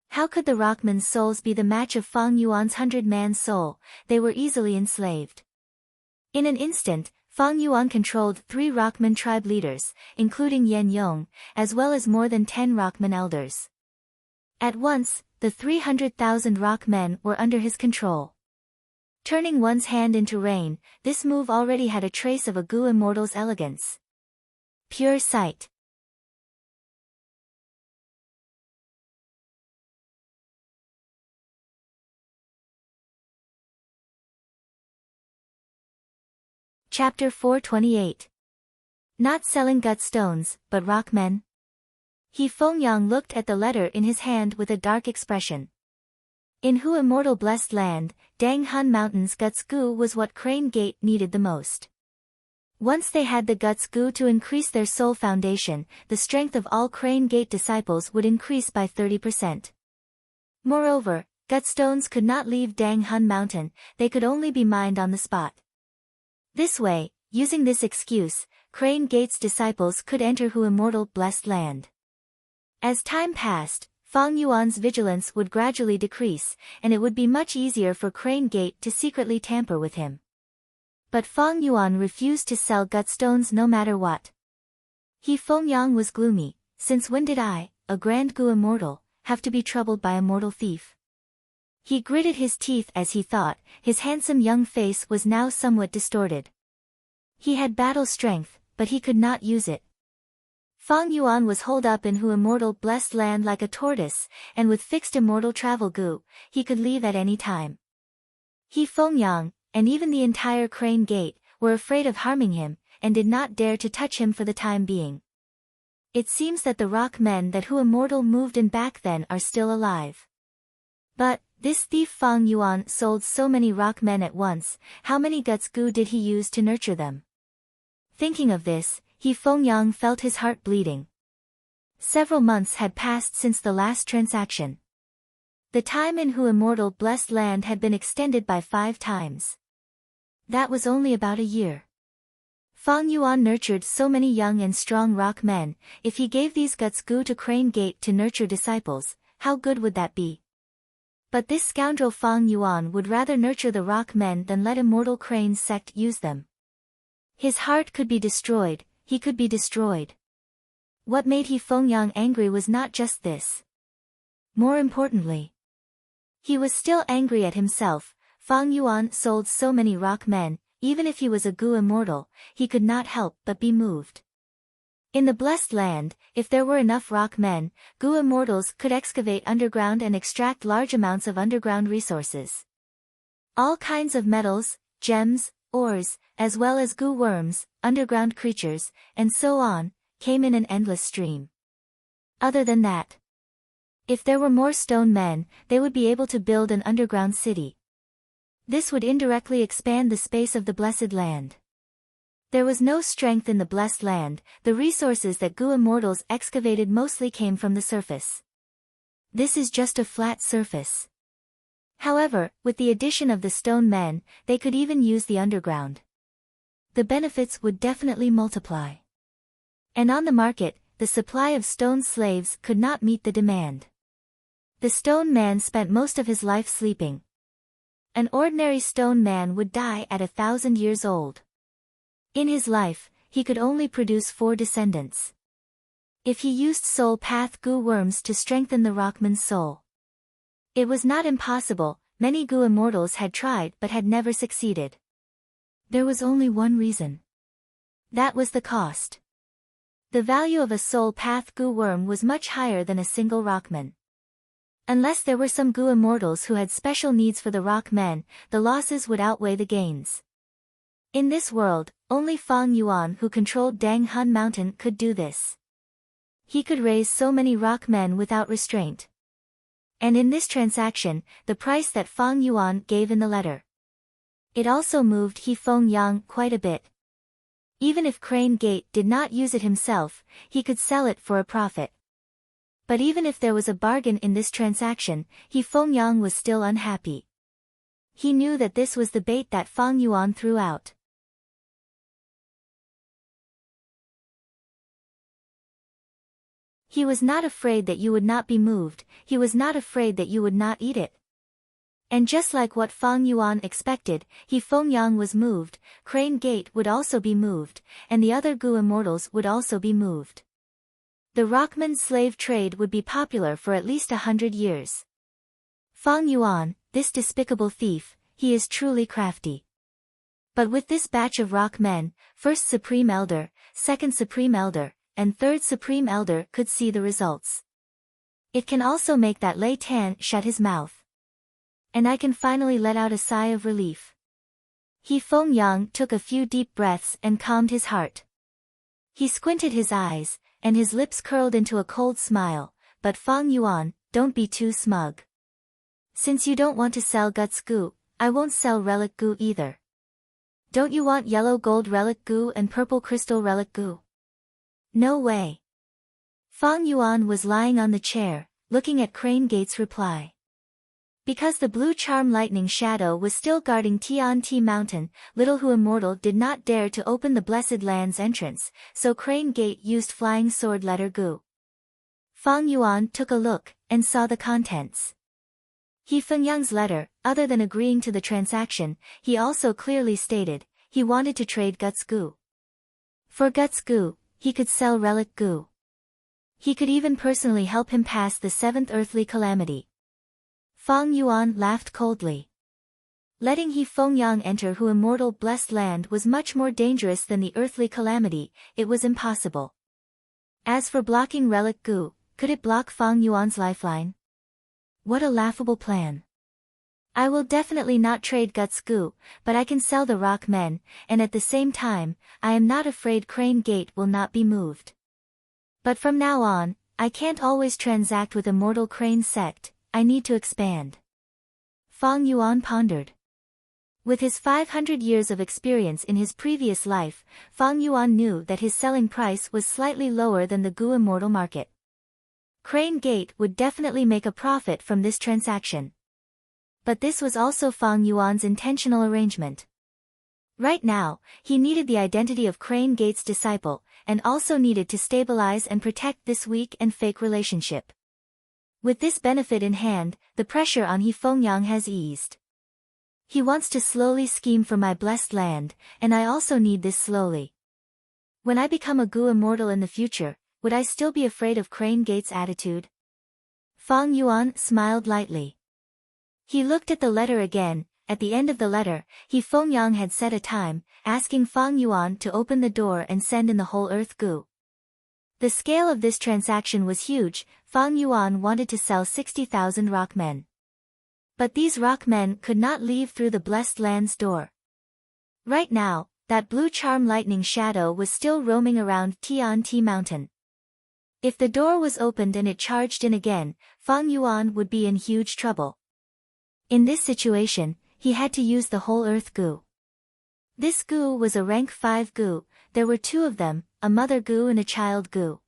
How could the Rockmen's souls be the match of Fang Yuan's 100-man soul? They were easily enslaved. In an instant, Fang Yuan controlled 3 Rockman tribe leaders, including Yan Yong, as well as more than 10 Rockman elders. At once, the 300,000 Rockmen were under his control. Turning one's hand into rain, this move already had a trace of a Goo Immortal's elegance. Pure sight. Chapter 428. Not selling gut stones, but Rockmen. He Fengyang looked at the letter in his hand with a dark expression. In Hu Immortal Blessed Land, Dang Han Mountain's Guts Goo was what Crane Gate needed the most. Once they had the Guts Goo to increase their soul foundation, the strength of all Crane Gate disciples would increase by 30%. Moreover, gut stones could not leave Dang Han Mountain, they could only be mined on the spot. This way, using this excuse, Crane Gate's disciples could enter Hu Immortal Blessed Land. As time passed, Fang Yuan's vigilance would gradually decrease, and it would be much easier for Crane Gate to secretly tamper with him. But Fang Yuan refused to sell gut stones no matter what. He Fengyang was gloomy. Since when did I, a grand Gu Immortal, have to be troubled by a mortal thief? He gritted his teeth as he thought, his handsome young face was now somewhat distorted. He had battle strength, but he could not use it. Fang Yuan was holed up in Hu Immortal Blessed Land like a tortoise, and with fixed immortal travel goo, he could leave at any time. He Fengyang, and even the entire Crane Gate, were afraid of harming him, and did not dare to touch him for the time being. It seems that the rock men that Hu Immortal moved in back then are still alive. But, this thief Fang Yuan sold so many rock men at once, how many guts goo did he use to nurture them? Thinking of this, He Fengyang felt his heart bleeding. Several months had passed since the last transaction. The time in Hu Immortal Blessed Land had been extended by 5 times. That was only about a year. Fang Yuan nurtured so many young and strong rock men, if he gave these guts goo to Crane Gate to nurture disciples, how good would that be? But this scoundrel Fang Yuan would rather nurture the rock men than let immortal Crane's sect use them. His heart could be destroyed, he could be destroyed. What made He Fengyang angry was not just this. More importantly, he was still angry at himself. Fang Yuan sold so many rock men, even if he was a Gu immortal, he could not help but be moved. In the Blessed Land, if there were enough rock men, Gu immortals could excavate underground and extract large amounts of underground resources. All kinds of metals, gems, ores, as well as Gu worms, underground creatures, and so on, came in an endless stream. Other than that, if there were more stone men, they would be able to build an underground city. This would indirectly expand the space of the Blessed Land. There was no strength in the Blessed Land, the resources that Gu immortals excavated mostly came from the surface. This is just a flat surface. However, with the addition of the stone men, they could even use the underground. The benefits would definitely multiply. And on the market, the supply of stone slaves could not meet the demand. The stone man spent most of his life sleeping. An ordinary stone man would die at 1,000 years old. In his life, he could only produce 4 descendants. If he used soul path Gu worms to strengthen the rockman's soul, it was not impossible. Many Gu immortals had tried but had never succeeded. There was only one reason. That was the cost. The value of a soul path Gu worm was much higher than a single rockman. Unless there were some Gu immortals who had special needs for the rock men, the losses would outweigh the gains. In this world, only Fang Yuan who controlled Dang Hun Mountain could do this. He could raise so many rock men without restraint. And in this transaction, the price that Fang Yuan gave in the letter, it also moved He Fengyang quite a bit. Even if Crane Gate did not use it himself, he could sell it for a profit. But even if there was a bargain in this transaction, He Fengyang was still unhappy. He knew that this was the bait that Fang Yuan threw out. He was not afraid that you would not be moved, he was not afraid that you would not eat it. And just like what Fang Yuan expected, He Fengyang was moved, Crane Gate would also be moved, and the other Gu immortals would also be moved. The Rockman slave trade would be popular for at least 100 years. Fang Yuan, this despicable thief, he is truly crafty. But with this batch of rock men, first Supreme Elder, second Supreme Elder, and third Supreme Elder could see the results. It can also make that Lei Tan shut his mouth. And I can finally let out a sigh of relief. He Fengyang took a few deep breaths and calmed his heart. He squinted his eyes, and his lips curled into a cold smile, but Fang Yuan, don't be too smug. Since you don't want to sell Guts Gu, I won't sell Relic Gu either. Don't you want yellow gold Relic Gu and purple crystal Relic Gu? No way. Fang Yuan was lying on the chair, looking at Crane Gate's reply. Because the blue charm lightning shadow was still guarding Tian Ti Mountain, Little Hu Immortal did not dare to open the Blessed Land's entrance, so Crane Gate used flying sword letter Gu. Fang Yuan took a look, and saw the contents. He Fengyang's letter, other than agreeing to the transaction, he also clearly stated, he wanted to trade Guts Gu. For Guts Gu, he could sell Relic Gu. He could even personally help him pass the 7th earthly calamity. Fang Yuan laughed coldly. Letting He Fengyang enter Hu Immortal Blessed Land was much more dangerous than the earthly calamity, it was impossible. As for blocking Relic Gu, could it block Fang Yuan's lifeline? What a laughable plan. I will definitely not trade Guts Gu, but I can sell the rock men, and at the same time, I am not afraid Crane Gate will not be moved. But from now on, I can't always transact with Immortal Crane Sect, I need to expand. Fang Yuan pondered. With his 500 years of experience in his previous life, Fang Yuan knew that his selling price was slightly lower than the Gu Immortal market. Crane Gate would definitely make a profit from this transaction. But this was also Fang Yuan's intentional arrangement. Right now, he needed the identity of Crane Gate's disciple, and also needed to stabilize and protect this weak and fake relationship. With this benefit in hand, the pressure on He Fengyang has eased. He wants to slowly scheme for my blessed land, and I also need this slowly. When I become a Gu immortal in the future, would I still be afraid of Crane Gate's attitude? Fang Yuan smiled lightly. He looked at the letter again. At the end of the letter, He Fengyang had set a time, asking Fang Yuan to open the door and send in the whole earth Gu. The scale of this transaction was huge. Fang Yuan wanted to sell 60,000 rock men. But these rock men could not leave through the blessed land's door. Right now, that blue charm lightning shadow was still roaming around Tian-Ti Mountain. If the door was opened and it charged in again, Fang Yuan would be in huge trouble. In this situation, he had to use the whole earth Gu. This Gu was a rank 5 Gu, there were two of them, a mother Gu and a child Gu.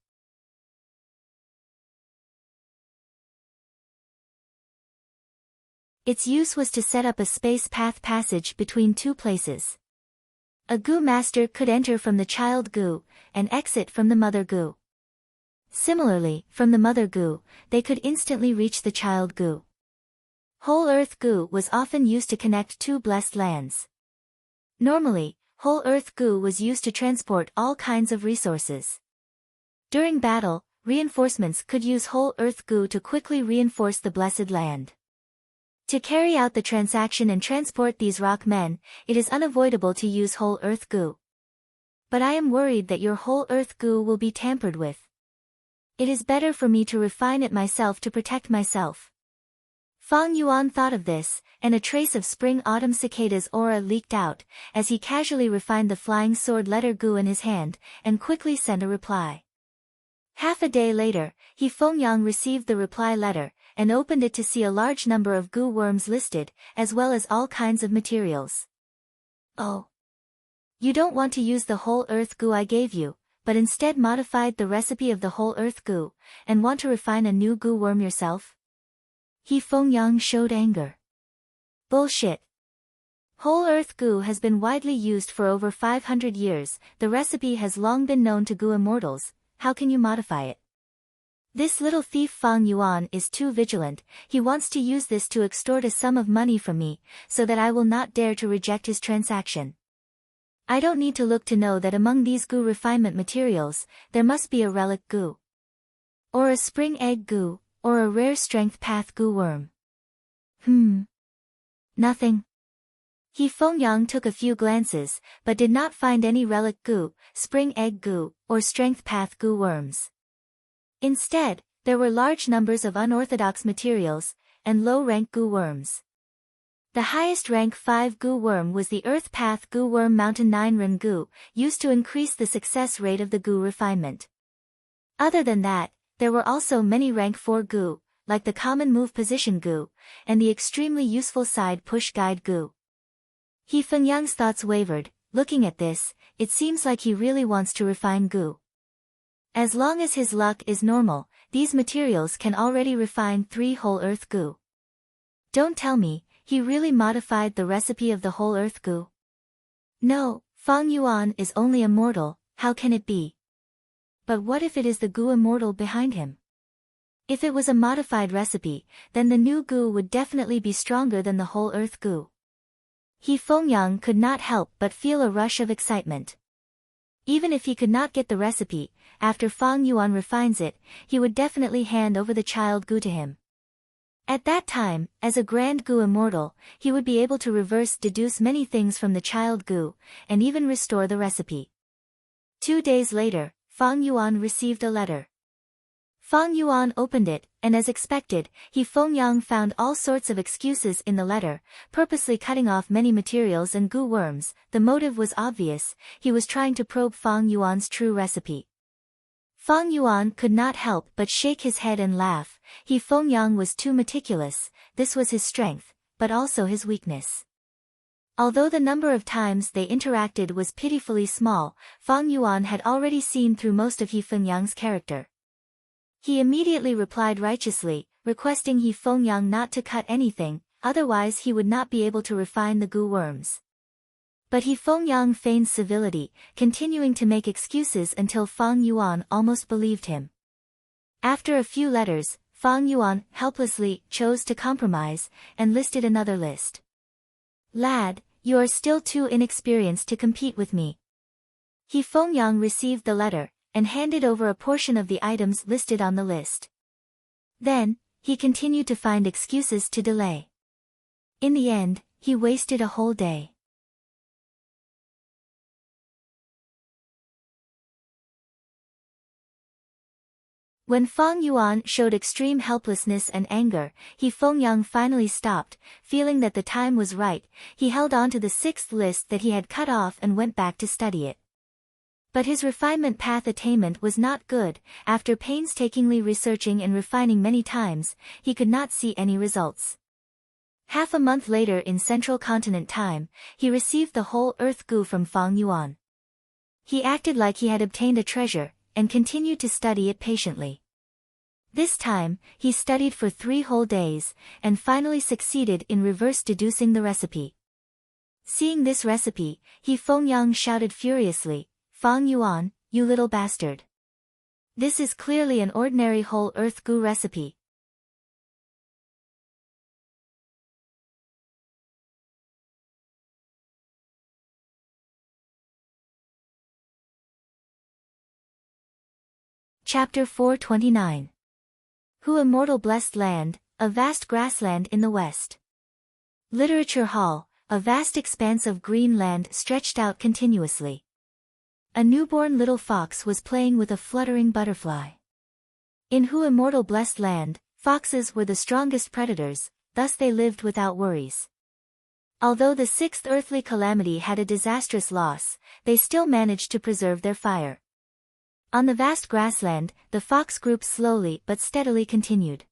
Its use was to set up a space path passage between two places. A Gu master could enter from the child Gu, and exit from the mother Gu. Similarly, from the mother Gu, they could instantly reach the child Gu. Whole earth Gu was often used to connect two blessed lands. Normally, whole earth Gu was used to transport all kinds of resources. During battle, reinforcements could use whole earth Gu to quickly reinforce the blessed land. To carry out the transaction and transport these rock men, it is unavoidable to use whole earth Gu. But I am worried that your whole earth Gu will be tampered with. It is better for me to refine it myself to protect myself. Fang Yuan thought of this, and a trace of spring-autumn cicada's aura leaked out, as he casually refined the flying sword letter Gu in his hand, and quickly sent a reply. Half a day later, He Fengyang received the reply letter, and opened it to see a large number of Gu worms listed, as well as all kinds of materials. Oh. You don't want to use the whole earth Gu I gave you, but instead modified the recipe of the whole earth Gu, and want to refine a new Gu worm yourself? He Fengyang showed anger. Bullshit. Whole earth Gu has been widely used for over 500 years, the recipe has long been known to Gu immortals, how can you modify it? This little thief Fang Yuan is too vigilant, he wants to use this to extort a sum of money from me, so that I will not dare to reject his transaction. I don't need to look to know that among these Gu refinement materials, there must be a relic Gu. Or a spring egg Gu, or a rare strength path Gu worm. Nothing. He Fengyang took a few glances, but did not find any relic Gu, spring egg Gu, or strength path Gu worms. Instead, there were large numbers of unorthodox materials, and low-rank Gu worms. The highest rank 5 Gu worm was the Earth Path Gu worm Mountain 9 Ren Gu, used to increase the success rate of the Gu refinement. Other than that, there were also many rank 4 Gu, like the common move position Gu, and the extremely useful side push guide Gu. He Fengyang's thoughts wavered. Looking at this, it seems like he really wants to refine Gu. As long as his luck is normal, these materials can already refine 3 whole earth Gu. Don't tell me, he really modified the recipe of the whole earth Gu? No, Fang Yuan is only a mortal, how can it be? But what if it is the Gu immortal behind him? If it was a modified recipe, then the new Gu would definitely be stronger than the whole earth Gu. He Fengyang could not help but feel a rush of excitement. Even if he could not get the recipe, after Fang Yuan refines it, he would definitely hand over the child Gu to him. At that time, as a grand Gu immortal, he would be able to reverse-deduce many things from the child Gu, and even restore the recipe. 2 days later, Fang Yuan received a letter. Fang Yuan opened it, and as expected, He Fengyang found all sorts of excuses in the letter, purposely cutting off many materials and Gu worms. The motive was obvious, he was trying to probe Fang Yuan's true recipe. Fang Yuan could not help but shake his head and laugh. He Fengyang was too meticulous, this was his strength, but also his weakness. Although the number of times they interacted was pitifully small, Fang Yuan had already seen through most of He Fengyang's character. He immediately replied righteously, requesting He Fengyang not to cut anything, otherwise he would not be able to refine the Gu worms. But He Fengyang feigned civility, continuing to make excuses until Fang Yuan almost believed him. After a few letters, Fang Yuan helplessly chose to compromise and listed another list. Lad, you are still too inexperienced to compete with me. He Fengyang received the letter and handed over a portion of the items listed on the list. Then, he continued to find excuses to delay. In the end, he wasted a whole day. When Fang Yuan showed extreme helplessness and anger, He Fengyang finally stopped, feeling that the time was right. He held on to the sixth list that he had cut off and went back to study it. But his refinement path attainment was not good. After painstakingly researching and refining many times, he could not see any results. Half a month later in Central Continent time, he received the whole earth goo from Fang Yuan. He acted like he had obtained a treasure, and continued to study it patiently. This time, he studied for 3 whole days, and finally succeeded in reverse deducing the recipe. Seeing this recipe, He Fengyang shouted furiously, "Fang Yuan, you little bastard! This is clearly an ordinary whole earth goo recipe." Chapter 429. Who Immortal Blessed Land, a vast grassland in the west. Literature Hall, a vast expanse of green land stretched out continuously. A newborn little fox was playing with a fluttering butterfly. In Who Immortal Blessed Land, foxes were the strongest predators, thus they lived without worries. Although the sixth earthly calamity had a disastrous loss, they still managed to preserve their fire. On the vast grassland, the fox group slowly but steadily continued.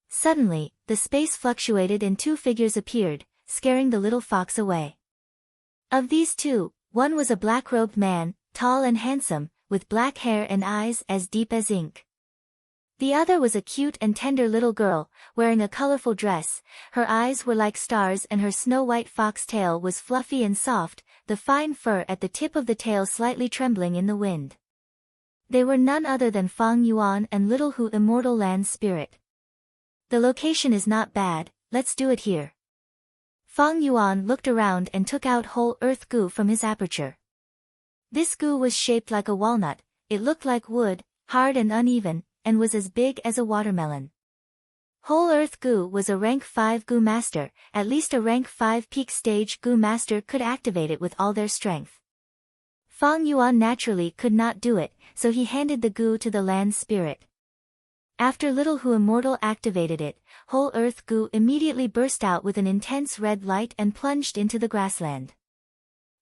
Suddenly, the space fluctuated and 2 figures appeared, scaring the little fox away. Of these 2, one was a black-robed man, tall and handsome, with black hair and eyes as deep as ink. The other was a cute and tender little girl, wearing a colorful dress. Her eyes were like stars and her snow-white fox tail was fluffy and soft, the fine fur at the tip of the tail slightly trembling in the wind. They were none other than Fang Yuan and Little Who Immortal Land Spirit. The location is not bad, let's do it here. Fang Yuan looked around and took out whole earth goo from his aperture. This goo was shaped like a walnut, it looked like wood, hard and uneven, and was as big as a watermelon. Whole earth goo was a rank 5 goo master, at least a rank 5 peak stage goo master could activate it with all their strength. Fang Yuan naturally could not do it, so he handed the goo to the land spirit. After Little Who Immortal activated it, whole earth goo immediately burst out with an intense red light and plunged into the grassland.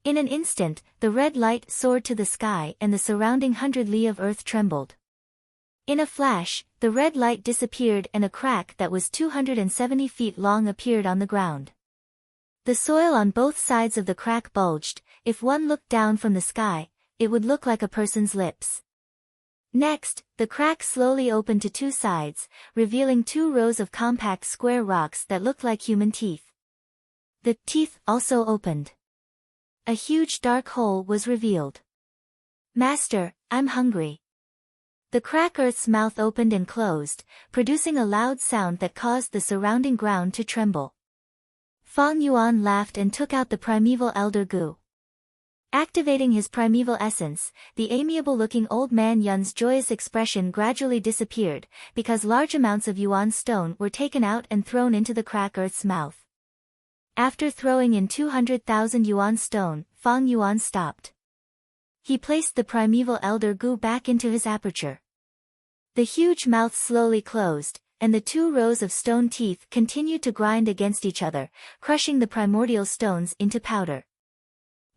In an instant, the red light soared to the sky and the surrounding 100 li of earth trembled. In a flash, the red light disappeared and a crack that was 270 feet long appeared on the ground. The soil on both sides of the crack bulged. If one looked down from the sky, it would look like a person's lips. Next, the crack slowly opened to 2 sides, revealing 2 rows of compact square rocks that looked like human teeth. The teeth also opened. A huge dark hole was revealed. "Master, I'm hungry." The crack earth's mouth opened and closed, producing a loud sound that caused the surrounding ground to tremble. Fang Yuan laughed and took out the primeval elder goo. Activating his primeval essence, the amiable-looking old man Yun's joyous expression gradually disappeared, because large amounts of yuan stone were taken out and thrown into the crack earth's mouth. After throwing in 200,000 yuan stone, Fang Yuan stopped. He placed the primeval elder goo back into his aperture. The huge mouth slowly closed, and the 2 rows of stone teeth continued to grind against each other, crushing the primordial stones into powder.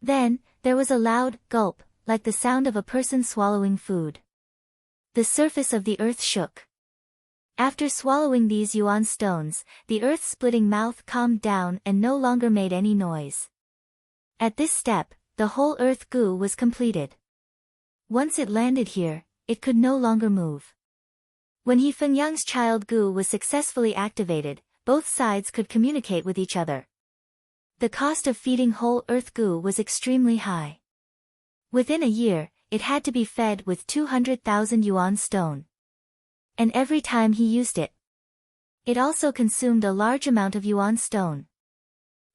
Then, there was a loud gulp, like the sound of a person swallowing food. The surface of the earth shook. After swallowing these yuan stones, the earth-splitting mouth calmed down and no longer made any noise. At this step, the whole earth goo was completed. Once it landed here, it could no longer move. When He Fengyang's child goo was successfully activated, both sides could communicate with each other. The cost of feeding whole earth goo was extremely high. Within a year, it had to be fed with 200,000 yuan stone. and every time he used it, it also consumed a large amount of yuan stone.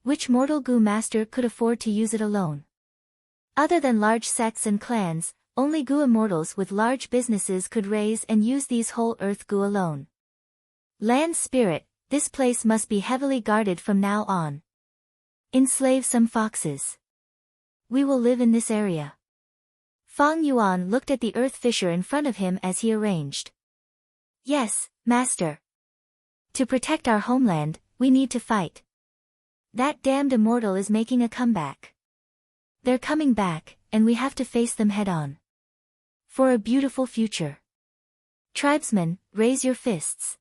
Which mortal Gu master could afford to use it alone? Other than large sects and clans, only Gu immortals with large businesses could raise and use these whole earth Gu alone. Land spirit, this place must be heavily guarded from now on. Enslave some foxes. We will live in this area. Fang Yuan looked at the earth fisher in front of him as he arranged. Yes, master. To protect our homeland, we need to fight. That damned immortal is making a comeback. They're coming back, and we have to face them head-on. For a beautiful future. Tribesmen, raise your fists.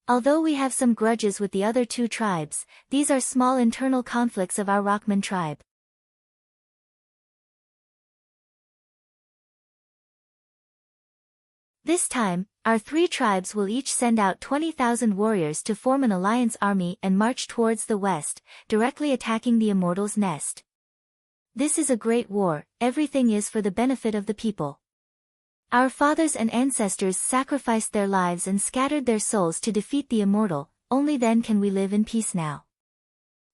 Although we have some grudges with the other two tribes, these are small internal conflicts of our Rockman tribe. This time, our three tribes will each send out 20,000 warriors to form an alliance army and march towards the west, directly attacking the Immortals' nest. This is a great war, everything is for the benefit of the people. Our fathers and ancestors sacrificed their lives and scattered their souls to defeat the Immortal, only then can we live in peace now.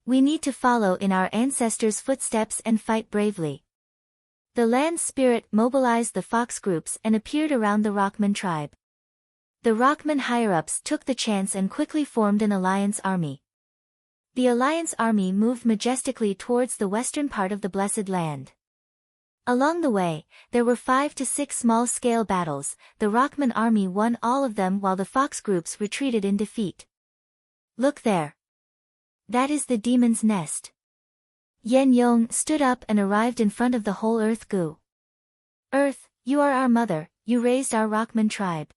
We need to follow in our ancestors' footsteps and fight bravely. The land spirit mobilized the fox groups and appeared around the Rockman tribe. The Rockman higher-ups took the chance and quickly formed an alliance army. The alliance army moved majestically towards the western part of the Blessed Land. Along the way, there were 5 to 6 small-scale battles. The Rockman army won all of them while the fox groups retreated in defeat. Look there. That is the demon's nest. Yen Yong stood up and arrived in front of the whole Earth Gu. Earth, you are our mother, you raised our Rockman tribe.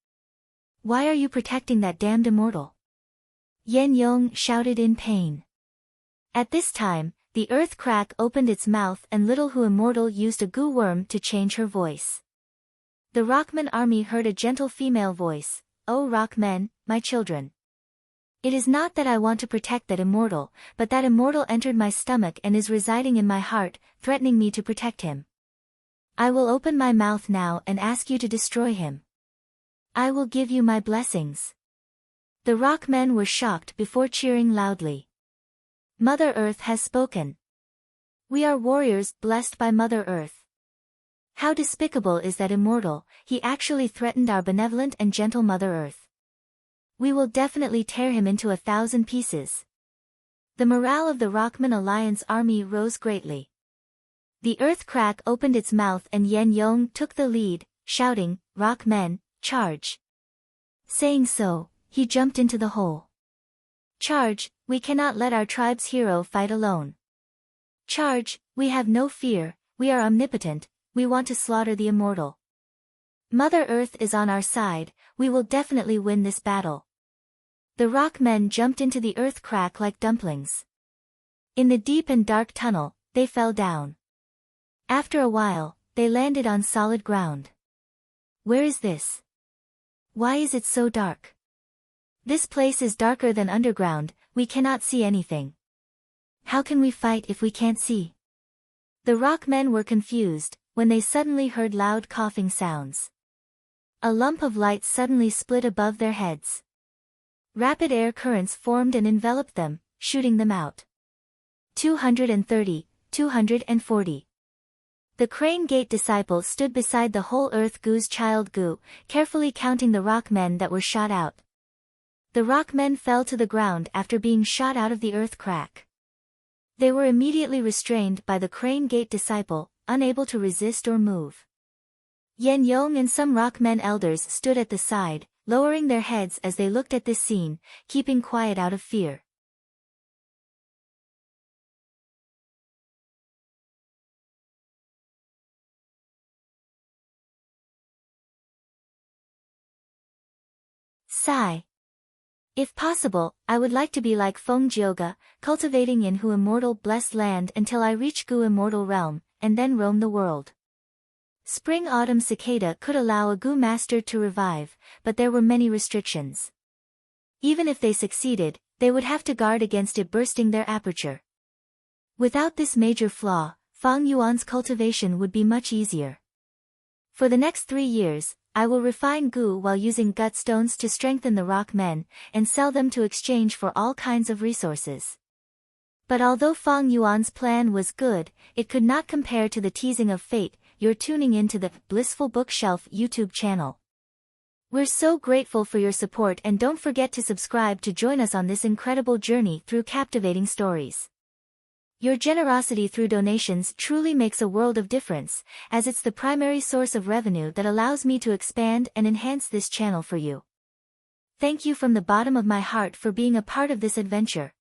Why are you protecting that damned immortal? Yen Yong shouted in pain. At this time, the earth crack opened its mouth and little Hu immortal used a Gu worm to change her voice. The Rockman army heard a gentle female voice, "O Rockmen, my children. It is not that I want to protect that immortal, but that immortal entered my stomach and is residing in my heart, threatening me to protect him. I will open my mouth now and ask you to destroy him. I will give you my blessings." The Rockmen were shocked before cheering loudly. Mother Earth has spoken. We are warriors blessed by Mother Earth. How despicable is that immortal, he actually threatened our benevolent and gentle Mother Earth. We will definitely tear him into 1,000 pieces. The morale of the Rockman Alliance army rose greatly. The earth crack opened its mouth and Yen Yong took the lead, shouting, "Rockmen, charge!" Saying so, he jumped into the hole. Charge, we cannot let our tribe's hero fight alone. Charge, we have no fear, we are omnipotent, we want to slaughter the immortal. Mother Earth is on our side, we will definitely win this battle. The Rockmen jumped into the earth crack like dumplings. In the deep and dark tunnel, they fell down. After a while, they landed on solid ground. Where is this? Why is it so dark? This place is darker than underground, we cannot see anything. How can we fight if we can't see? The Rockmen were confused, when they suddenly heard loud coughing sounds. A lump of light suddenly split above their heads. Rapid air currents formed and enveloped them, shooting them out. 230, 240. The Crane Gate disciple stood beside the whole Earth Gu's child Gu, carefully counting the Rockmen that were shot out. The Rockmen fell to the ground after being shot out of the earth crack. They were immediately restrained by the Crane Gate disciple, unable to resist or move. Yen Yong and some Rockmen elders stood at the side, lowering their heads as they looked at this scene, keeping quiet out of fear. Sigh. If possible, I would like to be like Feng Jioga, cultivating in Hu immortal blessed land until I reach Gu immortal realm, and then roam the world. Spring-autumn cicada could allow a Gu master to revive, but there were many restrictions. Even if they succeeded, they would have to guard against it bursting their aperture. Without this major flaw, Fang Yuan's cultivation would be much easier. For the next 3 years, I will refine goo while using gut stones to strengthen the rock men, and sell them to exchange for all kinds of resources. But although Feng Yuan's plan was good, it could not compare to the teasing of fate. You're tuning into the Blissful Bookshelf YouTube channel. We're so grateful for your support, and don't forget to subscribe to join us on this incredible journey through captivating stories. Your generosity through donations truly makes a world of difference, as it's the primary source of revenue that allows me to expand and enhance this channel for you. Thank you from the bottom of my heart for being a part of this adventure.